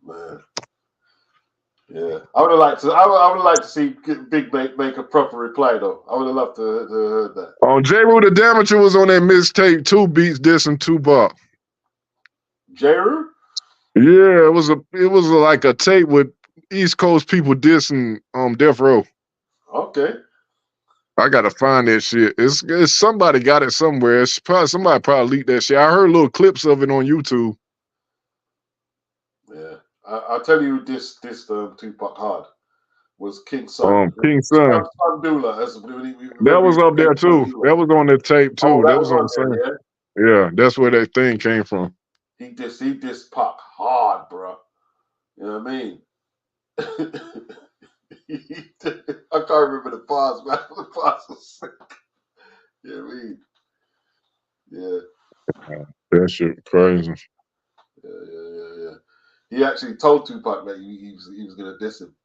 man. Yeah, I would have liked to. I would like to see Big make a proper reply though. I would have loved to heard that. J. Rue the Damager was on that mixtape, 2 beats dissing Tupac. J. Rue? Yeah, it was like a tape with East Coast people dissing Death Row. Okay. I gotta find that shit. It's somebody got it somewhere. It's somebody probably leaked that shit. I heard little clips of it on YouTube. Yeah, I'll tell you this Tupac hard was King Son. King Son. Dula. That was up there too. That was on the tape too. Oh, that was on the same. Yeah, that's where that thing came from. He dissed Pac hard, bro. You know what I mean? I can't remember the bars, man. The bars was sick. You know what I mean? Yeah. That shit crazy. Yeah. He actually told Tupac that he was gonna diss him.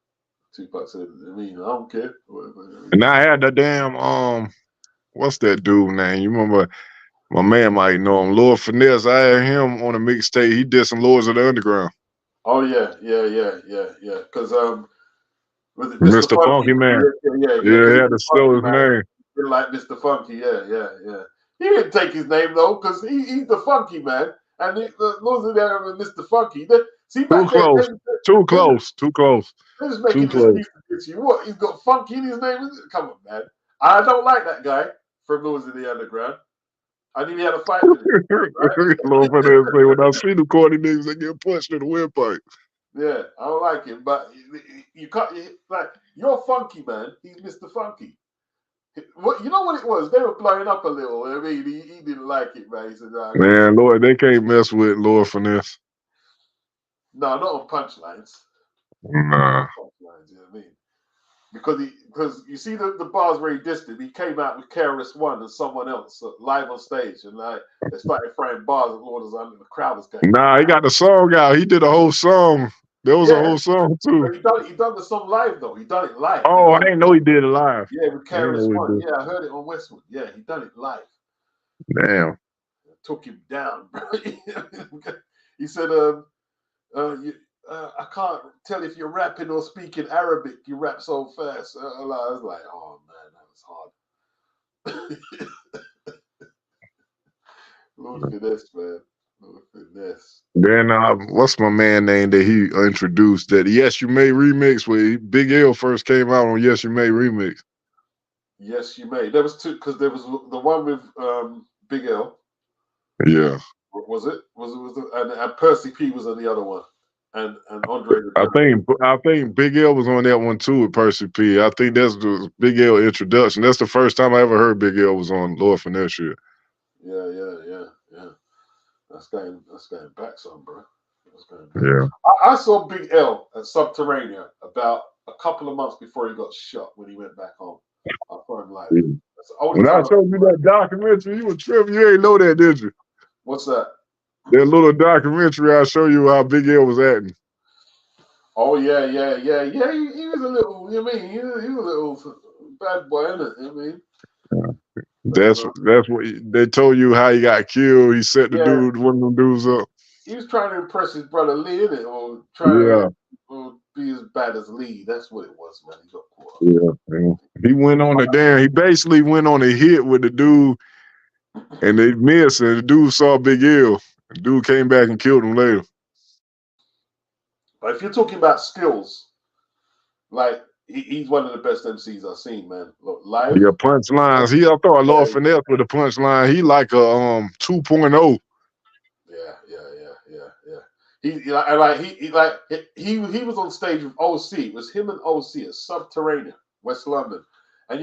Tupac said, I mean, I don't care. And I had the damn what's that dude name? You remember? My man might know him, Lord Finesse. I had him on a mixtape. He did some Lords of the Underground. Oh yeah. Because was it Mr. Funky Man? Yeah. He had to spell his name. Like Mr. Funky, yeah. He didn't take his name though, because he's the Funky Man, and the Lords of the Underground, Mr. Funky. Too close. They're just making this against you. What? He's got Funky in his name? Come on, man. I don't like that guy from Lords of the Underground. I knew he had a fight with him. Right? Lord Finesse say, when I see the corny niggas, they get punched in the windpipe. Yeah, I don't like him, but you can't. You're Funky Man. He's Mr. Funky. What you know what it was? They were blowing up a little. I mean, he didn't like it, man. He said, "Man, Lord, they can't mess with Lord Finesse." No, not on punchlines. Nah. Punchlines, you know what I mean? Because you see the bars where he dissed him, he came out with KRS-One and someone else live on stage, and they started throwing bars at Lord and the crowd was going. Nah, he got the song out. He did a whole song. There was a whole song too. He done the song live though. He done it live. Oh, I didn't know he did it live. Yeah, with KRS-One. Yeah, I heard it on Westwood. Yeah, he done it live. Damn. Took him down, bro. He said, I can't tell if you're rapping or speaking Arabic. You rap so fast. I was like, oh man, that was hard. Look at this, man. This. Then what's my man name that he introduced that Yes You May remix where Big L first came out on Yes You May remix. Yes, you may. There was two because there was the one with Big L. Yeah. Was it? And Percy P was on the other one, and Andre. I think Big L was on that one too with Percy P. I think that's the Big L introduction. That's the first time I ever heard Big L was on Lord Finesse shit. Yeah. That's going back some, bro. Yeah. I saw Big L at Subterranea about a couple of months before he got shot when he went back home. I saw him live. When I showed you that documentary, you were tripping. You ain't know that, did you? What's that? That little documentary I show you how Big L was acting. Oh yeah. He was a little. You know what I mean? He was a little bad boy, isn't it? You know what I mean? That's what they told you how he got killed. He set the dude, one of them dudes up. He was trying to impress his brother Lee, innit? Or trying to be as bad as Lee. That's what it was, man. He got caught up. Yeah. He went on he basically went on a hit with the dude and they missed and the dude saw Big L. The dude came back and killed him later. But if you're talking about skills, like he's one of the best MCs I've seen, man. Look, live. Yeah, punchlines. I thought Lord Finesse with the punchline. He like a 2.0. He was on stage with OC. It was him and OC at Subterranean, West London. And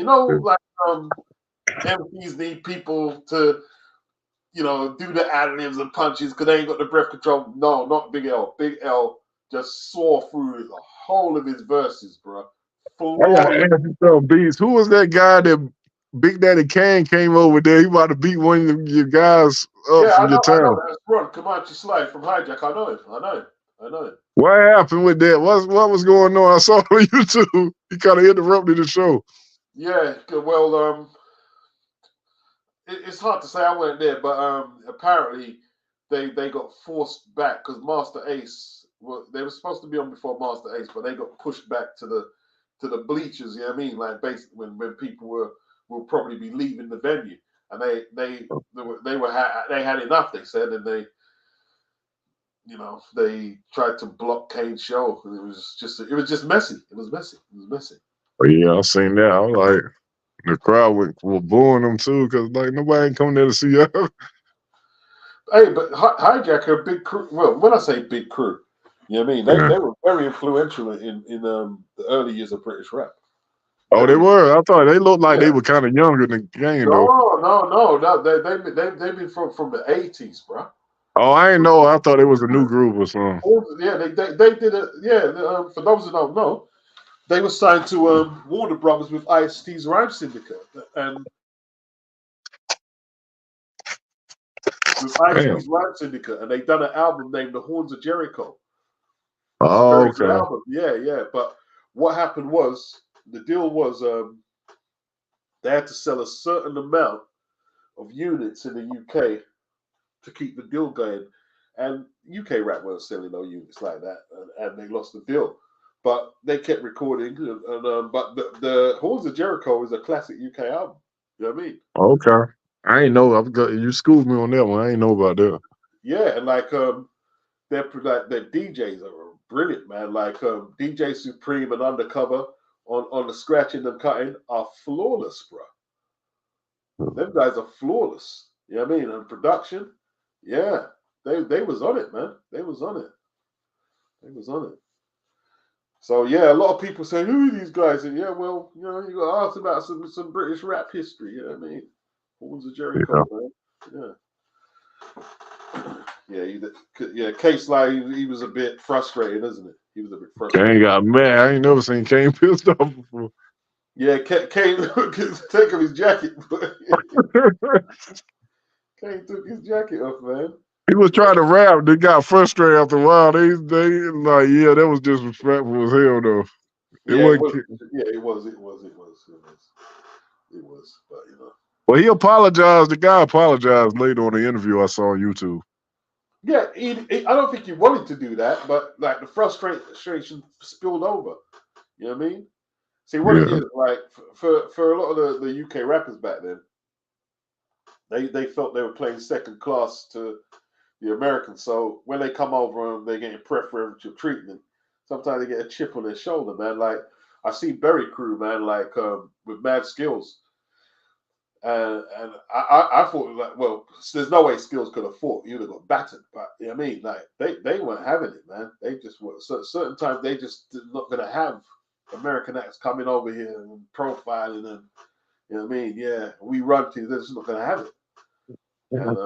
MCs need people to, do the ad-libs and punches because they ain't got the breath control. No, not Big L. Big L just saw through the whole of his verses, bro. I got to ask you some beats. Who was that guy that Big Daddy Kane came over there? He about to beat one of your guys up from your town. I know. That's Ron Comanche Slide from Hijack. I know him. What happened with that? What was going on? I saw it on YouTube. He kind of interrupted the show. Yeah, well, it's hard to say. I weren't there, but apparently they got forced back because Master Ace. They were supposed to be on before Master Ace, but they got pushed back to the bleachers. You know what I mean? Like basically when people will probably be leaving the venue, and they had enough. They said, and they tried to block Kane's show, and it was just messy. It was messy. But yeah, I seen that. I was like, the crowd were booing them too, because like nobody ain't coming there to see us. Hey, but Hijacker, big crew. Well, when I say big crew, you know what I mean? They were very influential in the early years of British rap. Oh, they were. I thought they looked like they were kind of younger than Kane, though. No. They've been from the 80s, bro. Oh, I ain't know. I thought it was a new group or something. Yeah, they did it. Yeah, for those who don't know, they were signed to Warner Brothers with Ice-T's Rhyme Syndicate, and they done an album named The Horns of Jericho. Oh, okay. Album. Yeah. But what happened was the deal was they had to sell a certain amount of units in the UK to keep the deal going, and UK rap weren't selling no units like that, and they lost the deal. But they kept recording, but the Horns of Jericho is a classic UK album. You know what I mean? Okay. I ain't know. You schooled me on that one. I ain't know about that. Yeah, and their DJs are brilliant, man. Like DJ Supreme and Undercover on the scratching and cutting are flawless, bro. Them guys are flawless. You know what I mean? And production, yeah, they was on it, man. They was on it. So yeah, a lot of people say, who are these guys? And yeah, well, you got to ask about some British rap history. You know what I mean? Horns of Jericho, man. Yeah. Case like he was a bit frustrated, isn't it? He was a bit frustrated. Kane got mad. I ain't never seen Kane pissed off before. Yeah, Kane take off his jacket. Kane took his jacket off, man. He was trying to rap. They got frustrated after a while. They like, yeah, that was disrespectful as hell, though. It was. But Well, he apologized. The guy apologized later on the interview I saw on YouTube. Yeah, I don't think he wanted to do that, but like the frustration spilled over. You know what I mean? See what it is like for a lot of the UK rappers back then. They felt they were playing second class to the Americans. So when they come over and they're getting preferential treatment, sometimes they get a chip on their shoulder, man. Like I see Berry Crew, man, like with mad skills. And I thought like, well, there's no way Skills could have fought. You'd have got battered. But you know what I mean, like they weren't having it, man. They just were certain times they just not gonna have American acts coming over here and profiling and you know what I mean. Yeah, we run to you. They're just not gonna have it. And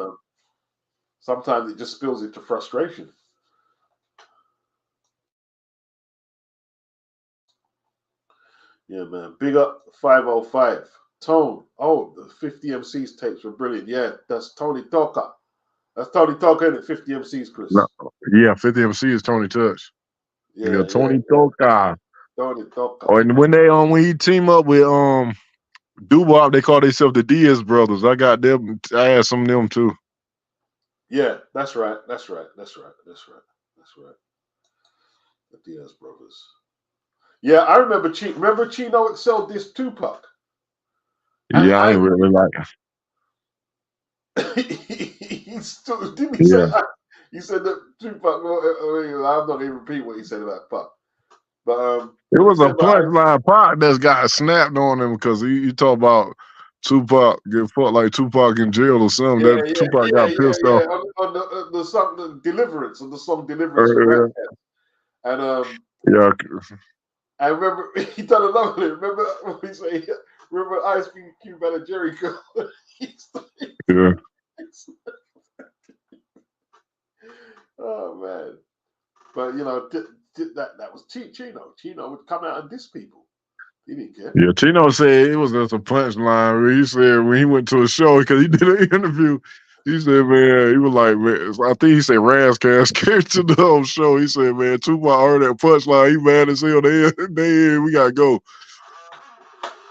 sometimes it just spills into frustration. Yeah, man. Big up 505. Tone. Oh, the 50 MCs tapes were brilliant. Yeah, that's Tony Toka. That's Tony Toka in it, 50 MCs, Chris. No, yeah, 50 MC is Tony Touch. Yeah, Tony Toka. Tony Toka. Oh, and when he team up with Doo-Wop, they call themselves the Diaz brothers. I got them. I had some of them too. Yeah, that's right. That's right. The Diaz brothers. Yeah, I remember. Remember Chino Excel dissed Tupac. Yeah, I ain't really like it. Didn't he say? He said that Tupac. I'm not going to repeat what he said about Pac. But it was a punchline. Pac that's got snapped on him because he talked about Tupac get fucked like Tupac in jail or something. Tupac got pissed off on the song Deliverance, on the song Deliverance. And yeah. I remember he done another lyric. Remember what he say? Remember Ice Cube and Jericho? Yeah. Oh man! But you know that was Chino. Chino would come out and diss people. He didn't care. Yeah, Chino said it was just a punchline. He said when he went to a show because he did an interview. He said, man, he was like, man, I think he said Razcast came to the whole show. He said, man, Tupac heard that punchline. He mad as hell. We gotta go.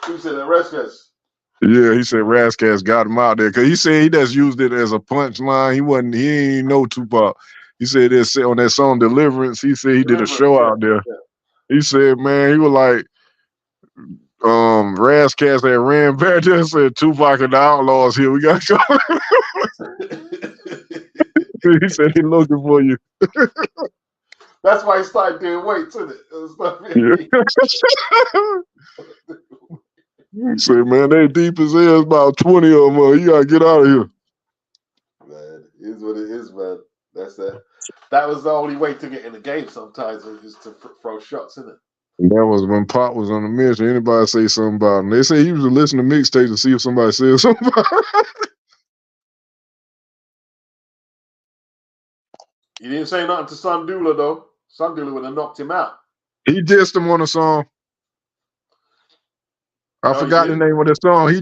Who said that? Razcast? Yeah, he said Razcast got him out there because he said he just used it as a punchline. He ain't know Tupac. He said this on that song Deliverance. He said he did a show out there. Yeah. He said, man, he was like, Razcast that ran back there said Tupac and the Outlaws here. We gotta go. He said he looking for you. That's why he started doing weights, isn't it? He said, man, they deep as hell. It's about 20 of them. You gotta get out of here. Man, it is what it is, man. That's that. That was the only way to get in the game sometimes, is to throw shots, isn't it? And that was when Pop was on the mission. Anybody say something about him? They say he was listening to mixtapes to see if somebody said something about him. He didn't say nothing to Sun Dula, though. Sun Dula would have knocked him out. He dissed him on a song. I forgot the name of the song. He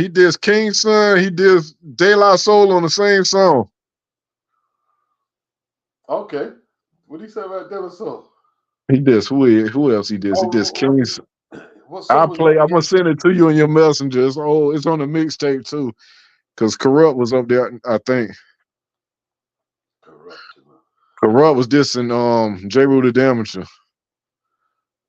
did King's Son. He did De La Soul on the same song. Okay. What did he say about De La Soul? He did. Who else he did? He did King's. I'm gonna send it to you in your messenger. It's on the mixtape too, because Corrupt was up there. I think Corrupt was dissing J. Rue the Damager.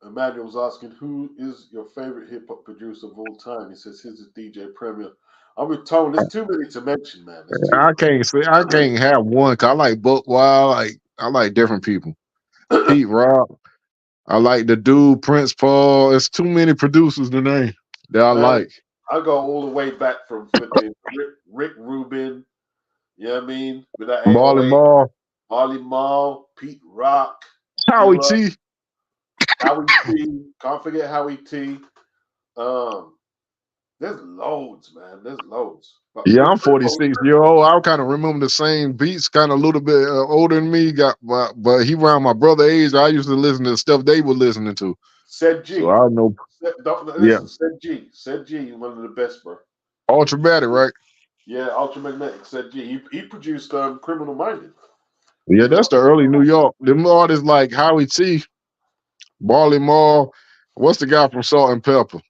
Emmanuel was asking, who is your favorite hip hop producer of all time? He says his is DJ Premier. I'm with Tone. There's too many to mention, man. I can't have one. Cause I like Buck Wild. I like different people. Pete Rock. I like the dude Prince Paul. It's too many producers to name that I like. I go all the way back from flipping Rick Rubin. You know what I mean? With that Marley Marl, Pete Rock, Howie T. Can't forget Howie T. There's loads, man. There's loads. But yeah, I'm 46 years old. I kind of remember the same beats, kind of a little bit older than me. But he around my brother age. I used to listen to the stuff they were listening to. Said G. So I know. Said G, one of the best, bro. Ultramatic, right? Yeah, Ultramagnetic. Said G. He produced Criminal Minded. Yeah, that's the early New York. Them artists like Howie T, Marley Marl. What's the guy from Salt and Pepper?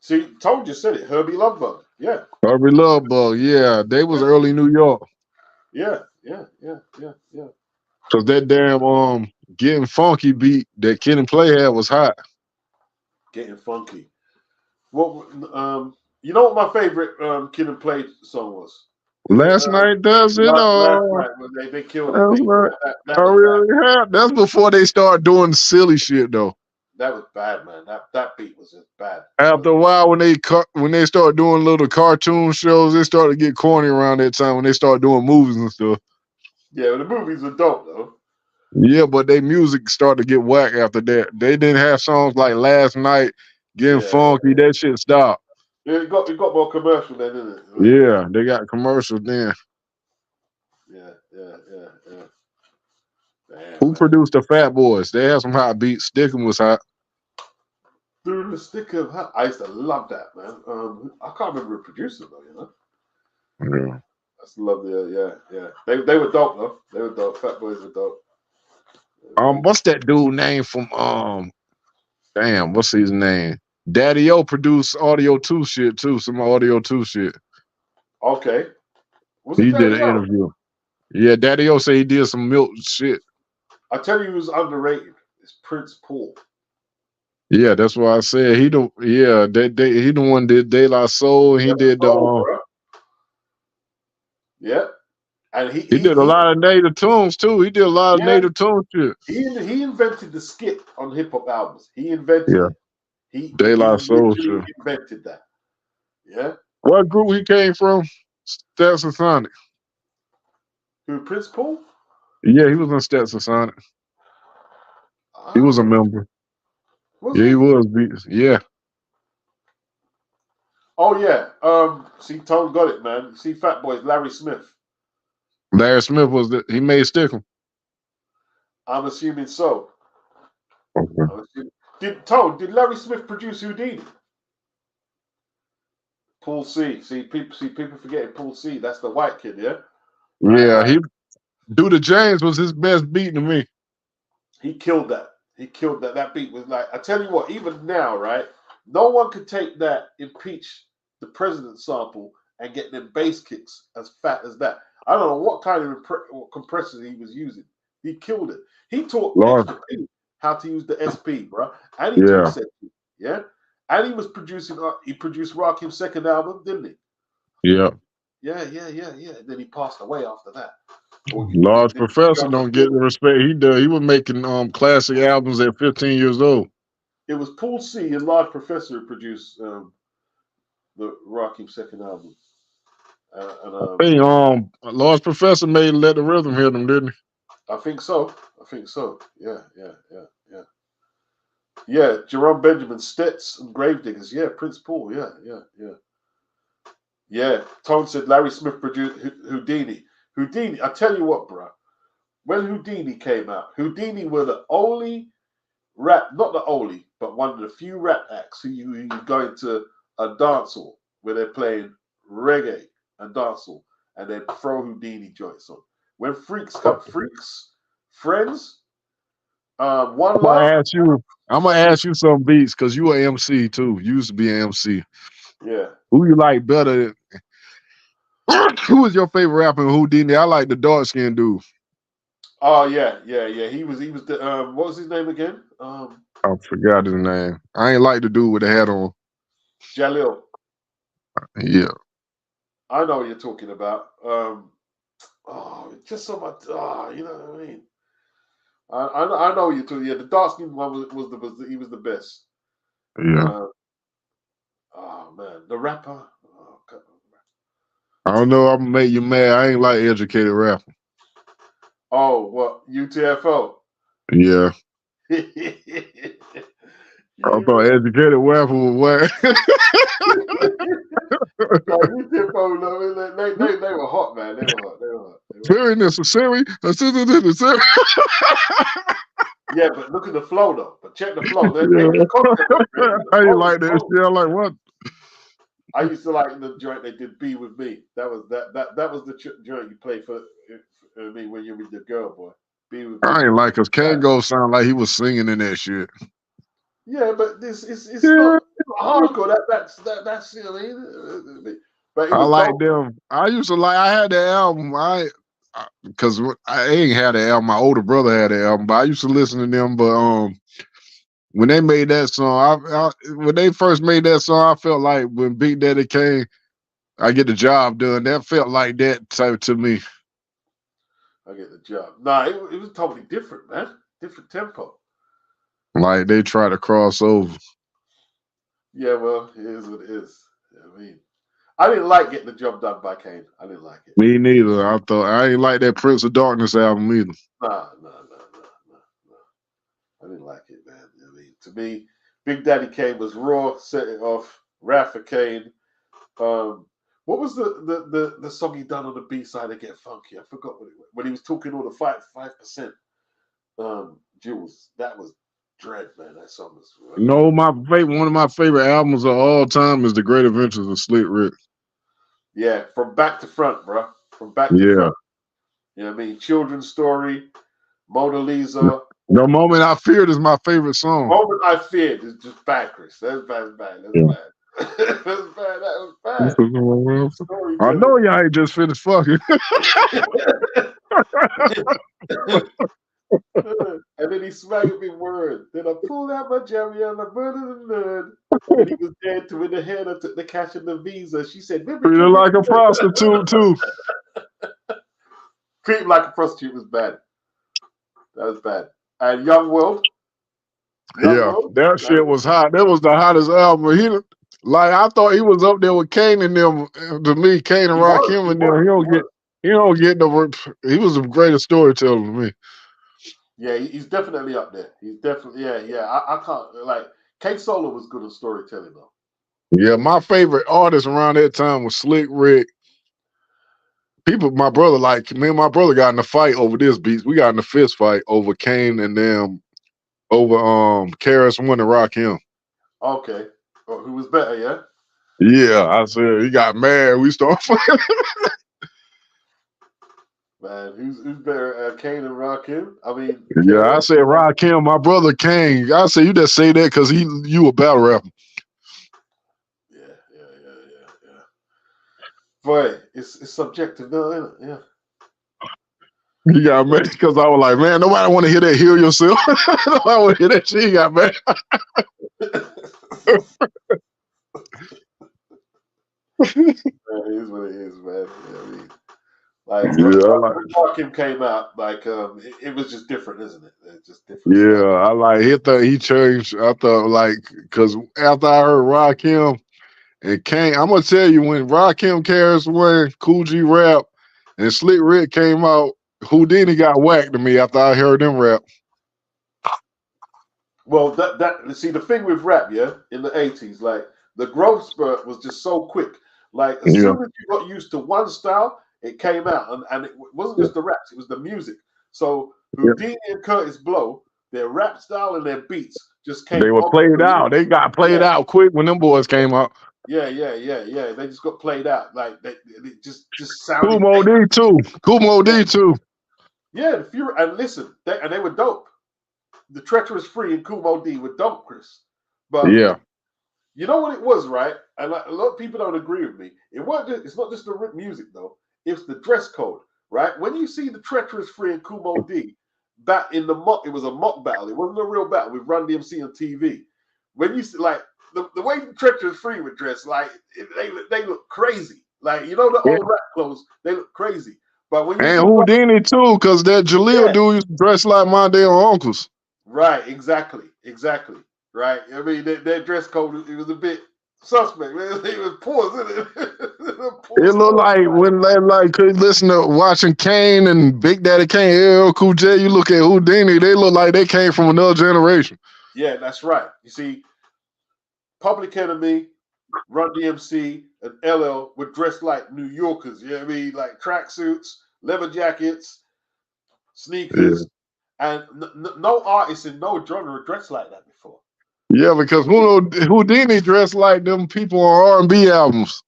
See, Tone just said it. Herbie Lovebug. Yeah. Herbie Lovebug. Yeah, they was early New York. Yeah. Cause that damn Getting Funky beat that Kid and Play had was hot. Getting Funky. What you know what my favorite Kid and Play song was? Last night does it Last all. night when they killed it. Last night. That I was really bad. have. That's before they start doing silly shit though. That was bad, man. That beat was just bad. After a while, when they start doing little cartoon shows, they start to get corny around that time when they start doing movies and stuff. Yeah, the movies are dope though. Yeah, but their music started to get whack after that. They didn't have songs like Last Night, Getting Funky. That shit stopped. Yeah, it got more commercial then, didn't it? Yeah, they got commercials then. Yeah. Damn, Who man. produced the Fat Boys? They had some hot beats. Stickin' was hot. Dude, the stick of I used to love that, man. I can't remember who produced it though, you know. Yeah. I still love yeah. They were dope though. They were dope. Fat Boys were dope. What's that dude name from damn, what's his name? Daddy O produced Audio 2 shit too, some Audio 2 shit. Okay. Was He it did an Daddy O? interview. Yeah, Daddy O said he did some milk shit. I tell you who's underrated. It's Prince Paul. Yeah, that's why I said he the he the one did De La Soul. He did bro. Yeah. And he did a lot of native tunes too. He did a lot of native tune shit. He invented the skit on hip hop albums. He invented it. He De La Soul literally shit. invented that. Yeah. What group he came from? Stetson Sonic. Who, Prince Paul? Yeah, he was in Stetson Sonic. He was a member. He was. Yeah. Oh yeah. See, Tone got it, man. See, Fat Boys, Larry Smith. Larry Smith he made Stickum. I'm assuming so. Okay. Did Larry Smith produce Houdini? Paul C. See people forgetting Paul C. That's the white kid, yeah? Yeah, Duda James was his best beat to me. He killed that. That beat was like, I tell you what, even now, right? No one could take that Impeach the President sample and get them bass kicks as fat as that. I don't know what kind of compressors he was using. He killed it. He taught Extra P how to use the SP, bro. And he taught Sexy, yeah? And he was he produced Rakim's second album, didn't he? Yeah. Yeah. Then he passed away after that. Large Professor don't get the respect he does. He was making classic albums at 15 years old. It was Paul C and Large Professor who produced the Rakim's second album. I think Large Professor made Let the Rhythm hit him, didn't he? I think so. Yeah. Yeah, Jerome Benjamin, Stets, and Gravediggers. Yeah, Prince Paul. Yeah, Tone said Larry Smith produced Houdini. Houdini, I tell you what, bro. When Houdini came out, Houdini were the only not the only, but one of the few rap acts who you go into a dance hall where they're playing reggae and dancehall and they throw Houdini joints on. When Freaks, Friends, One Love. I'm gonna ask you some beats because you an MC too. You used to be an MC. Yeah. Who you like better? Who was your favorite rapper in Houdini? I like the dark skinned dude. Oh yeah. He was the what was his name again? I forgot his name. I ain't like the dude with the hat on. Jalil. Yeah. I know what you're talking about. Just so much. You know what I mean. I know what you're talking. Yeah, the dark skinned one he was the best. Yeah. Oh man, the rapper. Oh, God. I don't know. I'm gonna make you mad. I ain't like educated rapper. Oh, what UTFO? Yeah. I thought educated rapper was whack. They were hot, man. They were hot. Very necessary. Yeah, but look at the flow though. But check the flow. I didn't like that shit. I like what? I used to like the joint they did "Be With Me." That was the joint you play for me when you're with your girl, boy. Be with me. I ain't like cause Kango sound like he was singing in that shit. Yeah, but it's not hardcore. That's you know. But I like them. I had the album. Because I ain't had the album. My older brother had the album, but I used to listen to them. But when they made that song, when they first made that song, I felt like when Big Daddy came, I get the job done. That felt like that type to me. I get the job. Nah, it was totally different, man. Different tempo. Like they try to cross over. Yeah, well, it is what it is. I mean, I didn't like getting the job done by Kane. I didn't like it. Me neither. I ain't like that Prince of Darkness album either. Nah. I didn't like it, man. I mean, to me, Big Daddy Kane was raw, set it off. Wrath of Kane. What was the song he done on the B side of Get Funky? I forgot what it was. When he was talking all the 5%. Jules, that was dread, man. That song was. No, one of my favorite albums of all time is The Great Adventures of Slick Rick. Yeah, from back to front, bro. From back to front. You know what I mean? Children's Story, Mona Lisa. The Moment I Feared is my favorite song. Moment I Feared is just bad, Chris. That's bad. That's bad. That's bad. That was bad. I know y'all ain't just finished fucking. And then he smacked me word. Then I pulled out my jammy and I murdered the nerd. And he was dead to in the head. I took the cash and the visa. She said, Treat her like a prostitute too. Treat him like a prostitute was bad. That was bad. And Young World. That shit was hot. That was the hottest album. I thought he was up there with Kane and them. To me, Kane and Rakim and them. He don't get no. He was the greatest storyteller to me. Yeah, he's definitely up there. He's definitely I can't like K Solo was good at storytelling though. Yeah, my favorite artist around that time was Slick Rick. Me and my brother got in a fight over this beat. We got in a fist fight over Kane and them over KRS-One and Rakim. Okay. Oh, who was better, yeah? Yeah, I said he got mad. We started fighting. Man, who's better, Kane and Rakim? I mean, yeah, I said Rakim. My brother Kane. I said you just say that because you a battle rapper. Yeah. Boy, it's subjective, though, isn't it? Yeah. He got mad because I was like, man, nobody want to hear that. Heal yourself. Nobody want to hear that shit. He got mad. It is what it is, man. You know what I mean? Like when Rakim came out, like it was just different, isn't it? It's just different. Yeah, I like he changed. I thought like because after I heard Rakim and Kane, I'm gonna tell you when Rakim, KRS-One, Cool G Rap, and Slick Rick came out, Houdini got whacked to me after I heard them rap. Well, see the thing with rap, in the 80s, like the growth spurt was just so quick. Like as soon as you got used to one style, it came out, and it wasn't just the raps; it was the music. So Houdini and Curtis Blow, their rap style and their beats just came. They were played out. They got played out quick when them boys came out. Yeah. They just got played out. Like they just sounded. Kumo D too. Yeah, and listen, they were dope. The Treacherous Free and Kumo D were dope, Chris. But you know what it was, right? And a lot of people don't agree with me. It's not just the music though. It's the dress code, right? When you see the Treacherous Free and Kumo D back in the mock, it was a mock battle. It wasn't a real battle with Run DMC on TV. When you see like the way the Treacherous Free were dressed, like they look crazy. Like the old rap clothes, they look crazy. But when you Houdini too, because that Jaleel dude used to dress like my damn uncles. Right, exactly. Right. I mean, their dress code, it was a bit suspect. It was poor, isn't it? It looked like when they could listen to watching Kane and Big Daddy Kane, LL Cool J, you look at Houdini, they look like they came from another generation. Yeah, that's right. You see, Public Enemy, Run DMC, and LL were dressed like New Yorkers. You know what I mean? Like tracksuits, leather jackets, sneakers. And no artist in no genre dressed like that before. Yeah, because Houdini dressed like them people on R&B albums.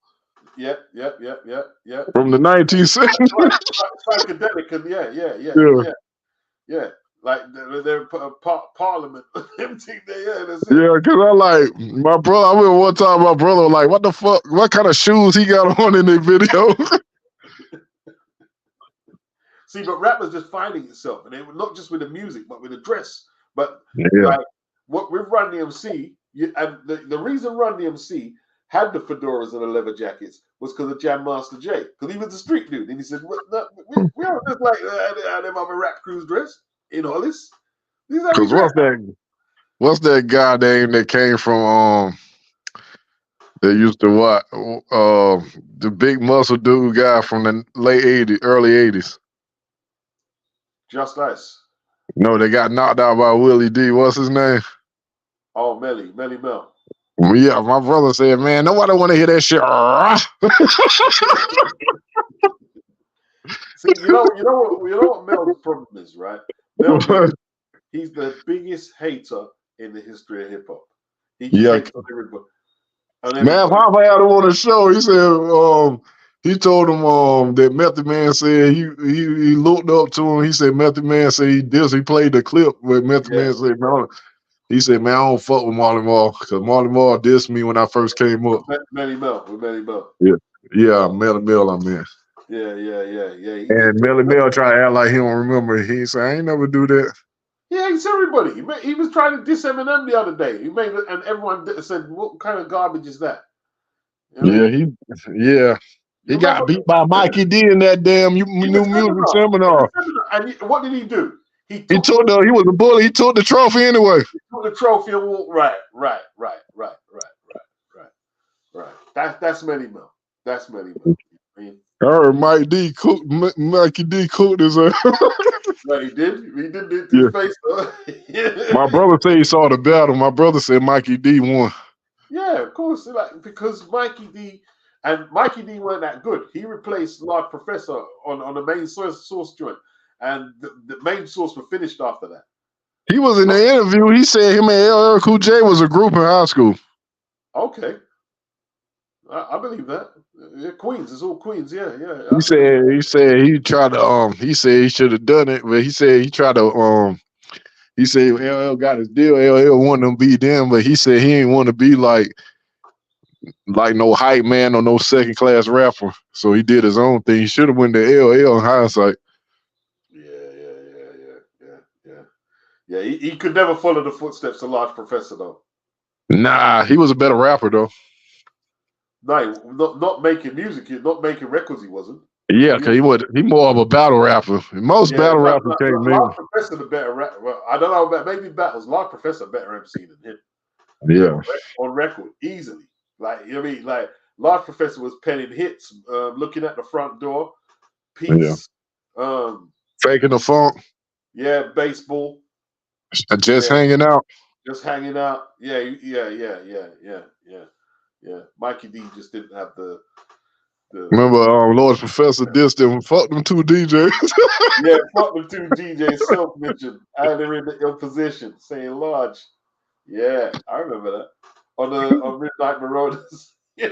Yep. From the 1960s. Psychedelic and yeah. Like they're Parliament. That's it. Yeah, because I like my brother. I remember one time my brother was like, "What the fuck? What kind of shoes he got on in the video?" See, but rap was just finding itself, and it was not just with the music, but with the dress. But like what with Run DMC, and the reason Run DMC had the fedoras and the leather jackets was because of Jam Master Jay, because he was the street dude. And he said, "What? No, we don't just like them other rap crews dress in Hollis. These are Cause what's that guy name that came from they used to what the big muscle dude guy from the late 80s, early 80s. Just Ice. No, they got knocked out by Willie D. What's his name? Oh, Melly Mel. Yeah, my brother said, man, nobody want to hear that shit. See, you know what Mel's problem is, right? He's the biggest hater in the history of hip hop. He hates everybody. Man, Papa had him on the show. He said, he told him that Method Man said he looked up to him. He said Method Man said he played the clip where Method Man said, no. He said, man, I don't fuck with Marley Marl because Marley Marl dissed me when I first came up. Melly Mel. Yeah, Melly Mel, I mean. Yeah. And Melly Mel tried to act like he don't remember. He said, I ain't never do that. He hates everybody. He was trying to diss Eminem the other day. He made it, and everyone said, "What kind of garbage is that?" You know? He got beat by Mikey D in that damn new music seminar. And what did he do? He was a bully. He took the trophy anyway. He took the trophy and walked right. That's Melly Mel. That's Melly Mel. I mean, I heard Mikey D cooked his ass. Right, he did it to his face. My brother said he saw the battle. My brother said Mikey D won. Yeah, of course. Because Mikey D weren't that good. He replaced Large Professor on the main source joint. And the main source were finished after that. He was in the interview. He said him and LL Cool J was a group in high school. Okay. I believe that. Yeah, Queens. It's all Queens. Yeah. He said he tried to he said he should have done it, but he said he tried to he said LL got his deal. LL wanted him to be them, but he said he ain't want to be like no hype man or no second class rapper. So he did his own thing. He should have went to LL in hindsight. Yeah. He could never follow the footsteps of Large Professor though. Nah, he was a better rapper though. No, not making music, not making records. He wasn't. Yeah, because he more of a battle rapper. Most battle rappers came in. Large Professor the better rapper. Well, I don't know about maybe battles. Large Professor better MC than him. Yeah, on record easily. Like you know what I mean, like Large Professor was penning hits, looking at the front door, Peace, Faking the Funk. Yeah, baseball. Just hanging out. Just hanging out. Yeah. Mikey D just didn't have the remember Lord Professor dissed him. Fuck them two DJs. Yeah, fuck them two DJs self-mentioned. And they're in the ill position, saying Large. Yeah, I remember that. On Midnight Marauders. Yeah.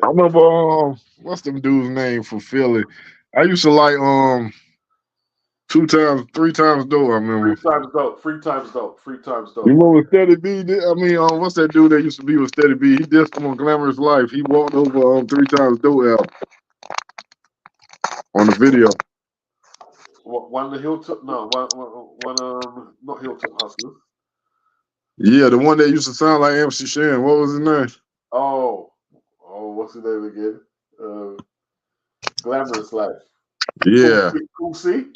I remember what's them dude's name from Philly? I used to like 3 times dope. I remember. 3 times dope. You remember Steady B? I mean, what's that dude that used to be with Steady B? He dissed him on Glamorous Life. He walked over 3 times dope out on the video. One the Hilltop? No, one not Hilltop Hustlers. Yeah, the one that used to sound like MC Shan. What was his name? Oh, what's his name again? Glamorous Life. Yeah. Cool C?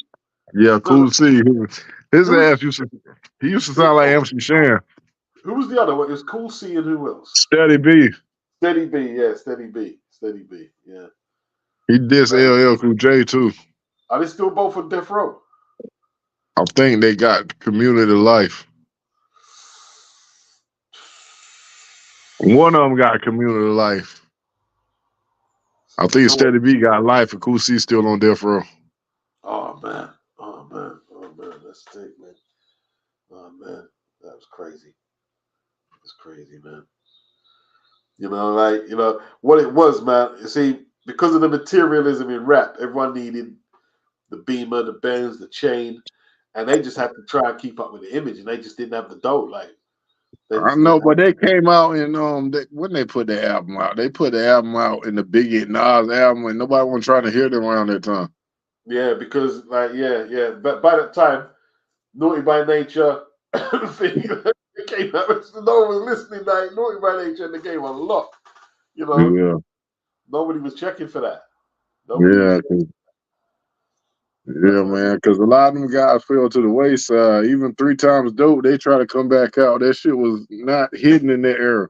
Yeah, Cool C. His ass used to sound like MC Shan. Who was the other one? It was Cool C and who else? Steady B. Steady B, yeah. He dissed LL Cool J too. Are they still both on death row? I think they got community life. One of them got community life. I think Steady B got life and Cool C still on death row. Oh man. That's sick, man. Oh man, that was crazy. It's crazy, man. What it was, man. You see, because of the materialism in rap, everyone needed the Beamer, the Benz, the chain, and they just had to try and keep up with the image, and they just didn't have the dough. I know, but they came out and when they put the album out, they put the album out in the Biggie Nas album, and nobody was trying to hear them around that time. Yeah, because but by that time, Naughty by Nature, they came out, no one was listening. Like Naughty by Nature and the game on lock. You know, Yeah, nobody was checking for that. Nobody yeah, was. yeah, man. Because a lot of them guys fell to the wayside. Even 3 Times Dope, they try to come back out. That shit was not hidden in that era.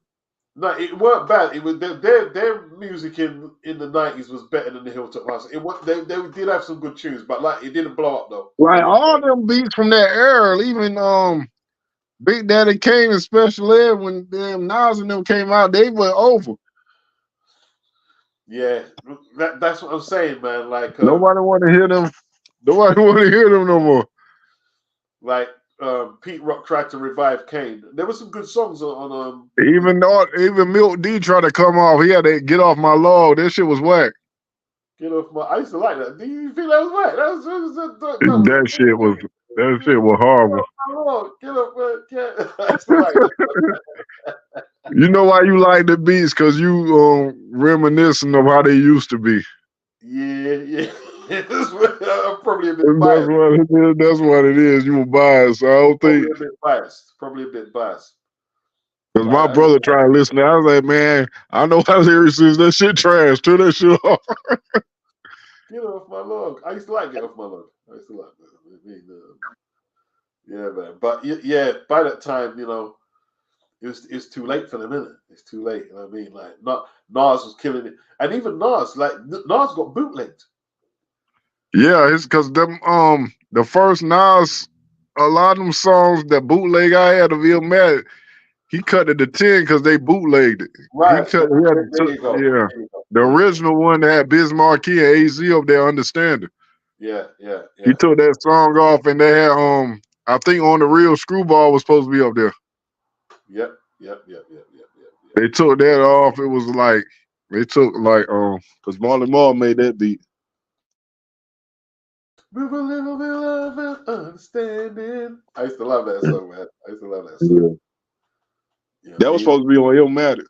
No, it weren't bad. It was their music in the 90s was better than the Hilltop Hustle. It was, they did have some good tunes, but like it didn't blow up though. Like all them beats from that era, even Big Daddy Kane and Special Ed, when them Nas and them came out, they were over. Yeah, that's what I'm saying, man. Like Nobody want to hear them. Nobody want to hear them no more. Like Pete Rock tried to revive Kane. There were some good songs on Even Milk D tried to come off. He had to get off my log. That shit was whack. Get Off My. I used to like that. Do you think that was whack? That shit was horrible. Get Off My. I used to like that. You know why you like the beats? Because you reminiscing of how they used to be. Yeah. I'm probably a bit That's biased. what it is. That's what it is. You were biased. So I don't think. Probably a bit biased. Because my brother tried to listen. I was like, man, I know how lyrics is. That shit trash. Turn that shit off. Get Off My Log. I used to like Get Off My Log. I used to like that. I mean, yeah, man. But yeah, by that time, you know, it's too late for them, isn't it? It's too late. You know what I mean? Like, Nas was killing it, and even Nas got bootlegged. Yeah, it's because them the first Nas, a lot of them songs that bootleg I had of Illmatic, he cut it to 10 because they bootlegged it. Right. There you go. Yeah. The original one that had Biz Markie and AZ up there, Understanding. Yeah. He took that song off, and they had I think On the Real Screwball was supposed to be up there. Yep. They took that off. It was like they took like because Marley Marl made that beat. With a little bit of understanding. I used to love that song, man. I used to love that song. Yeah. That was supposed to be on Illmatic.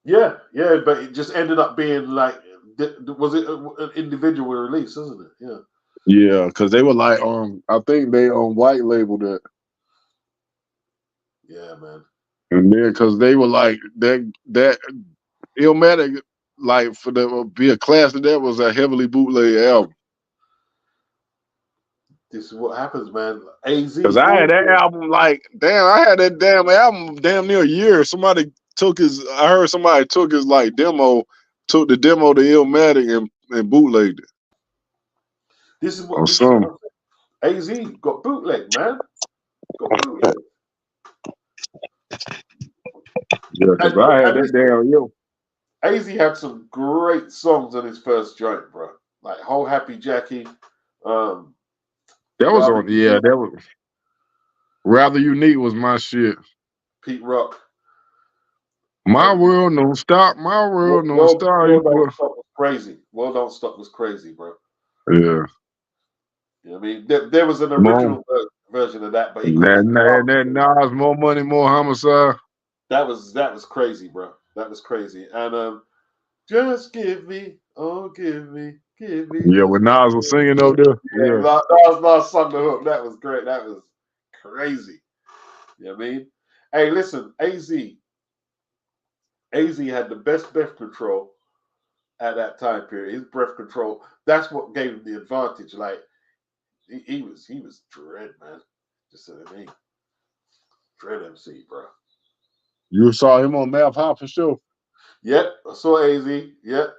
Yeah, but it just ended up being like, was it an individual release, isn't it? Yeah. Yeah, because they were like, I think they white labeled it. Yeah, man. And then because they were like that Illmatic, like for the be a classic, that was a heavily bootleg album. This is what happens, man. AZ. Because I had that album I had that damn album damn near a year. I heard somebody took his like demo, took the demo to Illmatic and bootlegged it. This is what AZ got bootleg, man. Got bootleg. Yeah, because I had that damn AZ had some great songs on his first joint, bro. Like Whole Happy Jackie. That was on, that was Rather Unique was my shit. Pete Rock. My World Don't Stop. My World Don't Stop. World Don't Stop was crazy. World Don't Stop was crazy, bro. Yeah. You know what I mean? There was an original version of that, but that Nas, More Money, More Homicide. That was crazy, bro. That was crazy. And just give me. Yeah, when Nas was singing up there. Yeah. Nas sung the hook. That was great. That was crazy. You know what I mean? Hey, listen, AZ had the best breath control at that time period. His breath control, that's what gave him the advantage. Like he was dread, man. Just so I mean. Dread MC, bro. You saw him on Math Hop for sure. Yep, I saw AZ. Yep.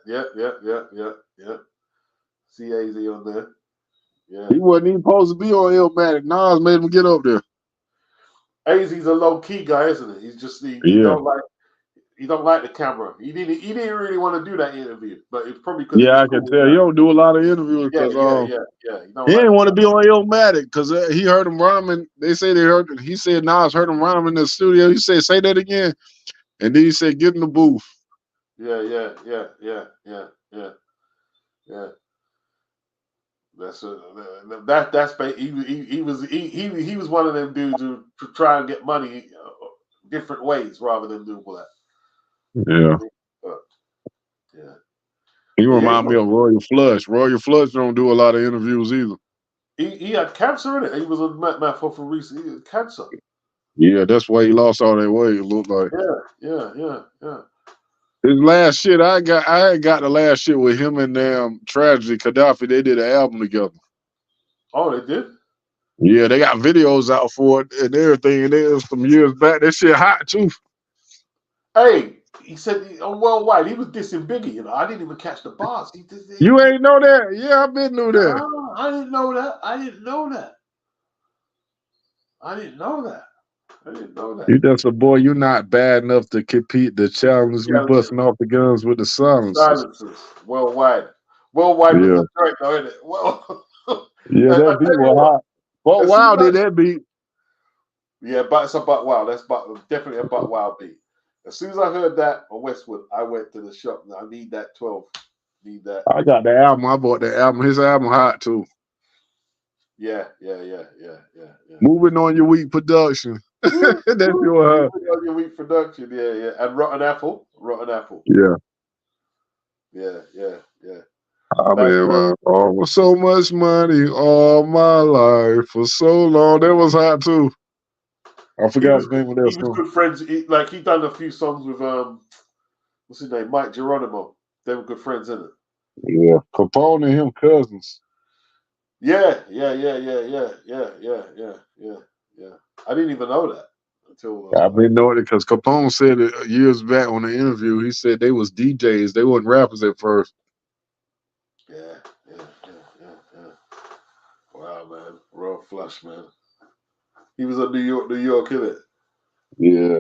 See AZ on there. Yeah. He wasn't even supposed to be on Illmatic. Nas made him get up there. AZ's a low key guy, isn't he? He's just he don't like the camera. He didn't really want to do that interview, but it's probably because I can tell he don't do a lot of interviews because he didn't want to be on Illmatic because he heard him rhyming. They say he said Nas heard him rhyming in the studio. He said, "Say that again," and then he said, "Get in the booth." Yeah. He was one of them dudes who try and get money different ways rather than do all that. Yeah. Yeah. He remind me of Royal Flush. Royal Flush don't do a lot of interviews either. He had cancer in it. He was on Math for recently. He had cancer. Yeah, that's why he lost all that weight. It looked like Yeah. his last shit. I had got the last shit with him and Tragedy Gaddafi. They did an album together. Oh, they did? Yeah, they got videos out for it and everything. And it was some years back. That shit hot too. Hey, he said on Worldwide, he was dissing Biggie. You know, I didn't even catch the bars. You ain't know that? Yeah, I been knew that. No, I didn't know that. I didn't know that. You just a boy. You not bad enough to compete the challenge. We Yeah, busting off the guns with the silencers. Worldwide. Worldwide was Yeah, the joint, though, isn't it? Well, yeah, I that beat tell you was what, hot. But as soon wow, as did that beat? yeah, but it's a Buck Wild. That's definitely a Buck Wild beat. As soon as I heard that on Westwood, I went to the shop. I need that 12. Need that. I got the album. I bought the album. His album hot too. Yeah. Moving on your week production. That's your On your week production, yeah. And Rotten Apple. Yeah. Yeah. I mean, with so much money all my life for so long. That was hot too. I forgot the name of that He was song. good friends. He done a few songs with what's his name, Mike Geronimo. They were good friends, isn't it? Yeah, Capone and him cousins. Yeah. I didn't even know that until I've been knowing it because Capone said it years back on the interview. He said they was DJs. They wasn't rappers at first. Yeah. Wow, man, Royal Flush, man. He was a New York, innit? Yeah.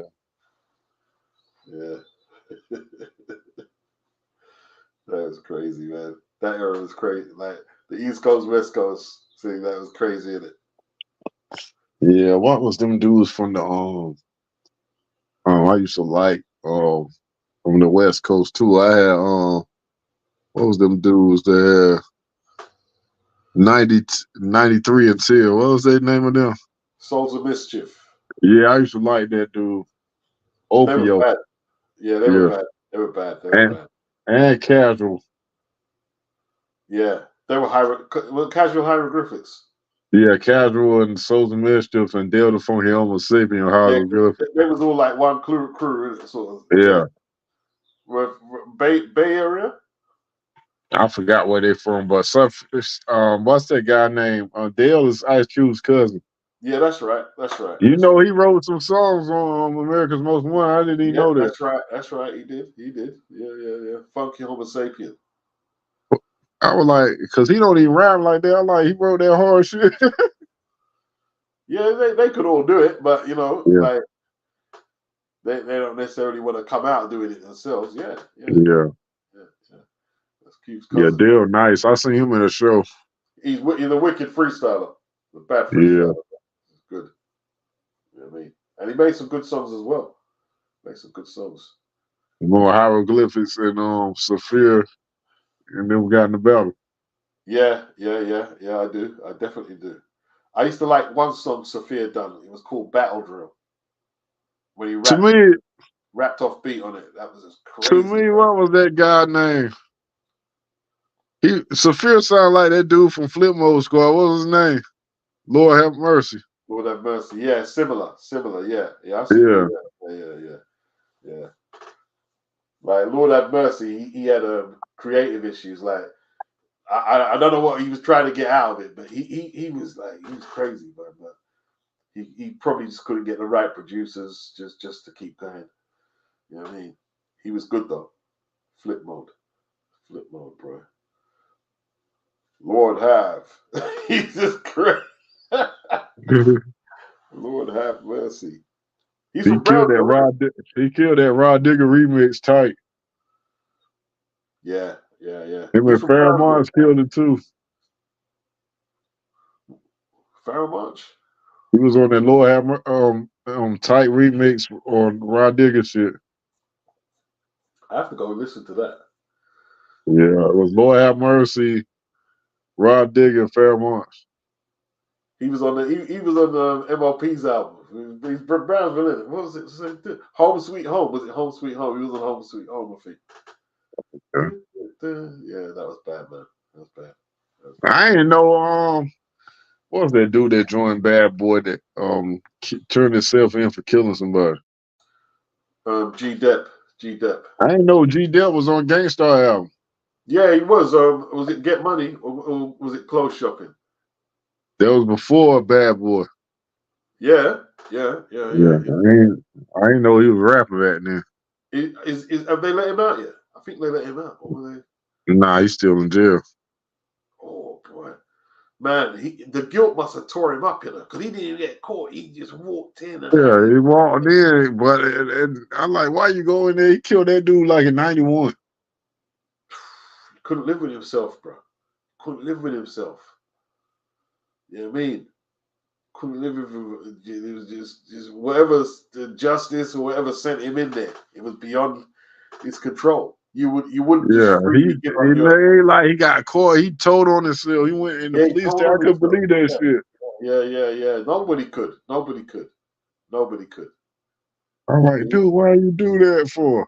That was crazy, man. That era was crazy. Like the East Coast, West Coast thing, that was crazy, innit? Yeah, what was them dudes from the I used to like from the West Coast too. I had what was them dudes there? 93 until what was their name of them? Souls of Mischief. Yeah, I used to like that dude. They were Opio. bad. Yeah, they were bad. They were bad. And Casual. Yeah, they were casual hieroglyphics. Yeah, Casual and Souls of Mischief and Delta Funky Homo Sapien hieroglyphics. They was all like one crew, sort of. Yeah. Bay Area. I forgot where they from, but what's that guy named? Dale is Ice Cube's cousin. Yeah, that's right. You know, he wrote some songs on America's Most Wanted. I didn't even know that. That's right. He did. Yeah. Funky Homo Sapien. I was like, because he don't even rhyme like that. I'm like, he wrote that hard shit. Yeah, they could all do it, but like they don't necessarily want to come out doing it themselves. Yeah. That's Cube's cousin. Yeah, Dale nice. I seen him in a show. He's a wicked freestyler. The bad freestyler. Yeah. Good. You know what I mean? And he made some good songs as well. More hieroglyphics and Saphir, and then we got in the battle. Yeah, I do. I definitely do. I used to like one song Saphir done. It was called Battle Drill. When he rapped off beat on it. That was just crazy. To me, what was that guy name? Saphir sounded like that dude from Flip Mode Squad. What was his name? Lord have mercy. Lord have mercy. Yeah, similar. Yeah. I've seen that. Yeah. Like Lord have mercy, he had creative issues. Like I don't know what he was trying to get out of it, but he was crazy, but he probably just couldn't get the right producers just to keep going. You know what I mean? He was good though. Flip mode, bro. Lord have, he's just crazy. Lord have mercy. He killed that Rod Digger remix tight. Yeah. Him and Fairmont's killed it too. Fairmont? He was on that Lord have tight remix on Rod Digger shit. I have to go listen to that. Yeah, it was Lord have mercy, Rod Digger, Fairmont. He was on the MLP's album. He's Brownsville, isn't it? What was it? Home Sweet Home. Was it Home Sweet Home? He was on Home Sweet Home, I think. Yeah, that was bad, man. That was bad. I ain't know What was that dude that joined Bad Boy that turned himself in for killing somebody? G Dep. G Dep. I didn't know G Dep was on Gangstar album. Yeah, he was. Was it Get Money or was it Clothes Shopping? That was before Bad Boy. Yeah. I ain't know he was rapping back then. Have they let him out yet? I think they let him out. Or were they? Nah, he's still in jail. Oh boy, man, the guilt must have tore him up, because he didn't even get caught. He just walked in. Yeah, he walked in, but I'm like, why you go in there? He killed that dude like in '91. He couldn't live with himself, bro. Couldn't live with himself. You know what I mean? Couldn't live with him. It was just whatever the justice or whatever sent him in there. It was beyond his control. You wouldn't. Yeah, he got caught. He told on himself. He went in the police station. I couldn't believe that shit. Yeah. Nobody could. I'm like, dude, why you do that for?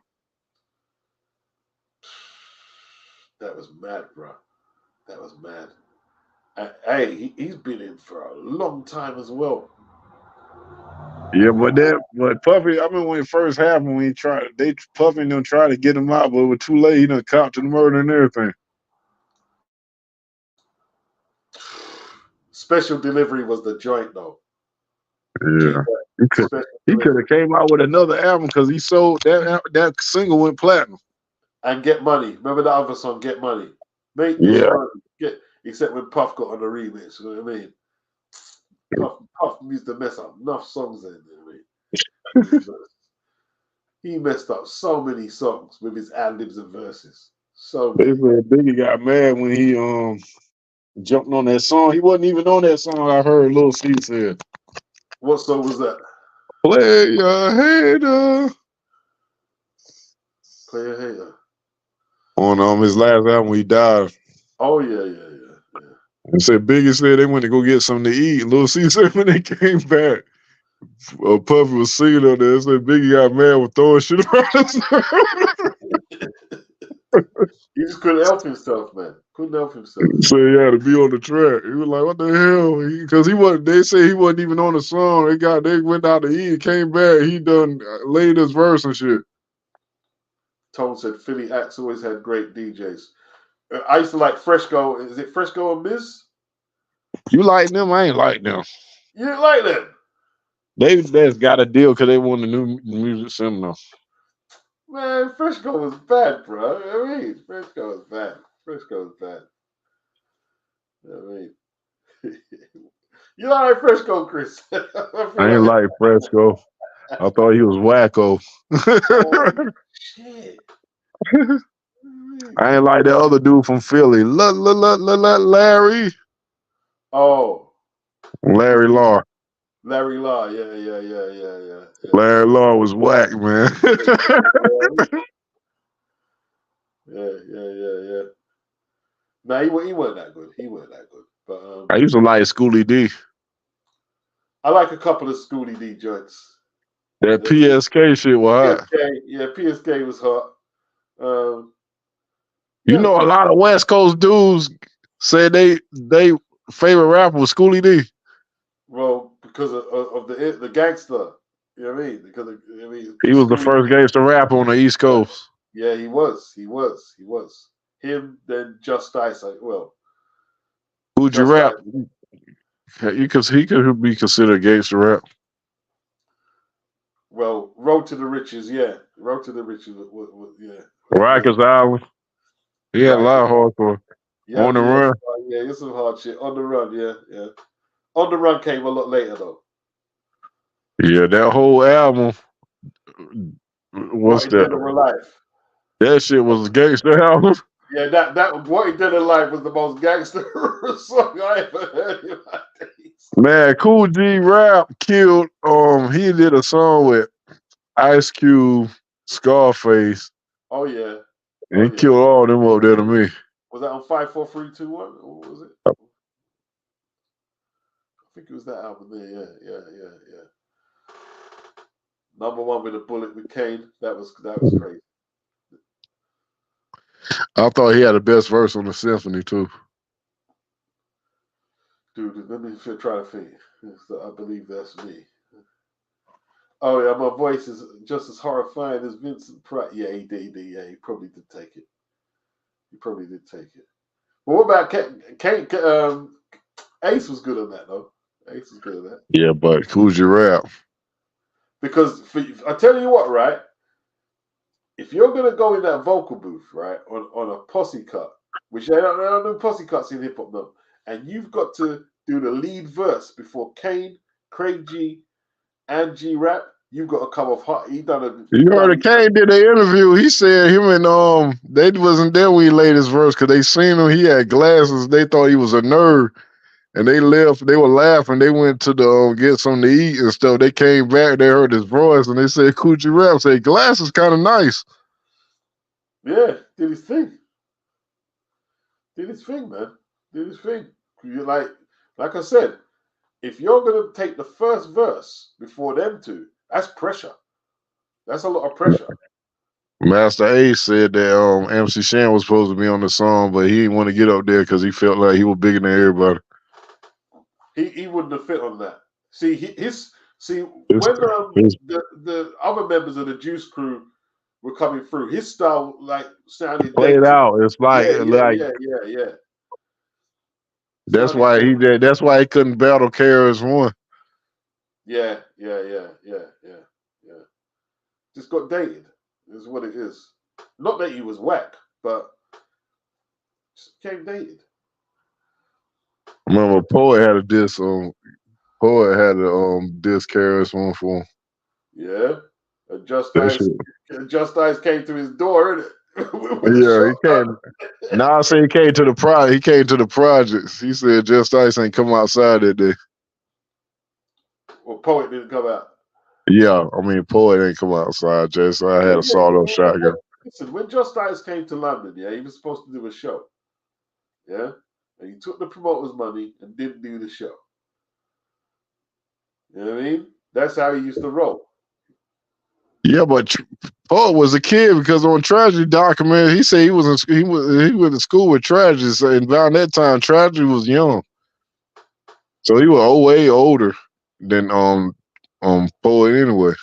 That was mad, bro. That was mad. Hey, he's been in for a long time as well. Yeah, but Puffy, I mean, when it first happened, when Puffy and them tried to get him out, but it was too late. He done caught to the murder and everything. Special Delivery was the joint, though. Yeah, he could have came out with another album because he sold that single went platinum. And Get Money. Remember that other song, Get Money? Make this money. Except when Puff got on the remix, you know what I mean? Puff used to mess up enough songs in there, he messed up so many songs with his ad-libs and verses. So many. Biggie got mad when he jumped on that song. He wasn't even on that song. I heard Lil C said. What song was that? Play your hater. Play a Hater. On his last album, when he died. Oh yeah. And said Biggie said they went to go get something to eat. Lil C said when they came back, Puffy was singing on there. Said Biggie got mad with throwing shit around. He just couldn't help himself, man. Couldn't help himself. So he had to be on the track. He was like, "What the hell?" Because he wasn't. They say he wasn't even on the song. They went out to eat, came back. He done laid his verse and shit. Tone said Philly acts always had great DJs. I used to like Fresco. Is it Fresco and Miz? You like them? I ain't like them. You didn't like them? They just got a deal because they won the new music seminar. Man, Fresco was bad, bro. I mean, Fresco was bad. I mean, you like Fresco, Chris? I ain't like Fresco. I thought he was wacko. Oh, shit. I ain't like that other dude from Philly. Larry. Oh. Larry Law. Larry Law, yeah. Larry Law was whack, man. Yeah. Nah, he wasn't that good. But I used to like Schoolie D. I like a couple of Schoolie D joints. That PSK shit was hot. PSK was hot. You know, a lot of West Coast dudes said they favorite rapper was Schoolie D. Well, because of the gangster, you know what I mean? Because he was the first gangster rapper on the East Coast. Yeah, he was. Him, then Just Ice. Who'd you rap? He could be considered gangster rap. Well, Road to the Riches, yeah. Road to the Riches, yeah. Rikers Island. He had a lot of hardcore. Yeah, On the Run. Yeah, it's some hard shit. On the Run, yeah. On the Run came a lot later, though. Yeah, that whole album. What's that? Dead or Alive. That shit was a gangster album. Yeah, that What He Did in Life was the most gangster song I ever heard in my days. Man, Cool G Rap killed. He did a song with Ice Cube, Scarface. Oh yeah. And he killed all them up there to me. Was that on 5, 4, 3, 2, 1? Or what was it? I think it was that album there. Yeah. Number 1 with a Bullet with Kane. That was crazy. I thought he had the best verse on the symphony too. Dude, let me try to think. I believe that's me. Oh yeah, my voice is just as horrifying as Vincent Pratt. Yeah, he did. Yeah, he probably did take it. He probably did take it. But what about Ace was good on that though. Ace was good on that. Yeah, but who's your rap? Because I tell you what, right? If you're gonna go in that vocal booth, right, on a posse cut, which they don't do posse cuts in hip hop no, and you've got to do the lead verse before Kane, Craig G, and G Rap, you've got to come off hot. You heard Kane did an interview. He said him and they wasn't there when he laid his verse because they seen him. He had glasses. They thought he was a nerd, and they left. They were laughing. They went to the get something to eat and stuff. They came back. They heard his voice and they said, "Coochie Rap said glasses kind of nice." Yeah, did his thing. Did his thing, man. Did his thing. You like I said, if you're gonna take the first verse before them two, that's pressure. That's a lot of pressure. Master Ace said that MC Shan was supposed to be on the song, but he didn't want to get up there because he felt like he was bigger than everybody. He wouldn't have fit on that. See, when the other members of the Juice Crew were coming through, his style like sounded played out. It's like yeah. That's why he did. That's why he couldn't battle KRS-One. Yeah. Just got dated. Is what it is. Not that he was whack, but just became dated. Remember, Poet had a diss on. Poet had a diss KRS-One for him. Yeah, Just Ice came to his door, innit? Yeah, he came. Now I say he came to the project. He came to the projects. He said Just Ice ain't come outside that day. Well, Poet didn't come out. Yeah, I mean Poet ain't come outside. Just I had a sawed-off shotgun. Listen, when Just Ice came to London, yeah, he was supposed to do a show. Yeah, and he took the promoter's money and didn't do the show. You know what I mean? That's how he used to roll. Yeah, but Poet was a kid because on Tragedy documentary, he said he went to school with Tragedy, and around that time Tragedy was young, so he was way older than Poet anyway.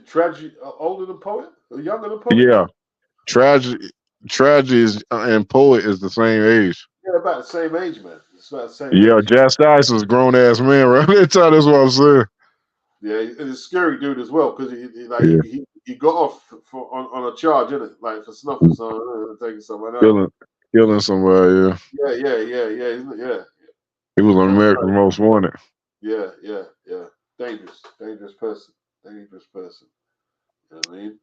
Tragedy older than Poet or younger than Poet? Yeah, Tragedy is and Poet is the same age. Yeah, about the same age, man. It's about the same age. Just Ice was a grown ass man right that time. That's what I'm saying. Yeah, he's a scary dude as well because he got off on a charge, innit? Like for snuffing someone, taking someone out. Killing somebody, Yeah. He was on America's Most Wanted. Yeah. Dangerous person. You know what I mean?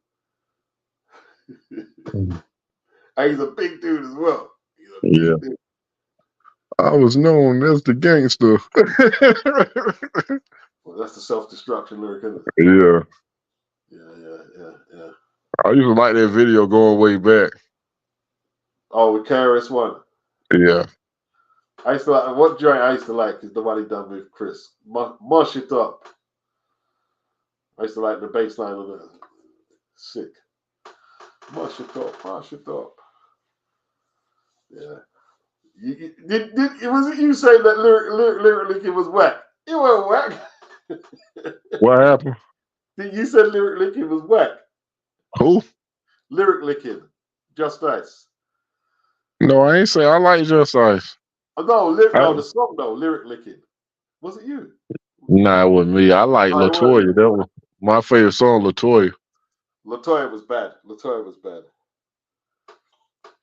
And he's a big dude as well. Dude. I was known as the gangster. Well, that's the self-destruction lyric, isn't it? Yeah. Yeah. I used to like that video going way back. Oh, with KRS-One. Yeah. I used to like what joint I used to like is the one he done with Chris. Mush It Up. I used to like the bass line on that. Sick. Mush it up. Yeah. Was it you saying that lyrically it was whack? It wasn't whack. What happened? You said Lyric Licking was whack. Who? Lyric Licking. Just Ice. No, I ain't say I like Just Ice. No, the song though, Lyric Licking. Was it you? Nah, it wasn't me. I like LaToya. That was my favorite song, LaToya. LaToya was bad.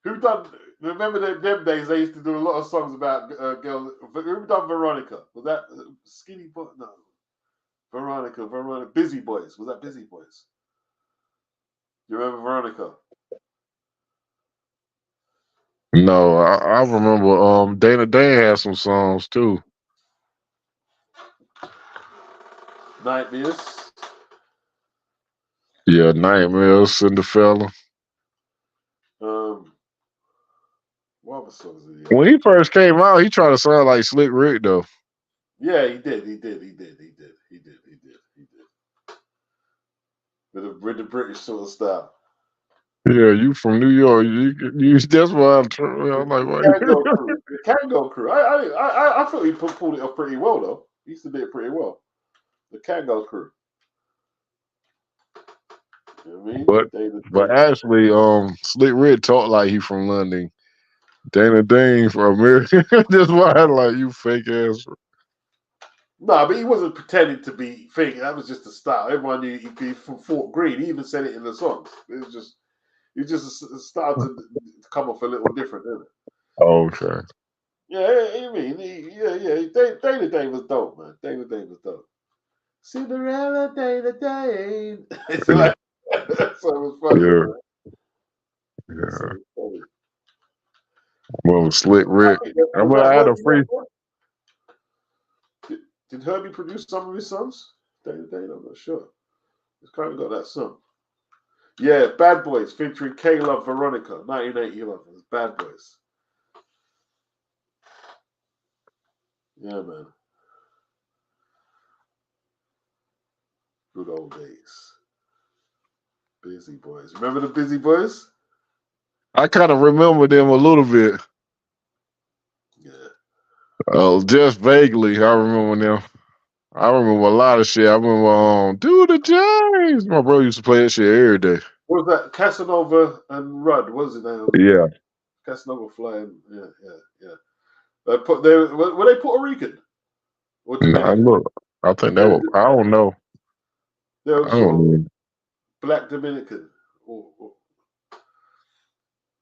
Who done? Remember them days? They used to do a lot of songs about girls. Who done Veronica? Was that Skinny Boy? No. Veronica. Busy Boys. Was that Busy Boys? You remember Veronica? No, I remember Dana Dan had some songs too. Nightmares. Yeah, Nightmares, Cinderella. What other songs did he have? When he first came out, he tried to sound like Slick Rick though. Yeah, he did. With the British sort of style. Yeah, you from New York. You that's why I'm like, what? Kango crew. I thought he pulled it off pretty well though. He used to do it pretty well. The Kango crew. You know what I mean? But actually, Slick Rick talked like he from London. Dana Dane from America. That's why I like you fake ass. No, but he wasn't pretending to be fake. That was just a style. Everyone knew he from Fort Greene. He even said it in the songs. It just started to come off a little different, didn't it? Okay. Yeah, I mean, Dana Dane was dope, man. Dana Dane was dope. Cinderella, Dana Dane. It's like, so it was funny. Yeah. Man. Yeah. So it was funny. Well, Slick Rick. I'm gonna add a free. Did Herbie produce some of his songs? Dana Dane, I'm not sure. He's kind of got that song. Yeah, Bad Boys featuring K-Love Veronica, 1981. Bad Boys. Yeah, man. Good old days. Busy Boys. Remember the Busy Boys? I kind of remember them a little bit. Yeah. Oh, just vaguely. I remember them. I remember a lot of shit. I remember Do the James. My bro used to play that shit every day. What was that? Casanova and Rudd, what was it? Yeah. Casanova flying. Yeah. Were they Puerto Rican? Or Dominican? Look, I think that was, I don't know. They were I don't know. Black Dominican.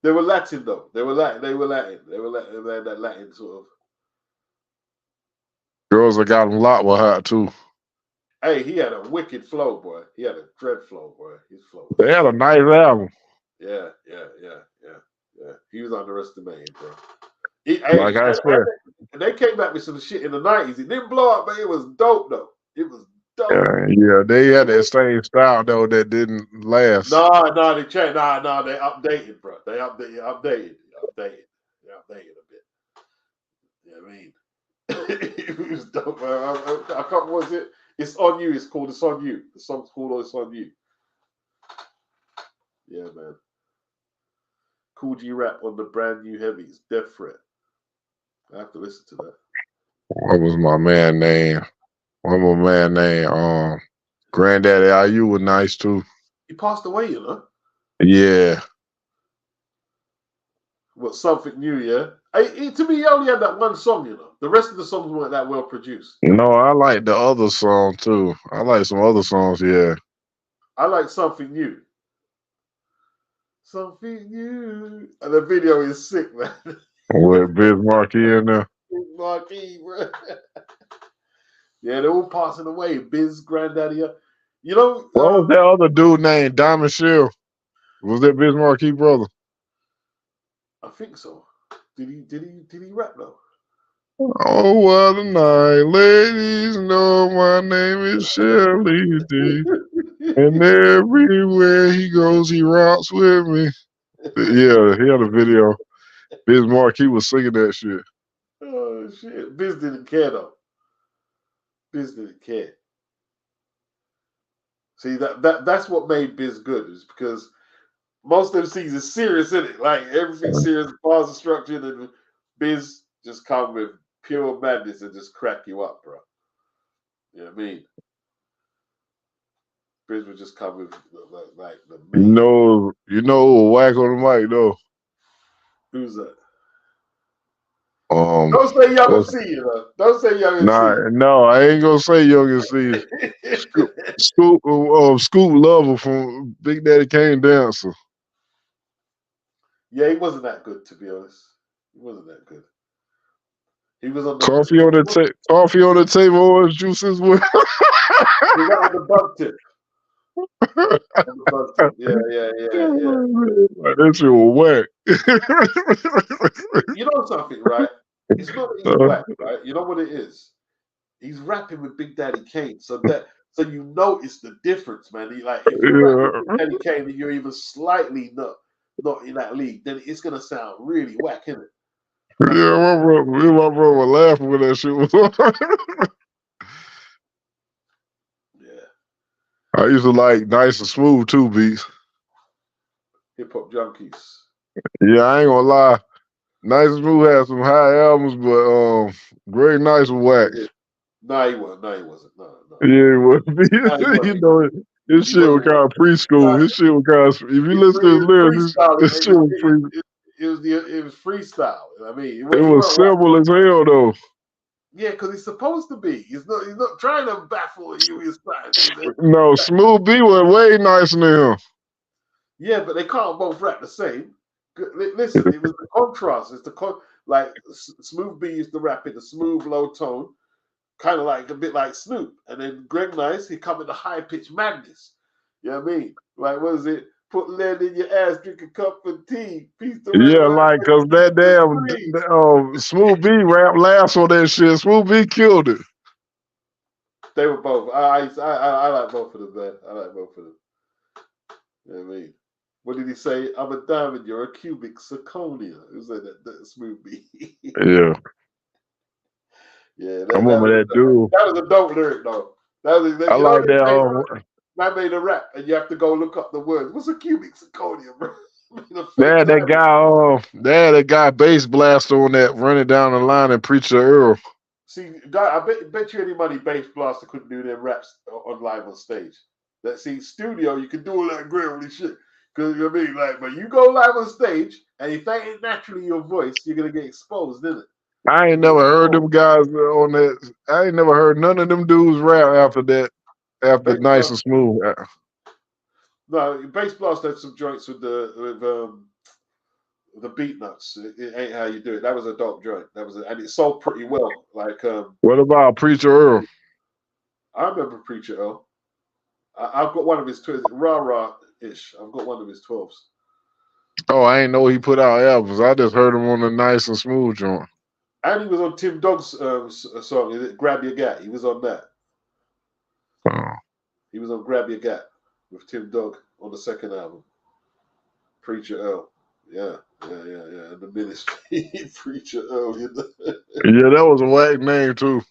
They were Latin though. They were Latin. They had that Latin sort of. Girls that got him locked were hot too. Hey, he had a wicked flow, boy. He had a dread flow, boy. His flow. They had a nice album. Yeah. He was underestimated, bro. Like I swear. And they came back with some shit in the 90s. It didn't blow up, but it was dope though. It was dope. Yeah, they had that same style though that didn't last. No, they changed. No, they updated, bro. They updated a bit. You know what I mean? It was dope, man. I can't. What was it? It's on you. It's called It's On You. The song's called It's On You. Yeah, man. Cool G rap on the brand new heavies. Death Threat. I have to listen to that. What was my man name? Granddaddy IU was nice too. He passed away, you know. Yeah. What, Something New, yeah? To me, he only had that one song, you know. The rest of the songs weren't that well produced. No, I like the other song too. I like some other songs, yeah. I like Something New. Something New. And the video is sick, man. With Biz Markie in there. Biz Markie, bro. Yeah, they're all passing away. Biz, Granddaddy. You know. What was that other dude named Diamond Shield? Was that Biz Markie brother? I think so. Did he rap though? Oh, what a night. Ladies know my name is Shelly D. And everywhere he goes, he rocks with me. Yeah, he had a video. Biz Markie was singing that shit. Oh, shit. Biz didn't care, though. Biz didn't care. See, that's what made Biz good, is because most of them scenes is serious, isn't it? Like, everything's serious, bars are structured, and Biz just come with pure madness and just crack you up, bro. You know what I mean? Biz would just come with, like the main. You know, whack on the mic, though. Who's that? Don't say Young and C, you know. Don't say Young and C. No, I ain't gonna say Young and C. Scoop Lover from Big Daddy Kane Dancer. Yeah, he wasn't that good, to be honest. He wasn't that good. He was on the coffee on the table, orange juice as well. He got on the bug tip. Yeah. That shit was whack. You know something, right? It's not that he's whack, right? You know what it is? He's rapping with Big Daddy Kane, so you notice the difference, man. If you're rapping with Big Daddy Kane and you're even slightly not in that league, then it's gonna sound really whack, isn't it? Yeah, my brother was laughing when that shit was on. Yeah. I used to like Nice and Smooth too beats. Hip Hop Junkies. Yeah, I ain't gonna lie. Nice and Smooth had some high albums, but Greg Nice was whack. No, he wasn't. No, he wasn't. No. Yeah, it was. No, he You wasn't. know, his He shit was wasn't. kind of preschool. His shit was kind of. If you listen to his lyrics, his shit was free. It was freestyle. I mean, It was simple as hell, though. Yeah, because he's supposed to be. He's not trying to baffle you. He's trying to. No, Smooth B was way nicer than him. Yeah, but they can't both rap the same. Listen, it was the contrast. It's like Smooth B used to rap in a smooth, low tone, kind of like a bit like Snoop, and then Greg Nice, he come in the high pitched madness. You know what I mean? Like, what is it? Put lead in your ass, drink a cup of tea. Yeah, like, cause that damn Smooth B rap last on that shit. Smooth B killed it. They were both. I like both of them, man. I like both of them. You know what I mean? What did he say? I'm a diamond, you're a cubic zirconia. It was like that Smooth B. Yeah. Yeah, I remember that dude. That was a dope lyric, though. I like that. I made a rap, and you have to go look up the words. What's a cubic zirconia, bro? That guy bass blast on that running down the line and Preacher Earl. See, guy, I bet you any money bass blaster couldn't do them raps on live on stage. Studio, you can do all that grillly shit. Because you know what I mean, like, but you go live on stage, and if that ain't naturally your voice, you're gonna get exposed, isn't it? I ain't never heard them guys on that. I ain't never heard none of them dudes rap after that. After Nice and Smooth. No, Bass Blast had some joints with the Beat Nuts. It ain't how you do it. That was a dope joint. And it sold pretty well. Like what about Preacher Earl? I remember Preacher Earl. I've got one of his 12s, rah-rah-ish. I've got one of his 12s. Oh, I ain't know he put out albums. I just heard him on the Nice and Smooth joint. And he was on Tim Dogg's song, Grab Your Gat. He was on that. Oh. He was on Grab Your Gat with Tim Dogg on the second album. Preacher Earl. Yeah. And the Ministry. Preacher Earl. You know? Yeah, that was a whack name, too.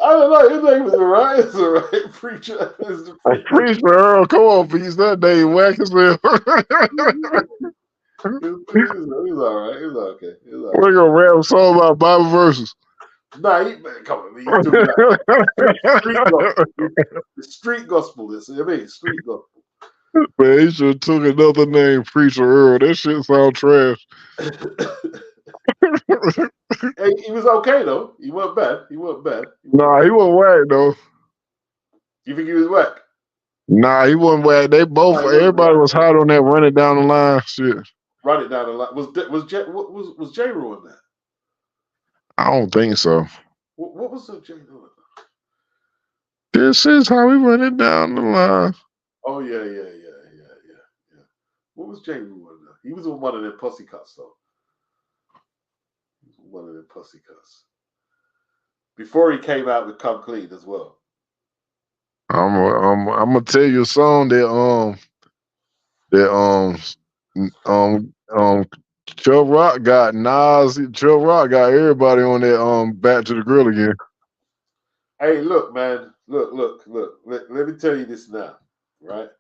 I don't know. His name was alright. It's alright. Preacher is the preacher. Preacher Earl, come on, piece. That name whack as hell. He was alright. He was okay. We're gonna rap a song about Bible verses. Nah, come on, man. He's doing that. Street gospel. This, I mean, street gospel. Man, he should have took another name, Preacher Earl. That shit sound trash. Hey, he was okay though. He wasn't bad. Nah, he wasn't whack though. You think he was whack? Nah, he wasn't whack. They both. Everybody was hot on that running down the line shit. Running down the line. Was J. Rule in that? I don't think so. What was the J. Rule? This is how we run it down the line. Oh yeah. What was J. Rule in that? He was on one of them Pussycuts though. One of them Pussycuts. Before he came out with Come Clean as well. I'm gonna tell you a song that Chubb Rock got Nas. Chubb Rock got everybody on that Back to the Grill again. Hey, look, man. Look. Let me tell you this now, right?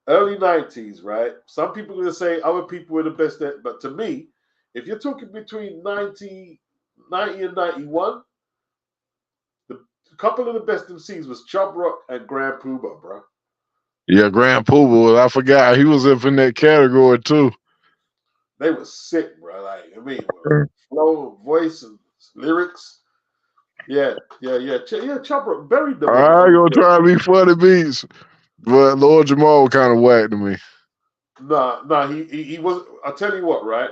Early 90s, right? Some people are gonna say other people were the best at, but to me, if you're talking between 90 and 91, the couple of the best MCs was Chubb Rock and Grand Puba, bro. Yeah, Grand Puba. I forgot he was up in that category too. They were sick, bro. Like, I mean, flow, voice, and lyrics. Yeah. Chubb Rock buried them. I ain't gonna try to be funny beats, but Lord Jamal kind of whacked to me. Nah, he was. I'll tell you what, right?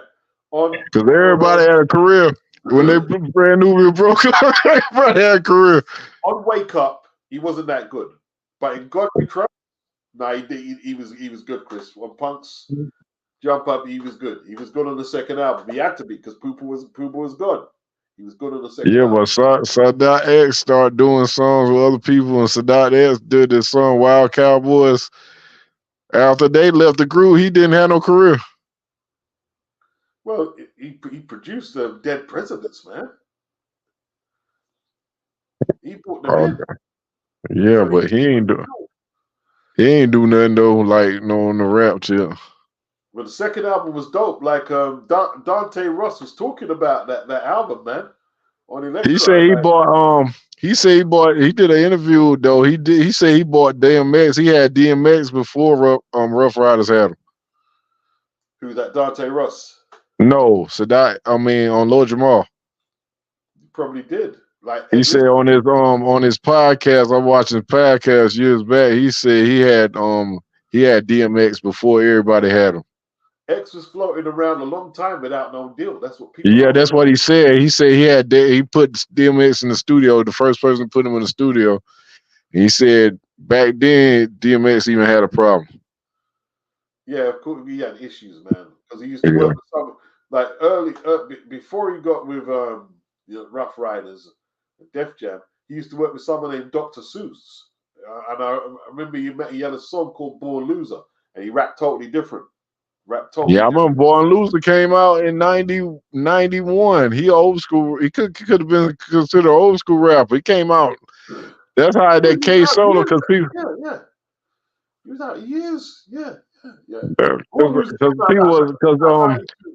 Because everybody had a career. When they brand new broke up, everybody had a career. On Wake Up, he wasn't that good. But in God We Trust, he was good, Chris. On Punk's Jump Up, he was good. He was good on the second album. He had to be because Poopa was gone. He was good on the second album. But Sadat X started doing songs with other people, and Sadat X did this song Wild Cowboys. After they left the group, he didn't have no career. Well, he produced Dead Presidents, man. He put them in. Yeah, so but he ain't do nothing though, like on the rap tip. Well, the second album was dope. Like Dante Ross was talking about that album, man. On Electro. He said he bought he did an interview though. He said he bought DMX. He had DMX before Rough Riders had him. Who's that? Dante Ross? No, Sadat. I mean on Lord Jamal. He probably did. Like he said on his podcast, I watched his podcast years back. He said he had DMX before everybody had him. X was floating around a long time without no deal. That's what people. Yeah, that's what he said. He said he put DMX in the studio. The first person to put him in the studio. And he said back then DMX even had a problem. Yeah, of course he had issues, man, because he used to work with some like before he got with Rough Riders, Def Jam. He used to work with someone named Dr. Seuss, and I remember he had a song called "Born Loser," and he rapped totally different. I remember Born Loser came out in 91. He old school. He could have been considered old school rapper. He came out. That's how that K Solo because people. Yeah. He was out years. Yeah. Because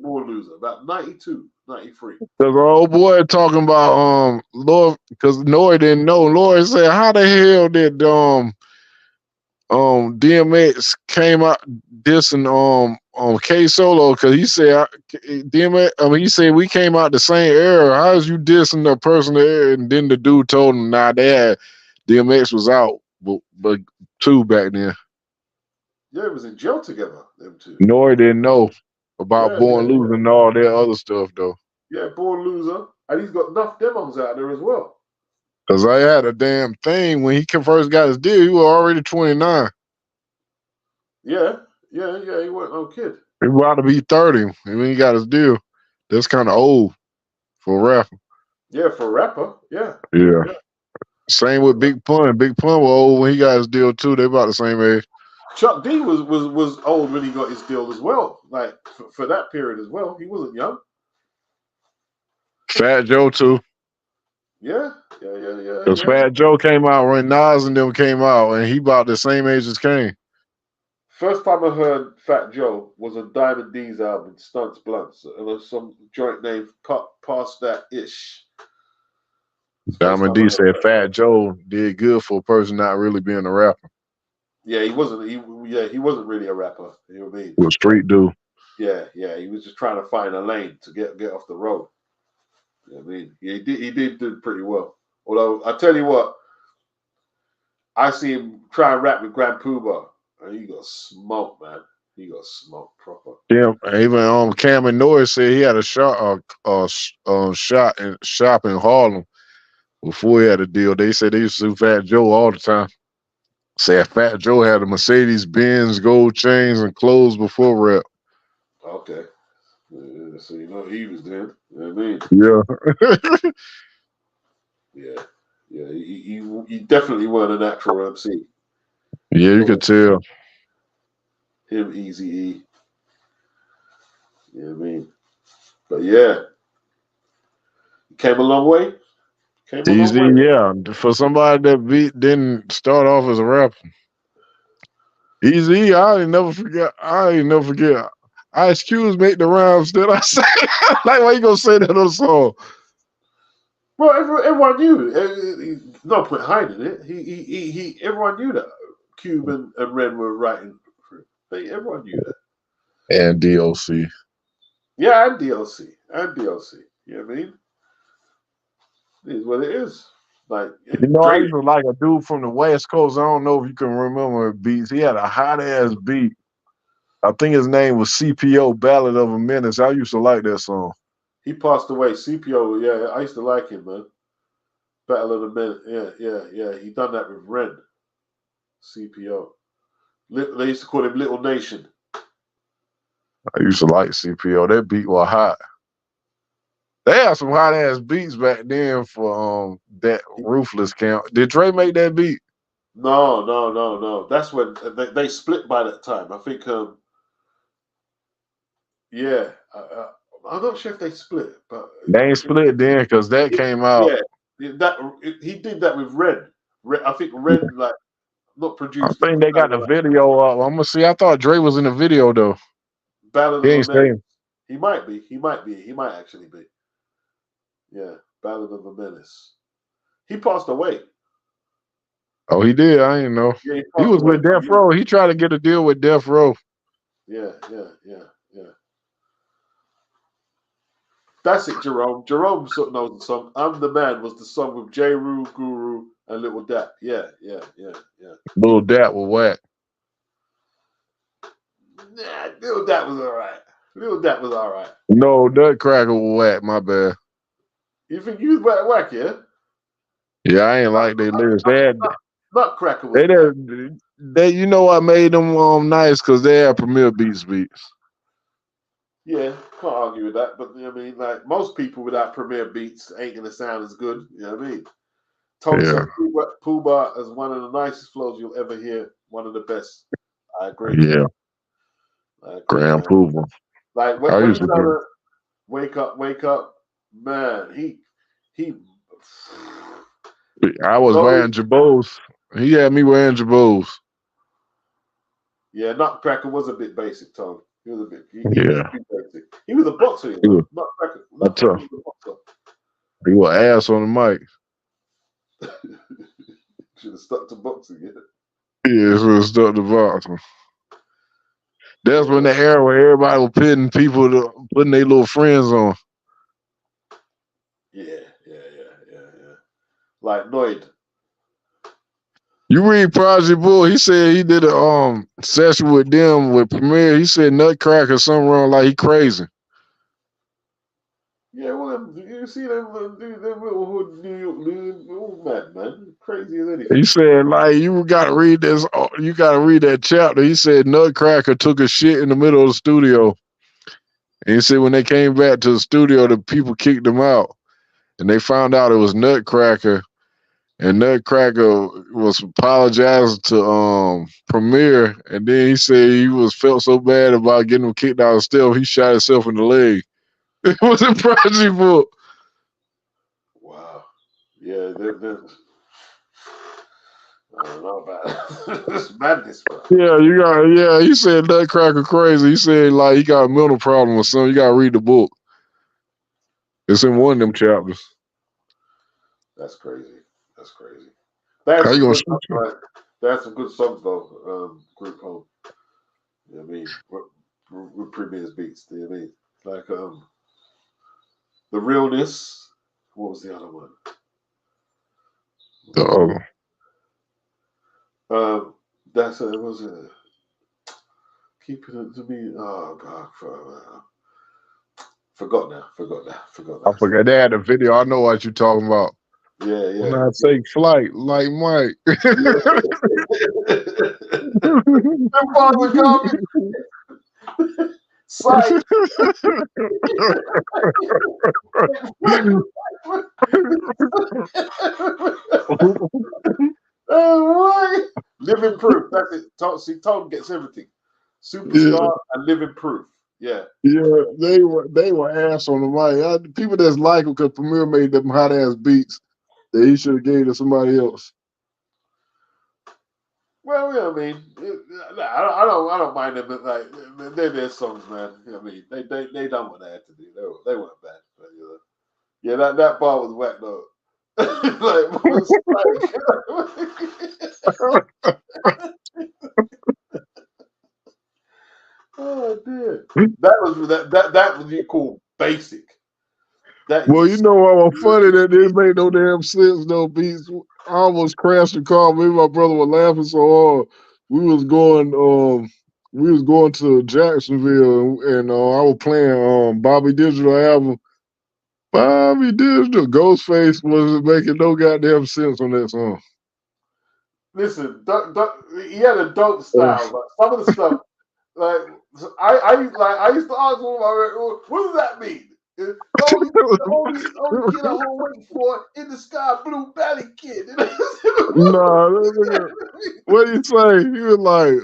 Born Loser about 92, 93. Because the old boy talking about Lord, because Nori didn't know. Lord said, "How the hell did DMX came out dissing K Solo?" Because he said DMX. I mean, he said we came out the same era. How is you dissing the person there? And then the dude told him, "Nah, DMX was out, but two back then." Yeah, it was in jail together. Them two. Nori didn't know about Born Loser and all that other stuff though. Yeah, Born Loser, and he's got enough demos out there as well. Cause I had a damn thing when he first got his deal. He was already 29. Yeah, he wasn't no kid. He was about to be 30 when he got his deal. That's kind of old for a rapper. Yeah, for a rapper. Yeah. Same with Big Pun. Big Pun was old when he got his deal too. They about the same age. Chuck D was old when he got his deal as well. Like for that period as well, he wasn't young. Fat Joe too. Yeah. Because Fat Joe came out when Nas and them came out, and he about the same age as Kane. First time I heard Fat Joe was on Diamond D's album, Stunts Blunts, and there's some joint name Past That Ish. Diamond D said Fat Joe did good for a person not really being a rapper. Yeah, he wasn't. He wasn't really a rapper. You know what I mean? Was street dude. Yeah. He was just trying to find a lane to get off the road. You know what I mean? He did do pretty well. Although I tell you what, I see him try and rap with Grand Poobah, and he got smoked, man. He got smoked proper. Yeah, even Cam and Norris said he had a shop in Harlem before he had a deal. They said they used to sue Fat Joe all the time. Said Fat Joe had a Mercedes Benz, gold chains, and clothes before rap. Okay. So you know what he was doing. You know what I mean? Yeah. He definitely weren't a natural MC. Yeah, you could tell. Him, Eazy-E. You know what I mean? But yeah. He came a long way. Easy, yeah. For somebody that didn't start off as a rapper. Easy, I ain't never forget. Ice Cubes make the rhymes that I say. Like, why you gonna say that on a song? Well, everyone knew. No point hiding it. Everyone knew that Cube and Ren were writing. Everyone knew that. And DLC. Yeah, and DLC. You know what I mean? It is what it is. Like, I used to like a dude from the West Coast. I don't know if you can remember beats. He had a hot ass beat. I think his name was CPO, Ballad of a Menace. I used to like that song. He passed away. CPO, yeah, I used to like him, man. Battle of the Menace, yeah. He done that with Ren. CPO. They used to call him Little Nation. I used to like CPO. That beat was hot. They had some hot ass beats back then for that Ruthless Camp. Did Dre make that beat? No. That's when they split by that time. I think. Yeah, I'm not sure if they split, but they ain't split then because that came out. Yeah, he did that with Ren. I think Ren not produced. I think they got the video up. I'm gonna see. I thought Dre was in the video though. Ballad He of ain't a Menace. staying. He might be. He might actually be. Yeah, Ballad of a Menace. He passed away. Oh, he did. I didn't know. Yeah, he He passed was away with Death some years Row. ago. He tried to get a deal with Death Row. Yeah. That's it, Jerome. Jerome sort of knows the song. I'm the Man was the song with J. Rue, Guru, and Little Dat. Yeah. Little Dat was whack. Nah, Little Dat was all right. No, Nutcracker was whack. My bad. You think you was whack, yeah? Yeah, I ain't like their lyrics. Nutcracker was whack. They, you know, I made them nice because they had Premier beats. Yeah, can't argue with that. But I mean, like most people without Premier Beats ain't gonna sound as good. You know what I mean? Tone Yeah, said Pooh Bah is one of the nicest flows you'll ever hear. One of the best. I agree. yeah. I agree, Grand man. Poobah. Like I when used you to do. gotta wake up, man. He. I was Those, wearing Jabos. He had me wearing Jabos. yeah, Nutcracker was a bit basic, Tone. He was a bit. He was Yeah, a bit basic. He was a boxer, you he know. was. Nutcracker was a boxer. He was ass on the mic. Should have stuck to boxing, yeah. Yeah, so it stuck the box. That's when Yeah. the era where everybody was putting their little friends on. Yeah. Like Noid. You read Project Bull, he said he did a session with them with Premier. He said Nutcracker something wrong, like he crazy. Yeah, well, you see them little hood New York dude, all mad, man. Crazy as anything. He said, like, you gotta read this, you gotta read that chapter. He said Nutcracker took a shit in the middle of the studio. And he said when they came back to the studio, the people kicked him out. And they found out it was Nutcracker. And Nutcracker was apologizing to Premier, and then he said he felt so bad about getting him kicked out of stuff, he shot himself in the leg. It was a Project Book. Wow. Yeah, I don't know about it. It's madness, bro. Yeah, he said Nutcracker crazy. He said like he got a mental problem or something. You gotta read the book. It's in one of them chapters. That's crazy. They had How you some gonna good shoot you? songs, they had some good songs though. Group Home. You know what I mean? With Premier's beats. You know what I mean? Like The Realness. What was the other one? The other. That's it was Keeping It to Me. Oh God, forgot now. I forgot they had a video. I know what you're talking about. When Yeah. I take flight, like Mike. Them father called me sight. Oh, boy. Living Proof. That's it. See, Tom gets everything. Superstar and Living Proof. Yeah. Yeah, they were ass on the mic. People that's like him because Premier made them hot ass beats that he should have gave to somebody else. Well, you know what I mean, I don't mind them. But like they're their songs, man. You know what I mean, they done what they had to do. They weren't bad. But, yeah, that bar was whack though. Like, oh dear, that was you call basic. That Well, you is know what was funny that didn't make no damn sense, no beats. I almost crashed the car. Me and my brother were laughing so hard. We was going to Jacksonville and I was playing Bobby Digital album. Bobby Digital, Ghostface wasn't making no goddamn sense on that song. listen. He had a dope style, but some of the stuff, like I used to ask one of my what does that mean? Only kid I won't wait for in the sky blue valley kid. Nah, what did he say? He was like,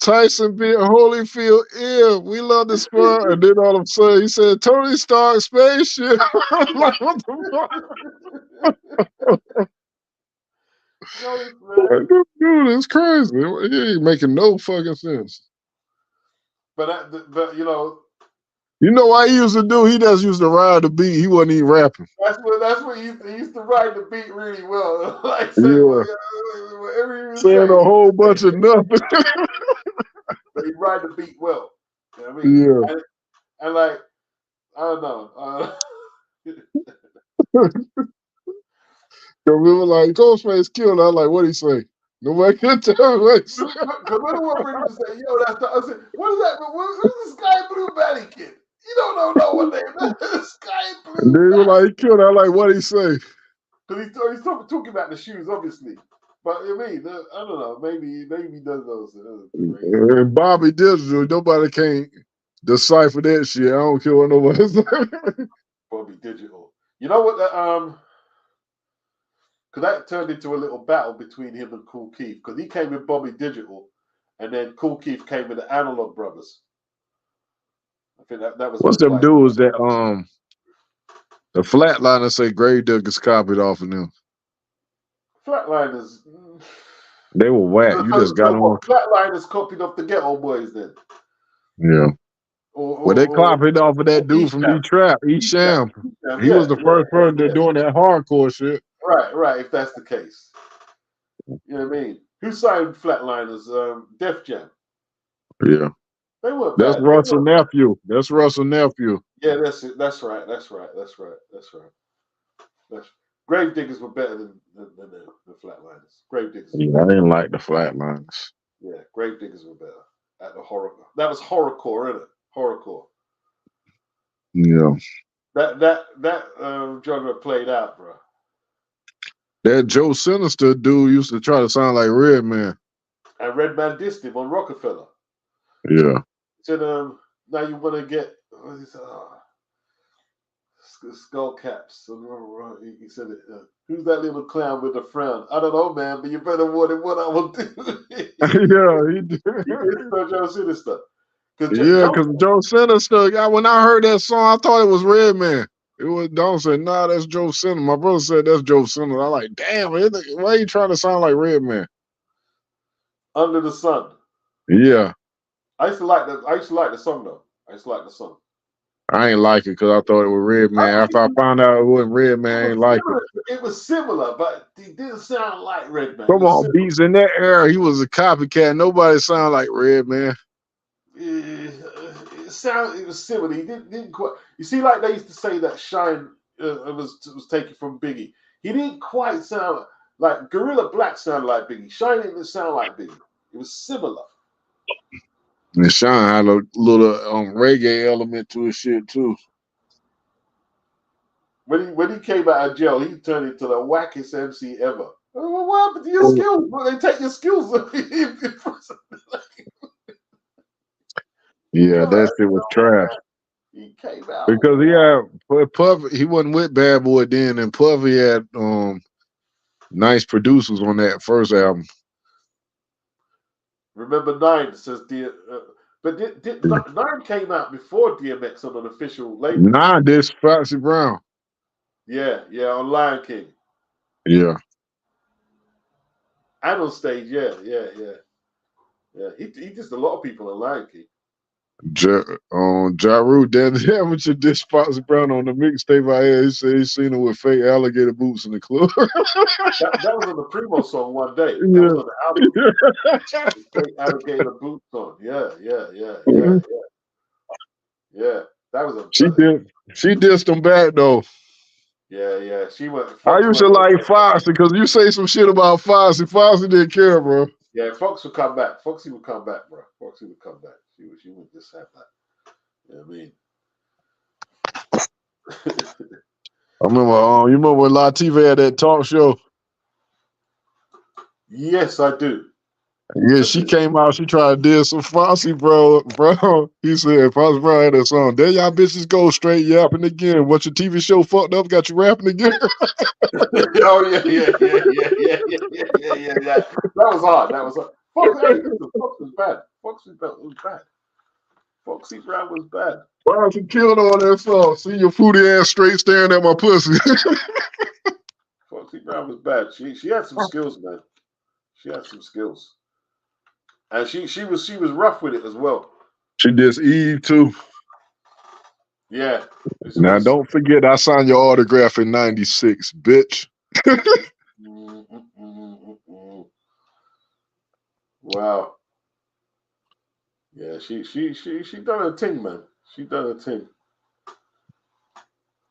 Tyson beat Holyfield, yeah, we love the sport. And then all of a sudden he said, Tony Stark spaceship. I'm like, what the fuck? Dude, it's crazy. He ain't making no fucking sense. but you know. You know what he used to do? He just used to ride the beat. He wasn't even rapping. That's what he used to ride the beat really well. Like say, Yeah. whatever he was Saying a whole bunch of nothing. But he ride the beat well. You know what I mean? Yeah. And like, I don't know. Cause we were like, Ghostface killed. I was like, what'd he say? Nobody could tell me what he said. Because we're the one ready to say, yo, that's the. I said, what is that? Who's this Sky Blue Valley kid? You don't know no one name. Sky And Blue they were Valley. like, he killed. I was like, what'd he say? Because he's talking about the shoes, obviously. But I mean, I don't know. Maybe he does those. And Bobby Digital, nobody can't decipher that shit. I don't care what nobody says. Bobby Digital. You know what? Because that turned into a little battle between him and Kool Keith. Because he came with Bobby Digital, and then Kool Keith came with the Analog Brothers. I think that was. What's them dudes that the Flatliners say Gravediggers copied off of them? Flatliners. They were whack. You just got on. Flatliners copied off the Ghetto Boys then. Yeah. Well, they copied off of that dude from E-Trap, E-Sham. He was the first person doing that hardcore shit. Right. If that's the case, you know what I mean. Who signed Flatliners? Def Jam. Yeah. They weren't That's bad. Russell Nephew. That's Russell Nephew. Yeah, that's it. That's right. Gravediggers were better than the Flatliners. Gravediggers. Yeah, I didn't like the Flatliners. Yeah, Gravediggers were better at the horror. That was horrorcore, isn't it? Horrorcore. Yeah. That genre played out, bro. That Joe Sinister dude used to try to sound like Redman. And Redman dissed him on Rockefeller. Yeah. He said, now you want to get skull caps. He said, who's that little clown with the frown? I don't know, man, but you better warn him what I will do. Yeah, he did. He did Joe Sinister. Because Joe Sinister, when I heard that song, I thought it was Redman. It was Don said, nah, that's Joe Sinister. My brother said that's Joe Sinister. I'm like, damn, why are you trying to sound like Redman? Under the Sun. Yeah. I used to like the song though. I ain't like it because I thought it was Redman. After I found out it wasn't Redman, I ain't like it. It was similar, but he didn't sound like Redman. Come on, Beats in that era, he was a copycat. Nobody sounded like Redman. It was similar. He didn't quite. You see, like they used to say that Shine was taken from Biggie. He didn't quite sound like Gorilla Black sounded like Biggie. Shine didn't sound like Biggie. It was similar. And Sean had a little reggae element to his shit too. When he came out of jail, he turned into the wackest MC ever. Well, what happened to your skills? Well, they take your skills. Yeah, that shit was trash. He came out because he had Puff. He wasn't with Bad Boy then, and Puffy had nice producers on that first album. Remember 9 says but Nine came out before DMX on an official label. 9 this Foxy Brown. Yeah, on Lion King. Yeah. And on stage, yeah. He dissed a lot of people on Lion King. Ja Rule, Dan Amateur dissed Foxy Brown on the mixtape I had. He said he seen him with fake alligator boots in the club. that was on the Primo song one day. That was on the album. Fake alligator boots on. Yeah. That was a. She dissed him back though. Yeah. She went. I used to like Foxy because you say some shit about Foxy. Foxy didn't care, bro. Yeah, Fox would come back. Foxy would come back, bro. Foxy would come back. She wouldn't just have that. You know what I mean? I remember. You remember when Latifah had that talk show? Yes, I do. Yeah, she came out. She tried to diss some Foxy, bro. He said, Foxy Brown had that song. There y'all bitches go straight yapping again. What your TV show fucked up? Got you rapping again? Oh yeah. That was hard. Fox was bad. Foxy Brown was bad. Foxy killed on that song. See your fruity ass straight staring at my pussy. Foxy Brown was bad. She had some skills, man. She had some skills. And she was rough with it as well. She did Eve too. Yeah. Now don't forget, I signed your autograph in '96, bitch. Wow. Yeah, she done her thing, man. She done her thing.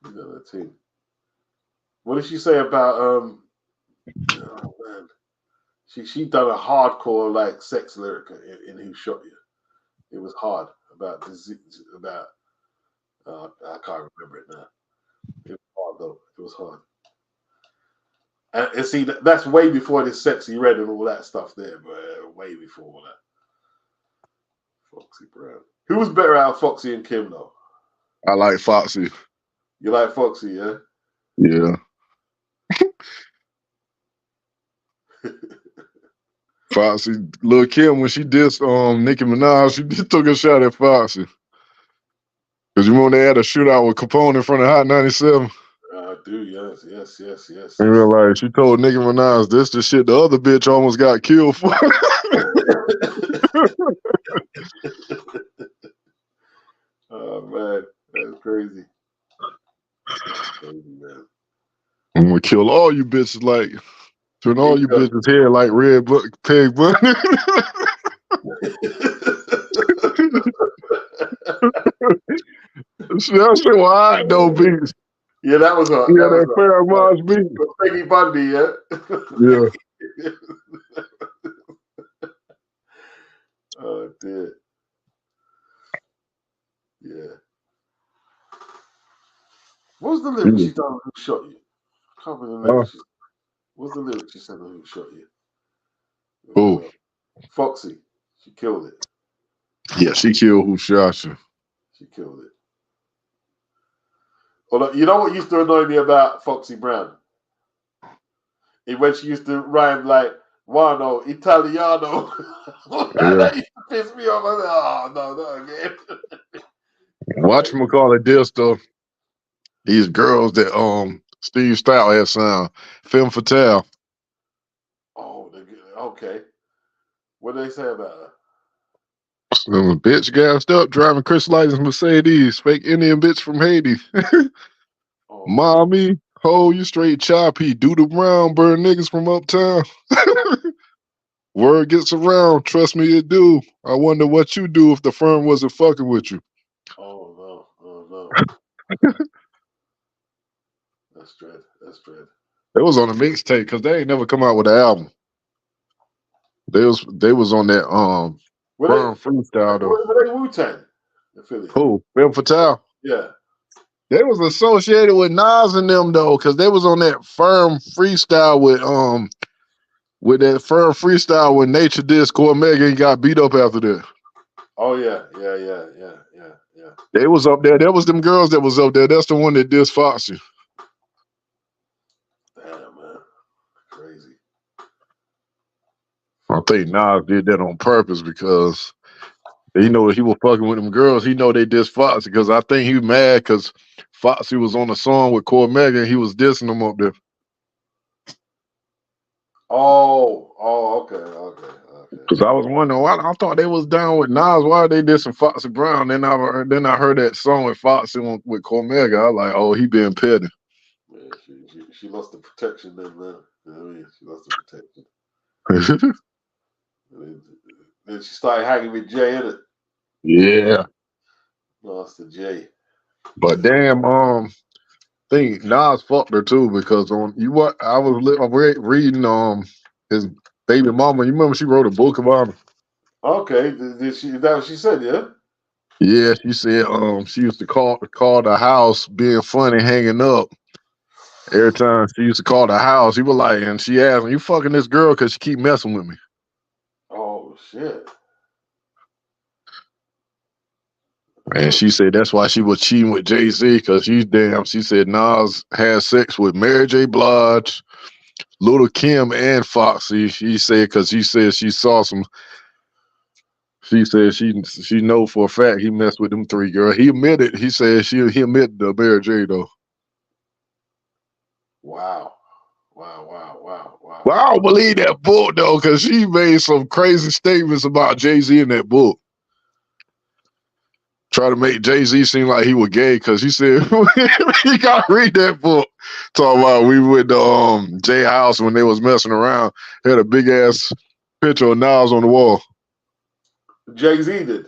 She done her thing. What did she say about oh man. She done a hardcore like sex lyric in Who Shot You. It was hard about disease, about I can't remember it now. It was hard though. It was hard. And see, that's way before this Sexy Red and all that stuff there, but way before all that. Foxy Brown. Who was better out of Foxy and Kim though? I like Foxy. You like Foxy, yeah? Yeah. Foxy, Lil' Kim, when she dissed Nicki Minaj, she just took a shot at Foxy. Because you remember they had a shootout with Capone in front of Hot 97? I do, yes. And real life, she told Nicki Minaj, this the shit the other bitch almost got killed for. Oh, man. That's crazy. That's crazy, man. I'm going to kill all you bitches like, turn all you bitches' hair like red pig bunny. That shit was hot though, beats. Yeah, that was a that Fairmont beat. Peggy Bundy, yeah. Yeah. Oh dear. Yeah. What was the lyric she done on Who Shot You? I can't remember the lyric. What's the lyric she said on Who Shot You? Oh. Foxy. She killed it. Yeah, she killed Who Shot You. She killed it. Although, you know what used to annoy me about Foxy Brown? When she used to rhyme like Wano, Italiano. That used to piss me off. I was like, oh, no, not again. Whatchamacallit this though. These girls that Steve Style had signed. Femme Fatale. Oh, okay. What did they say about her? Some bitch gassed up driving Chris Lighten's Mercedes. Fake Indian bitch from Haiti. Mommy, ho, you straight choppy. Doodle Brown, burn niggas from uptown. Word gets around. Trust me, it do. I wonder what you do if the firm wasn't fucking with you. Oh, no. That's dread. It was on a mixtape because they ain't never come out with an album. They was on that Firm Freestyle though. Were they Wu-Tang? Who? Femme Fatale? Yeah. They was associated with Nas and them though, because they was on that Firm Freestyle with that Firm Freestyle when Nature did Cormega and got beat up after that. Oh yeah. They was up there. That was them girls that was up there. That's the one that dissed Foxy. Damn, man. Crazy. I think Nas did that on purpose because he know he was fucking with them girls. He know they dissed Foxy because I think he was mad because Foxy was on a song with Cormega and he was dissing them up there. Oh, okay. Because I was wondering, I thought they was down with Nas. Why they dissing Foxy Brown? Then I heard that song with Foxy with Cormega. I was like, oh, he being petty. Yeah, she lost the protection then, man. You know what I mean? She lost the protection. Then she started hanging with Jay, innit? Yeah. Lost to Jay. But damn, think Nas fucked her too because I was reading his baby mama. You remember she wrote a book about him? Okay, is that what she said? Yeah. Yeah, she said she used to call the house being funny, hanging up. Every time she used to call the house, he was like, and she asked him, "You fucking this girl because she keep messing with me." Oh shit. And she said that's why she was cheating with Jay-Z because she said Nas had sex with Mary J. Blige, Little Kim, and Foxy. She said because she said she saw some. She said she know for a fact he messed with them three girls. He admitted. He said he admitted to Mary J. though. Wow. Well, I don't believe that book though because she made some crazy statements about Jay-Z in that book. try to make Jay-Z seem like he was gay because he said he got to read that book. Talking about we went to Jay house when they was messing around. Had a big ass picture of Nas on the wall. Jay-Z did.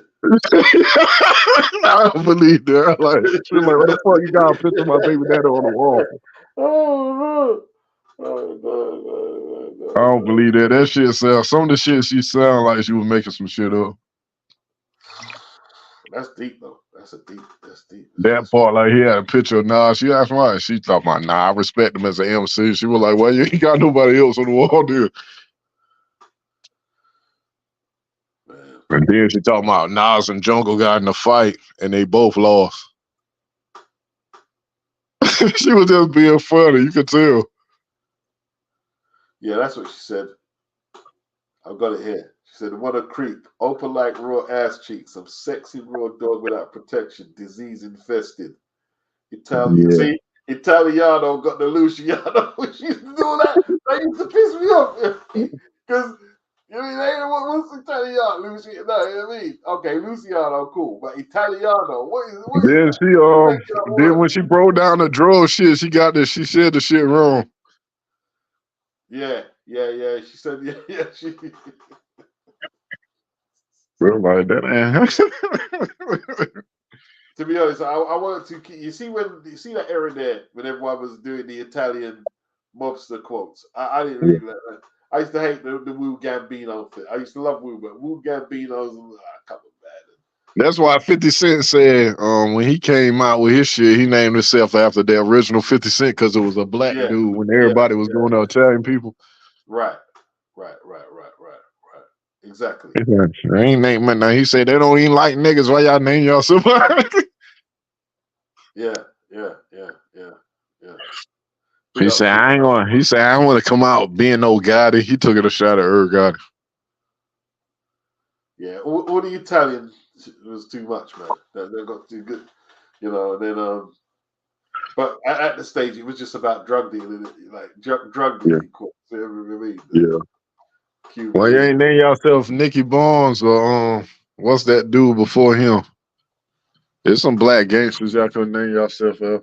I don't believe that. Like, she was like, what the fuck you got a picture of my baby daddy on the wall? Oh no. I don't believe that. That shit sounds. Some of the shit she sound like she was making some shit up. That's deep though. That's deep. That part, like he had a picture of Nas. She asked why. She talking about, nah, I respect him as an MC. She was like, well, you ain't got nobody else on the wall, dude. Man. And then she talking about Nas and Jungle got in a fight and they both lost. She was just being funny. You could tell. Yeah, that's what she said. I've got it here. She said, "What a creep, open like raw ass cheeks, some sexy raw dog without protection, disease infested. Italian, see, Italiano got the Luciano." She used to do that. That used to piss me off because you mean what's Italiano? Luciano, no, you know what I mean? Okay, Luciano, cool, but Italiano, what is Then that? then when she broke down the drug shit, she got this. She said the shit wrong. Yeah. She said, yeah. She. We're like that, man. To be honest, I wanted to. You see that era there when everyone was doing the Italian mobster quotes. I didn't really like that. I used to hate the Wu Gambino fit. I used to love Wu, but Wu Gambino's a couple bad. That's why 50 Cent said when he came out with his shit, he named himself after the original 50 Cent because it was a black dude when everybody was going to Italian people. Right. Exactly. I ain't name now. He said they don't even like niggas. Why y'all name y'all somebody? Yeah. He said I ain't gonna. He said I don't want to come out being no Gotti. He took it a shot at Gotti. Yeah, all the Italian was too much, man. They got too good, you know. And then, but at the stage, it was just about drug dealing, like drug dealing. Yeah. You know what I mean? Yeah. Cuba. Well, you ain't name yourself Nicky Barnes or what's that dude before him? There's some black gangsters y'all couldn't name yourself up.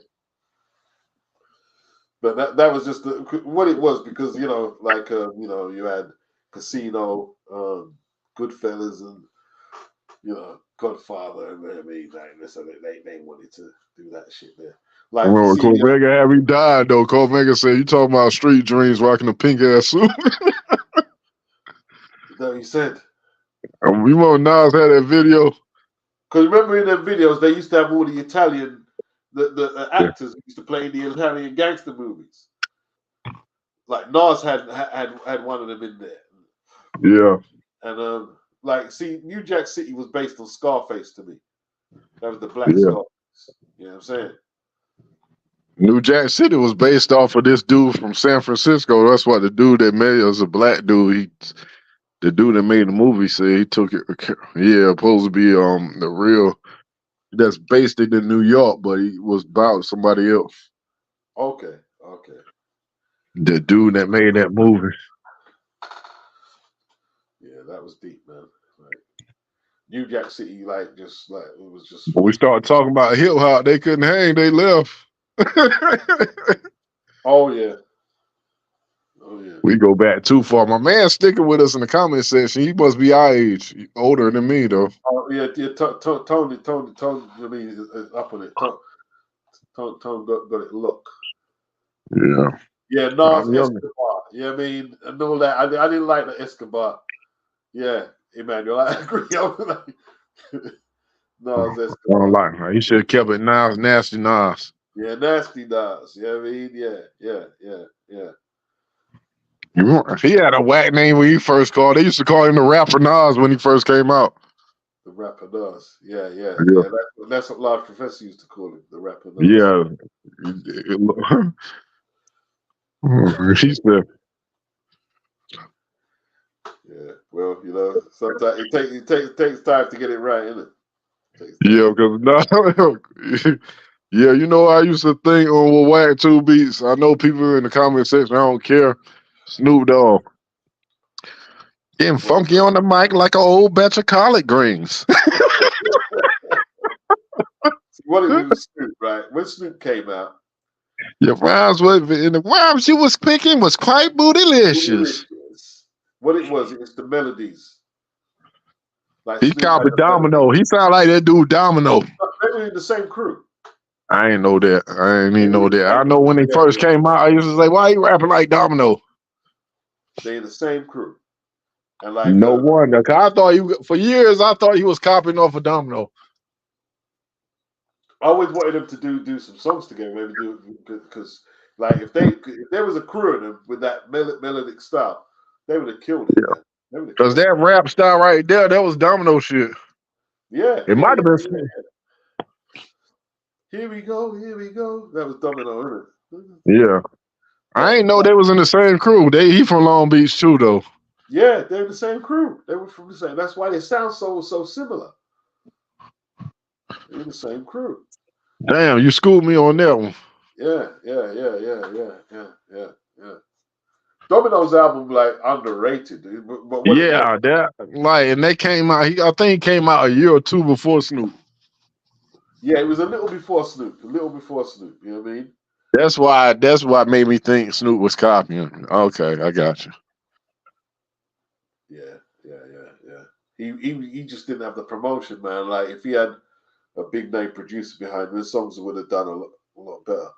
But that was just what it was because like you had Casino, Goodfellas, and Godfather, and I mean, so they wanted to do that shit there. Like, well, Cormega have he died though. Cormega said, "You talking about street dreams, rocking a pink ass suit." That he said. And you know Nas had that video. Because remember in the videos they used to have all the Italian, the actors used to play in the Italian gangster movies. Like Nas had one of them in there. Yeah. And like, see, New Jack City was based on Scarface to me. That was the black Scarface. You know what I'm saying? New Jack City was based off of this dude from San Francisco. That's what the dude that made it was a black dude. The dude that made the movie said he took it. Yeah, supposed to be the real. That's based in New York, but he was about somebody else. Okay. The dude that made that movie. Yeah, that was deep, man. Like, New Jack City, like it was just. When we started talking about hip hop, they couldn't hang. They left. Oh yeah. We go back too far. My man sticking with us in the comment section. He must be our age, older than me though. Oh yeah. Tony. I mean, is up on it. Tone got it. Look. Yeah. Yeah, Nas Escobar. Yeah, I mean, and all that. I didn't like the Escobar. Yeah, Emmanuel, I agree. Nas Escobar. I don't like him. He should have kept it Nas, Nasty Nas. Yeah, Nasty Nas. Yeah, I mean, yeah. He had a whack name when he first called. They used to call him the Rapper Nas when he first came out. The Rapper Nas. Yeah. That's what Large Professor used to call him, the Rapper Nas. Yeah. He said. Yeah, well, sometimes it takes time to get it right, isn't it? Yeah, because I used to think on Whack 2 Beats. I know people in the comment section, I don't care. Snoop Dogg. Getting funky on the mic like an old batch of collard greens. what it was with Snoop, right? When Snoop came out, Your rhymes were in the rhymes you was picking was quite bootylicious. what it was the melodies. Like He Snoop had copied the melody. Domino. He sound like that dude Domino. They were in the same crew. I ain't know that. I ain't even know that. I Same know when they crew. first came out, I used to say, "Why you rapping like Domino?" They in the same crew. And like No wonder, cause I thought for years I thought he was copying off of Domino. I always wanted them to do some songs together, maybe do because like if there was a crew in them with that melodic style, they would have killed it. Yeah. Man. Cause that rap style right there, that was Domino shit. It might have been. Here we go. That was Domino, isn't it? Yeah. I ain't know they was in the same crew. He from Long Beach too, though. Yeah, they're in the same crew. They were from the same. That's why they sound so similar. They're in the same crew. Damn, you schooled me on that one. Yeah. Domino's album like underrated, dude. But Yeah, that like, and they came out. I think he came out a year or two before Snoop. Yeah, it was a little before Snoop. You know what I mean? That's why it made me think Snoop was copying. Okay, I got you. Yeah. He just didn't have the promotion, man. Like if he had a big name producer behind him, his songs would have done a lot better.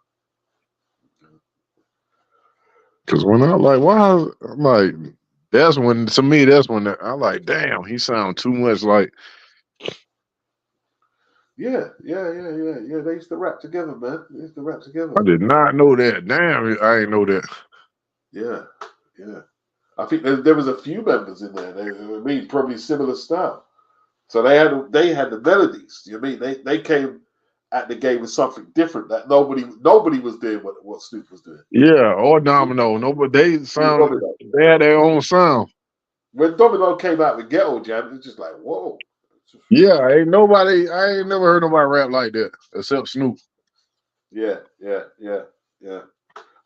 Cause when I like, why? I'm like, that's when I like, damn, he sound too much like. Yeah. They used to rap together, man. I did not know that. Damn, I ain't know that. Yeah. I think there was a few members in there. They probably similar style. So they had the melodies. You know what I mean? They came at the game with something different that nobody was doing what Snoop was doing. Yeah, or Domino. No, but they had their own sound. When Domino came out with Ghetto Jam, it's just like, whoa. Yeah, I ain't never heard nobody rap like that except Snoop. Yeah.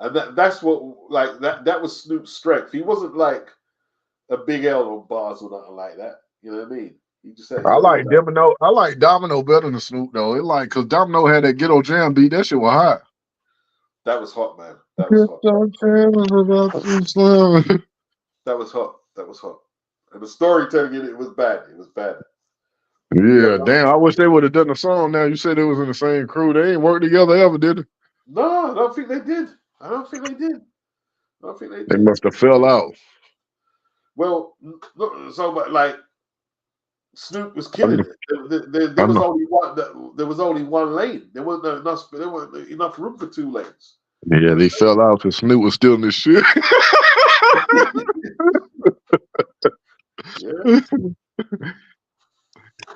And that's what like that was Snoop's strength. He wasn't like a Big L on bars or nothing like that. You know what I mean? He just had I like Domino. I like Domino better than Snoop though. It like cause Domino had that Ghetto Jam beat. That shit was hot. That was hot, man. That was hot. And the storytelling in it was bad. It was bad. Yeah, damn. I wish they would have done a song now. You said they was in the same crew. They ain't worked together ever, did they? No, I don't think they did. They must have fell out. Well, look, so but like Snoop was killing it. There was only one lane. There wasn't enough room for two lanes. Yeah, they fell out because Snoop was still in this shit.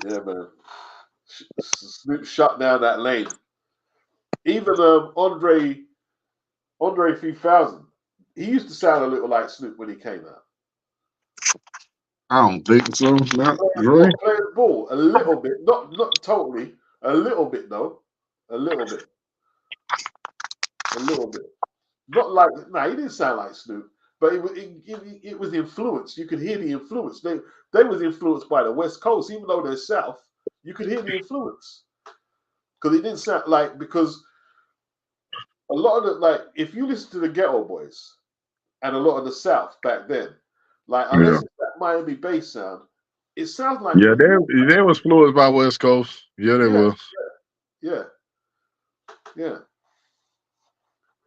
Yeah, man. Snoop shut down that lane. Even Andre 3000, he used to sound a little like Snoop when he came out. I don't think so. Not really. Playing ball a little bit, not totally, a little bit though, a little bit. Not like he didn't sound like Snoop, but it was influenced. You could hear the influence. They was influenced by the West Coast, even though they're South. You could hear the influence because it didn't sound like because a lot of the like if you listen to the Ghetto Boys and a lot of the South back then, like unless it's that Miami bass sound, it sounds like they was influenced by West Coast. Yeah, they was. Yeah.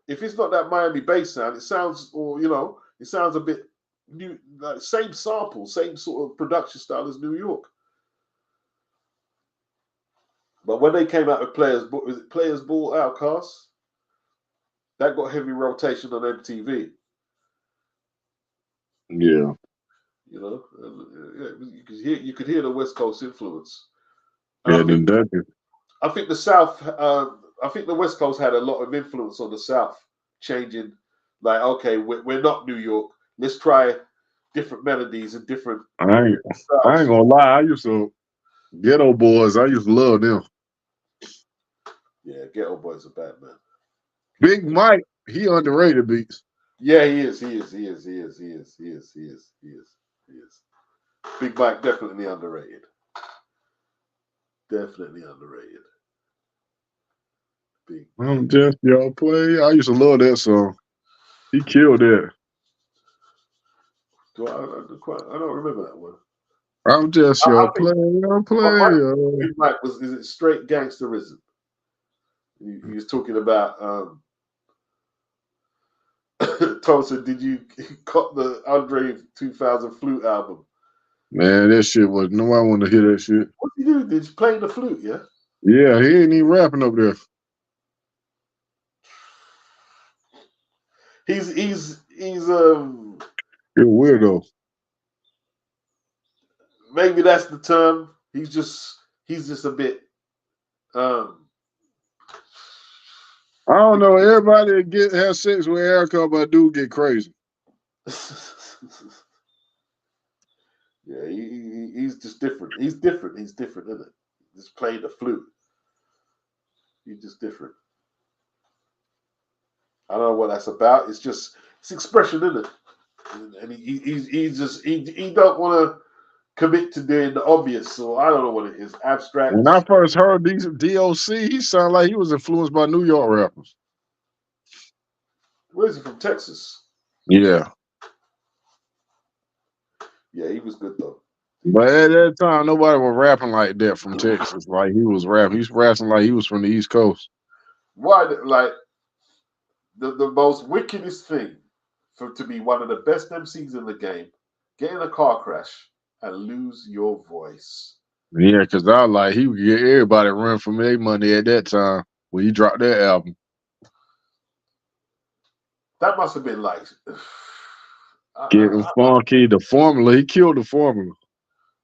If it's not that Miami bass sound, it sounds it sounds a bit new, like same sample, same sort of production style as New York. But when they came out with Players Ball Outcasts? That got heavy rotation on MTV. Yeah. You could hear the West Coast influence. I think the South. I think the West Coast had a lot of influence on the South, changing. Like, okay, we're not New York. Let's try different melodies and different. I ain't gonna lie. I used to Ghetto Boys. I used to love them. Yeah, Ghetto Boys are bad, man. Big Mike, he underrated beats. Yeah, he is. Big Mike definitely underrated. Big. I'm just your play. I used to love that song. He killed it. I don't remember that one. I'm just I your think player. Mike is it straight gangsterism? He was talking about Thompson, did you cop the Andre 2000 flute album? Man, that shit was nobody wanted to hear that shit. What did you do? Did you play the flute? Yeah. Yeah, he ain't even rapping up there. He's You're a weirdo. maybe that's the term. He's just a bit I don't know. Everybody that have sex with Erica Badu get crazy. yeah, he's just different. He's different, isn't it? Just playing the flute. He's just different. I don't know what that's about. It's expression, isn't it? And he don't want to commit to doing the obvious. So I don't know what it is. Abstract. When I first heard these DOC, he sounded like he was influenced by New York rappers. Where is he from? Texas. Yeah. Yeah, he was good though. But at that time, nobody was rapping like that from Texas. Like he was rapping. He's rapping like he was from the East Coast. Why? Like the most wickedest thing to be one of the best MCs in the game, get in a car crash and lose your voice. Yeah, because I like he would get everybody run from their money at that time when he dropped that album. That must have been like Getting funky. The formula, he killed the formula.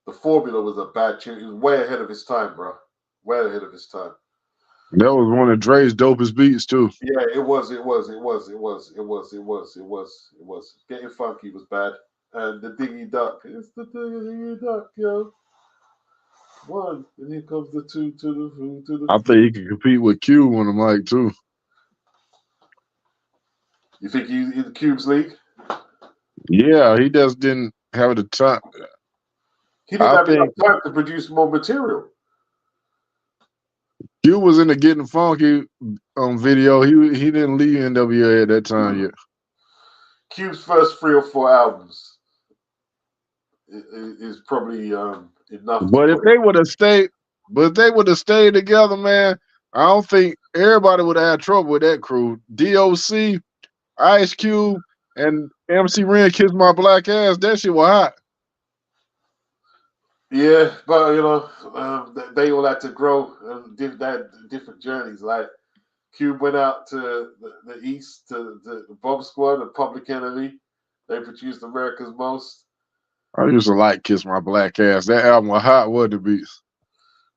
The formula was a bad tune. He was way ahead of his time, bro. Way ahead of his time. That was one of Dre's dopest beats too. Yeah, it was. Getting funky was bad. And the diggy duck. It's the diggy duck, yo. One. And here comes the two to the I think he could compete with Cube on the mic too. You think he's in the Cubes League? Yeah, he just didn't have the time. He didn't have enough time to produce more material. Cube was in the Getting Funky video. He didn't leave NWA at that time yet. Cube's first 3 or 4 albums is probably enough. But if they would have stayed together, man, I don't think everybody would have had trouble with that crew. DOC, Ice Cube, and MC Ren Kiss My Black Ass. That shit was hot. Yeah, but you know, they all had to grow and did that different journeys. Like Cube went out to the East to the Bomb Squad and Public Enemy. They produced America's Most. I used to like Kiss My Black Ass. That album was hot, wasn't it, Beats?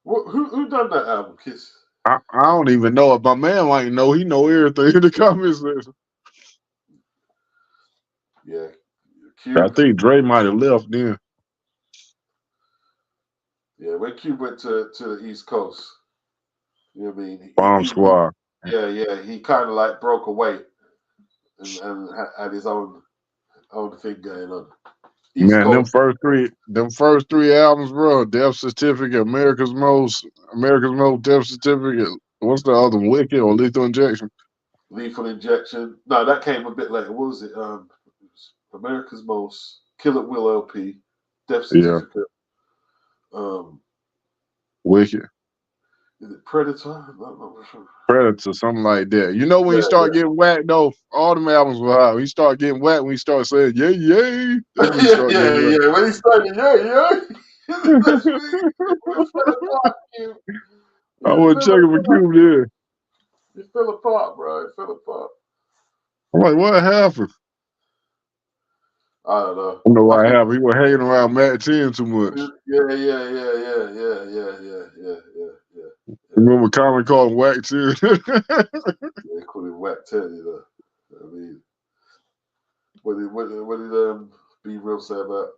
Who done that album, Kiss? I don't even know if my man might know. He know everything in the comments section. Yeah, Cube. I think Dre might have left then. Yeah, when Cube went to the East Coast, you know what I mean? Bomb Squad. Yeah. He kind of like broke away and had his own thing going on. East Man, Coast. them first three albums, bro. Death Certificate, America's Most, Death Certificate. What's the other one? Wicked or Lethal Injection? Lethal Injection. No, that came a bit later. What was it? America's Most, Kill It Will LP, Death Certificate. Yeah. Wicked. Is it Predator? Predator, something like that. You know when you start getting whacked though, all them albums were hot. When you start getting whacked, when you start saying yay yay. When he started yay. I wasn't checking for Cube there. It fell apart, bro. It fell apart. I'm like, what happened? I don't know. I don't know what happened. He was hanging around Matt 10 too much. Yeah. Remember Common called him Whack 10? They call him Whack 10, you know. I mean, what did Be Real say about?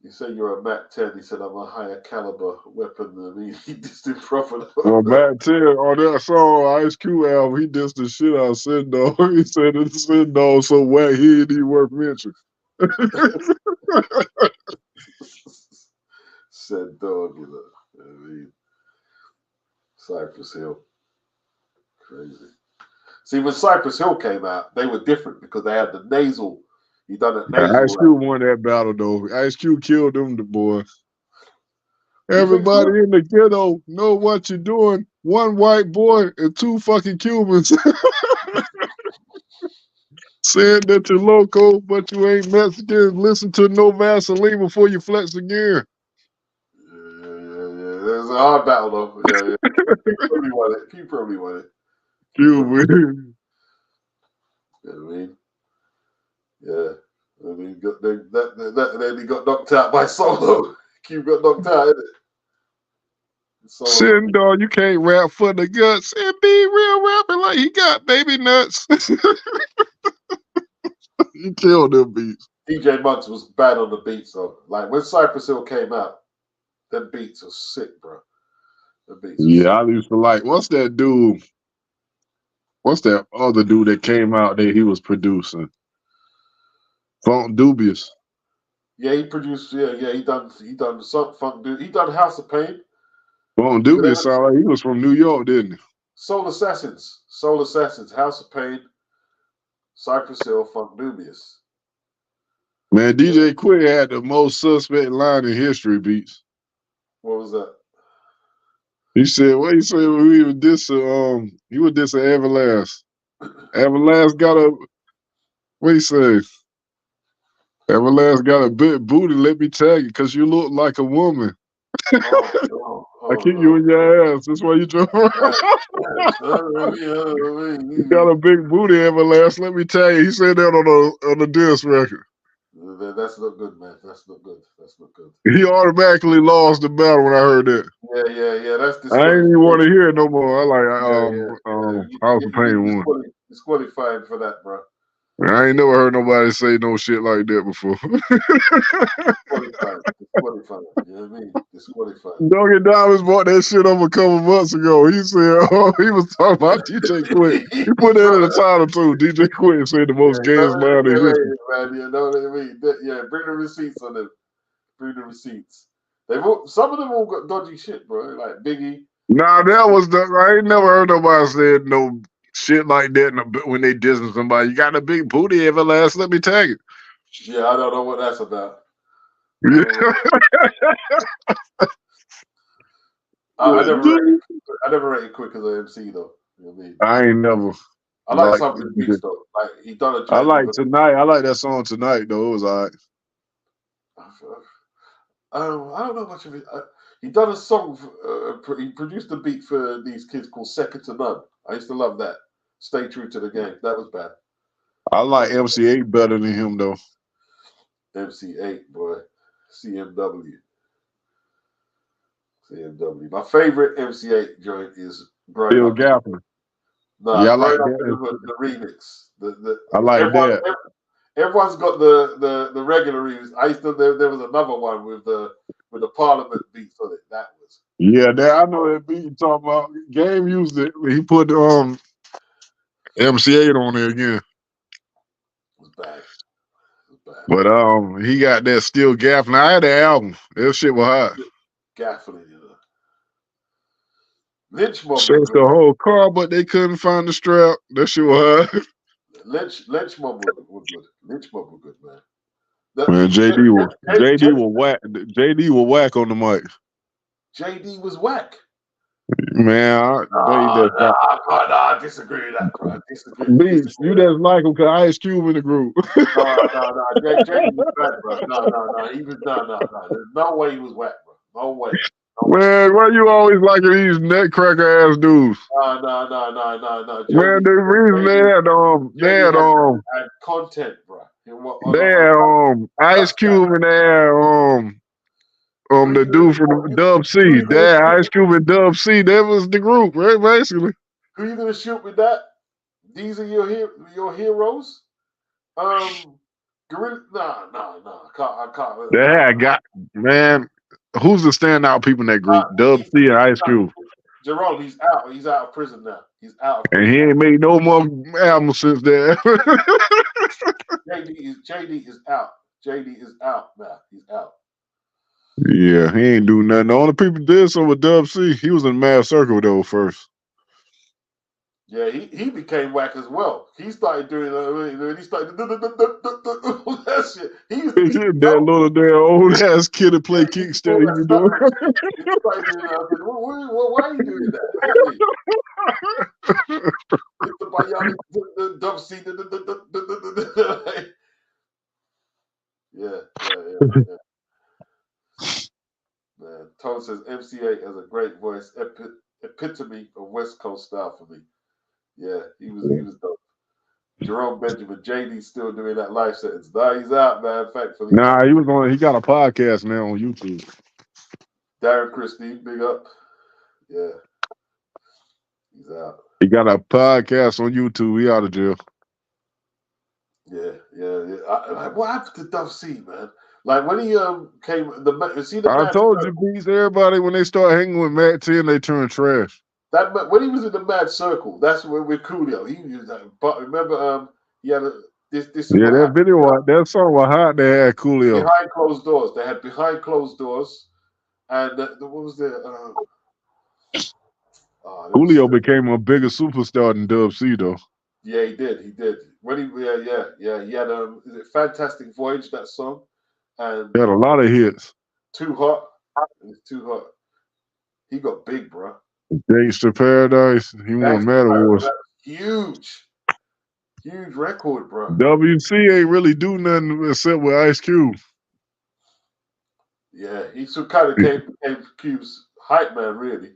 You say you're a Mac 10. He said I'm a higher caliber weapon than me. He dissed him proper. Well, Matt 10 on that song, Ice Cube album, he dissed the shit out of Sin Dog. He said that Sin Dog so whack he ain't even worth mentioning. Said dog, you know. I mean, Cypress Hill. Crazy. See, when Cypress Hill came out, they were different because they had the nasal. He done it nasal. Ice Cube won that battle though. Ice Cube killed them, the boys. You think so? Everybody in the ghetto know what you're doing. One white boy and 2 fucking Cubans. Saying that you're local, but you ain't Mexican. Listen to No Vaseline before you flex again. Yeah. It's a hard battle though. Yeah. Probably won it. He probably won it. Cuban. You know what I mean? Yeah. And then he got knocked out by Solo. Cube got knocked out, innit? Sin dog, you can't rap for the guts and be real rapping like he got baby nuts. He killed them beats. DJ Muggs was bad on the beats though. Like when Cypress Hill came out, them beats were sick, bro. The beats. Yeah, I used to like. What's that dude? What's that other dude that came out that he was producing? Funk Dubious. Yeah, he produced. Yeah. He done some funk. He done House of Pain. Funk Dubious sound like he was from New York, didn't he? Soul Assassins, House of Pain, Cypress Hill, Funk Dubious. Man, DJ Quick had the most suspect line in history beats. What was that? He said, what he said when he was dissing, Everlast. Everlast got a, what he say? Everlast got a big booty, let me tag you, because you look like a woman. I keep you in your ass. That's why you drove around. You got a big booty, Everlast. Let me tell you. He said that on the disc record. That's not good, man. That's not good. He automatically lost the battle when I heard that. Yeah. That's I ain't even want to hear it no more. I like House of Pain won. Disqualified for that, bro. I ain't never heard nobody say no shit like that before. Disqualified. You know what I mean? Disqualified. Doggy Diamonds bought that shit up a couple months ago. He said, he was talking about DJ Quick. He put that in the title too. DJ Quick said the most gayest line in history. Man, you know what I mean? Yeah, bring the receipts on them. Bring the receipts. Some of them all got dodgy shit, bro. Like Biggie. Nah, that was I ain't never heard nobody say no shit like that when they dissing somebody. You got a big booty, Everlast. Let me tag it. Yeah, I don't know what that's about. I never rated Quick as an MC though. You know what I mean? I ain't never. I like some of his beats though. Like he done a. I like Tonight. I like that song Tonight though. It was alright. I don't know much of it. He done a song. He produced a beat for these kids called Second to None. I used to love that. Stay True to the Game. That was bad. I like MC8 better than him though. MC8, boy. CMW. My favorite MC8 joint is Bill Gaffney. Nah, yeah, I like the remix. I like that. Everyone's got the regular remix. There was another one with the Parliament beats on it. That was. Yeah, I know that beat you talking about. Game used it. He put MC8 on there again. It was bad. But he got that Still Gaffney. I had the album. That shit was hot. Gaffney, you know. Lynch Mob. Searched the whole car, but they couldn't find the strap. That shit was hot. Lynch Mob was good. Lynch Mob was good, man. Man, JD was whack. JD was whack on the mic. JD was whack. Man, I disagree with that, bro. Beats, you just like him because Ice Cube in the group. No. JD was bad, bro. No. He was no. There's no way he was whack, bro. No way. Man, why you always liking these nutcracker ass dudes? No. Man, the reason they had content, bro. They had Ice Cube and they had the dude from Dub C. They had Ice Cube and Dub C. That was the group, right? Basically. Who you gonna shoot with that? These are your heroes. Gorilla. No. I can't. They had man. Who's the standout people in that group? Dub C and Ice Cube. Jerome, he's out. He's out of prison now. He's out of prison. And he ain't made no more albums since that. JD is out. JD is out now. He's out. Yeah, he ain't do nothing. The only people did something with Dub C. He was in Mad Circle though first. Yeah, he became whack as well. He started doing he started that shit. That little damn old ass kid that play kickstand, he be doing. He started doing that. I said, why are you doing that? Mr. Bionic, the dub scene. Yeah. Man, Tone says MC8 has a great voice, epitome of West Coast style for me. Yeah, he was dope. Jerome Benjamin, JD's still doing that live sentence. Nah, he's out, man. Thankfully. Nah, he got a podcast now on YouTube. Darren Christie, big up. Yeah. He's out. He got a podcast on YouTube. He out of jail. Yeah. What happened to Duff C, man? Like when he came, I told you, beats everybody when they start hanging with Matt 10, they turn trash. That when he was in the Mad Circle, that's when with Coolio. He was but remember he had this. Yeah, that video, that song was hot. They had Coolio behind closed doors. They had behind closed doors, and what was there? Coolio became a bigger superstar than Dub C though. Yeah, he did. When he He had is it Fantastic Voyage, that song? And he had a lot of hits. Too Hot. It's Too Hot. He got big, bro. Gangsta Paradise. He won Mad Awards. Huge record, bro. WC ain't really do nothing except with Ice Cube. Yeah, he kind of became Cube's hype man, really.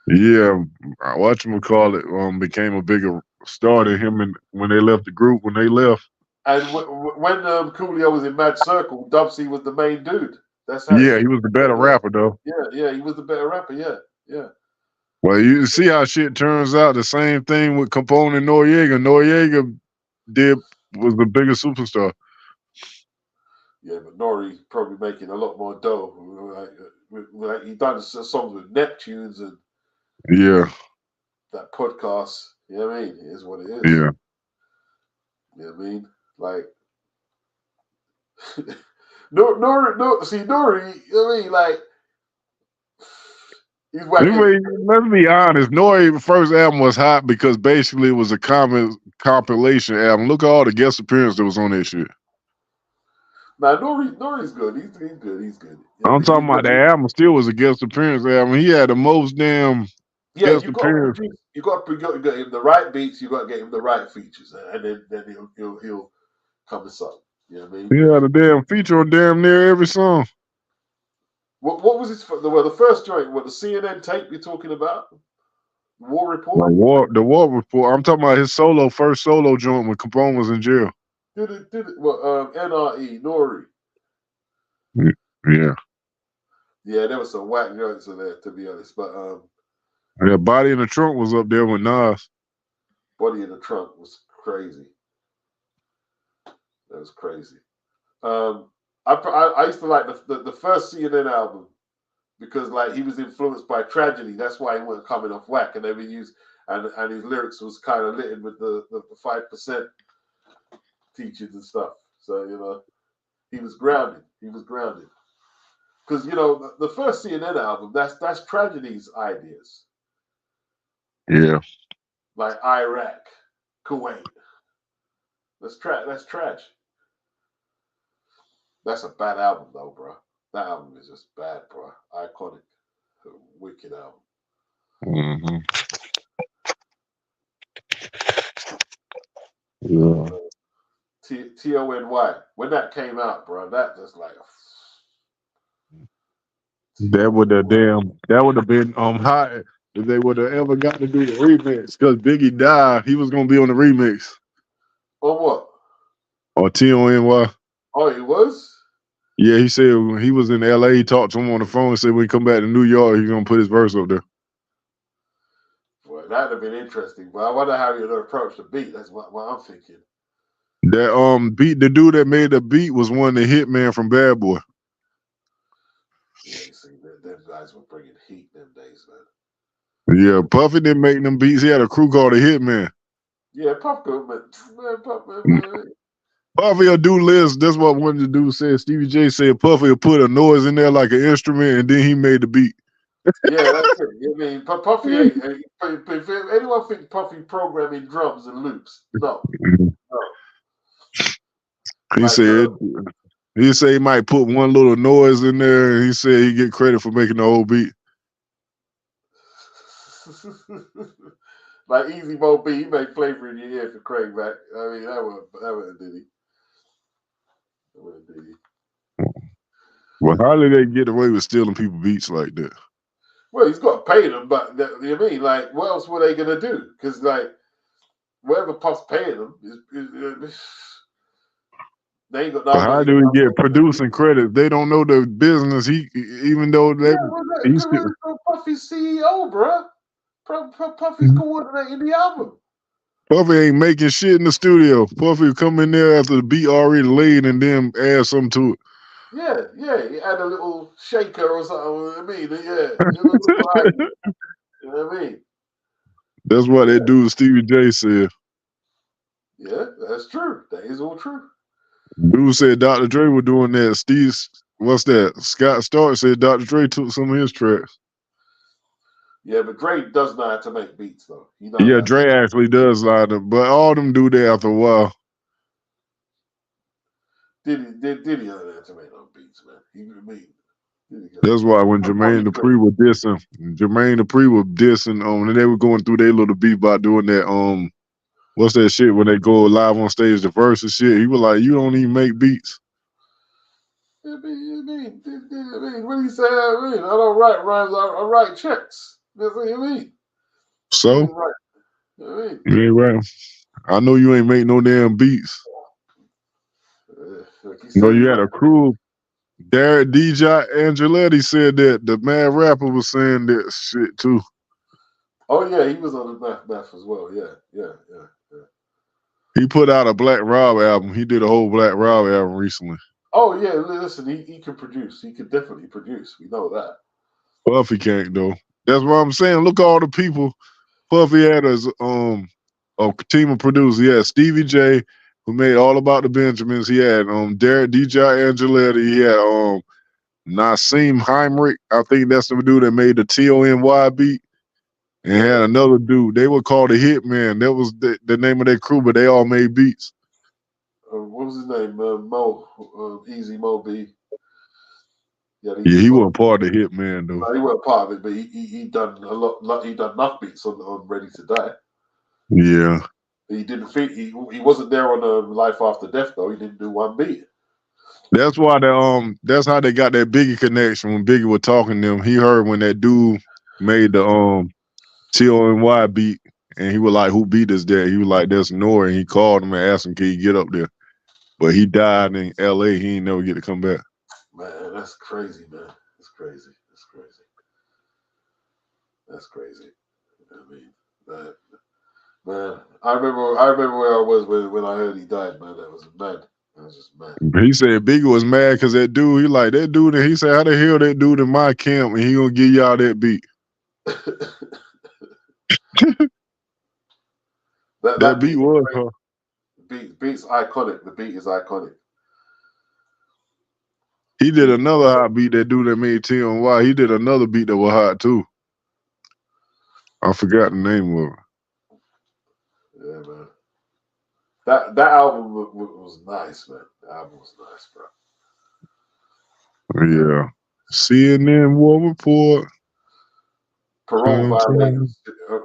Yeah, whatchamacallit became a bigger star than him and when they left the group, when they left. And when Coolio was in Mad Circle, Dubsy was the main dude. That's how he was the better rapper, though. Yeah, he was the better rapper, yeah. Well, you see how shit turns out. The same thing with Capone and Noriega. Noriega was the biggest superstar. Yeah, but Nori probably making a lot more dough. Like he done songs with Neptunes and that podcast. You know what I mean? It is what it is. Yeah. You know what I mean? Like Nori, you know what I mean? Like let's be honest. Nori's first album was hot because basically it was a compilation album. Look at all the guest appearances that was on that shit. Nah, Nori's good. He's good. I'm talking about the album still was a guest appearance album. He had the most damn guest appearance. You got to get him the right beats. You got to get him the right features, and then he'll come to something. You know what I mean? He had a damn feature on damn near every song. What was his? The first joint? What, the CNN tape you're talking about? War Report. The War Report. I'm talking about his first solo joint when Capone was in jail. Did it? Well, NRE Nori. Yeah. Yeah, there was some whack joints in there, to be honest. But yeah, Body in the Trunk was up there with Nas. Body in the Trunk was crazy. That was crazy. I used to like the first CNN album because like he was influenced by Tragedy. That's why he wasn't coming off whack, and they would use and his lyrics was kind of littered with the 5% teachings and stuff. So you know, he was grounded. Because you know the first CNN album that's Tragedy's ideas. Yeah. Like Iraq, Kuwait. That's trash. That's a bad album, though, bro. That album is just bad, bro. Iconic, wicked album. Mm-hmm. Yeah. TONY. When that came out, bro, that just like. That would have been hot if they would have ever got to do the remix because Biggie died. He was gonna be on the remix. Or what? Or TONY. Oh, he was? Yeah, he said when he was in LA, he talked to him on the phone and said when he come back to New York, he's gonna put his verse up there. Well, that'd have been interesting. But I wonder how you'd approach the beat. That's what I'm thinking. That beat, the dude that made the beat was one of the Hitman from Bad Boy. Yeah, see, them guys were bringing heat them days, man. Yeah, Puffy didn't make them beats. He had a crew called the Hitman. Yeah, Puffy, man. Puffy will do lists. That's what one of the dudes said. Stevie J said Puffy will put a noise in there like an instrument, and then he made the beat. Yeah, that's it. I mean, Puffy ain't. If anyone thinks Puffy programming drums and loops, no, no. He Like, said he might put one little noise in there, and he said he get credit for making the whole beat. like Easy Mo B, he made flavor in your ear for Craig back. I mean, that was Diddy. That was Diddy. Well, how did they get away with stealing people beats like that? Well, he's got to pay them, but you know what I mean, like, what else were they gonna do? Because like, whatever Puff's paying them is they ain't got no But how money. do we get producing credit? They don't know the business. Even though they, Yeah, Puffy's CEO, bro. Puffy's coordinating the album. Puffy ain't making shit in the studio. Puffy come in there after the beat already laid and then add something to it. Yeah. He had a little shaker or something. I mean, yeah. You know what I mean? That's what that dude Stevie J said. Yeah, that's true. That is all true. Dude said Dr. Dre was doing that. What's that? Scott Storch said Dr. Dre took some of his tracks. Yeah, but Dre does know how to make beats, though. Yeah, Dre actually does a lot of, but all them do that after a while. Did he know how to make no beats, man? That's why when Jermaine Dupri was dissing, and they were going through their little beef about doing that, what's that shit when they go live on stage, the verse and shit. He was like, "You don't even make beats." What do you say? I don't write rhymes. I write checks. That's what you mean. So, you ain't right. I know you ain't make no damn beats. You had a crew. Derek DJ Angeletti said that the Mad Rapper was saying that shit too. Oh yeah, he was on the math as well. Yeah. He put out a Black Rob album. He did a whole Black Rob album recently. Oh yeah, listen, he can produce. He can definitely produce. We know that. Puffy can't though. That's what I'm saying. Look at all the people Puffy had as a team of producers. He had Stevie J, who made All About the Benjamins. He had Derek DJ Angeletti. He had Nassim Heinrich. I think that's the dude that made the TONY beat. And had another dude. They were called the Hitman. That was the name of their crew, but they all made beats. What was his name? Mo, Easy Mo B. Yeah, he wasn't part of the Hitman though. No, he wasn't part of it, but he done a lot. He done enough beats on Ready to Die. Yeah. He didn't think he wasn't there on Life After Death though. He didn't do one beat. That's why that's how they got that Biggie connection. When Biggie was talking to them, he heard when that dude made the TONY beat, and he was like, "Who beat us there?" He was like, "That's Nori." And he called him and asked him, "Can you get up there?" But he died in L.A. He ain't never get to come back. Man, that's crazy, man. That's crazy. I mean, man, I remember where I was when I heard he died, man. That was mad. I was just mad. He said Biggie was mad because that dude, he like that dude, and he said, "How the hell that dude in my camp and he gonna give y'all that beat?" that beat was huh? Beat's iconic. The beat is iconic. He did another hot beat, that dude that made TNY. He did another beat that was hot too. I forgot the name of it. Yeah, man. That album was nice, man. The album was nice, bro. Yeah. CNN War Report. Parole Violators.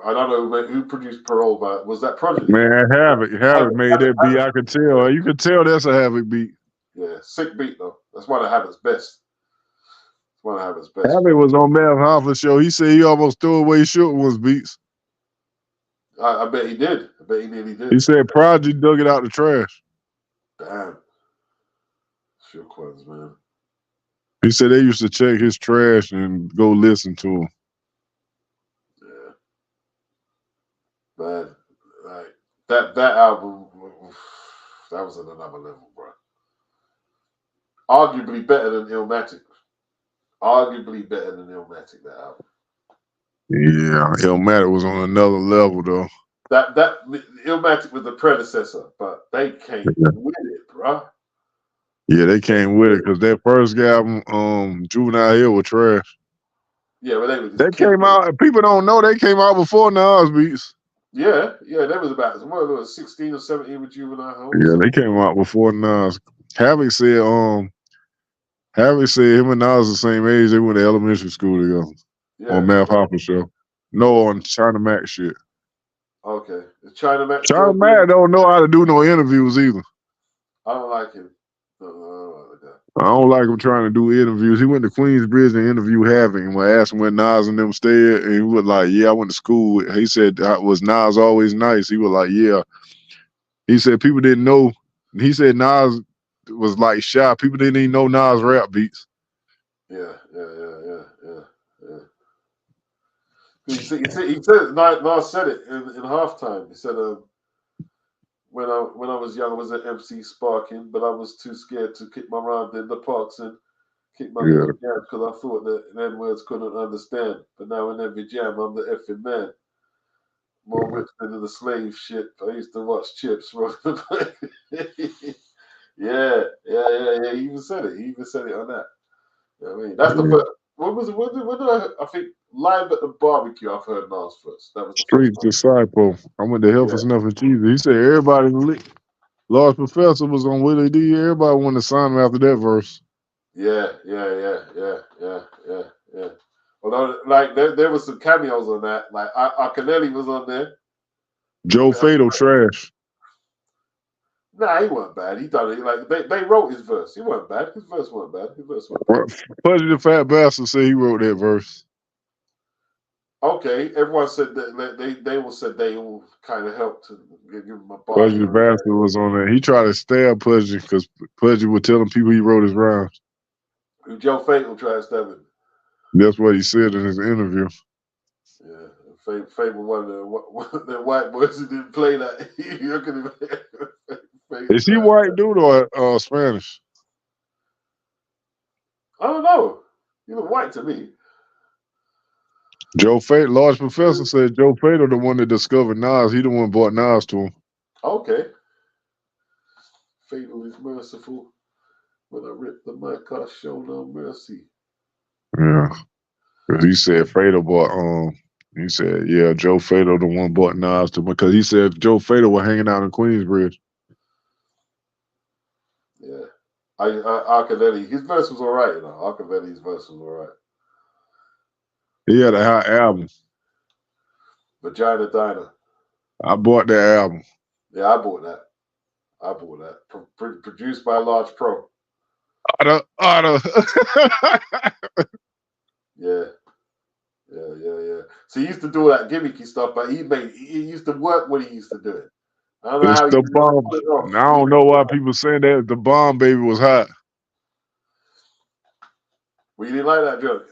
I don't know who produced Parole Violators. Was that Prodigy? Man, Havoc made that beat. I could tell. You could tell that's a Havoc beat. Yeah, sick beat though. That's one of Havoc's best. Havoc was on Mav Hoffa's show. He said he almost threw away Shook One's beats. I bet he did. I bet he nearly did. He said Prodigy dug it out the trash. Damn. Shook Ones, man. He said they used to check his trash and go listen to him. Yeah. Man, like that album, that was at another level, bro. Arguably better than Illmatic. That album. Yeah, Illmatic was on another level though. That Illmatic was the predecessor, but they came with it, bro. Yeah, they came with it because that first album, Juvenile Hill, was trash. Yeah, but they were They just came out, and people don't know they came out before Nas beats. Yeah, they was about what was 16 or 17 with Juvenile Home. Yeah, they came out before Nas. Havoc said him and Nas the same age. They went to elementary school together on Math Hopper show. No, on China Mac shit. Okay, the China Mac China still Mac don't know how to do no interviews either. I don't like him. I don't like him trying to do interviews. He went to Queensbridge and interviewed Havoc, and when I asked him where Nas and them stayed, and he was like, "Yeah, I went to school." He said, "Was Nas always nice?" He was like, "Yeah." He said people didn't know. He said Nas was like shy. People didn't even know Nas rap beats. Yeah. He said Nas said it in halftime. He said, when I was young, I was at MC Sparking, but I was too scared to kick my round in the parks and kick my little jam because I thought that N-words couldn't understand. But now in every jam, I'm the effing man. More whips than the slave shit. I used to watch Chips. Yeah. He even said it. He even said it on that. You know what I mean? That's the first. What was it? When did I think live at the barbecue? I've heard Nas first. That was the Street first time. Disciple. I went to Hell for Snuff and Cheese. He said everybody lit. Large Professor was on Willie D. Everybody wanted to sign him after that verse. Yeah. Although, like, there was some cameos on that. Like, Akinelli was on there. Joe Fatal trash. Nah, he wasn't bad. He done it. Like, they wrote his verse. He wasn't bad. His verse wasn't bad. Pudgy the Fat Bastard said he wrote that verse. Okay, everyone said that they all said they all kind of helped to give him a bar. Pudgy the Bastard was on there. He tried to stab Pudgy because Pudgy was telling people he wrote his rhymes. Joe Fatal tried to stab him. That's what he said in his interview. Yeah, Fable one of the white boys who didn't play that. Is he white dude or Spanish? I don't know. He look white to me. Joe Fatal, Large Professor said Joe Fatal the one that discovered Nas. He the one brought Nas to him. Okay. Fatal is merciful. When I rip the mic, I show no mercy. Yeah. He said Fatal bought he said, yeah, Joe Fatal the one bought Nas to him because he said Joe Fatal was hanging out in Queensbridge. Yeah. Arcavelli, his verse was all right, you know. Arcavelli's verse was all right. He had a hot album. Vagina Diner. I bought that album. Yeah, I bought that. Produced by Large Pro. Otta. Yeah. So he used to do all that gimmicky stuff, but he used to work when he used to do it. I don't know It's how the bomb. I don't know why people saying that the bomb baby was hot. Well, you didn't like that joke?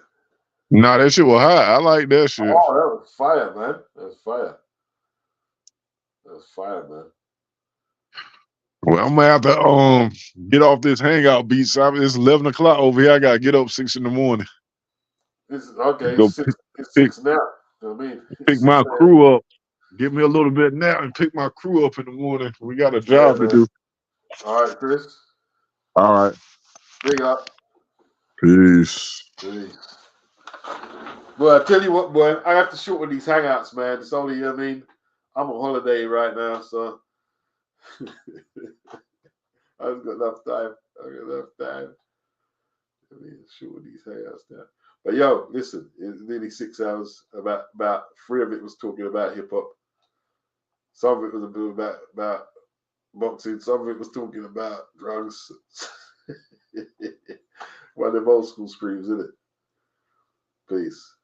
Nah, that shit was hot. I like that shit. Oh, that was fire, man. That was fire, man. Well, I'm gonna have to get off this hangout beat. So it's 11 o'clock over here. I gotta get up 6 in the morning. This is okay. Go It's 6 now. You know what I mean? Pick my crew up. Give me a little bit now and pick my crew up in the morning. We got a job to do. All right, Chris. All right. Big up. Peace. Well, I tell you what, boy, I have to shorten these hangouts, man. It's only, I mean, I'm on holiday right now, so I've got enough time. I mean, shorten these hangouts now. But yo, listen, it's nearly 6 hours. About 3 of it was talking about hip hop. Some of it was about boxing. Some of it was talking about drugs. One of them old school streams, isn't it? Peace.